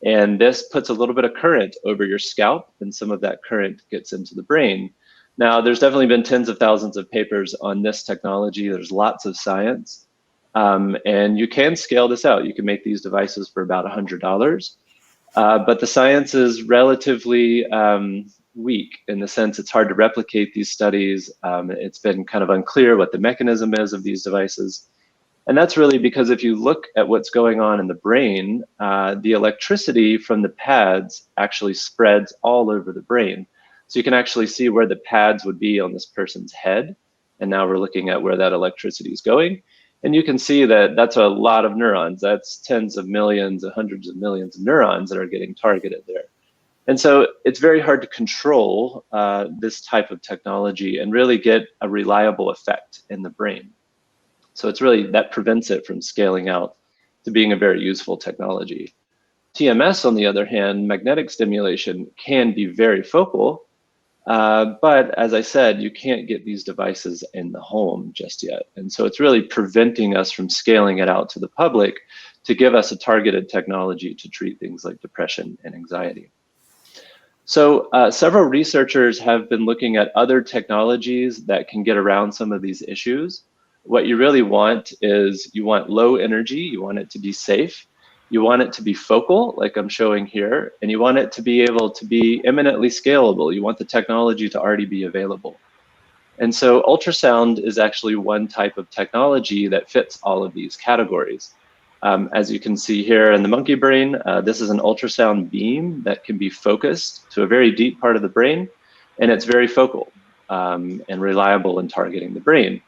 And this puts a little bit of current over your scalp, and some of that current gets into the brain. Now, there's definitely been tens of thousands of papers on this technology. There's lots of science. And you can scale this out. You can make these devices for about $100. But the science is relatively weak in the sense it's hard to replicate these studies. It's been kind of unclear what the mechanism is of these devices. And that's really because if you look at what's going on in the brain, the electricity from the pads actually spreads all over the brain. So you can actually see where the pads would be on this person's head. And now we're looking at where that electricity is going. And you can see that that's a lot of neurons. That's tens of millions, hundreds of millions of neurons that are getting targeted there. And so it's very hard to control this type of technology and really get a reliable effect in the brain. So it's really, that prevents it from scaling out to being a very useful technology. TMS, on the other hand, magnetic stimulation, can be very focal, but as I said, you can't get these devices in the home just yet. And so it's really preventing us from scaling it out to the public to give us a targeted technology to treat things like depression and anxiety. So several researchers have been looking at other technologies that can get around some of these issues. What you really want is you want low energy, you want it to be safe, you want it to be focal, like I'm showing here, and you want it to be able to be eminently scalable. You want the technology to already be available. And so ultrasound is actually one type of technology that fits all of these categories. As you can see here in the monkey brain, this is an ultrasound beam that can be focused to a very deep part of the brain, and it's very focal and reliable in targeting the brain.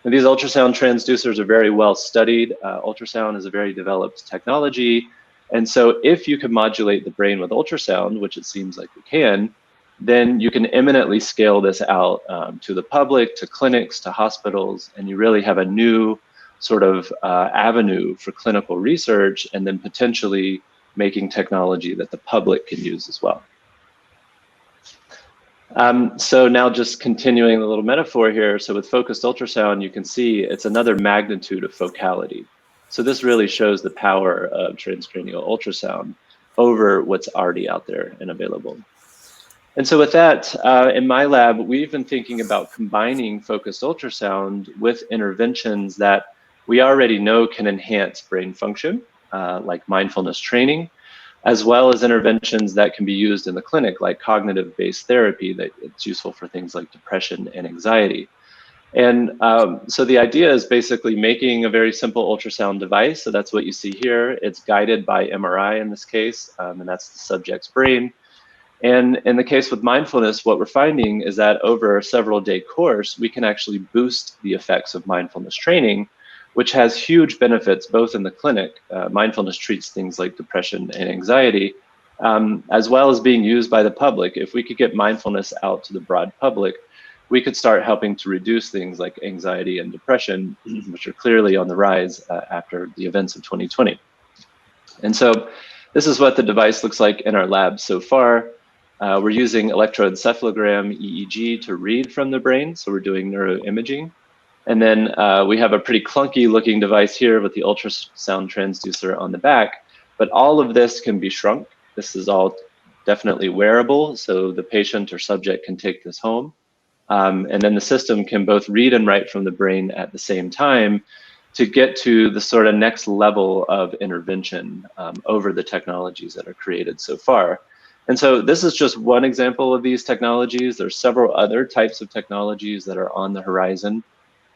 And these ultrasound transducers are very well studied. Ultrasound is a very developed technology. And so if you can modulate the brain with ultrasound, which it seems like we can, then you can eminently scale this out to the public, to clinics, to hospitals, and you really have a new sort of avenue for clinical research, and then potentially making technology that the public can use as well. So now just continuing the little metaphor here. So with focused ultrasound, you can see it's another magnitude of focality. So this really shows the power of transcranial ultrasound over what's already out there and available. And so with that, in my lab, we've been thinking about combining focused ultrasound with interventions that we already know can enhance brain function, like mindfulness training, as well as interventions that can be used in the clinic, like cognitive-based therapy, that it's useful for things like depression and anxiety. And so the idea is basically making a very simple ultrasound device. So that's what you see here. It's guided by MRI in this case, and that's the subject's brain. And in the case with mindfulness, what we're finding is that over a several day course, we can actually boost the effects of mindfulness training, which has huge benefits both in the clinic. Mindfulness treats things like depression and anxiety, as well as being used by the public. If we could get mindfulness out to the broad public, we could start helping to reduce things like anxiety and depression, which are clearly on the rise after the events of 2020. And so this is what the device looks like in our lab so far. We're using electroencephalogram EEG to read from the brain, so we're doing neuroimaging. And then we have a pretty clunky looking device here with the ultrasound transducer on the back, but all of this can be shrunk. This is all definitely wearable, so the patient or subject can take this home. And then the system can both read and write from the brain at the same time to get to the sort of next level of intervention over the technologies that are created so far. And so this is just one example of these technologies. There's several other types of technologies that are on the horizon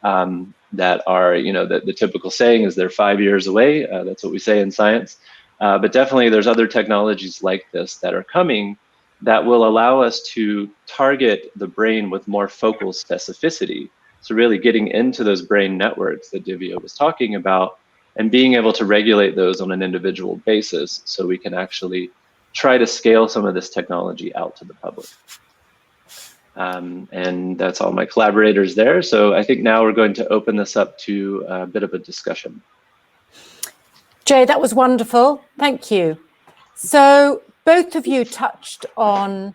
that are, the typical saying is they're 5 years away. That's what we say in science. But definitely there's other technologies like this that are coming that will allow us to target the brain with more focal specificity. So really getting into those brain networks that Divya was talking about and being able to regulate those on an individual basis so we can actually try to scale some of this technology out to the public. And that's all my collaborators there. So I think now we're going to open this up to a bit of a discussion. Jay, that was wonderful. Thank you. So both of you touched on,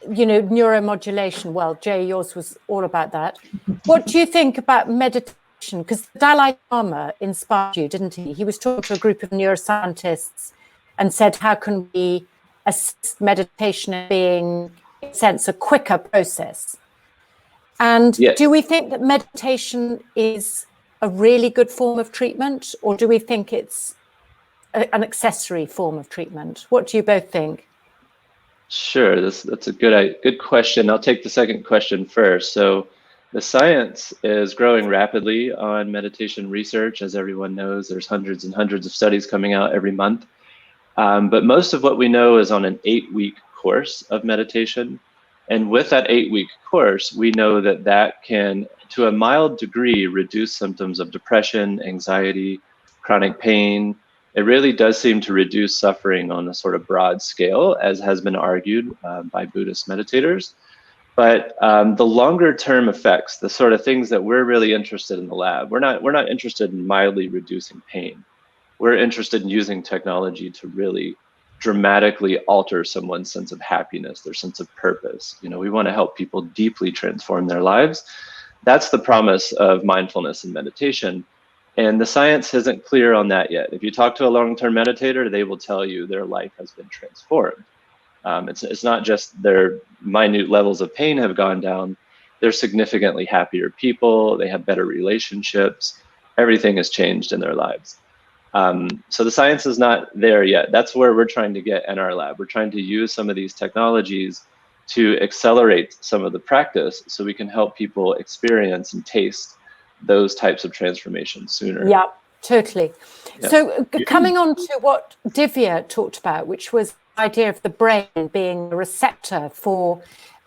neuromodulation. Well, Jay, yours was all about that. What do you think about meditation? Because the Dalai Lama inspired you, didn't he? He was talking to a group of neuroscientists and said, how can we assist meditation in being, in a sense, a quicker process? And yes. Do we think that meditation is a really good form of treatment, or do we think it's an accessory form of treatment? What do you both think? Sure, that's a good question. I'll take the second question first. So the science is growing rapidly on meditation research. As everyone knows, there's hundreds and hundreds of studies coming out every month. But most of what we know is on an 8-week course of meditation. And with that 8-week course, we know that that can, to a mild degree, reduce symptoms of depression, anxiety, chronic pain. It really does seem to reduce suffering on a sort of broad scale, as has been argued by Buddhist meditators. But the longer term effects, the sort of things that we're really interested in the lab, we're not interested in mildly reducing pain. We're interested in using technology to really dramatically alter someone's sense of happiness, their sense of purpose. We want to help people deeply transform their lives. That's the promise of mindfulness and meditation. And the science isn't clear on that yet. If you talk to a long-term meditator, they will tell you their life has been transformed. It's not just their minute levels of pain have gone down. They're significantly happier people. They have better relationships. Everything has changed in their lives. So the science is not there yet. That's where we're trying to get in our lab. We're trying to use some of these technologies to accelerate some of the practice so we can help people experience and taste those types of transformations sooner. Yeah, totally. Yeah. So coming on to what Divya talked about, which was the idea of the brain being a receptor for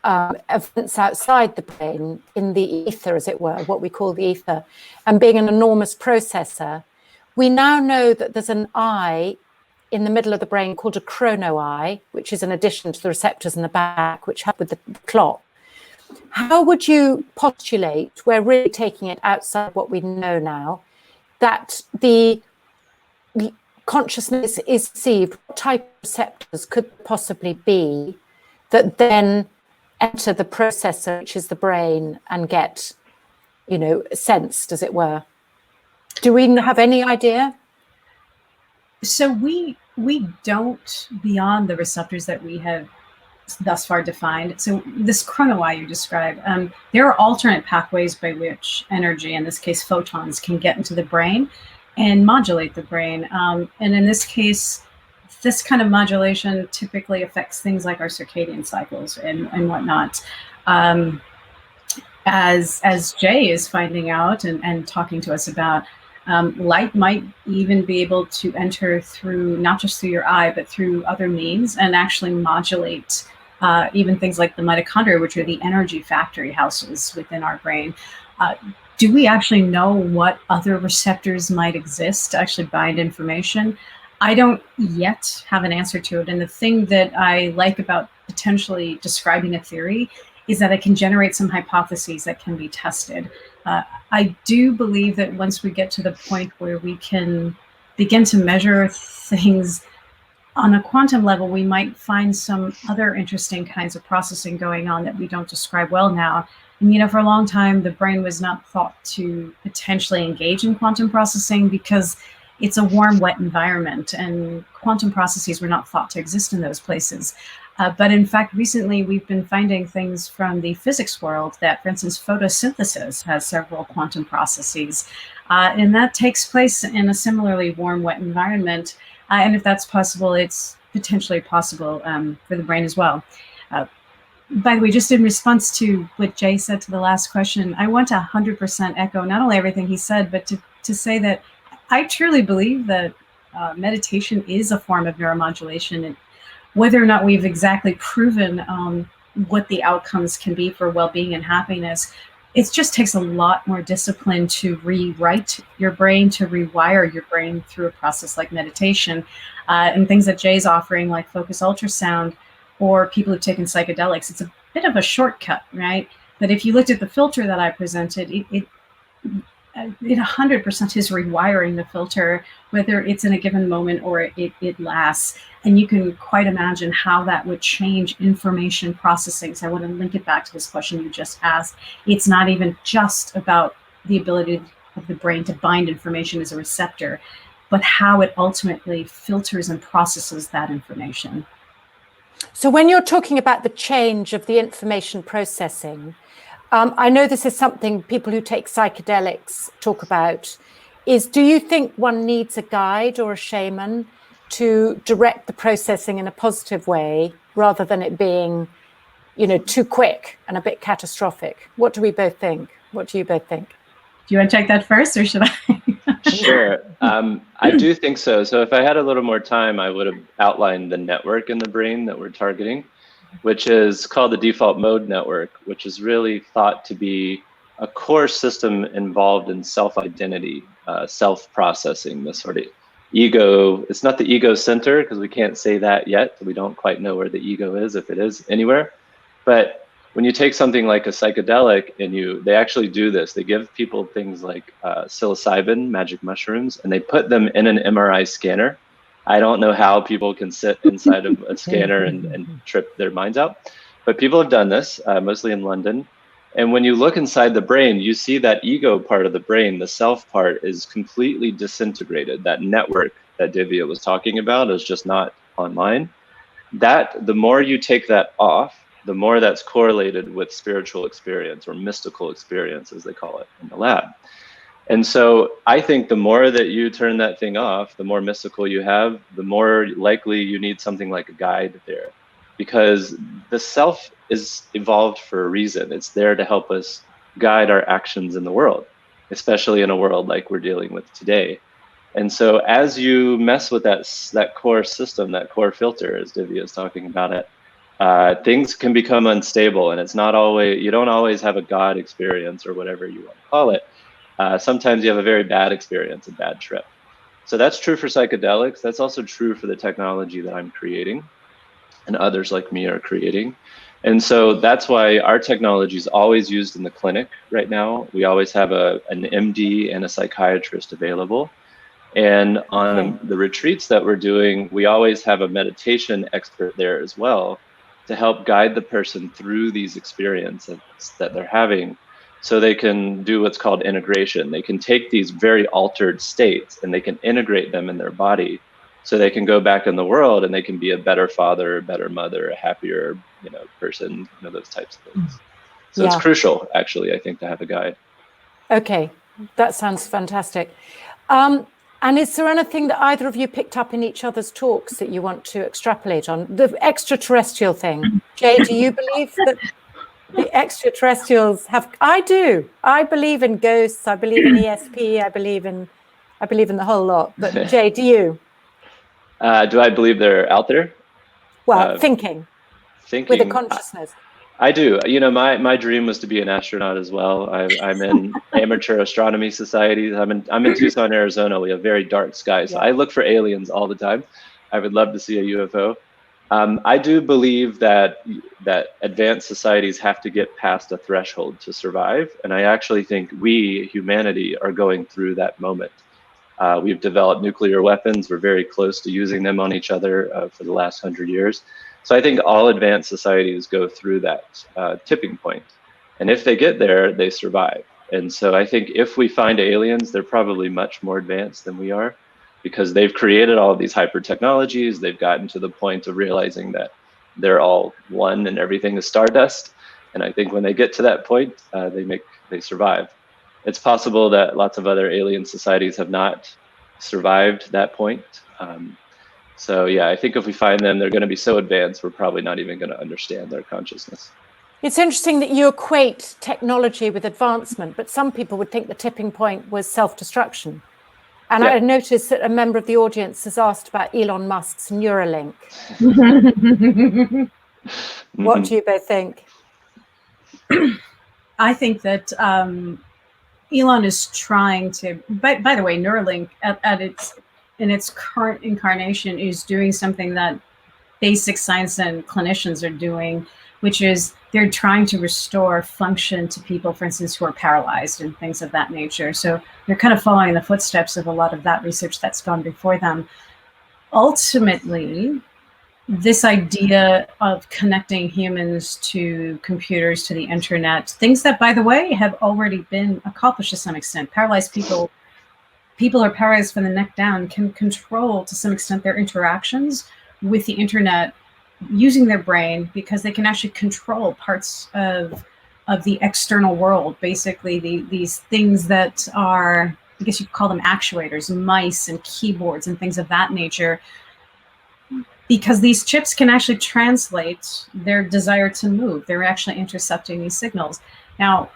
events outside the brain, in the ether, as it were, what we call the ether, and being an enormous processor. We now know that there's an eye in the middle of the brain called a chrono eye, which is an addition to the receptors in the back, which help with the clock. How would you postulate, we're really taking it outside what we know now, that the consciousness is received? What type of receptors could possibly be that then enter the processor, which is the brain, and get, sensed, as it were? Do we have any idea? So we don't, beyond the receptors that we have thus far defined. So this chrono eye you described, there are alternate pathways by which energy, in this case photons, can get into the brain and modulate the brain. And in this case, this kind of modulation typically affects things like our circadian cycles and whatnot. as Jay is finding out and talking to us about, light might even be able to enter through, not just through your eye, but through other means, and actually modulate even things like the mitochondria, which are the energy factory houses within our brain. Do we actually know what other receptors might exist to actually bind information? I don't yet have an answer to it. And the thing that I like about potentially describing a theory is that it can generate some hypotheses that can be tested. I do believe that once we get to the point where we can begin to measure things on a quantum level, we might find some other interesting kinds of processing going on that we don't describe well now. And, you know, for a long time, the brain was not thought to potentially engage in quantum processing because it's a warm, wet environment, and quantum processes were not thought to exist in those places. But in fact, recently we've been finding things from the physics world that, for instance, photosynthesis has several quantum processes, and that takes place in a similarly warm, wet environment. And if that's possible, it's potentially possible for the brain as well. By the way, just in response to what Jay said to the last question, I want to 100% echo not only everything he said, but to say that I truly believe that meditation is a form of neuromodulation. And whether or not we've exactly proven what the outcomes can be for well-being and happiness, it just takes a lot more discipline to rewrite your brain, to rewire your brain through a process like meditation. And things that Jay's offering, like focus ultrasound, or people who've taken psychedelics, it's a bit of a shortcut, right? But if you looked at the filter that I presented, it 100% is rewiring the filter, whether it's in a given moment or it lasts. And you can quite imagine how that would change information processing. So I want to link it back to this question you just asked. It's not even just about the ability of the brain to bind information as a receptor, but how it ultimately filters and processes that information. So when you're talking about the change of the information processing, I know this is something people who take psychedelics talk about, do you think one needs a guide or a shaman to direct the processing in a positive way rather than it being, you know, too quick and a bit catastrophic? What do we both think? What do you both think? Do you want to take that first, or should I? Sure. I do think so. So if I had a little more time, I would have outlined the network in the brain that we're targeting, which is called the default mode network, which is really thought to be a core system involved in self-identity, self-processing, the sort of ego. It's not the ego center, because we can't say that yet. We don't quite know where the ego is, if it is anywhere. But when you take something like a psychedelic and they actually do this, they give people things like psilocybin, magic mushrooms, and they put them in an MRI scanner. I don't know how people can sit inside of a scanner and trip their minds out, but people have done this, mostly in London. And when you look inside the brain, you see that ego part of the brain, the self part, is completely disintegrated. That network that Tabitha was talking about is just not online. The more you take that off, the more that's correlated with spiritual experience, or mystical experience, as they call it in the lab. And so I think the more that you turn that thing off, the more mystical you have, the more likely you need something like a guide there. Because the self is evolved for a reason. It's there to help us guide our actions in the world, especially in a world like we're dealing with today. And so as you mess with that core system, that core filter, as Tabitha is talking about it, things can become unstable, and it's not always, you don't always have a God experience, or whatever you want to call it. Sometimes you have a very bad experience, a bad trip. So that's true for psychedelics. That's also true for the technology that I'm creating and others like me are creating. And so that's why our technology is always used in the clinic right now. We always have an MD and a psychiatrist available. And on the retreats that we're doing, we always have a meditation expert there as well, to help guide the person through these experiences that they're having, so they can do what's called integration. They can take these very altered states and they can integrate them in their body, so they can go back in the world and they can be a better father, a better mother, a happier, person, those types of things. So it's crucial, actually, I think, to have a guide. Okay, that sounds fantastic. And is there anything that either of you picked up in each other's talks that you want to extrapolate on? The extraterrestrial thing. Jay, do you believe that? The extraterrestrials have. I do. I believe in ghosts. I believe in ESP. I believe in the whole lot. But Jay, do you? Do I believe they're out there? Well, thinking with a consciousness. I do. You know, my dream was to be an astronaut as well. I'm in amateur astronomy societies. I'm in Tucson, Arizona. We have very dark skies. So I look for aliens all the time. I would love to see a UFO. I do believe that advanced societies have to get past a threshold to survive, and I actually think we, humanity, are going through that moment. We've developed nuclear weapons. We're very close to using them on each other for the last 100 years. So I think all advanced societies go through that tipping point. And if they get there, they survive. And so I think if we find aliens, they're probably much more advanced than we are, because they've created all of these hyper technologies. They've gotten to the point of realizing that they're all one and everything is stardust. And I think when they get to that point, they survive. It's possible that lots of other alien societies have not survived that point. So yeah, I think if we find them, they're going to be so advanced, we're probably not even going to understand their consciousness. It's interesting that you equate technology with advancement, but some people would think the tipping point was self-destruction. And I noticed that a member of the audience has asked about Elon Musk's Neuralink. What do you both think? I think that Elon is trying to, by the way, Neuralink in its current incarnation is doing something that basic science and clinicians are doing, which is they're trying to restore function to people, for instance, who are paralyzed and things of that nature. So they're kind of following in the footsteps of a lot of that research that's gone before them. Ultimately, this idea of connecting humans to computers, to the internet, things that, by the way, have already been accomplished to some extent. Paralyzed people are paralyzed from the neck down, can control to some extent their interactions with the internet using their brain, because they can actually control parts of the external world. Basically, these things that are, I guess you could call them actuators, mice and keyboards and things of that nature, because these chips can actually translate their desire to move. They're actually intercepting these signals. Now,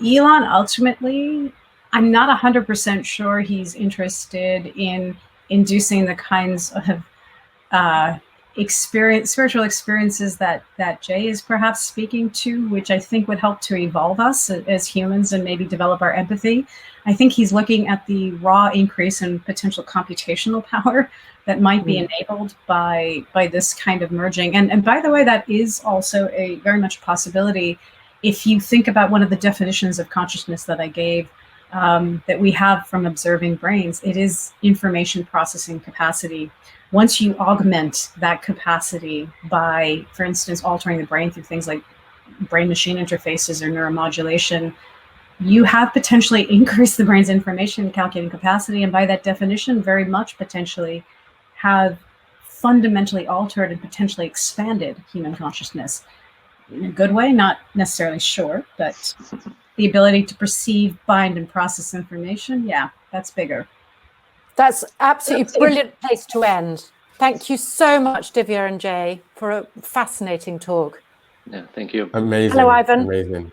Elon ultimately, I'm not 100% sure he's interested in inducing the kinds of spiritual experiences that Jay is perhaps speaking to, which I think would help to evolve us as humans and maybe develop our empathy. I think he's looking at the raw increase in potential computational power that might be enabled by this kind of merging. And by the way, that is also a very much possibility. If you think about one of the definitions of consciousness that I gave, that we have from observing brains, it is information processing capacity. Once you augment that capacity by, for instance, altering the brain through things like brain-machine interfaces or neuromodulation, you have potentially increased the brain's information calculating capacity, and by that definition, very much potentially have fundamentally altered and potentially expanded human consciousness. In a good way, not necessarily sure, but the ability to perceive, bind, and process information, yeah, that's bigger. That's absolutely brilliant place to end. Thank you so much, Divya and Jay, for a fascinating talk. Yeah, thank you. Amazing. Hello, Ivan. Amazing.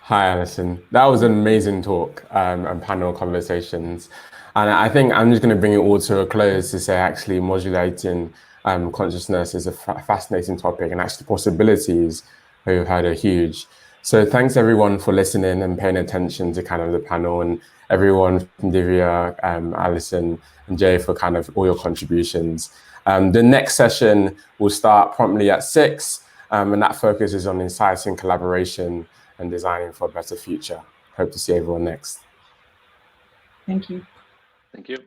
Hi, Alison. That was an amazing talk and panel conversations. And I think I'm just going to bring it all to a close to say actually modulating consciousness is a fascinating topic, and actually possibilities we've had are huge. So thanks everyone for listening and paying attention to kind of the panel, and everyone from Divya, Alison and Jay for kind of all your contributions. The next session will start promptly at 6, and that focuses on inciting collaboration and designing for a better future. Hope to see everyone next. Thank you. Thank you.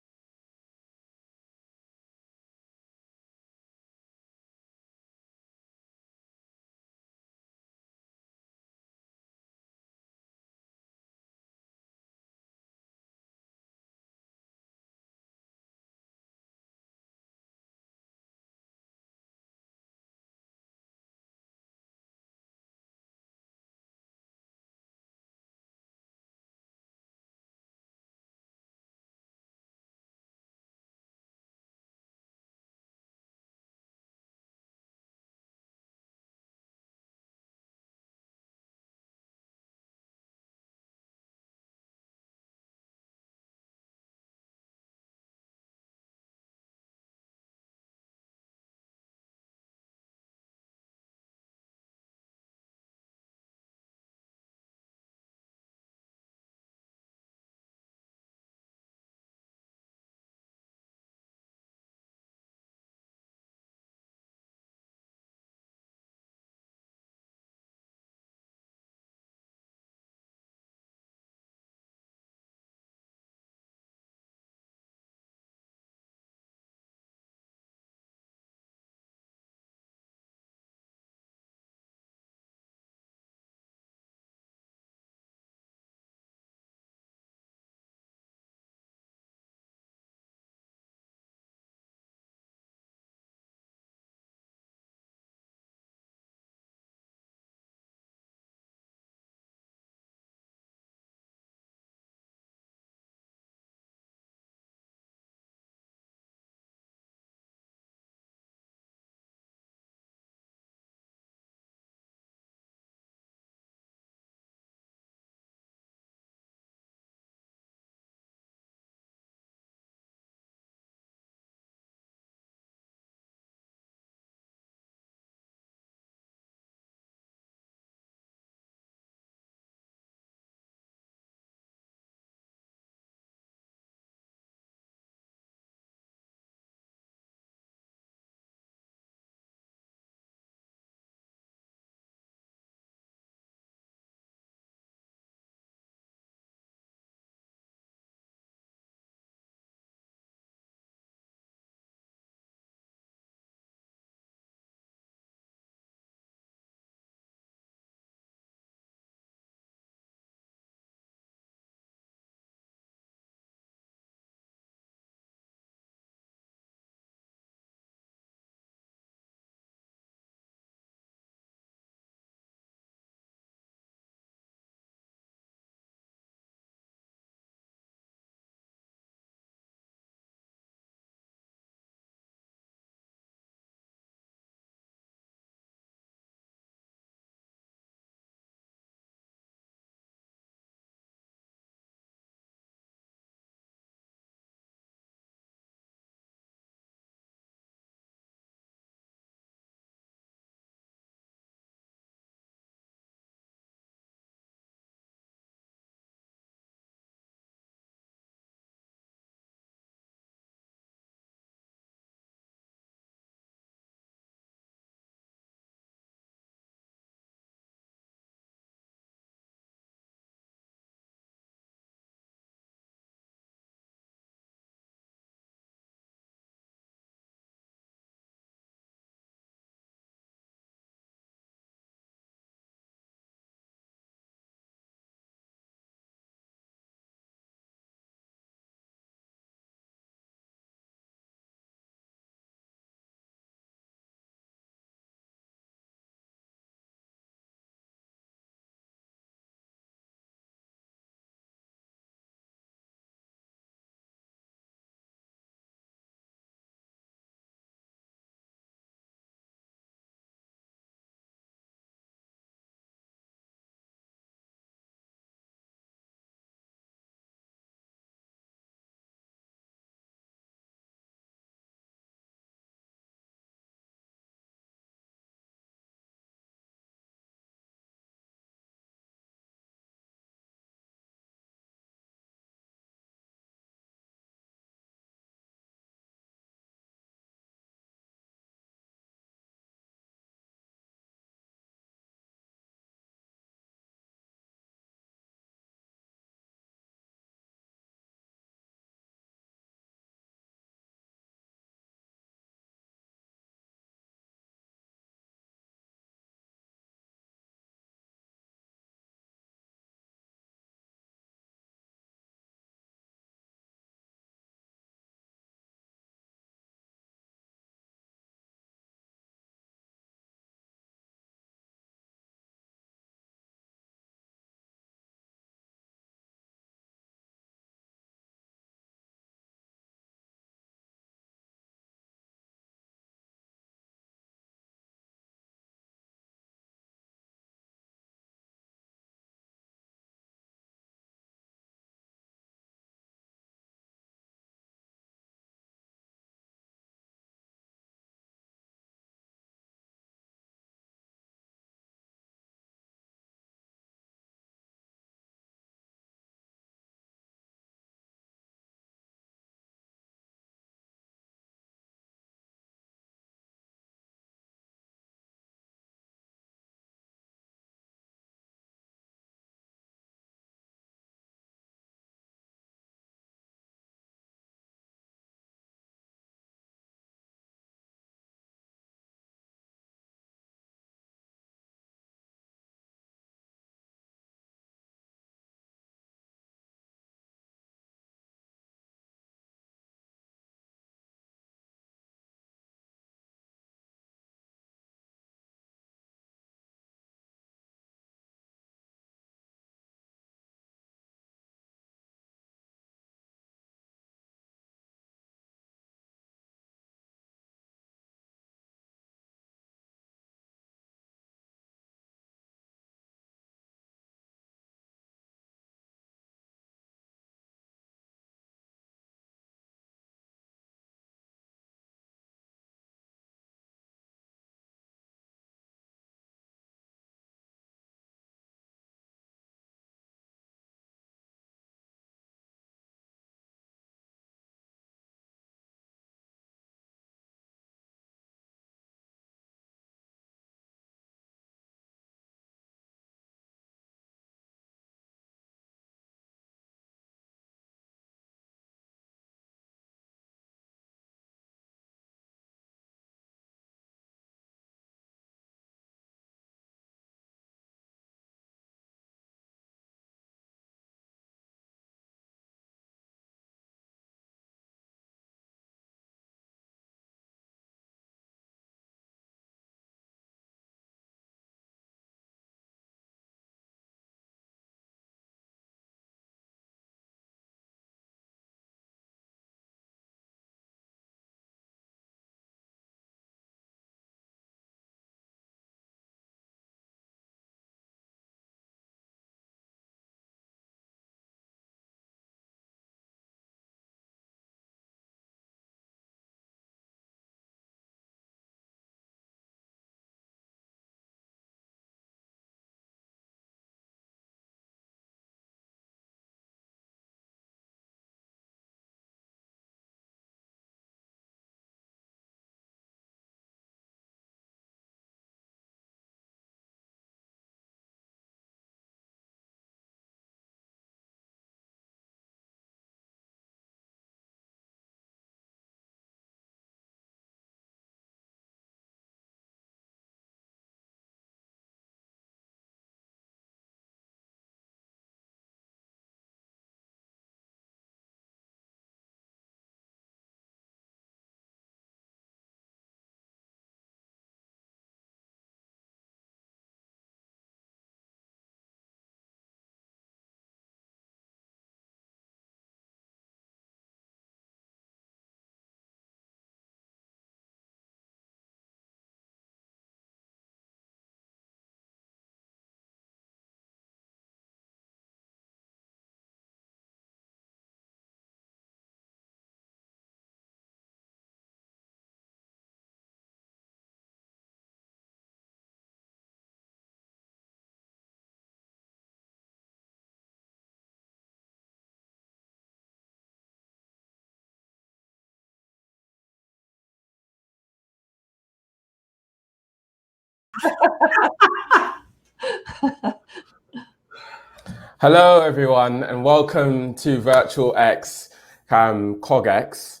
Hello, everyone, and welcome to Virtual X CogX.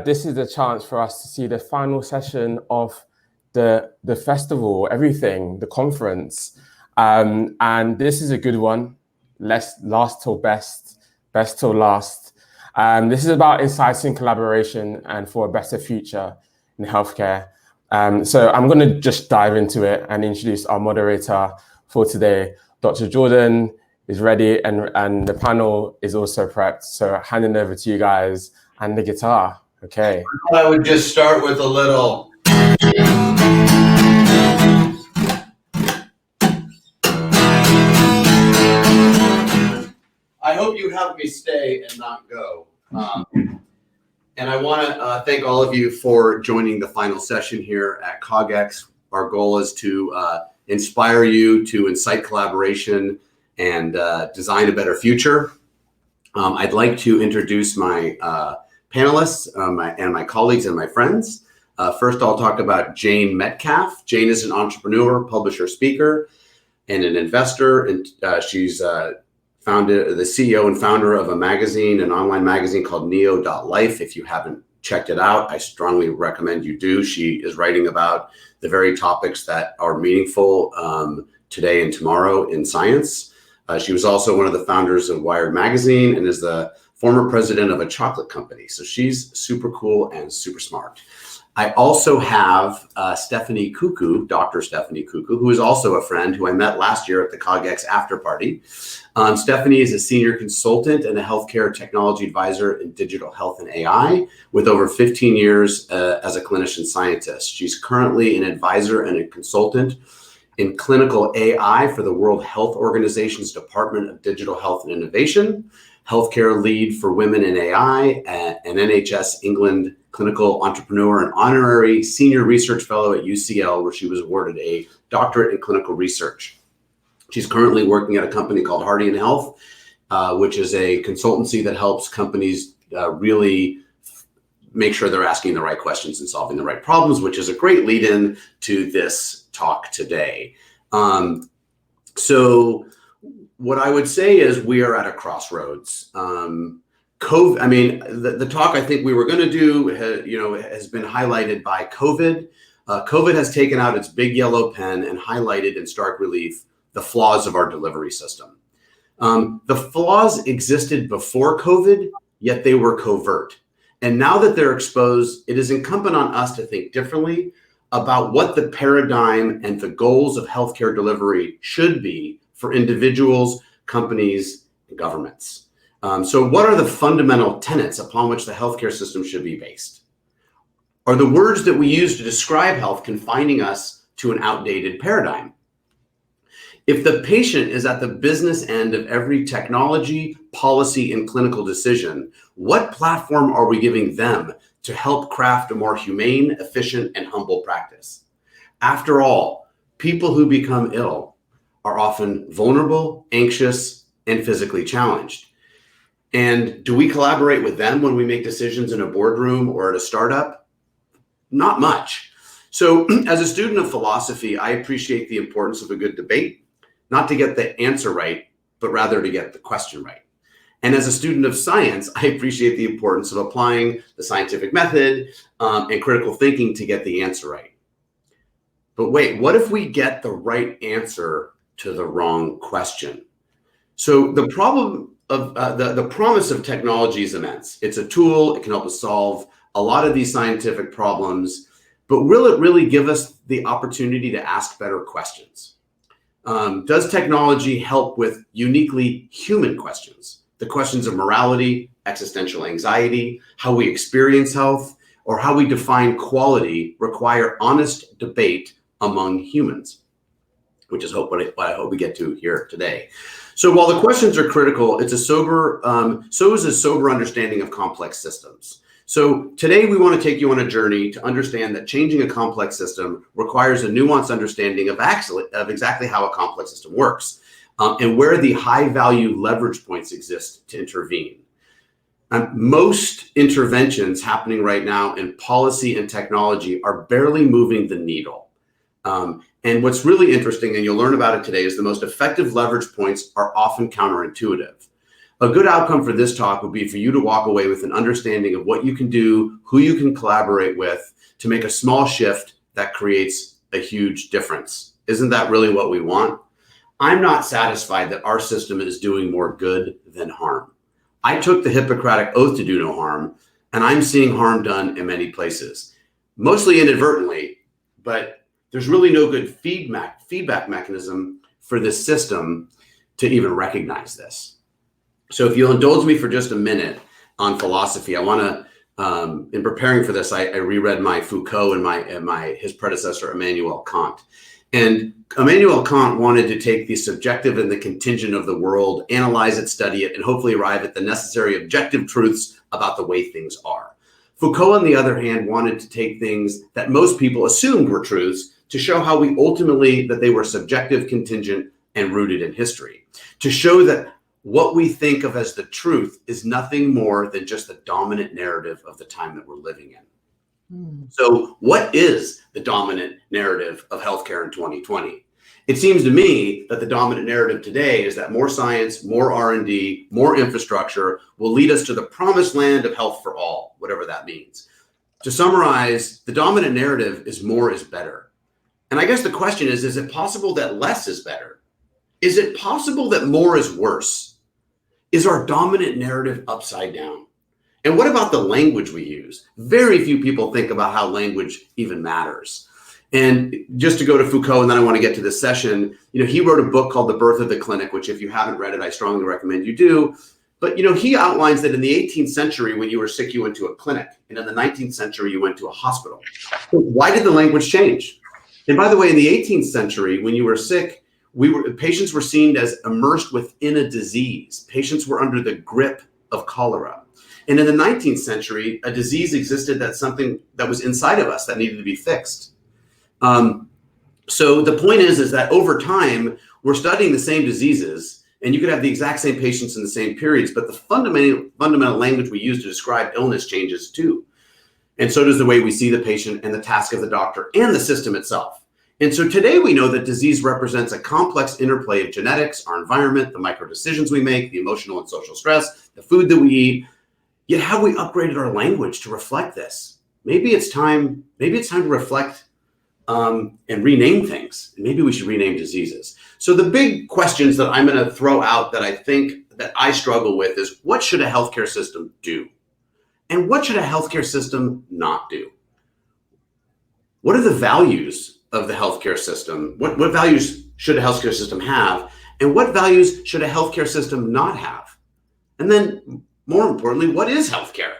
This is a chance for us to see the final session of the festival, everything, the conference. And this is a good one. Last till best, best till last. This is about inciting collaboration and for a better future in healthcare. So I'm going to just dive into it and introduce our moderator for today. Dr. Jordan is ready and the panel is also prepped. So handing over to you guys and the guitar. Okay. I would just start with a little. I hope you have me stay and not go. And I want to thank all of you for joining the final session here at CogX. Our goal is to inspire you to incite collaboration and design a better future. I'd like to introduce my panelists and my colleagues and my friends. First, I'll talk about Jane Metcalf. Jane is an entrepreneur, publisher, speaker, and an investor. And she's the CEO and founder of a magazine, an online magazine called neo.life. If you haven't checked it out, I strongly recommend you do. She is writing about the very topics that are meaningful today and tomorrow in science. She was also one of the founders of Wired magazine and is the former president of a chocolate company. So she's super cool and super smart. I also have Stephanie Cuckoo, Dr. Stephanie Cuckoo, who is also a friend who I met last year at the CogX after party. Stephanie is a senior consultant and a healthcare technology advisor in digital health and AI with over 15 years as a clinician scientist. She's currently an advisor and a consultant in clinical AI for the World Health Organization's Department of Digital Health and Innovation, healthcare lead for women in AI, an NHS England clinical entrepreneur, and honorary senior research fellow at UCL, where she was awarded a doctorate in clinical research. She's currently working at a company called Hardy & Health, which is a consultancy that helps companies really make sure they're asking the right questions and solving the right problems, which is a great lead-in to this talk today. So what I would say is we are at a crossroads. COVID, I mean, the talk I think we were going to do, has been highlighted by COVID. COVID has taken out its big yellow pen and highlighted in stark relief the flaws of our delivery system. The flaws existed before COVID, yet they were covert. And now that they're exposed, it is incumbent on us to think differently about what the paradigm and the goals of healthcare delivery should be for individuals, companies, and governments. So what are the fundamental tenets upon which the healthcare system should be based? Are the words that we use to describe health confining us to an outdated paradigm? If the patient is at the business end of every technology, policy, and clinical decision, what platform are we giving them to help craft a more humane, efficient, and humble practice? After all, people who become ill are often vulnerable, anxious, and physically challenged. And do we collaborate with them when we make decisions in a boardroom or at a startup? Not much. So as a student of philosophy, I appreciate the importance of a good debate, not to get the answer right, but rather to get the question right. And as a student of science, I appreciate the importance of applying the scientific method and critical thinking to get the answer right. But wait, what if we get the right answer to the wrong question? So the problem of the promise of technology is immense. It's a tool. It can help us solve a lot of these scientific problems, but will it really give us the opportunity to ask better questions? Does technology help with uniquely human questions? The questions of morality, existential anxiety, how we experience health, or how we define quality require honest debate among humans, which is what I hope we get to here today. So while the questions are critical, it's so is a sober understanding of complex systems. So today we want to take you on a journey to understand that changing a complex system requires a nuanced understanding of exactly how a complex system works and where the high value leverage points exist to intervene. Most interventions happening right now in policy and technology are barely moving the needle. And And what's really interesting, and you'll learn about it today, is the most effective leverage points are often counterintuitive. A good outcome for this talk would be for you to walk away with an understanding of what you can do, who you can collaborate with to make a small shift that creates a huge difference. Isn't that really what we want? I'm not satisfied that our system is doing more good than harm. I took the Hippocratic Oath to do no harm, and I'm seeing harm done in many places, mostly inadvertently, but there's really no good feedback mechanism for this system to even recognize this. So if you'll indulge me for just a minute on philosophy, I want to, in preparing for this, I reread my Foucault and his predecessor, Immanuel Kant. And Immanuel Kant wanted to take the subjective and the contingent of the world, analyze it, study it, and hopefully arrive at the necessary objective truths about the way things are. Foucault, on the other hand, wanted to take things that most people assumed were truths to show how we ultimately, that they were subjective, contingent, and rooted in history. To show that what we think of as the truth is nothing more than just the dominant narrative of the time that we're living in. So what is the dominant narrative of healthcare in 2020? It seems to me that the dominant narrative today is that more science, more R&D, more infrastructure will lead us to the promised land of health for all, whatever that means. To summarize, the dominant narrative is more is better. And I guess the question is it possible that less is better? Is it possible that more is worse? Is our dominant narrative upside down? And what about the language we use? Very few people think about how language even matters. And just to go to Foucault, and then I want to get to this session, he wrote a book called The Birth of the Clinic, which if you haven't read it, I strongly recommend you do. But, he outlines that in the 18th century, when you were sick, you went to a clinic. And in the 19th century, you went to a hospital. So why did the language change? And by the way, in the 18th century, when you were sick, patients were seen as immersed within a disease. Patients were under the grip of cholera. And in the 19th century, a disease existed that's something that was inside of us that needed to be fixed. So the point is that over time, we're studying the same diseases, and you could have the exact same patients in the same periods, but the fundamental language we use to describe illness changes too. And so does the way we see the patient and the task of the doctor and the system itself. And so today we know that disease represents a complex interplay of genetics, our environment, the micro decisions we make, the emotional and social stress, the food that we eat. Yet have we upgraded our language to reflect this? Maybe it's time to reflect and rename things. And maybe we should rename diseases. So the big questions that I'm going to throw out that I think that I struggle with is, what should a healthcare system do? And what should a healthcare system not do? What are the values of the healthcare system? What values should a healthcare system have? And what values should a healthcare system not have? And then more importantly, what is healthcare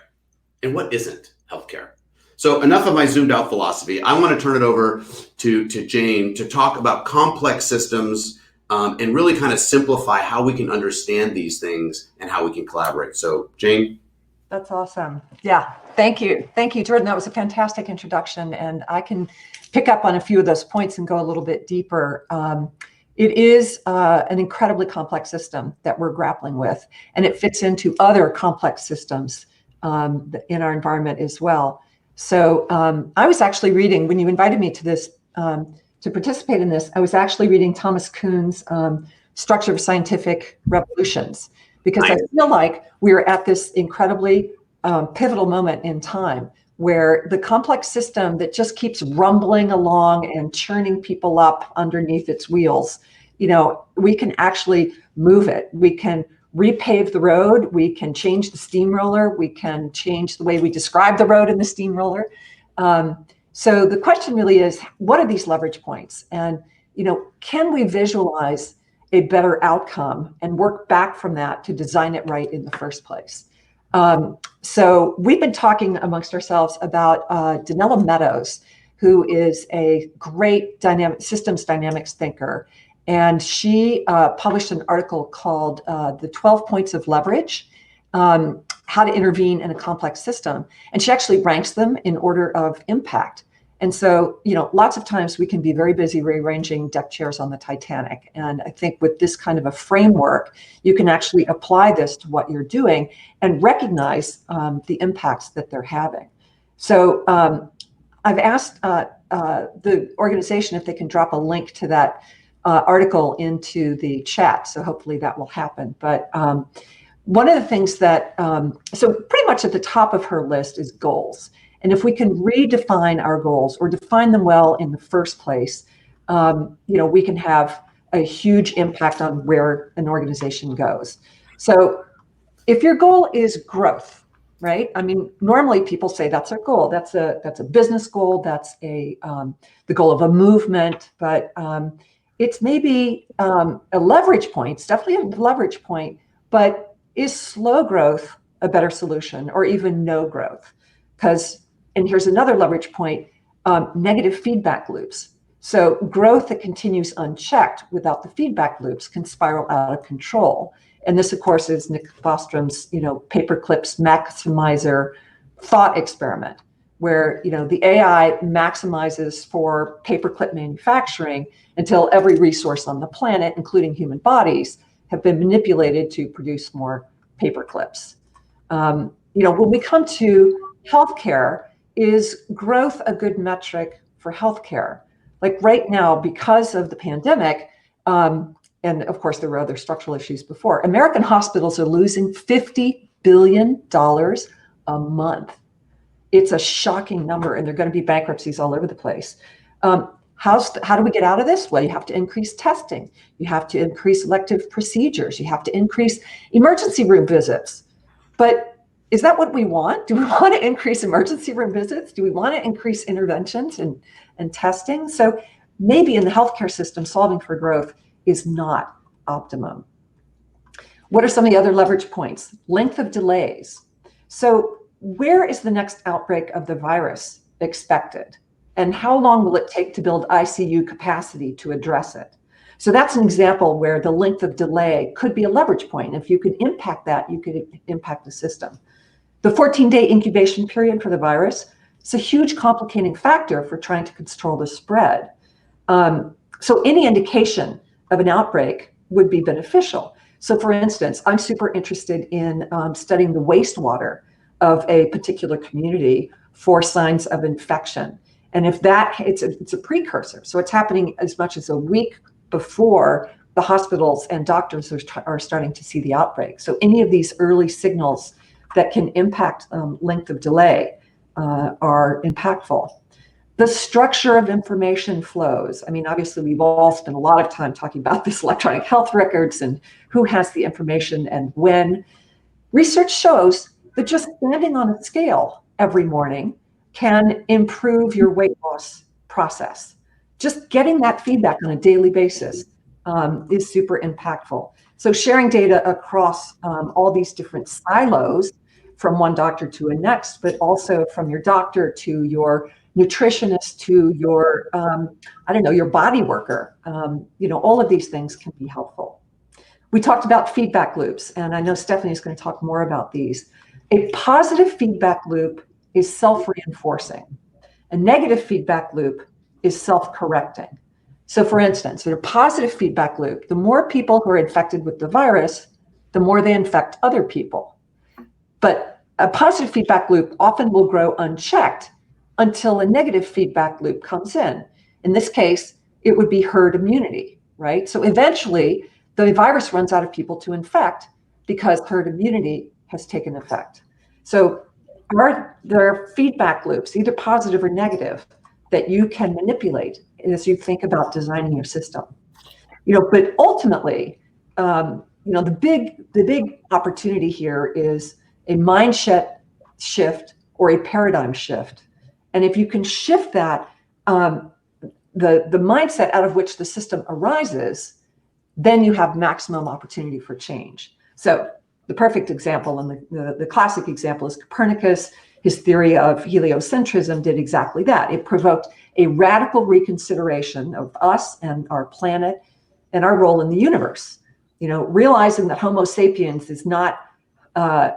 and what isn't healthcare? So enough of my zoomed out philosophy. I want to turn it over to Jane to talk about complex systems and really kind of simplify how we can understand these things and how we can collaborate. So Jane. That's awesome. Yeah, thank you. Thank you, Jordan. That was a fantastic introduction. And I can pick up on a few of those points and go a little bit deeper. It is an incredibly complex system that we're grappling with, and it fits into other complex systems in our environment as well. So I was actually reading, when you invited me to this, to participate in this, I was actually reading Thomas Kuhn's Structure of Scientific Revolutions, because I feel like we're at this incredibly pivotal moment in time where the complex system that just keeps rumbling along and churning people up underneath its wheels, we can actually move it. We can repave the road. We can change the steamroller. We can change the way we describe the road in the steamroller. So the question really is, what are these leverage points? And, can we visualize a better outcome and work back from that to design it right in the first place? So we've been talking amongst ourselves about Donella Meadows, who is a great systems dynamics thinker. And she published an article called The 12 Points of Leverage, How to Intervene in a Complex System. And she actually ranks them in order of impact. And so, lots of times we can be very busy rearranging deck chairs on the Titanic. And I think with this kind of a framework, you can actually apply this to what you're doing and recognize the impacts that they're having. So I've asked the organization if they can drop a link to that article into the chat. So hopefully that will happen. But one of the things that, so pretty much at the top of her list is goals. And if we can redefine our goals or define them well in the first place, we can have a huge impact on where an organization goes. So if your goal is growth, right? I mean, normally people say that's our goal. That's a business goal. That's the goal of a movement, but it's maybe a leverage point. It's definitely a leverage point, but is slow growth a better solution, or even no growth? And here's another leverage point, negative feedback loops. So growth that continues unchecked without the feedback loops can spiral out of control. And this, of course, is Nick Bostrom's, paperclips maximizer thought experiment, where, the AI maximizes for paperclip manufacturing until every resource on the planet, including human bodies, have been manipulated to produce more paperclips. When we come to healthcare, is growth a good metric for healthcare? Like right now, because of the pandemic, and of course there were other structural issues before, American hospitals are losing $50 billion a month. It's a shocking number, and there are going to be bankruptcies all over the place. How do we get out of this? Well, you have to increase testing. You have to increase elective procedures. You have to increase emergency room visits. But is that what we want? Do we want to increase emergency room visits? Do we want to increase interventions and testing? So maybe in the healthcare system, solving for growth is not optimum. What are some of the other leverage points? Length of delays. So where is the next outbreak of the virus expected? And how long will it take to build ICU capacity to address it? So that's an example where the length of delay could be a leverage point. If you could impact that, you could impact the system. The 14-day incubation period for the virus is a huge complicating factor for trying to control the spread. So any indication of an outbreak would be beneficial. So for instance, I'm super interested in studying the wastewater of a particular community for signs of infection. And if it's a precursor. So it's happening as much as a week before the hospitals and doctors are starting to see the outbreak. So any of these early signals that can impact length of delay are impactful. The structure of information flows. I mean, obviously, we've all spent a lot of time talking about this electronic health records and who has the information and when. Research shows that just standing on a scale every morning can improve your weight loss process. Just getting that feedback on a daily basis is super impactful. So sharing data across all these different silos, from one doctor to a next, but also from your doctor to your nutritionist to your, your body worker. All of these things can be helpful. We talked about feedback loops, and I know Stephanie's going to talk more about these. A positive feedback loop is self-reinforcing. A negative feedback loop is self-correcting. So for instance, in a positive feedback loop, the more people who are infected with the virus, the more they infect other people. But a positive feedback loop often will grow unchecked until a negative feedback loop comes in. In this case, it would be herd immunity, right? So eventually, the virus runs out of people to infect because herd immunity has taken effect. So there are feedback loops, either positive or negative, that you can manipulate as you think about designing your system. But ultimately, the big opportunity here is a mindset shift or a paradigm shift. And if you can shift that, the mindset out of which the system arises, then you have maximum opportunity for change. So the perfect example and the classic example is Copernicus. His theory of heliocentrism did exactly that. It provoked a radical reconsideration of us and our planet and our role in the universe. Realizing that Homo sapiens is not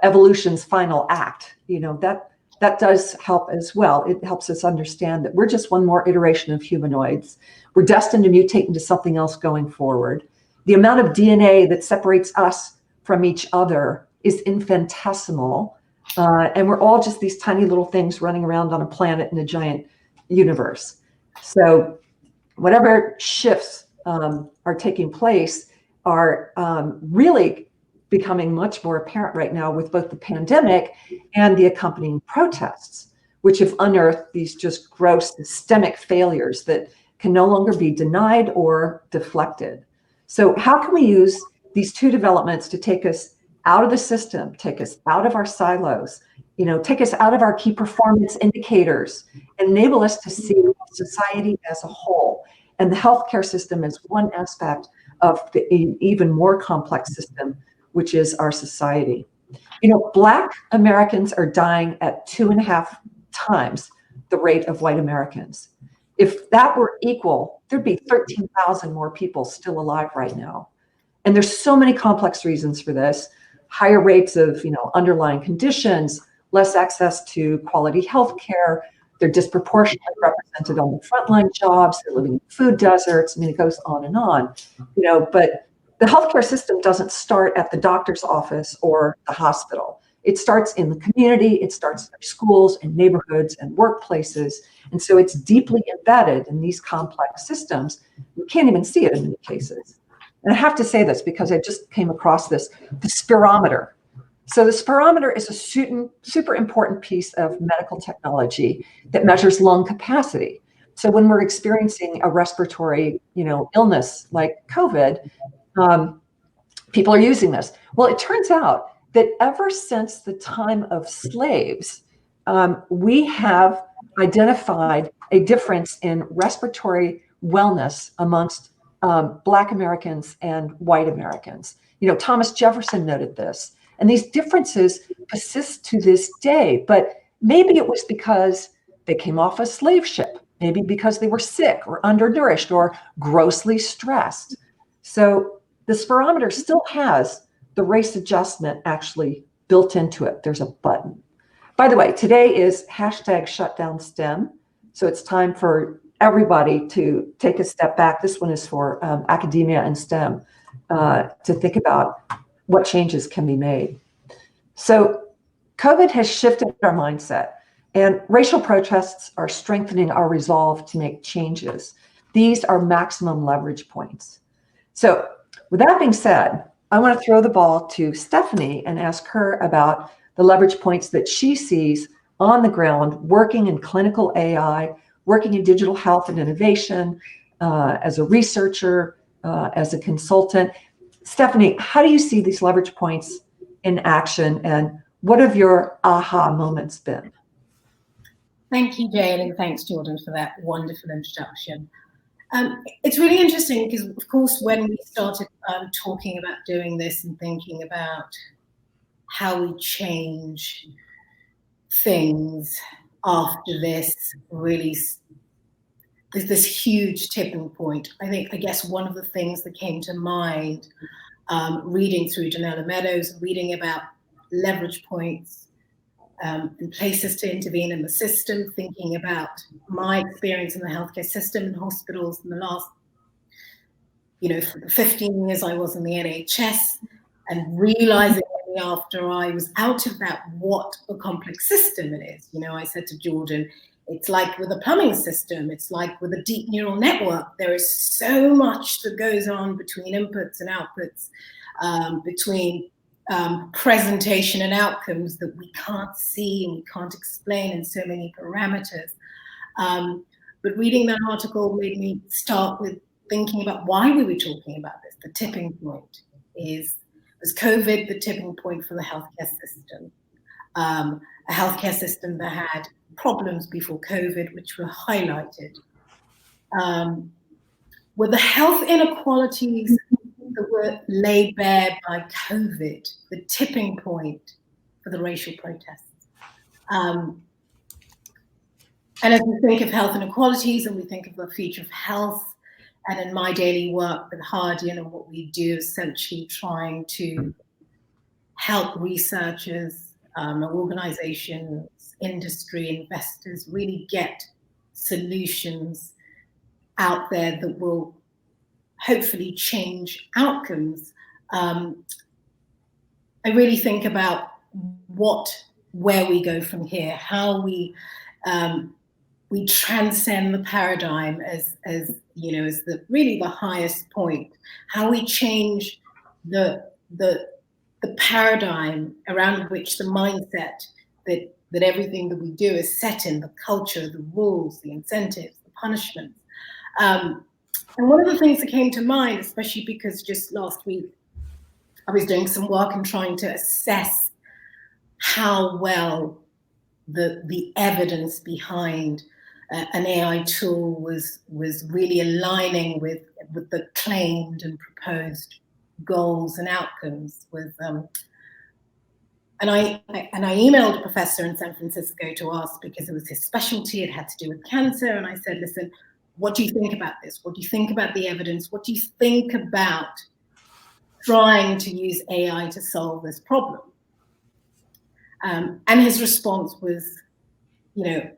evolution's final act, that does help as well. It helps us understand that we're just one more iteration of humanoids. We're destined to mutate into something else going forward. The amount of DNA that separates us from each other is infinitesimal. And we're all just these tiny little things running around on a planet in a giant universe. So whatever shifts are taking place are really becoming much more apparent right now with both the pandemic and the accompanying protests, which have unearthed these just gross systemic failures that can no longer be denied or deflected. So how can we use these two developments to take us out of the system, take us out of our silos, take us out of our key performance indicators, enable us to see society as a whole, and the healthcare system as one aspect of the even more complex system, which is our society. Black Americans are dying at 2.5 times the rate of white Americans. If that were equal, there'd be 13,000 more people still alive right now. And there's so many complex reasons for this. Higher rates of underlying conditions, less access to quality health care. They're disproportionately represented on the frontline jobs. They're living in food deserts. I mean, it goes on and on. But the healthcare system doesn't start at the doctor's office or the hospital. It starts in the community. It starts in schools and neighborhoods and workplaces. And so it's deeply embedded in these complex systems. We can't even see it in many cases. And I have to say this because I just came across the spirometer. So the spirometer is a super important piece of medical technology that measures lung capacity. So when we're experiencing a respiratory, illness like COVID, people are using this. Well, it turns out that ever since the time of slaves, we have identified a difference in respiratory wellness amongst Black Americans and white Americans. Thomas Jefferson noted this. And these differences persist to this day, but maybe it was because they came off a slave ship, maybe because they were sick or undernourished or grossly stressed. So the spirometer still has the race adjustment actually built into it. There's a button. By the way, today is #ShutdownSTEM. So it's time for everybody to take a step back. This one is for academia and STEM to think about what changes can be made. So COVID has shifted our mindset, and racial protests are strengthening our resolve to make changes. These are maximum leverage points. So with that being said, I want to throw the ball to Stephanie and ask her about the leverage points that she sees on the ground, working in clinical AI, working in digital health and innovation, as a researcher, as a consultant. Stephanie, how do you see these leverage points in action, and what have your aha moments been? Thank you, Jane, and thanks, Jordan, for that wonderful introduction. It's really interesting because, of course, when we started talking about doing this and thinking about how we change things after this, really, there's this huge tipping point. I guess one of the things that came to mind reading through Janella Meadows, reading about leverage points and places to intervene in the system, thinking about my experience in the healthcare system and hospitals in the last, for the 15 years I was in the NHS, and realizing after I was out of that what a complex system it is. I said to Jordan, it's like with a plumbing system, it's like with a deep neural network. There is so much that goes on between inputs and outputs, between presentation and outcomes that we can't see and we can't explain in so many parameters. But reading that article made me start with thinking about why we were talking about this. The tipping point was COVID the tipping point for the healthcare system? A healthcare system that had problems before COVID, which were highlighted. Were the health inequalities that were laid bare by COVID the tipping point for the racial protests? And as we think of health inequalities and we think of the future of health, and in my daily work with Hardy and what we do, essentially trying to help researchers, organizations, industry, investors really get solutions out there that will hopefully change outcomes. I really think about where we go from here, how we we transcend the paradigm as you know, as the really the highest point. How we change the paradigm around which the mindset that everything that we do is set in, the culture, the rules, the incentives, the punishments. And one of the things that came to mind, especially because just last week I was doing some work and trying to assess how well the evidence behind an AI tool was really aligning with the claimed and proposed goals and outcomes. And I emailed a professor in San Francisco to ask, because it was his specialty, it had to do with cancer, and I said, listen, what do you think about this? What do you think about the evidence? What do you think about trying to use AI to solve this problem? And his response was, you know,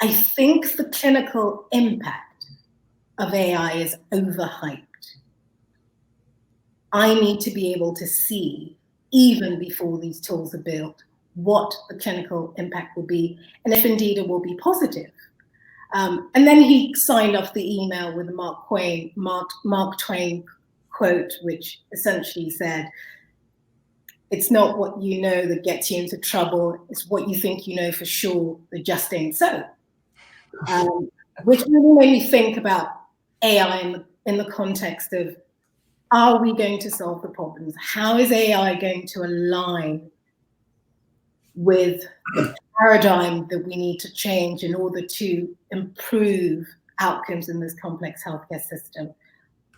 I think the clinical impact of AI is overhyped. I need to be able to see, even before these tools are built, what the clinical impact will be, and if indeed it will be positive. And then he signed off the email with a Mark Twain quote, which essentially said, it's not what you know that gets you into trouble, it's what you think you know for sure that just ain't so. Which really made me think about AI in the context of, are we going to solve the problems? How is AI going to align with the paradigm that we need to change in order to improve outcomes in this complex healthcare system?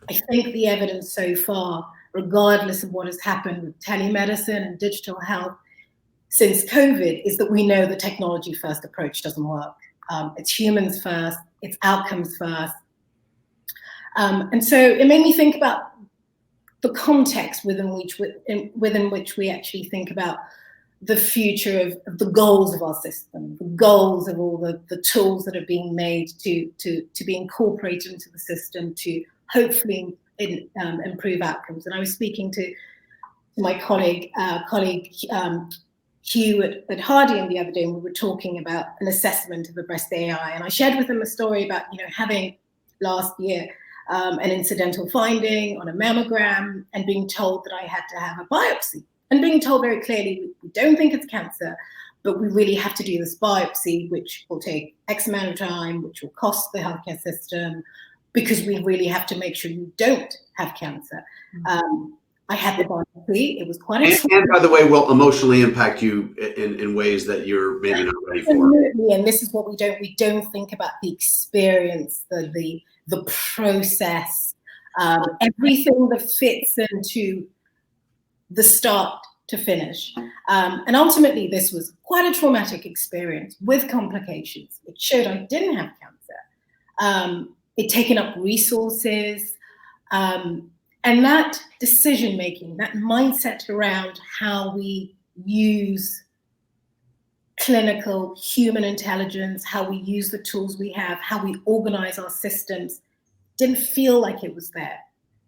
I think the evidence so far, regardless of what has happened with telemedicine and digital health since COVID, is that we know the technology first approach doesn't work. It's humans first, it's outcomes first. And so it made me think about the context within which we actually think about the future of the goals of our system, the goals of all the tools that are being made to be incorporated into the system to hopefully improve outcomes. And I was speaking to my colleague Hugh at Hardy the other day, and we were talking about an assessment of the breast AI. And I shared with him a story about, you know, having last year an incidental finding on a mammogram and being told that I had to have a biopsy, and being told very clearly, we don't think it's cancer, but we really have to do this biopsy, which will take X amount of time, which will cost the healthcare system, because we really have to make sure you don't have cancer. I had the biopsy. It was quite expensive. And by the way, will emotionally impact you in ways that you're maybe not ready for. Absolutely, and this is what we don't think about: the experience, the process, everything that fits into the start to finish. And ultimately, this was quite a traumatic experience with complications. It showed I didn't have cancer. It taken up resources. And that decision-making, that mindset around how we use clinical human intelligence, how we use the tools we have, how we organize our systems, didn't feel like it was there.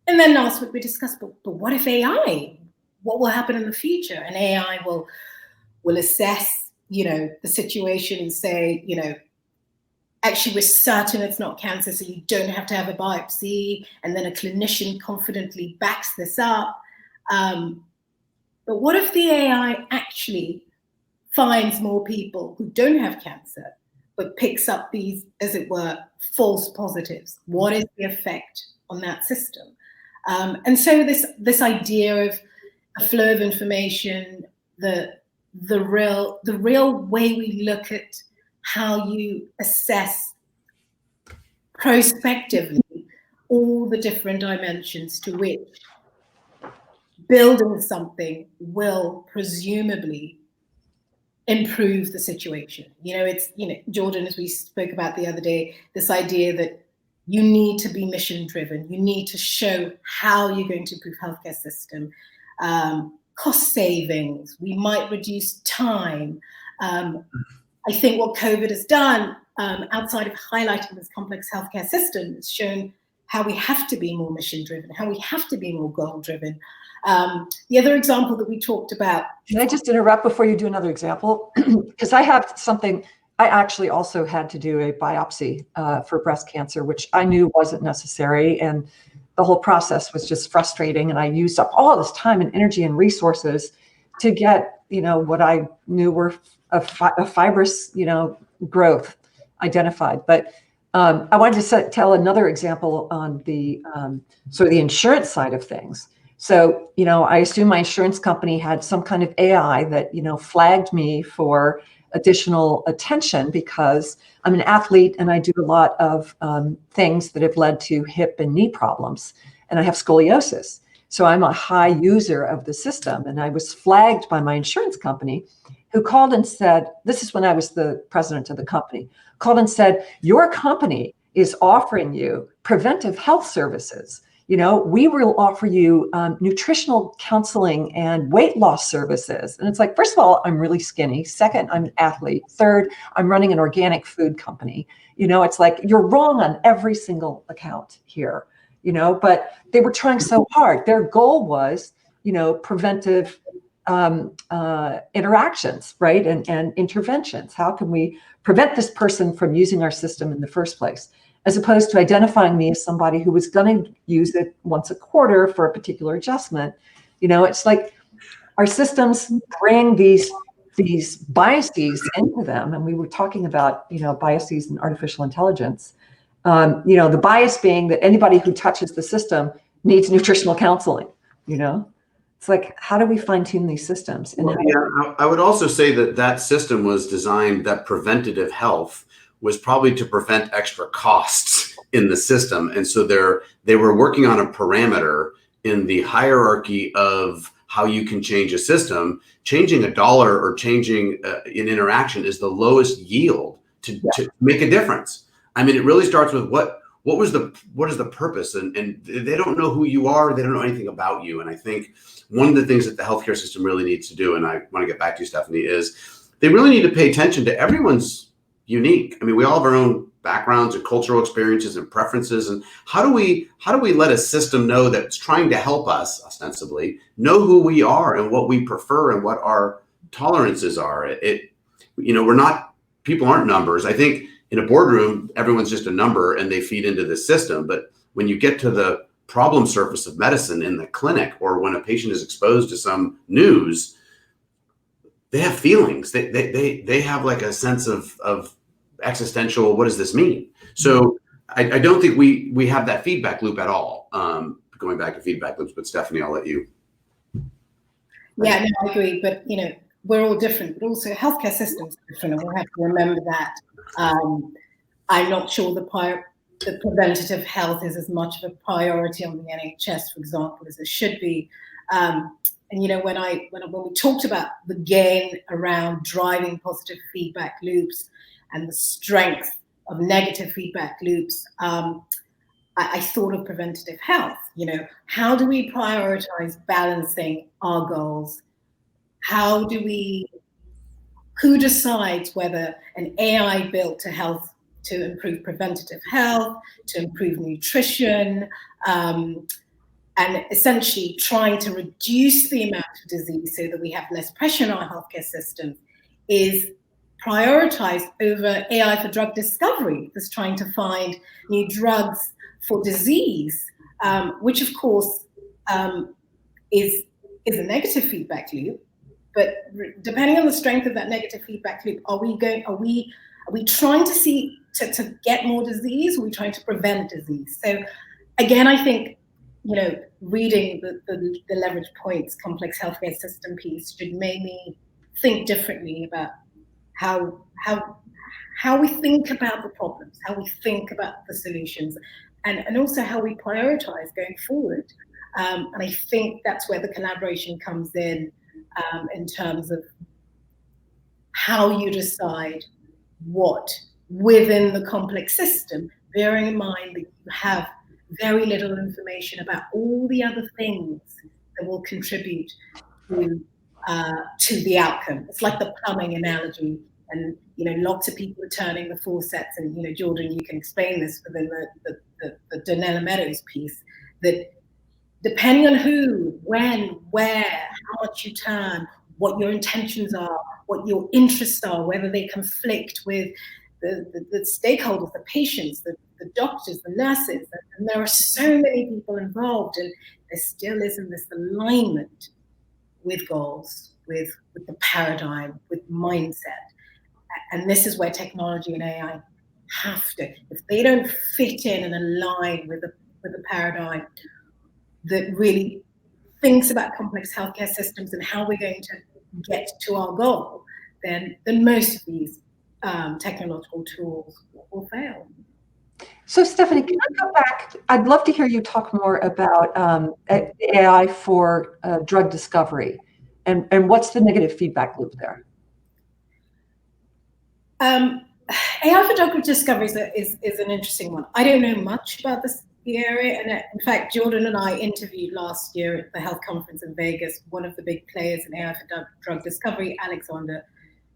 And then last week we discussed, but what if AI? What will happen in the future? And AI will assess, you know, the situation and say, you know, actually, we're certain it's not cancer, so you don't have to have a biopsy. And then a clinician confidently backs this up. But what if the AI actually finds more people who don't have cancer, but picks up these, as it were, false positives? What is the effect on that system? And so this idea of a flow of information, the real way we look at how you assess prospectively all the different dimensions to which building something will presumably improve the situation. You know, it's, you know, Jordan, as we spoke about the other day, this idea that you need to be mission driven. You need to show how you're going to improve healthcare system, cost savings. We might reduce time. I think what COVID has done, outside of highlighting this complex healthcare system, has shown how we have to be more mission-driven, how we have to be more goal-driven. The other example that we talked about. Can I just interrupt before you do another example? Because I have something I actually also had to do a biopsy for breast cancer, which I knew wasn't necessary. And the whole process was just frustrating. And I used up all this time and energy and resources to get, what I knew were a fibrous, growth identified. But I wanted to tell another example on the sort of the insurance side of things. So, I assume my insurance company had some kind of AI that, flagged me for additional attention because I'm an athlete and I do a lot of things that have led to hip and knee problems, and I have scoliosis. So I'm a high user of the system, and I was flagged by my insurance company, who called and said, this is when I was the president of the company, called and said, your company is offering you preventive health services. We will offer you nutritional counseling and weight loss services. And it's like, first of all, I'm really skinny. Second, I'm an athlete. Third, I'm running an organic food company. It's like, you're wrong on every single account here, but they were trying so hard. Their goal was, preventive interactions, right? And interventions. How can we prevent this person from using our system in the first place? As opposed to identifying me as somebody who was going to use it once a quarter for a particular adjustment. It's like our systems bring these biases into them. And we were talking about, biases in artificial intelligence. The bias being that anybody who touches the system needs nutritional counseling, It's like, how do we fine tune these systems? And I would also say that system was designed, that preventative health was probably to prevent extra costs in the system. And so they were working on a parameter in the hierarchy of how you can change a system. Changing $1 or changing an interaction is the lowest yield to make a difference. I mean, it really starts with what is the purpose? And they don't know who you are. They don't know anything about you. And I think one of the things that the healthcare system really needs to do, and I want to get back to you, Stephanie, is they really need to pay attention to everyone's unique. I mean, we all have our own backgrounds and cultural experiences and preferences. And how do we let a system know that it's trying to help us, ostensibly, know who we are and what we prefer and what our tolerances are? People aren't numbers. I think in a boardroom, everyone's just a number and they feed into the system. But when you get to the problem surface of medicine in the clinic, or when a patient is exposed to some news, they have feelings. They have like a sense of existential, what does this mean? So I don't think we have that feedback loop at all. Going back to feedback loops, but Stephanie, I'll let you. Yeah, no, I agree. But we're all different, but also healthcare systems are different, and we'll have to remember that. I'm not sure the preventative health is as much of a priority on the NHS, for example, as it should be. And when we talked about the gain around driving positive feedback loops and the strength of negative feedback loops, I thought of preventative health. How do we prioritize balancing our goals? Who decides whether an AI built to improve preventative health, to improve nutrition, and essentially trying to reduce the amount of disease so that we have less pressure on our healthcare system, is prioritized over AI for drug discovery, that's trying to find new drugs for disease, which of course is a negative feedback loop. But depending on the strength of that negative feedback loop, are we trying to get more disease? Or are we trying to prevent disease? So again, I think, reading the leverage points complex healthcare system piece should make me think differently about how we think about the problems, how we think about the solutions, and also how we prioritize going forward. And I think that's where the collaboration comes in terms of how you decide what within the complex system, bearing in mind that you have very little information about all the other things that will contribute to the outcome. It's like the plumbing analogy, and lots of people are turning the faucets, and Jordan, you can explain this within the Donella Meadows piece, that depending on who, when, where, how much you turn, what your intentions are, what your interests are, whether they conflict with the stakeholders, the patients, the doctors, the nurses, and there are so many people involved, and there still isn't this alignment with goals, with the paradigm, with mindset. And this is where technology and AI have to, if they don't fit in and align with the paradigm that really thinks about complex healthcare systems and how we're going to get to our goal, then most of these technological tools will fail. So Stephanie, can I go back? I'd love to hear you talk more about AI for drug discovery and what's the negative feedback loop there? AI for drug discovery is an interesting one. I don't know much about the area, and in fact, Jordan and I interviewed last year at the health conference in Vegas one of the big players in AI for drug discovery, Alexander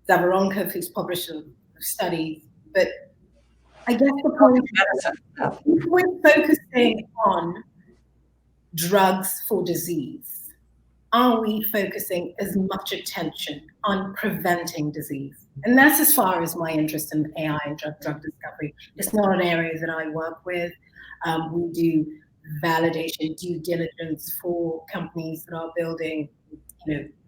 Zavaronkov, who's published a study. But I guess the point is, if we're focusing on drugs for disease, are we focusing as much attention on preventing disease? And that's as far as my interest in AI and drug discovery. It's not an area that I work with. We do validation, due diligence for companies that are building,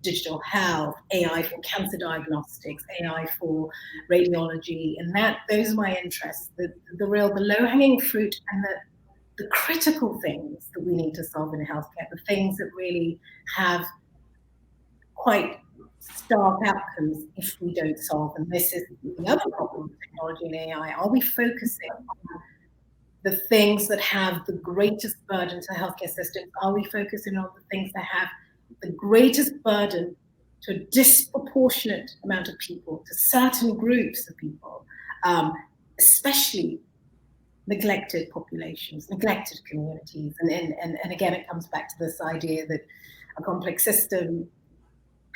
digital health, AI for cancer diagnostics, AI for radiology, and those are my interests. The low-hanging fruit and the critical things that we need to solve in healthcare, the things that really have quite stark outcomes if we don't solve. And this is the other problem with technology and AI. Are we focusing on the things that have the greatest burden to healthcare systems? Are we focusing on the things that have the greatest burden to a disproportionate amount of people, to certain groups of people, especially neglected populations, neglected communities? And again, it comes back to this idea that a complex system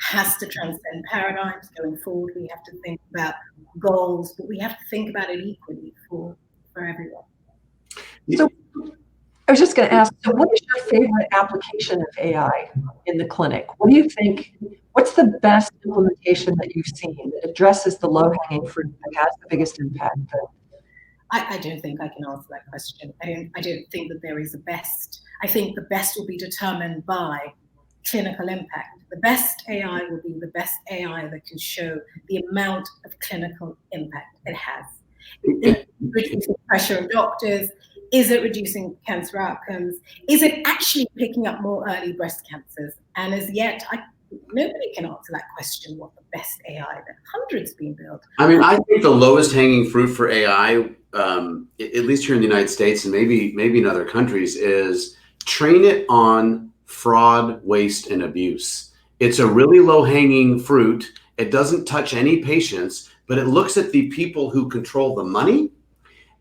has to transcend paradigms going forward. We have to think about goals, but we have to think about it equally for everyone. So I was just going to ask, so what is your favorite application of AI in the clinic? What do you think, what's the best implementation that you've seen that addresses the low-hanging fruit that has the biggest impact? I don't think I can answer that question. I don't think that there is a best. I think the best will be determined by clinical impact. The best AI will be the best AI that can show the amount of clinical impact it has. Is it reducing pressure on doctors? Is it reducing cancer outcomes? Is it actually picking up more early breast cancers? And as yet, nobody can answer that question, what the best AI, that hundreds being built. I mean, I think the lowest hanging fruit for AI, at least here in the United States and maybe in other countries, is train it on fraud, waste, and abuse. It's a really low hanging fruit. It doesn't touch any patients, but it looks at the people who control the money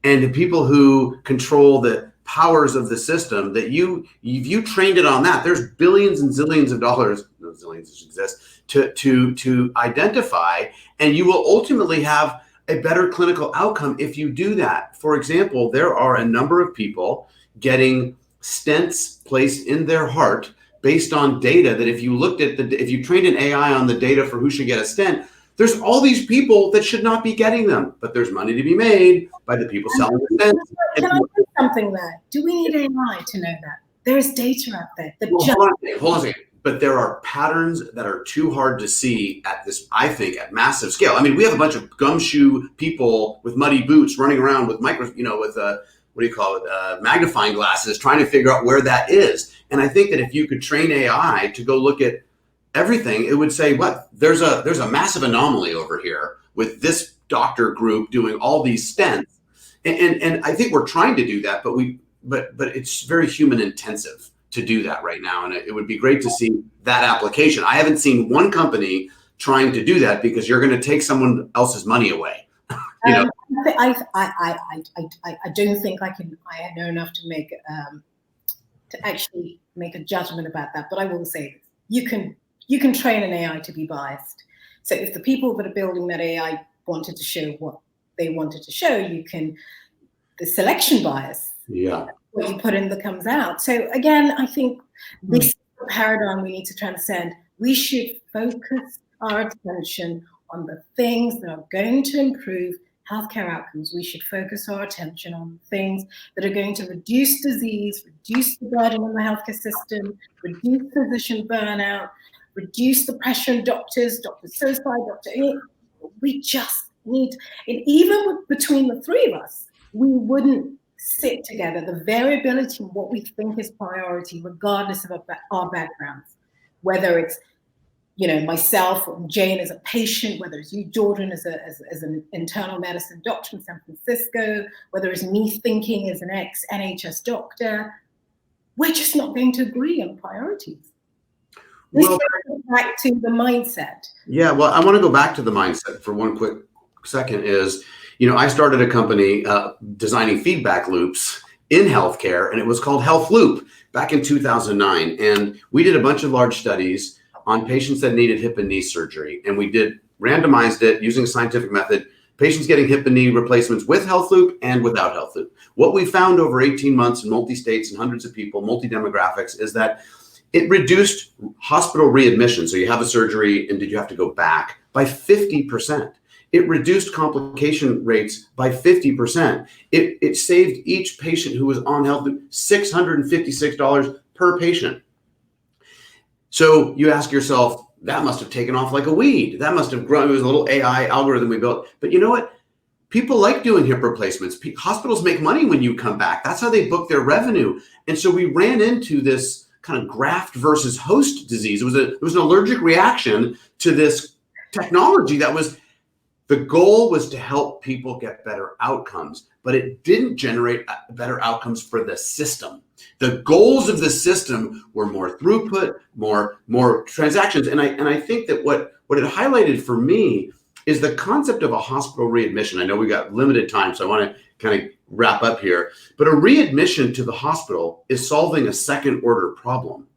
and the people who control the powers of the system. That if you trained it on that, there's billions and zillions of dollars, no zillions exist, to identify, and you will ultimately have a better clinical outcome if you do that. For example, there are a number of people getting stents placed in their heart based on data that if you trained an AI on the data for who should get a stent, there's all these people that should not be getting them, but there's money to be made by the people selling the stents. Can I say something there? Do we need AI to know that? There is data out there. Hold on a second. But there are patterns that are too hard to see at this, I think, at massive scale. I mean, we have a bunch of gumshoe people with muddy boots running around with magnifying glasses, trying to figure out where that is. And I think that if you could train AI to go look at everything, it would say, what, there's a massive anomaly over here with this doctor group doing all these stents. And I think we're trying to do that, but it's very human intensive to do that right now. And it would be great to see that application. I haven't seen one company trying to do that because you're going to take someone else's money away. I don't think I know enough to actually make a judgment about that. But I will say you can train an AI to be biased. So if the people that are building that AI wanted to show what they wanted to show, the selection bias. Yeah. What you put in that comes out. So again, I think this paradigm we need to transcend. We should focus our attention on the things that are going to improve healthcare outcomes. We should focus our attention on things that are going to reduce disease, reduce the burden on the healthcare system, reduce physician burnout, reduce the pressure on doctors, Dr. Suicide, we just need, and even between the three of us, we wouldn't sit together. The variability in what we think is priority, regardless of our backgrounds, whether it's myself or Jane as a patient, whether it's you, Jordan, as an internal medicine doctor in San Francisco, whether it's me thinking as an ex-NHS doctor, we're just not going to agree on priorities. This goes back to the mindset. Yeah, well, I want to go back to the mindset for one quick second. I started a company designing feedback loops in healthcare, and it was called Health Loop back in 2009. And we did a bunch of large studies on patients that needed hip and knee surgery. And we randomized it using a scientific method, patients getting hip and knee replacements with Health Loop and without Health Loop. What we found over 18 months in multi-states and hundreds of people, multi-demographics, is that it reduced hospital readmission. So you have a surgery and did you have to go back by 50%. It reduced complication rates by 50%. It saved each patient who was on Health Loop $656 per patient. So you ask yourself, that must have taken off like a weed. That must have grown. It was a little AI algorithm we built. But you know what? People like doing hip replacements. Hospitals make money when you come back. That's how they book their revenue. And so we ran into this kind of graft versus host disease. It was an allergic reaction to this technology the goal was to help people get better outcomes, but it didn't generate better outcomes for the system. The goals of the system were more throughput, more transactions. And I think that what it highlighted for me is the concept of a hospital readmission. I know we got limited time, so I want to kind of wrap up here. But a readmission to the hospital is solving a second order problem.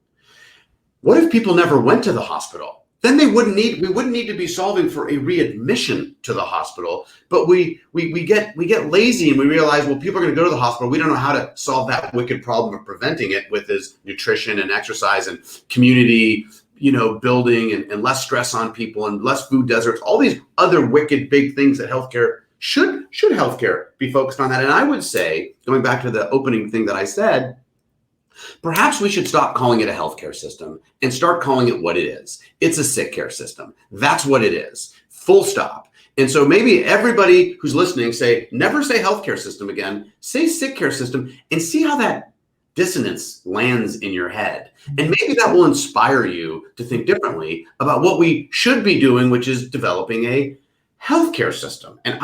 What if people never went to the hospital? Then we wouldn't need to be solving for a readmission to the hospital. But we get lazy and we realize, well, people are going to go to the hospital. We don't know how to solve that wicked problem of preventing it with his nutrition and exercise and community, building and less stress on people and less food deserts, all these other wicked big things that healthcare should healthcare be focused on that. And I would say, going back to the opening thing that I said, perhaps we should stop calling it a healthcare system and start calling it what it is. It's a sick care system. That's what it is. Full stop. And so maybe everybody who's listening never say healthcare system again, say sick care system, and see how that dissonance lands in your head. And maybe that will inspire you to think differently about what we should be doing, which is developing a healthcare system. And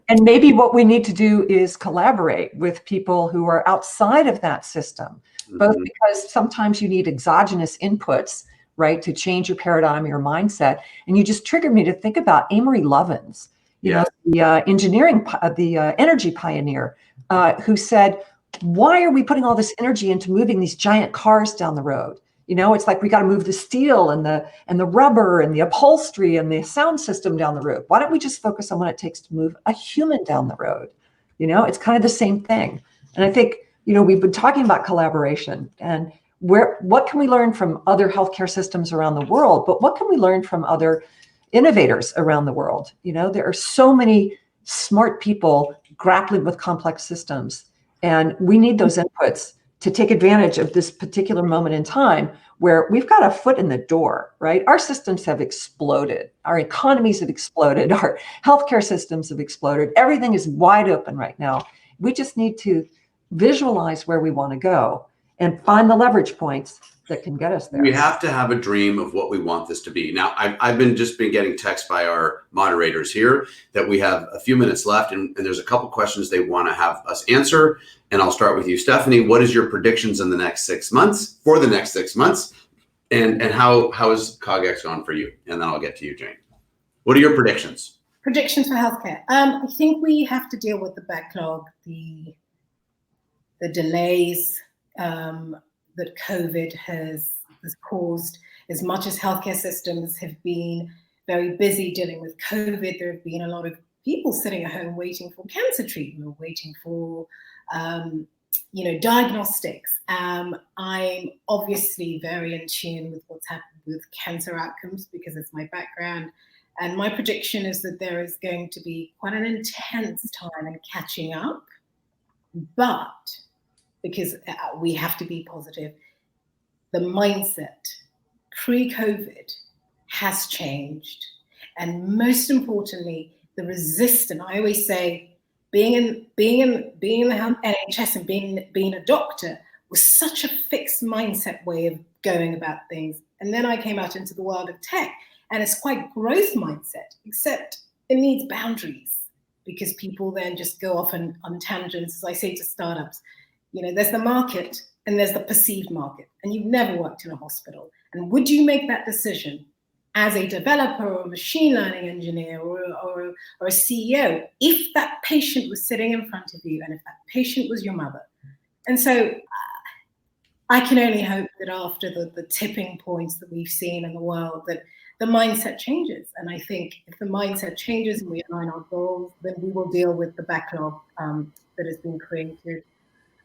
and maybe what we need to do is collaborate with people who are outside of that system, both because sometimes you need exogenous inputs, right, to change your paradigm, your mindset. And you just triggered me to think about Amory Lovins, the energy pioneer, who said, why are we putting all this energy into moving these giant cars down the road? It's like we got to move the steel and the rubber and the upholstery and the sound system down the road. Why don't we just focus on what it takes to move a human down the road? It's kind of the same thing. And I think, we've been talking about collaboration and what can we learn from other healthcare systems around the world, but what can we learn from other innovators around the world? There are so many smart people grappling with complex systems, and we need those inputs to take advantage of this particular moment in time where we've got a foot in the door, right? Our systems have exploded. Our economies have exploded. Our healthcare systems have exploded. Everything is wide open right now. We just need to visualize where we want to go and find the leverage points that can get us there. We have to have a dream of what we want this to be. Now, I've been getting texts by our moderators here that we have a few minutes left, and there's a couple questions they want to have us answer. And I'll start with you, Stephanie. What is your predictions in the next 6 months, for the next 6 months? And how is CogX gone for you? And then I'll get to you, Jane. What are your predictions? Predictions for healthcare. I think we have to deal with the backlog, the delays that COVID has caused. As much as healthcare systems have been very busy dealing with COVID, there have been a lot of people sitting at home waiting for cancer treatment, waiting for diagnostics. I'm obviously very in tune with what's happened cancer outcomes because it's my background. And my prediction is that there is going to be quite an intense time in catching up, but because we have to be positive, the mindset pre-COVID has changed. And most importantly, the resistance. I always say being in the NHS and being a doctor was such a fixed mindset way of going about things. And then I came out into the world of tech, and it's quite growth mindset, except it needs boundaries, because people then just go off on tangents. As I say to startups, there's the market and there's the perceived market, and you've never worked in a hospital. And would you make that decision as a developer or a machine learning engineer or a CEO if that patient was sitting in front of you and if that patient was your mother? And so I can only hope that after the tipping points that we've seen in the world, that the mindset changes. And I think if the mindset changes and we align our goals, then we will deal with the backlog that has been created.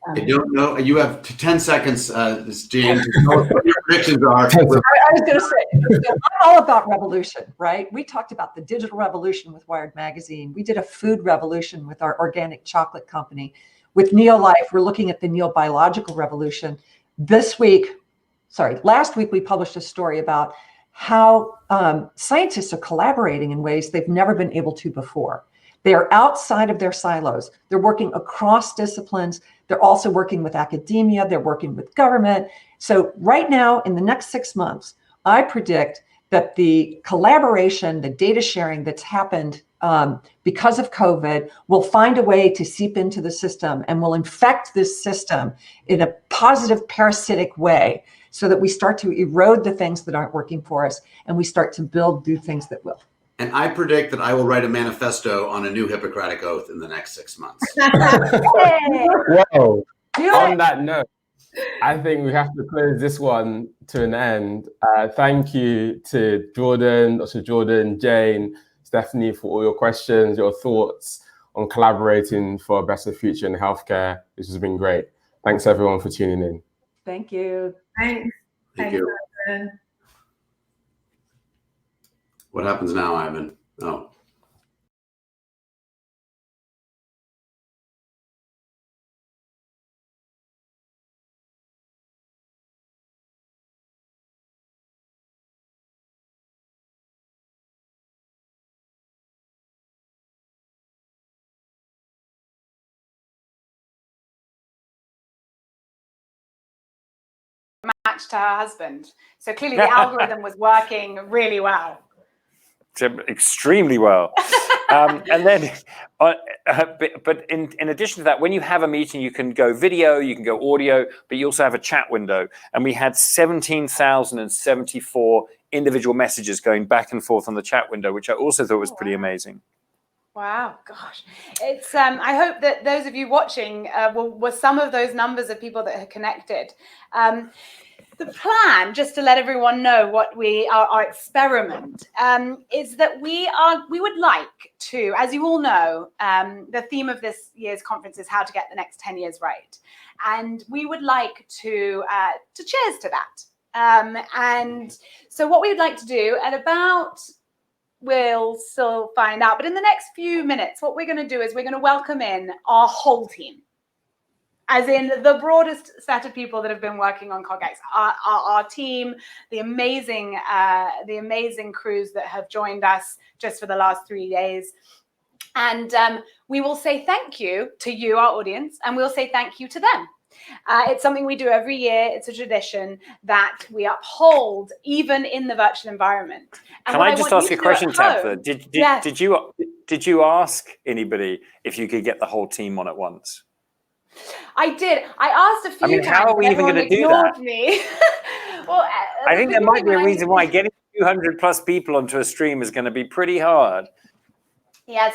I don't know. You have 10 seconds, Jane, to tell us what your predictions are. I was going to say, I'm all about revolution, right? We talked about the digital revolution with Wired Magazine. We did a food revolution with our organic chocolate company. With Neolife, we're looking at the neobiological revolution. Last week, we published a story about how scientists are collaborating in ways they've never been able to before. They are outside of their silos. They're working across disciplines. They're also working with academia. They're working with government. So right now, in the next 6 months, I predict that the collaboration, the data sharing that's happened because of COVID will find a way to seep into the system and will infect this system in a positive parasitic way so that we start to erode the things that aren't working for us and we start to build new things that will. And I predict that I will write a manifesto on a new Hippocratic Oath in the next 6 months. Whoa. On that note, I think we have to close this one to an end. Thank you to Jordan, Dr. Jordan, Jane, Stephanie, for all your questions, your thoughts on collaborating for a better future in healthcare. This has been great. Thanks everyone for tuning in. Thank you. Thanks. Thank you. Ivan. What happens now, Ivan? Oh. Matched to her husband. So clearly the algorithm was working really well. Extremely well. And then, but in addition to that, when you have a meeting, you can go video, you can go audio, but you also have a chat window. And we had 17,074 individual messages going back and forth on the chat window, which I also thought was pretty amazing. Wow, gosh. It's I hope that those of you watching were some of those numbers of people that had connected. The plan, just to let everyone know what our experiment, is that we would like to, as you all know, the theme of this year's conference is how to get the next 10 years right. And we would like to cheers to that. And so what we would like to do at about, we'll still find out, but in the next few minutes, what we're going to do is we're going to welcome in our whole team. As in the broadest set of people that have been working on CogX, our team, the amazing crews that have joined us just for the last 3 days. And we will say thank you to you, our audience, and we'll say thank you to them. It's something we do every year. It's a tradition that we uphold, even in the virtual environment. And Can I just ask you a question, Tabitha? Did you ask anybody if you could get the whole team on at once? I did. I asked a few times. How are we even going to do that? Me. Well, I think there might be a reason why getting 200 plus people onto a stream is going to be pretty hard. Yeah,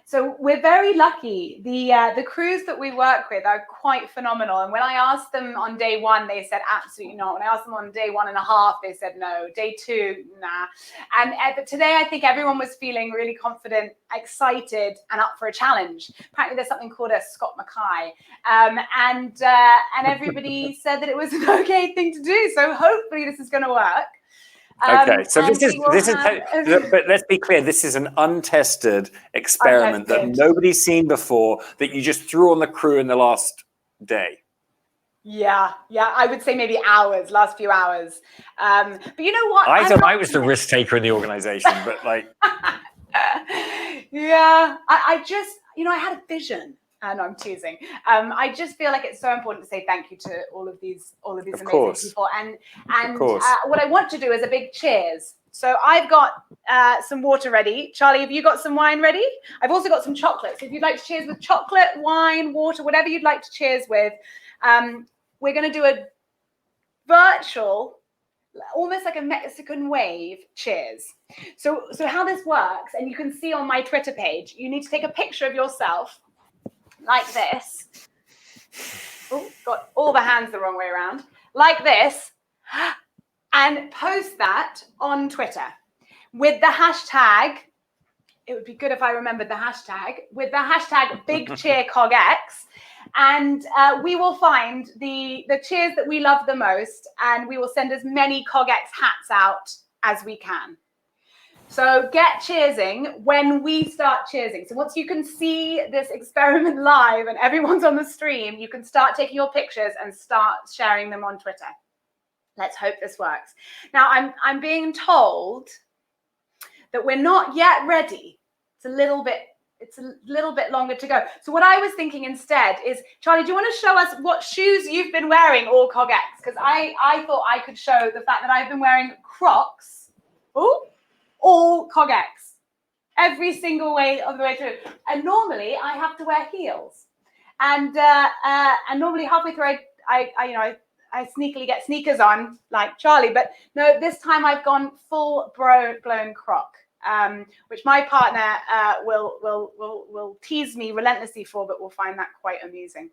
so we're very lucky. The crews that we work with are quite phenomenal. And when I asked them on day one, they said absolutely not. When I asked them on day 1.5, they said no. Day 2, nah. But today, I think everyone was feeling really confident, excited, and up for a challenge. Apparently, there's something called a Scott Mackay, and everybody said that it was an okay thing to do. So hopefully, this is going to work. Okay, so and but let's be clear, this is an untested experiment that nobody's seen before, that you just threw on the crew in the last day. Yeah, I would say maybe last few hours. But you know what? I thought I was the risk taker in the organization, but like... Yeah, I just, I had a vision. No, I'm teasing. I just feel like it's so important to say thank you to all of these amazing people. And what I want to do is a big cheers. So I've got some water ready. Charlie, have you got some wine ready? I've also got some chocolate. So if you'd like to cheers with chocolate, wine, water, whatever you'd like to cheers with, we're going to do a virtual, almost like a Mexican wave cheers. So how this works, and you can see on my Twitter page, you need to take a picture of yourself like this. Oh, got all the hands the wrong way around. Like this, and post that on Twitter with the hashtag. It would be good if I remembered the hashtag, with the hashtag BigCheerCogX. And we will find the cheers that we love the most, and we will send as many CogX hats out as we can. So get cheersing when we start cheersing. So once you can see this experiment live and everyone's on the stream, you can start taking your pictures and start sharing them on Twitter. Let's hope this works. Now, I'm being told that we're not yet ready. It's a little bit longer to go. So what I was thinking instead is, Charlie, do you want to show us what shoes you've been wearing all CogX? Because I thought I could show the fact that I've been wearing Crocs. Ooh. All CogX, every single way of the way through. And normally I have to wear heels, and normally halfway through I sneakily get sneakers on like Charlie. But no, this time I've gone full blown Croc, which my partner will tease me relentlessly for, but will find that quite amusing.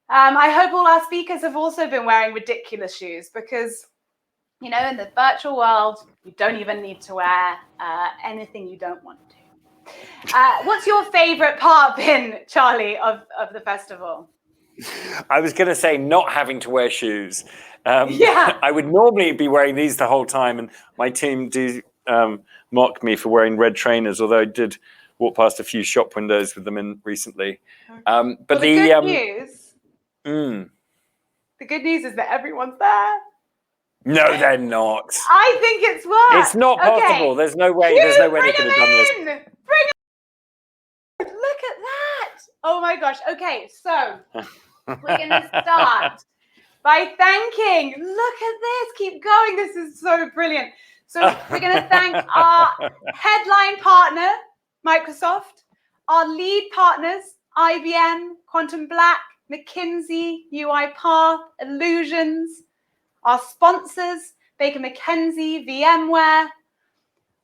I hope all our speakers have also been wearing ridiculous shoes, because in the virtual world, you don't even need to wear anything you don't want to. What's your favorite part been, Charlie, of the festival? I was going to say not having to wear shoes. Yeah. I would normally be wearing these the whole time, and my team do mock me for wearing red trainers, although I did walk past a few shop windows with them in recently. But well, the good news. The good news is that everyone's there. No, they're not. I think it's worked. It's not possible. Okay. There's no way. There's no way they could have done this. Bring it. Look at that. Oh my gosh. Okay, so we're going to start by thanking. Look at this. Keep going. This is so brilliant. So we're going to thank our headline partner, Microsoft, our lead partners, IBM, Quantum Black, McKinsey, UiPath, Illusions, our sponsors, Baker McKenzie, VMware,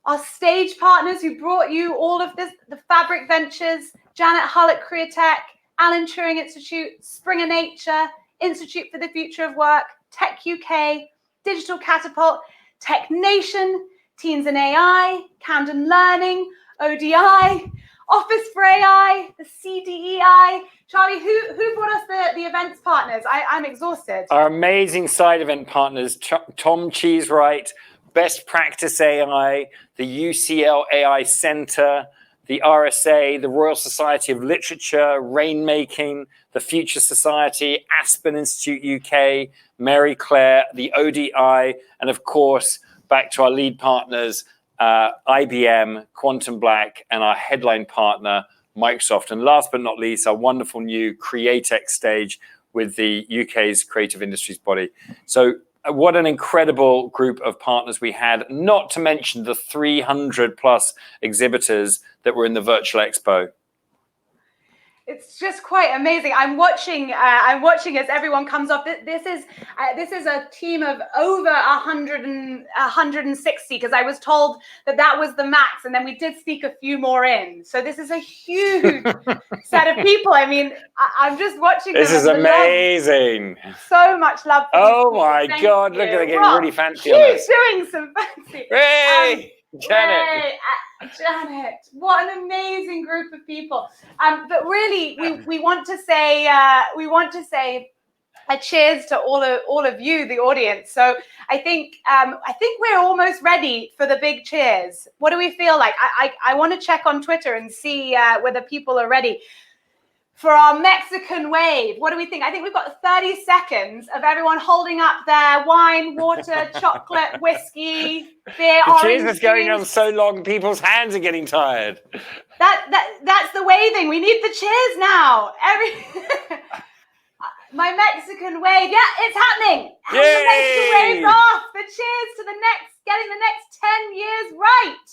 our stage partners who brought you all of this, the Fabric Ventures, Janet Hull at Createch, Alan Turing Institute, Springer Nature, Institute for the Future of Work, Tech UK, Digital Catapult, Tech Nation, Teens and AI, Camden Learning, ODI, Office for AI, the CDEI. Charlie, who brought us the events partners? I'm exhausted. Our amazing side event partners, Tom Cheesewright, Best Practice AI, the UCL AI Center, the RSA, the Royal Society of Literature, Rainmaking, the Future Society, Aspen Institute UK, Mary Claire, the ODI, and of course, back to our lead partners, IBM, Quantum Black, and our headline partner, Microsoft. And last but not least, our wonderful new CreateX stage with the UK's creative industries body. So what an incredible group of partners we had, not to mention the 300 plus exhibitors that were in the virtual expo. It's just quite amazing. I'm watching as everyone comes off. This is a team of over 160, because I was told that was the max, and then we did sneak a few more in. So this is a huge set of people. I mean, I'm just watching. This is amazing. So much love. For oh my God! Look at it getting really fancy on us. She's doing some fancy. Hey, Janet. Janet, what an amazing group of people. But really, we want to say a cheers to all of you, the audience. So I think we're almost ready for the big cheers. What do we feel like? I want to check on Twitter and see whether people are ready for our Mexican wave. What do we think? I think we've got 30 seconds of everyone holding up their wine, water, chocolate, whiskey, beer, the orange cheers is going juice. on so long, people's hands are getting tired. That's the waving. We need the cheers now. My Mexican wave, yeah, it's happening. And the Mexican wave's off. The cheers to getting the next 10 years right.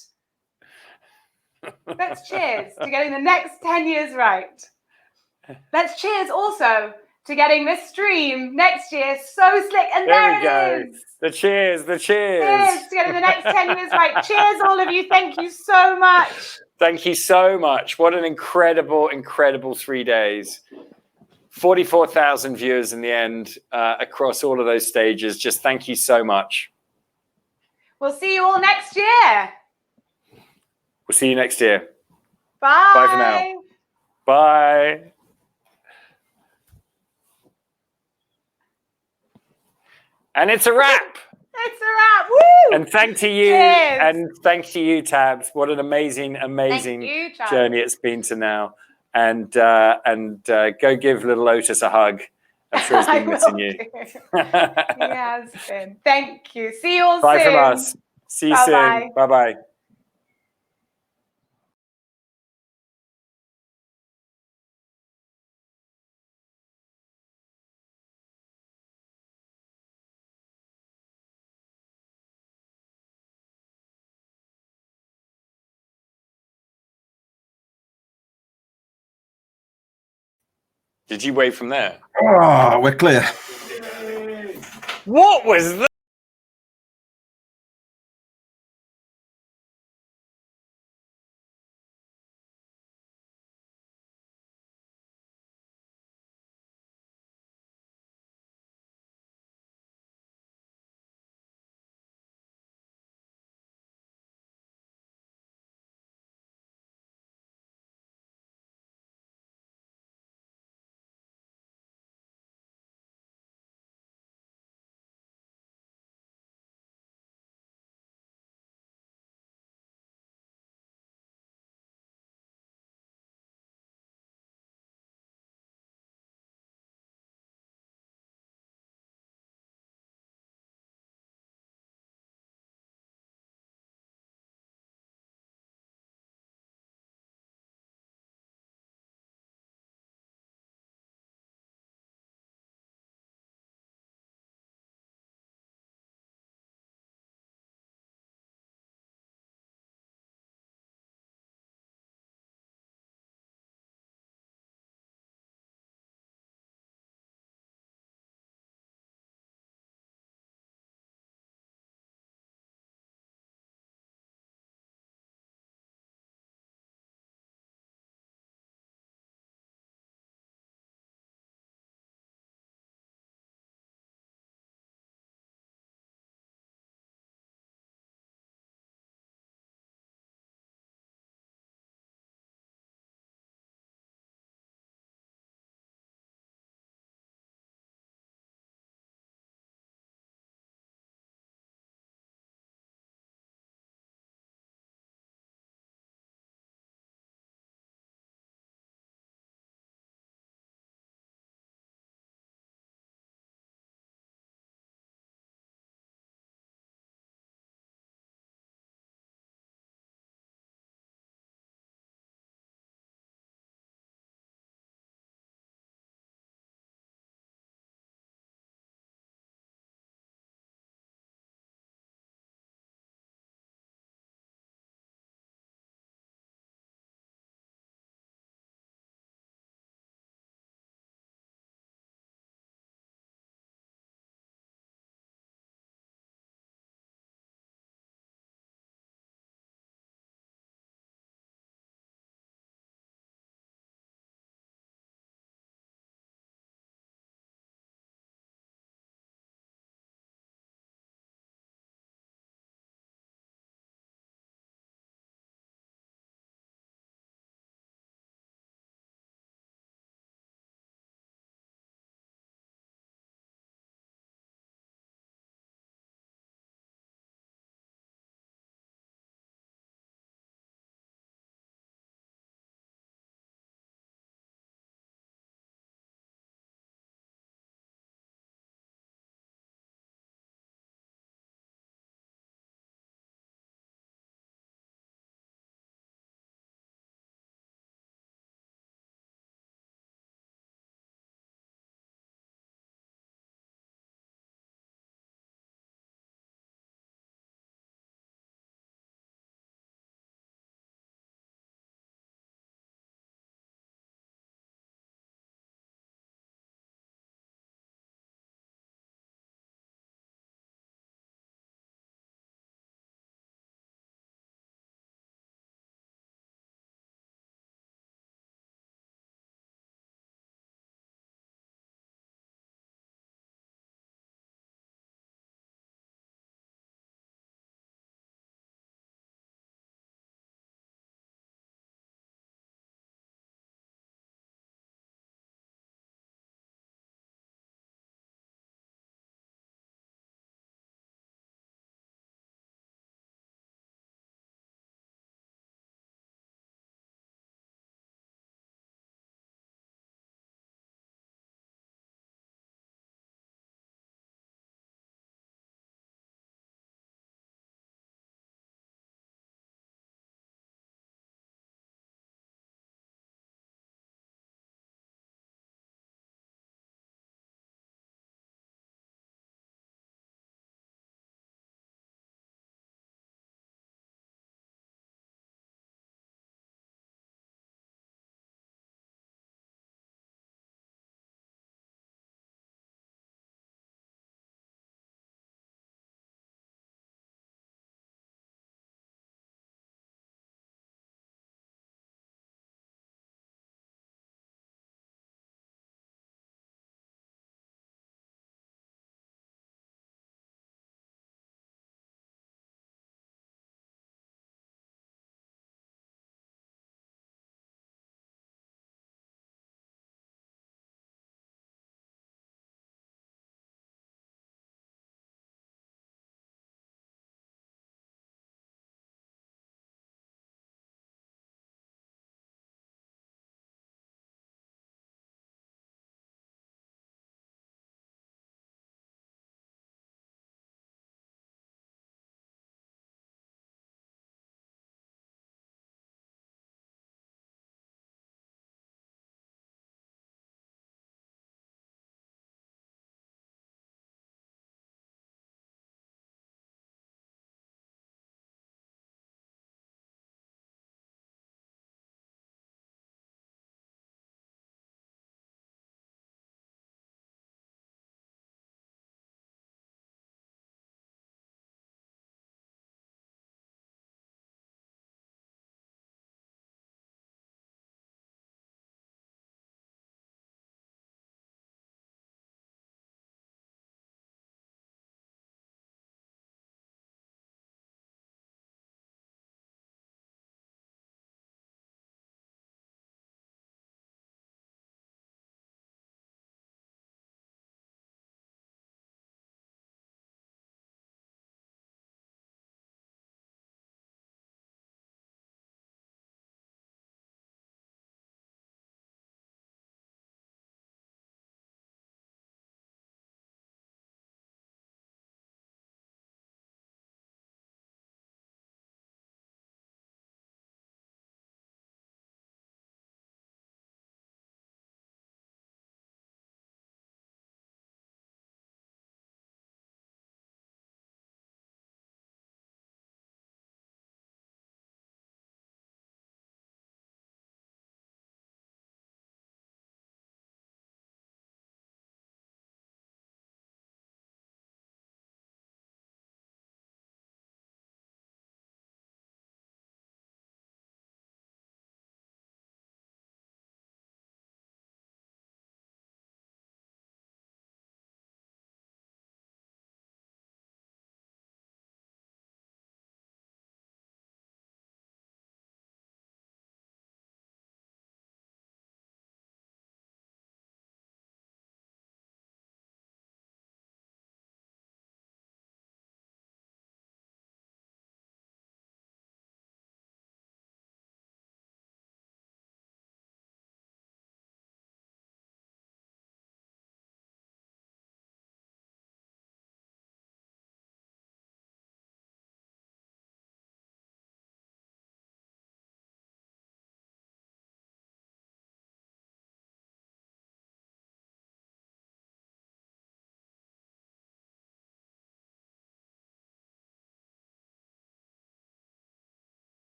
Let's cheers to getting the next 10 years right. Let's cheers also to getting this stream next year so slick. And there it is. The cheers, the cheers. Cheers to getting the next 10 years right. Cheers, all of you. Thank you so much. Thank you so much. What an incredible, incredible 3 days. 44,000 viewers in the end across all of those stages. Just thank you so much. We'll see you all next year. We'll see you next year. Bye. Bye for now. Bye. And it's a wrap. It's a wrap. Woo! And thank to you. Cheers. And thanks to you, Tabs. What an amazing, amazing journey it's been to now. And go give little Otis a hug. I'm sure he's been missing you. He has been. Thank you. See you all soon. Bye from us. See you soon. Bye-bye. Did you wave from there? Oh, we're clear. What was that?